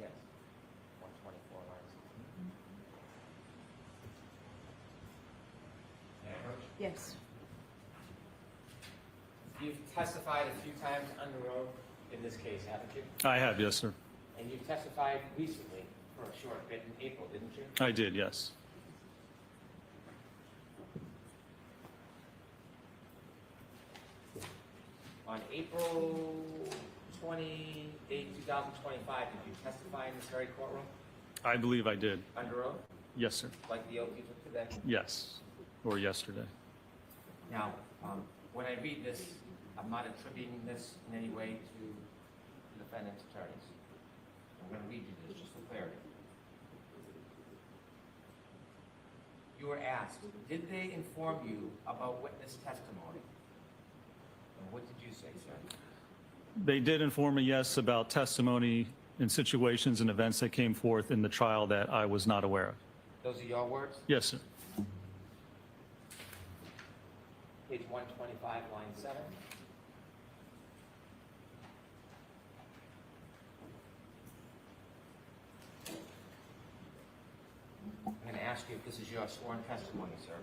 Speaker 12: Yes. 124 lines.
Speaker 5: Yes.
Speaker 12: You've testified a few times under oath in this case, haven't you?
Speaker 7: I have, yes, sir.
Speaker 12: And you testified recently for a short bit in April, didn't you?
Speaker 7: I did, yes.
Speaker 12: On April 28, 2025, did you testify in this very courtroom
Speaker 7: I believe I did.
Speaker 12: under oath,
Speaker 7: Yes, sir.
Speaker 12: like the oath you took today?
Speaker 7: Yes, or yesterday.
Speaker 12: Now, when I read this, I'm not attributing this in any way to the defendant's attorneys. I'm going to read you this just for clarity. You were asked, did they inform you about witness testimony? And what did you say, sir?
Speaker 7: They did inform me, yes, about testimony in situations and events that came forth in the trial that I was not aware of.
Speaker 12: Those are your words?
Speaker 7: Yes, sir.
Speaker 12: Page 125, line 7. I'm going to ask you if this is your sworn testimony, sir.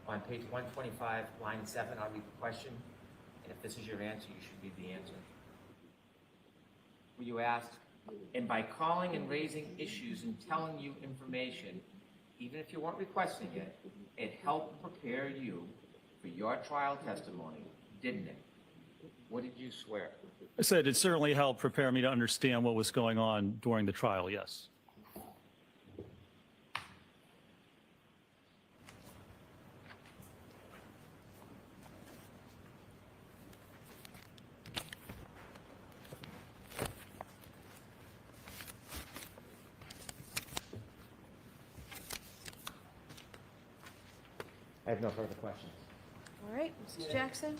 Speaker 12: On page 125, line 7, I'll read the question, and if this is your answer, you should read the answer. Were you asked, and by calling and raising issues and telling you information, even if you weren't requesting it, it helped prepare you for your trial testimony, didn't it? What did you swear?
Speaker 7: I said it certainly helped prepare me to understand what was going on during the trial, yes.
Speaker 12: I have no further questions.
Speaker 5: All right, Mr. Jackson?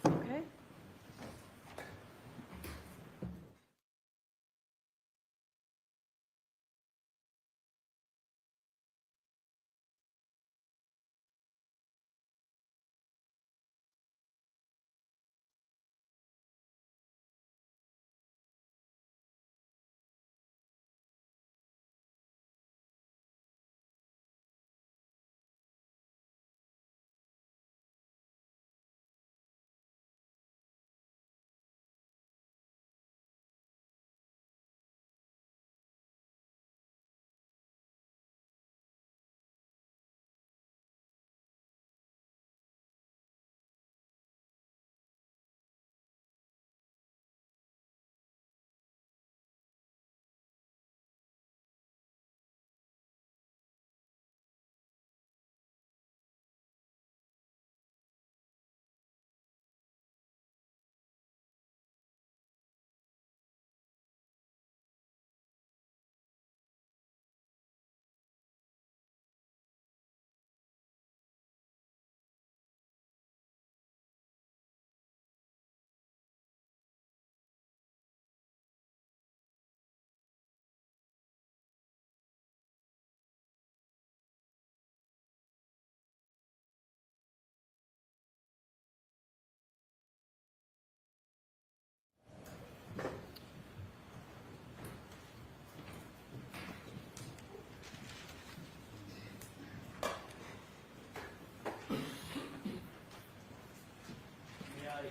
Speaker 5: Okay.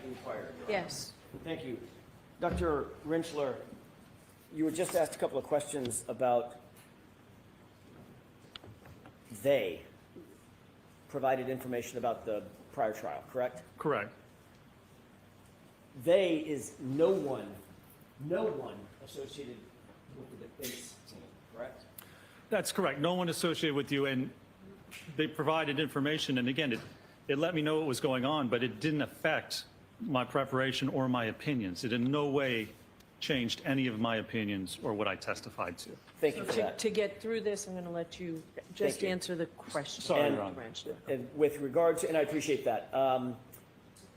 Speaker 8: inquired.
Speaker 5: Yes.
Speaker 8: Thank you. Dr. Rentschler, you were just asked a couple of questions about they provided information about the prior trial, correct?
Speaker 7: Correct.
Speaker 8: They is no one associated with the defense team, correct?
Speaker 7: That's correct. No one associated with you, and they provided information, and again, it let me know what was going on, but it didn't affect my preparation or my opinions. It in no way changed any of my opinions or what I testified to.
Speaker 8: Thank you for that.
Speaker 3: To get through this, I'm going to let you just
Speaker 8: Thank you.
Speaker 3: answer the question.
Speaker 7: Sorry,
Speaker 8: And-
Speaker 7: Your Honor.
Speaker 8: And with regard to, and I appreciate that,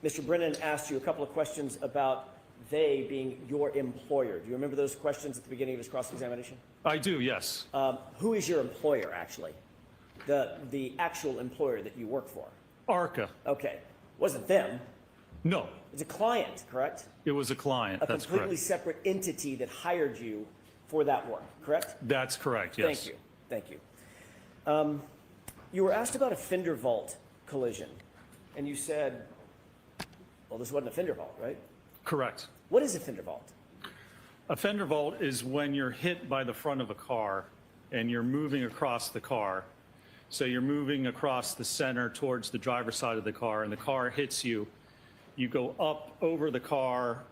Speaker 8: Mr. Brennan asked you a couple of questions about they being your employer. Do you remember those questions at the beginning of his cross-examination?
Speaker 7: I do, yes.
Speaker 8: Who is your employer, actually? The actual employer that you work for?
Speaker 7: ARCA.
Speaker 8: Okay. Wasn't them.
Speaker 7: No,
Speaker 8: It's a client, correct?
Speaker 7: it was a client.
Speaker 8: A
Speaker 7: That's
Speaker 8: completely
Speaker 7: correct.
Speaker 8: separate entity that hired you for that work, correct?
Speaker 7: That's correct, yes.
Speaker 8: Thank you. Thank you. You were asked about a fender vault collision, and you said, well, this wasn't a fender vault, right?
Speaker 7: Correct.
Speaker 8: What is a fender vault?
Speaker 7: A fender vault is when you're hit by the front of a car and you're moving across the car. So you're moving across the center towards the driver's side of the car, and the car hits you. You go up over the car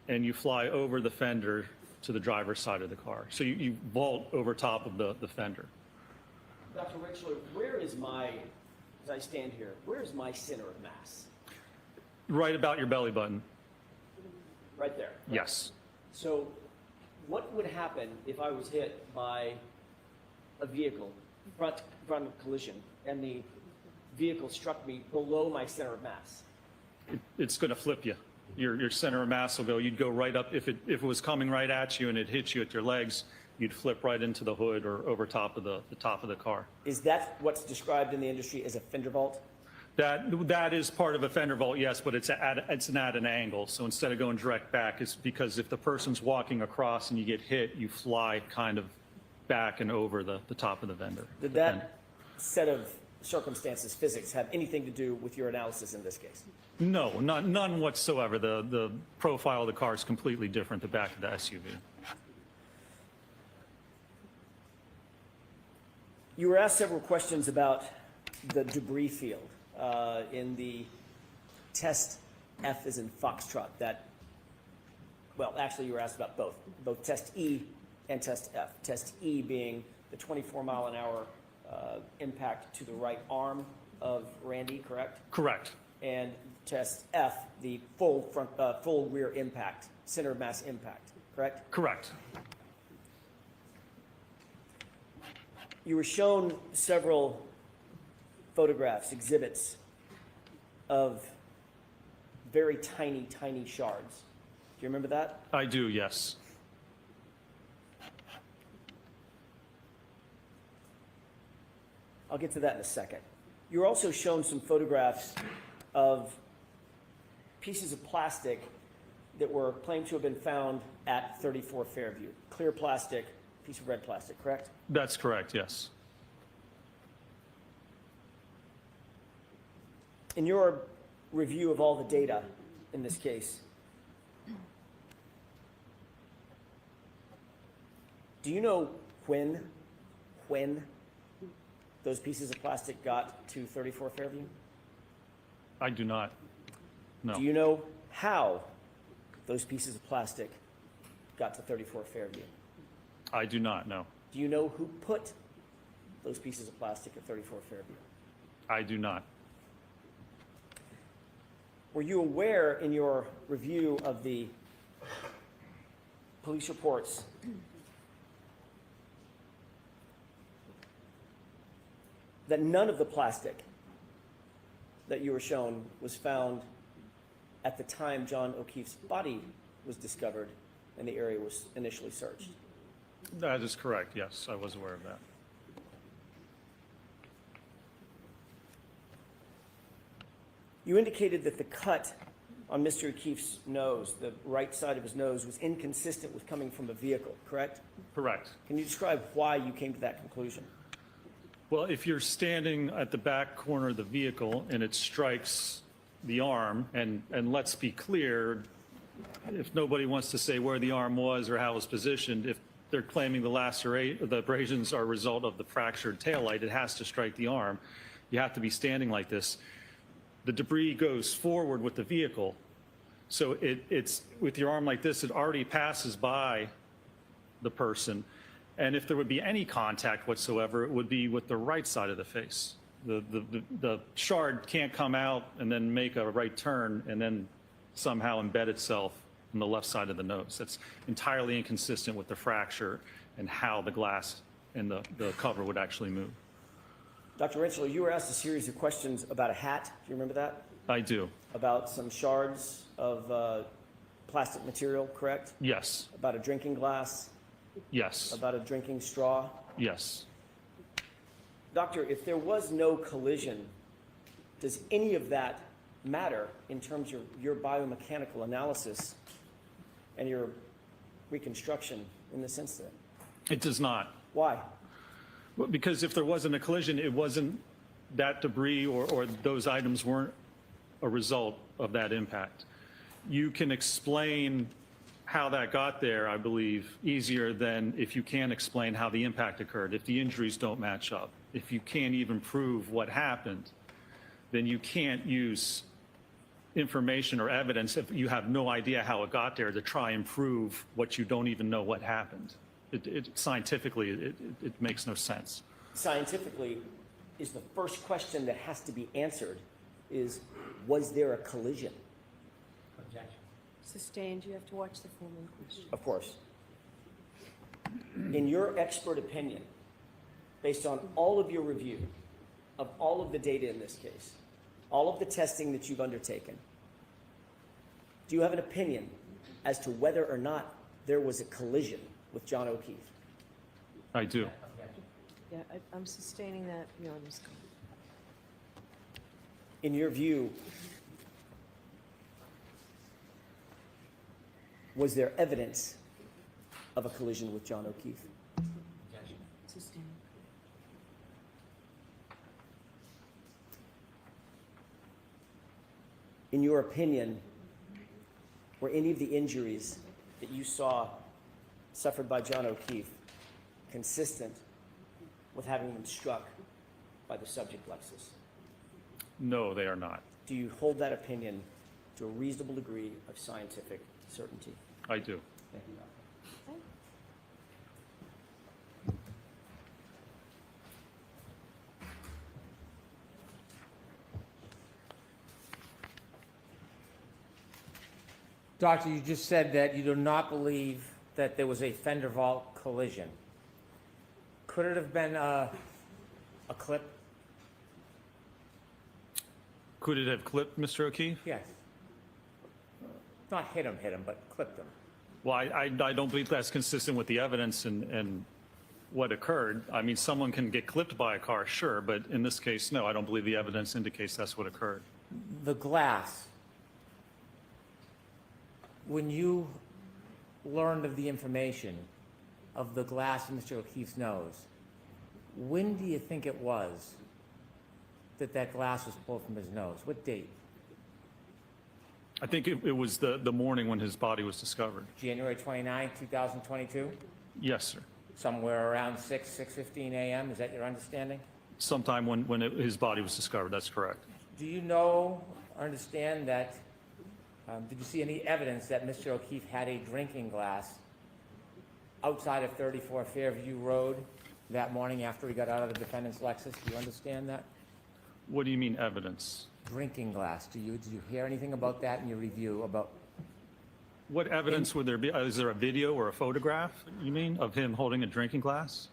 Speaker 7: and you fly over the fender to the driver's side of the car. So you vault over top of the fender.
Speaker 8: Dr. Rentschler, where is my, as I stand here, where is my center of mass?
Speaker 7: Right about your belly button.
Speaker 8: Right there.
Speaker 7: Yes.
Speaker 8: So what would happen if I was hit by a vehicle, front collision, and the vehicle struck me below my center of mass?
Speaker 7: It's going to flip you. Your center of mass will go, you'd go right up, if it was coming right at you and it hit you at your legs, you'd flip right into the hood or over top of the top of the car.
Speaker 8: Is that what's described in the industry as a fender vault?
Speaker 7: That is part of a fender vault, yes, but it's at an angle. So instead of going direct back, it's because if the person's walking across and you get hit, you fly kind of back and over the top of the fender.
Speaker 8: Did that set of circumstances, physics, have anything to do with your analysis in this case?
Speaker 7: No, none whatsoever. The profile of the car is completely different, the back of the SUV.
Speaker 8: You were asked several questions about the debris field in the test F as in Foxtrot. Well, actually, you were asked about both test E and test F. Test E being the 24-mile-an-hour impact to the right arm of Randy, correct?
Speaker 7: Correct.
Speaker 8: And test F, the full rear impact, center of mass impact, correct?
Speaker 7: Correct.
Speaker 8: You were shown several photographs, exhibits of very tiny, tiny shards. Do you remember that?
Speaker 7: I do, yes.
Speaker 8: I'll get to that in a second. You were also shown some photographs of pieces of plastic that were claimed to have been found at 34 Fairview. Clear plastic, piece of red plastic, correct?
Speaker 7: That's correct, yes.
Speaker 8: In your review of all the data in this case, do you know when those pieces of plastic got to 34 Fairview?
Speaker 7: I do not. No.
Speaker 8: Do you know how those pieces of plastic got to 34 Fairview?
Speaker 7: I do not, no.
Speaker 8: Do you know who put those pieces of plastic at 34 Fairview?
Speaker 7: I do not.
Speaker 8: Were you aware in your review of the police reports that none of the plastic that you were shown was found at the time John O'Keefe's body was discovered and the area was initially searched?
Speaker 7: That is correct, yes. I was aware of that.
Speaker 8: You indicated that the cut on Mr. O'Keefe's nose, the right side of his nose, was inconsistent with coming from a vehicle, correct?
Speaker 7: Correct.
Speaker 8: Can you describe why you came to that conclusion?
Speaker 7: Well, if you're standing at the back corner of the vehicle and it strikes the arm, and let's be clear, if nobody wants to say where the arm was or how it was positioned, if they're claiming the abrasions are a result of the fractured taillight, it has to strike the arm. You have to be standing like this. The debris goes forward with the vehicle. So it's with your arm like this, it already passes by the person. And if there would be any contact whatsoever, it would be with the right side of the face. The shard can't come out and then make a right turn and then somehow embed itself on the left side of the nose. That's entirely inconsistent with the fracture and how the glass and the cover would actually move.
Speaker 8: Dr. Retrial, you were asked a series of questions about a hat. Do you remember that?
Speaker 7: I do.
Speaker 8: About some shards of plastic material, correct?
Speaker 7: Yes.
Speaker 8: About a drinking glass?
Speaker 7: Yes.
Speaker 8: About a drinking straw?
Speaker 7: Yes.
Speaker 8: Doctor, if there was no collision, does any of that matter in terms of your biomechanical analysis and your reconstruction in this incident?
Speaker 7: It does not.
Speaker 8: Why?
Speaker 7: Well, because if there wasn't a collision, it wasn't that debris or those items weren't a result of that impact. You can explain how that got there, I believe, easier than if you can't explain how the impact occurred, if the injuries don't match up. If you can't even prove what happened, then you can't use information or evidence if you have no idea how it got there to try and prove what you don't even know what happened. Scientifically, it makes no sense.
Speaker 8: Scientifically, is the first question that has to be answered is, was there a collision?
Speaker 9: Objection.
Speaker 5: Sustained, you have to watch the formal question.
Speaker 8: Of course. In your expert opinion, based on all of your review of all of the data in this case, all of the testing that you've undertaken, do you have an opinion as to whether or not there was a collision with John O'Keefe?
Speaker 7: I do.
Speaker 9: Objection.
Speaker 5: Yeah, I'm sustaining that beyond this.
Speaker 8: In your view, was there evidence of a collision with John O'Keefe?
Speaker 9: Objection.
Speaker 5: Sustained.
Speaker 8: In your opinion, were any of the injuries that you saw suffered by John O'Keefe consistent with having been struck by the subject Lexus?
Speaker 7: No, they are not.
Speaker 8: Do you hold that opinion to a reasonable degree of scientific certainty?
Speaker 7: I do.
Speaker 8: Thank you, Doctor.
Speaker 12: Doctor, you just said that you do not believe that there was a fender vault collision. Could it have been a clip?
Speaker 7: Could it have clipped Mr. O'Keefe?
Speaker 12: Yes. Not hit him, but clipped him.
Speaker 7: Well, I don't believe that's consistent with the evidence and what occurred. I mean, someone can get clipped by a car, sure, but in this case, no, I don't believe the evidence indicates that's what occurred.
Speaker 12: The glass. When you learned of the information of the glass in Mr. O'Keefe's nose, when do you think it was that that glass was pulled from his nose? What date?
Speaker 7: I think it was the morning when his body was discovered.
Speaker 12: January 29, 2022?
Speaker 7: Yes, sir.
Speaker 12: Somewhere around 6:15 a.m., is that your understanding?
Speaker 7: Sometime when his body was discovered, that's correct.
Speaker 12: Do you know or understand that, did you see any evidence that Mr. O'Keefe had a drinking glass outside of 34 Fairview Road that morning after he got out of the defendant's Lexus? Do you understand that?
Speaker 7: What do you mean evidence?
Speaker 12: Drinking glass. Did you hear anything about that in your review about?
Speaker 7: What evidence would there be? Is there a video or a photograph, you mean, of him holding a drinking glass?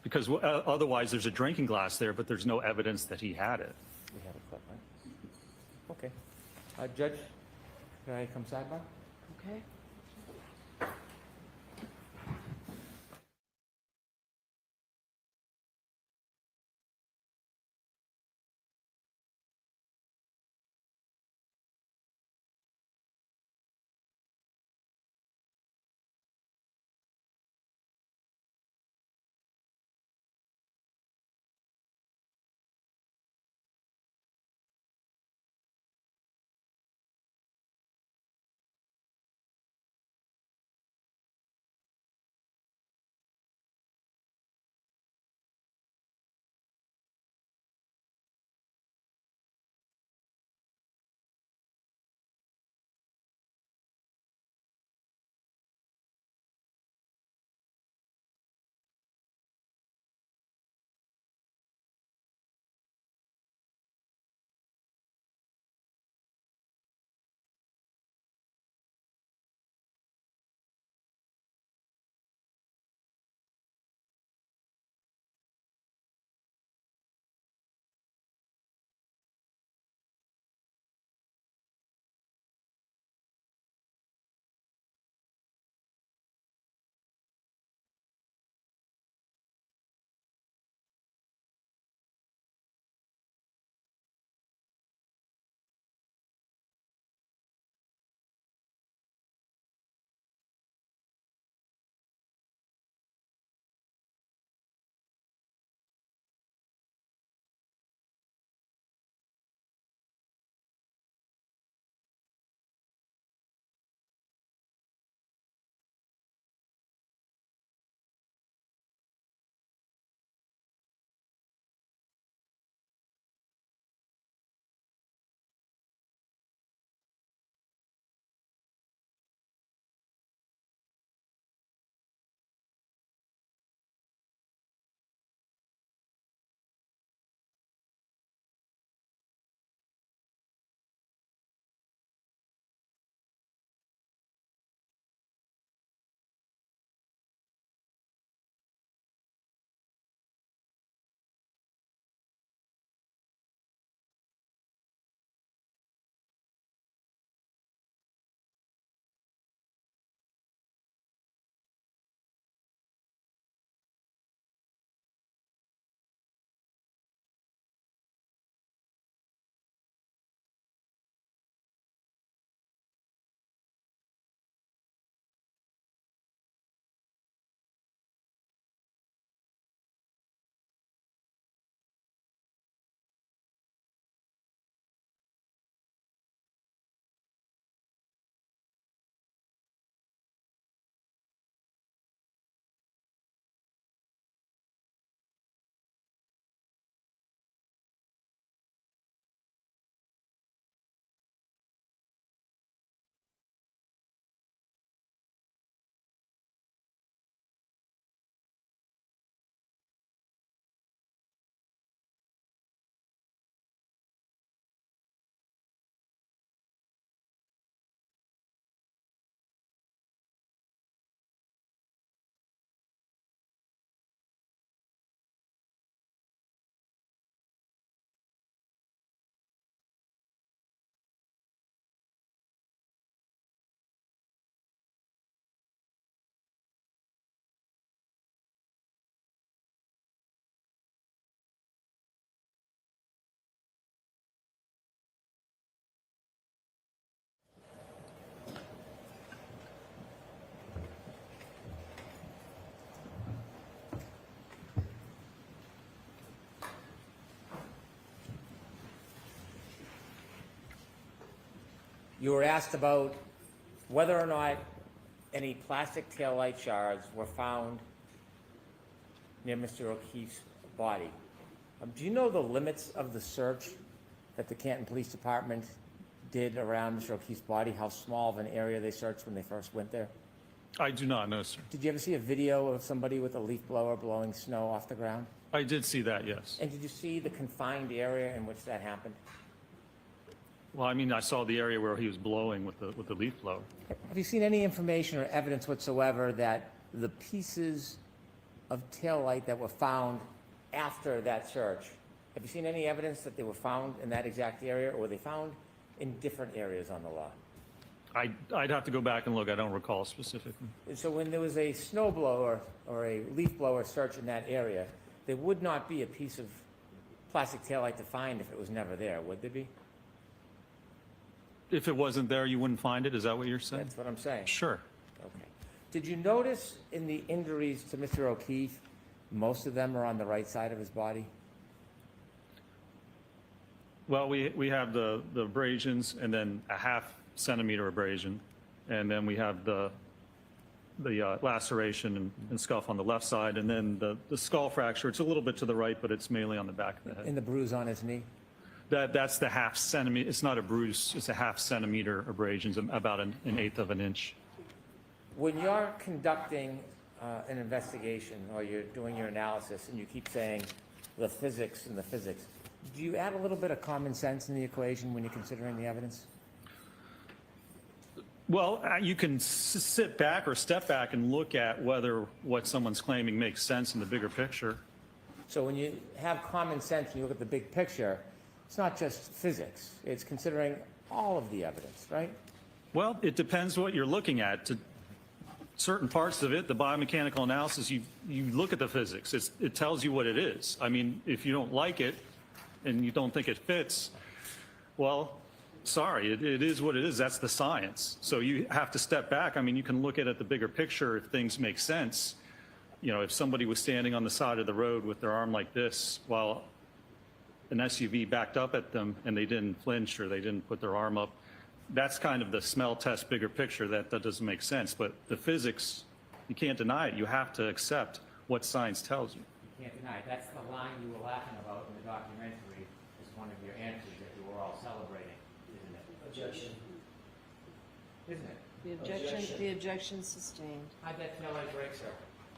Speaker 7: Because otherwise there's a drinking glass there, but there's no evidence that he had it.
Speaker 12: We have a clip, right? Okay. Judge, can I come sidebar?
Speaker 5: Okay.
Speaker 12: You were asked about whether or not any plastic taillight shards were found near Mr. O'Keefe's body. Do you know the limits of the search that the Canton Police Department did around Mr. O'Keefe's body? How small of an area they searched when they first went there?
Speaker 7: I do not know, sir.
Speaker 12: Did you ever see a video of somebody with a leaf blower blowing snow off the ground?
Speaker 7: I did see that, yes.
Speaker 12: And did you see the confined area in which that happened?
Speaker 7: Well, I mean, I saw the area where he was blowing with the leaf blower.
Speaker 12: Have you seen any information or evidence whatsoever that the pieces of taillight that were found after that search, have you seen any evidence that they were found in that exact area, or were they found in different areas on the lot?
Speaker 7: I'd have to go back and look. I don't recall specifically.
Speaker 12: And so when there was a snow blower or a leaf blower search in that area, there would not be a piece of plastic taillight to find if it was never there, would there be?
Speaker 7: If it wasn't there, you wouldn't find it? Is that what you're saying?
Speaker 12: That's what I'm saying.
Speaker 7: Sure.
Speaker 12: Okay. Did you notice in the injuries to Mr. O'Keefe, most of them are on the right side of his body?
Speaker 7: Well, we have the abrasions and then a half-centimeter abrasion, and then we have the laceration and scuff on the left side, and then the skull fracture. It's a little bit to the right, but it's mainly on the back of the head.
Speaker 12: And the bruise on his knee?
Speaker 7: That's the half centimeter. It's not a bruise. It's a half-centimeter abrasions, about an eighth of an inch.
Speaker 12: When you're conducting an investigation or you're doing your analysis and you keep saying the physics and the physics, do you add a little bit of common sense in the equation when you're considering the evidence?
Speaker 7: Well, you can sit back or step back and look at whether what someone's claiming makes sense in the bigger picture.
Speaker 12: So when you have common sense and you look at the big picture, it's not just physics. It's considering all of the evidence, right?
Speaker 7: Well, it depends what you're looking at. To certain parts of it, the biomechanical analysis, you look at the physics. It tells you what it is. I mean, if you don't like it and you don't think it fits, well, sorry, it is what it is. That's the science. So you have to step back. I mean, you can look at it the bigger picture if things make sense. You know, if somebody was standing on the side of the road with their arm like this while an SUV backed up at them and they didn't flinch or they didn't put their arm up, that's kind of the smell test bigger picture. That doesn't make sense. But the physics, you can't deny it. You have to accept what science tells you.
Speaker 11: You can't deny it. That's the line you were laughing about in the documentary is one of your answers that you were all celebrating, isn't it?
Speaker 9: Objection.
Speaker 11: Isn't it?
Speaker 5: The objection sustained.
Speaker 11: How'd that taillight break, sir?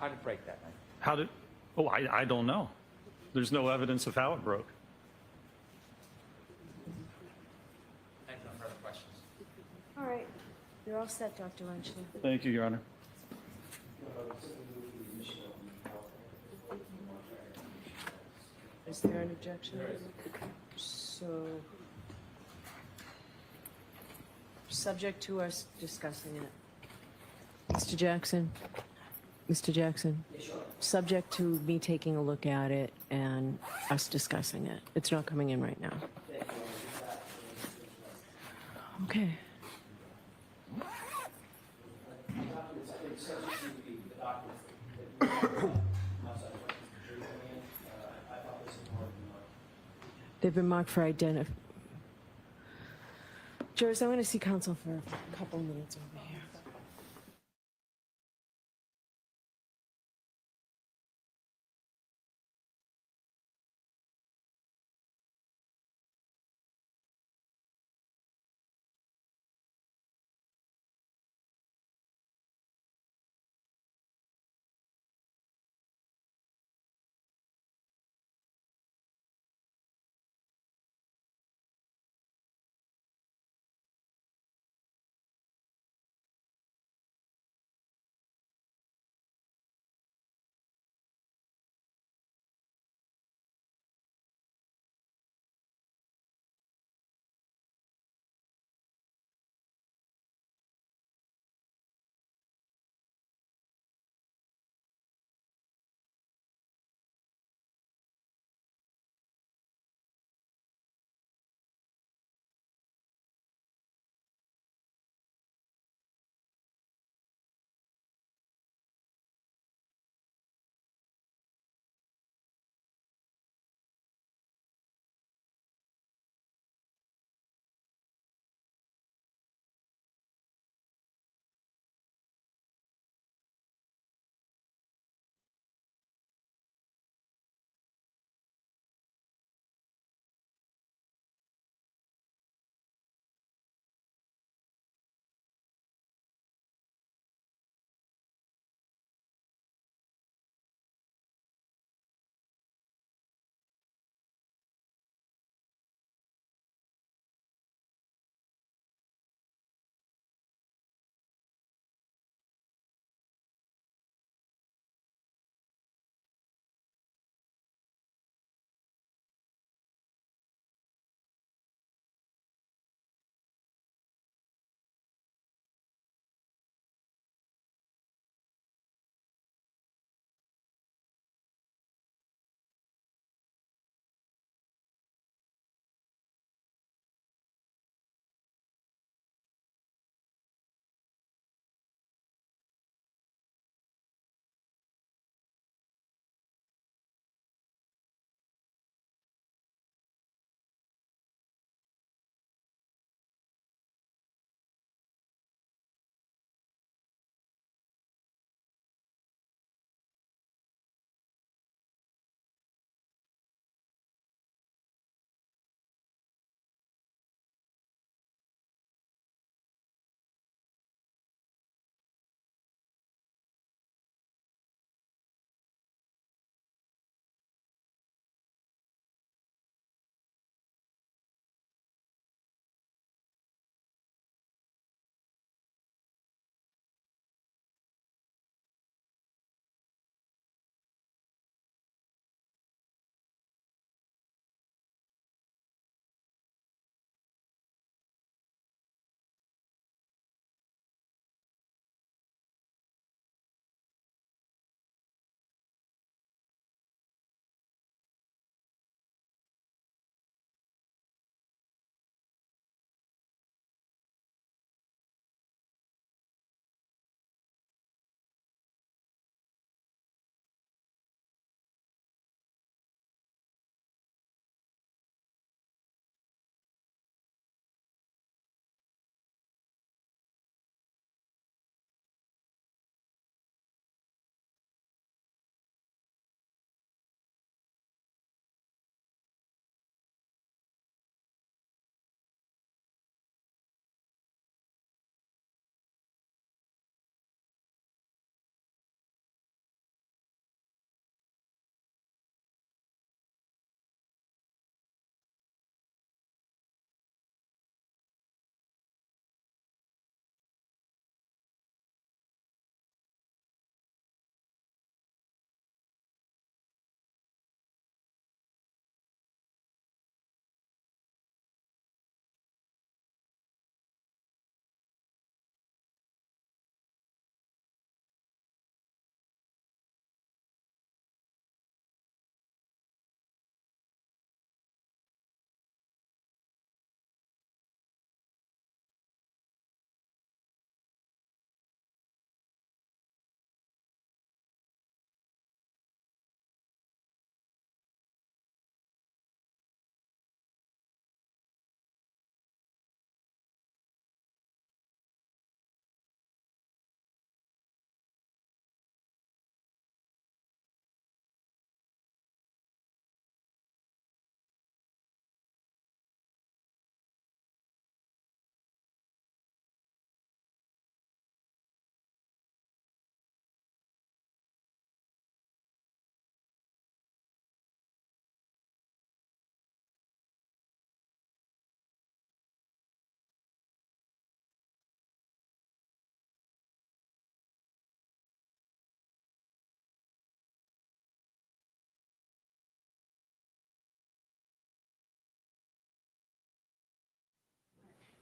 Speaker 12: How did it break that night?
Speaker 7: How did, oh, I don't know. There's no evidence of how it broke.
Speaker 11: Thank you. No further questions.
Speaker 5: All right. You're all set, Dr. Lynch.
Speaker 7: Thank you, Your Honor.
Speaker 3: Is there an objection? So, subject to us discussing it. Mr. Jackson? Mr. Jackson? Subject to me taking a look at it and us discussing it. It's not coming in right now. Okay. They've been marked for identity. Jurors, I'm going to see counsel for a couple minutes over here.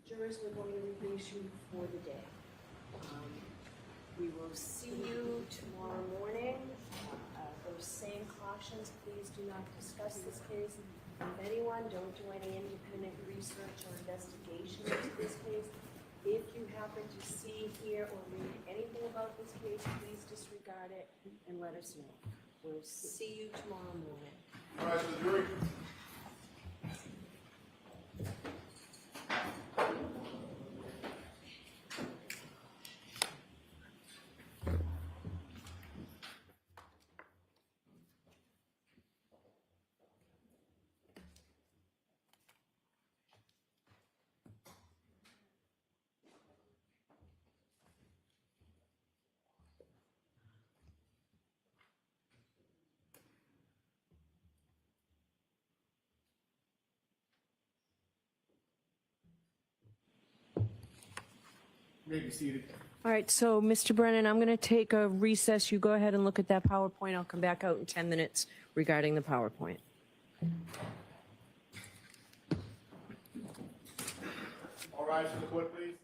Speaker 5: Jurors, we're going to release you for the day. We will see you tomorrow morning. Those same cautions, please do not discuss this case with anyone. Don't do any independent research or investigation into this case. If you happen to see, hear, or read anything about this case, please disregard it and let us know. We'll see you tomorrow morning.
Speaker 6: All right, the jury. You may be seated.
Speaker 3: All right, so Mr. Brennan, I'm going to take a recess. You go ahead and look at that PowerPoint. I'll come back out in 10 minutes regarding the PowerPoint.
Speaker 4: All rise for the court, please.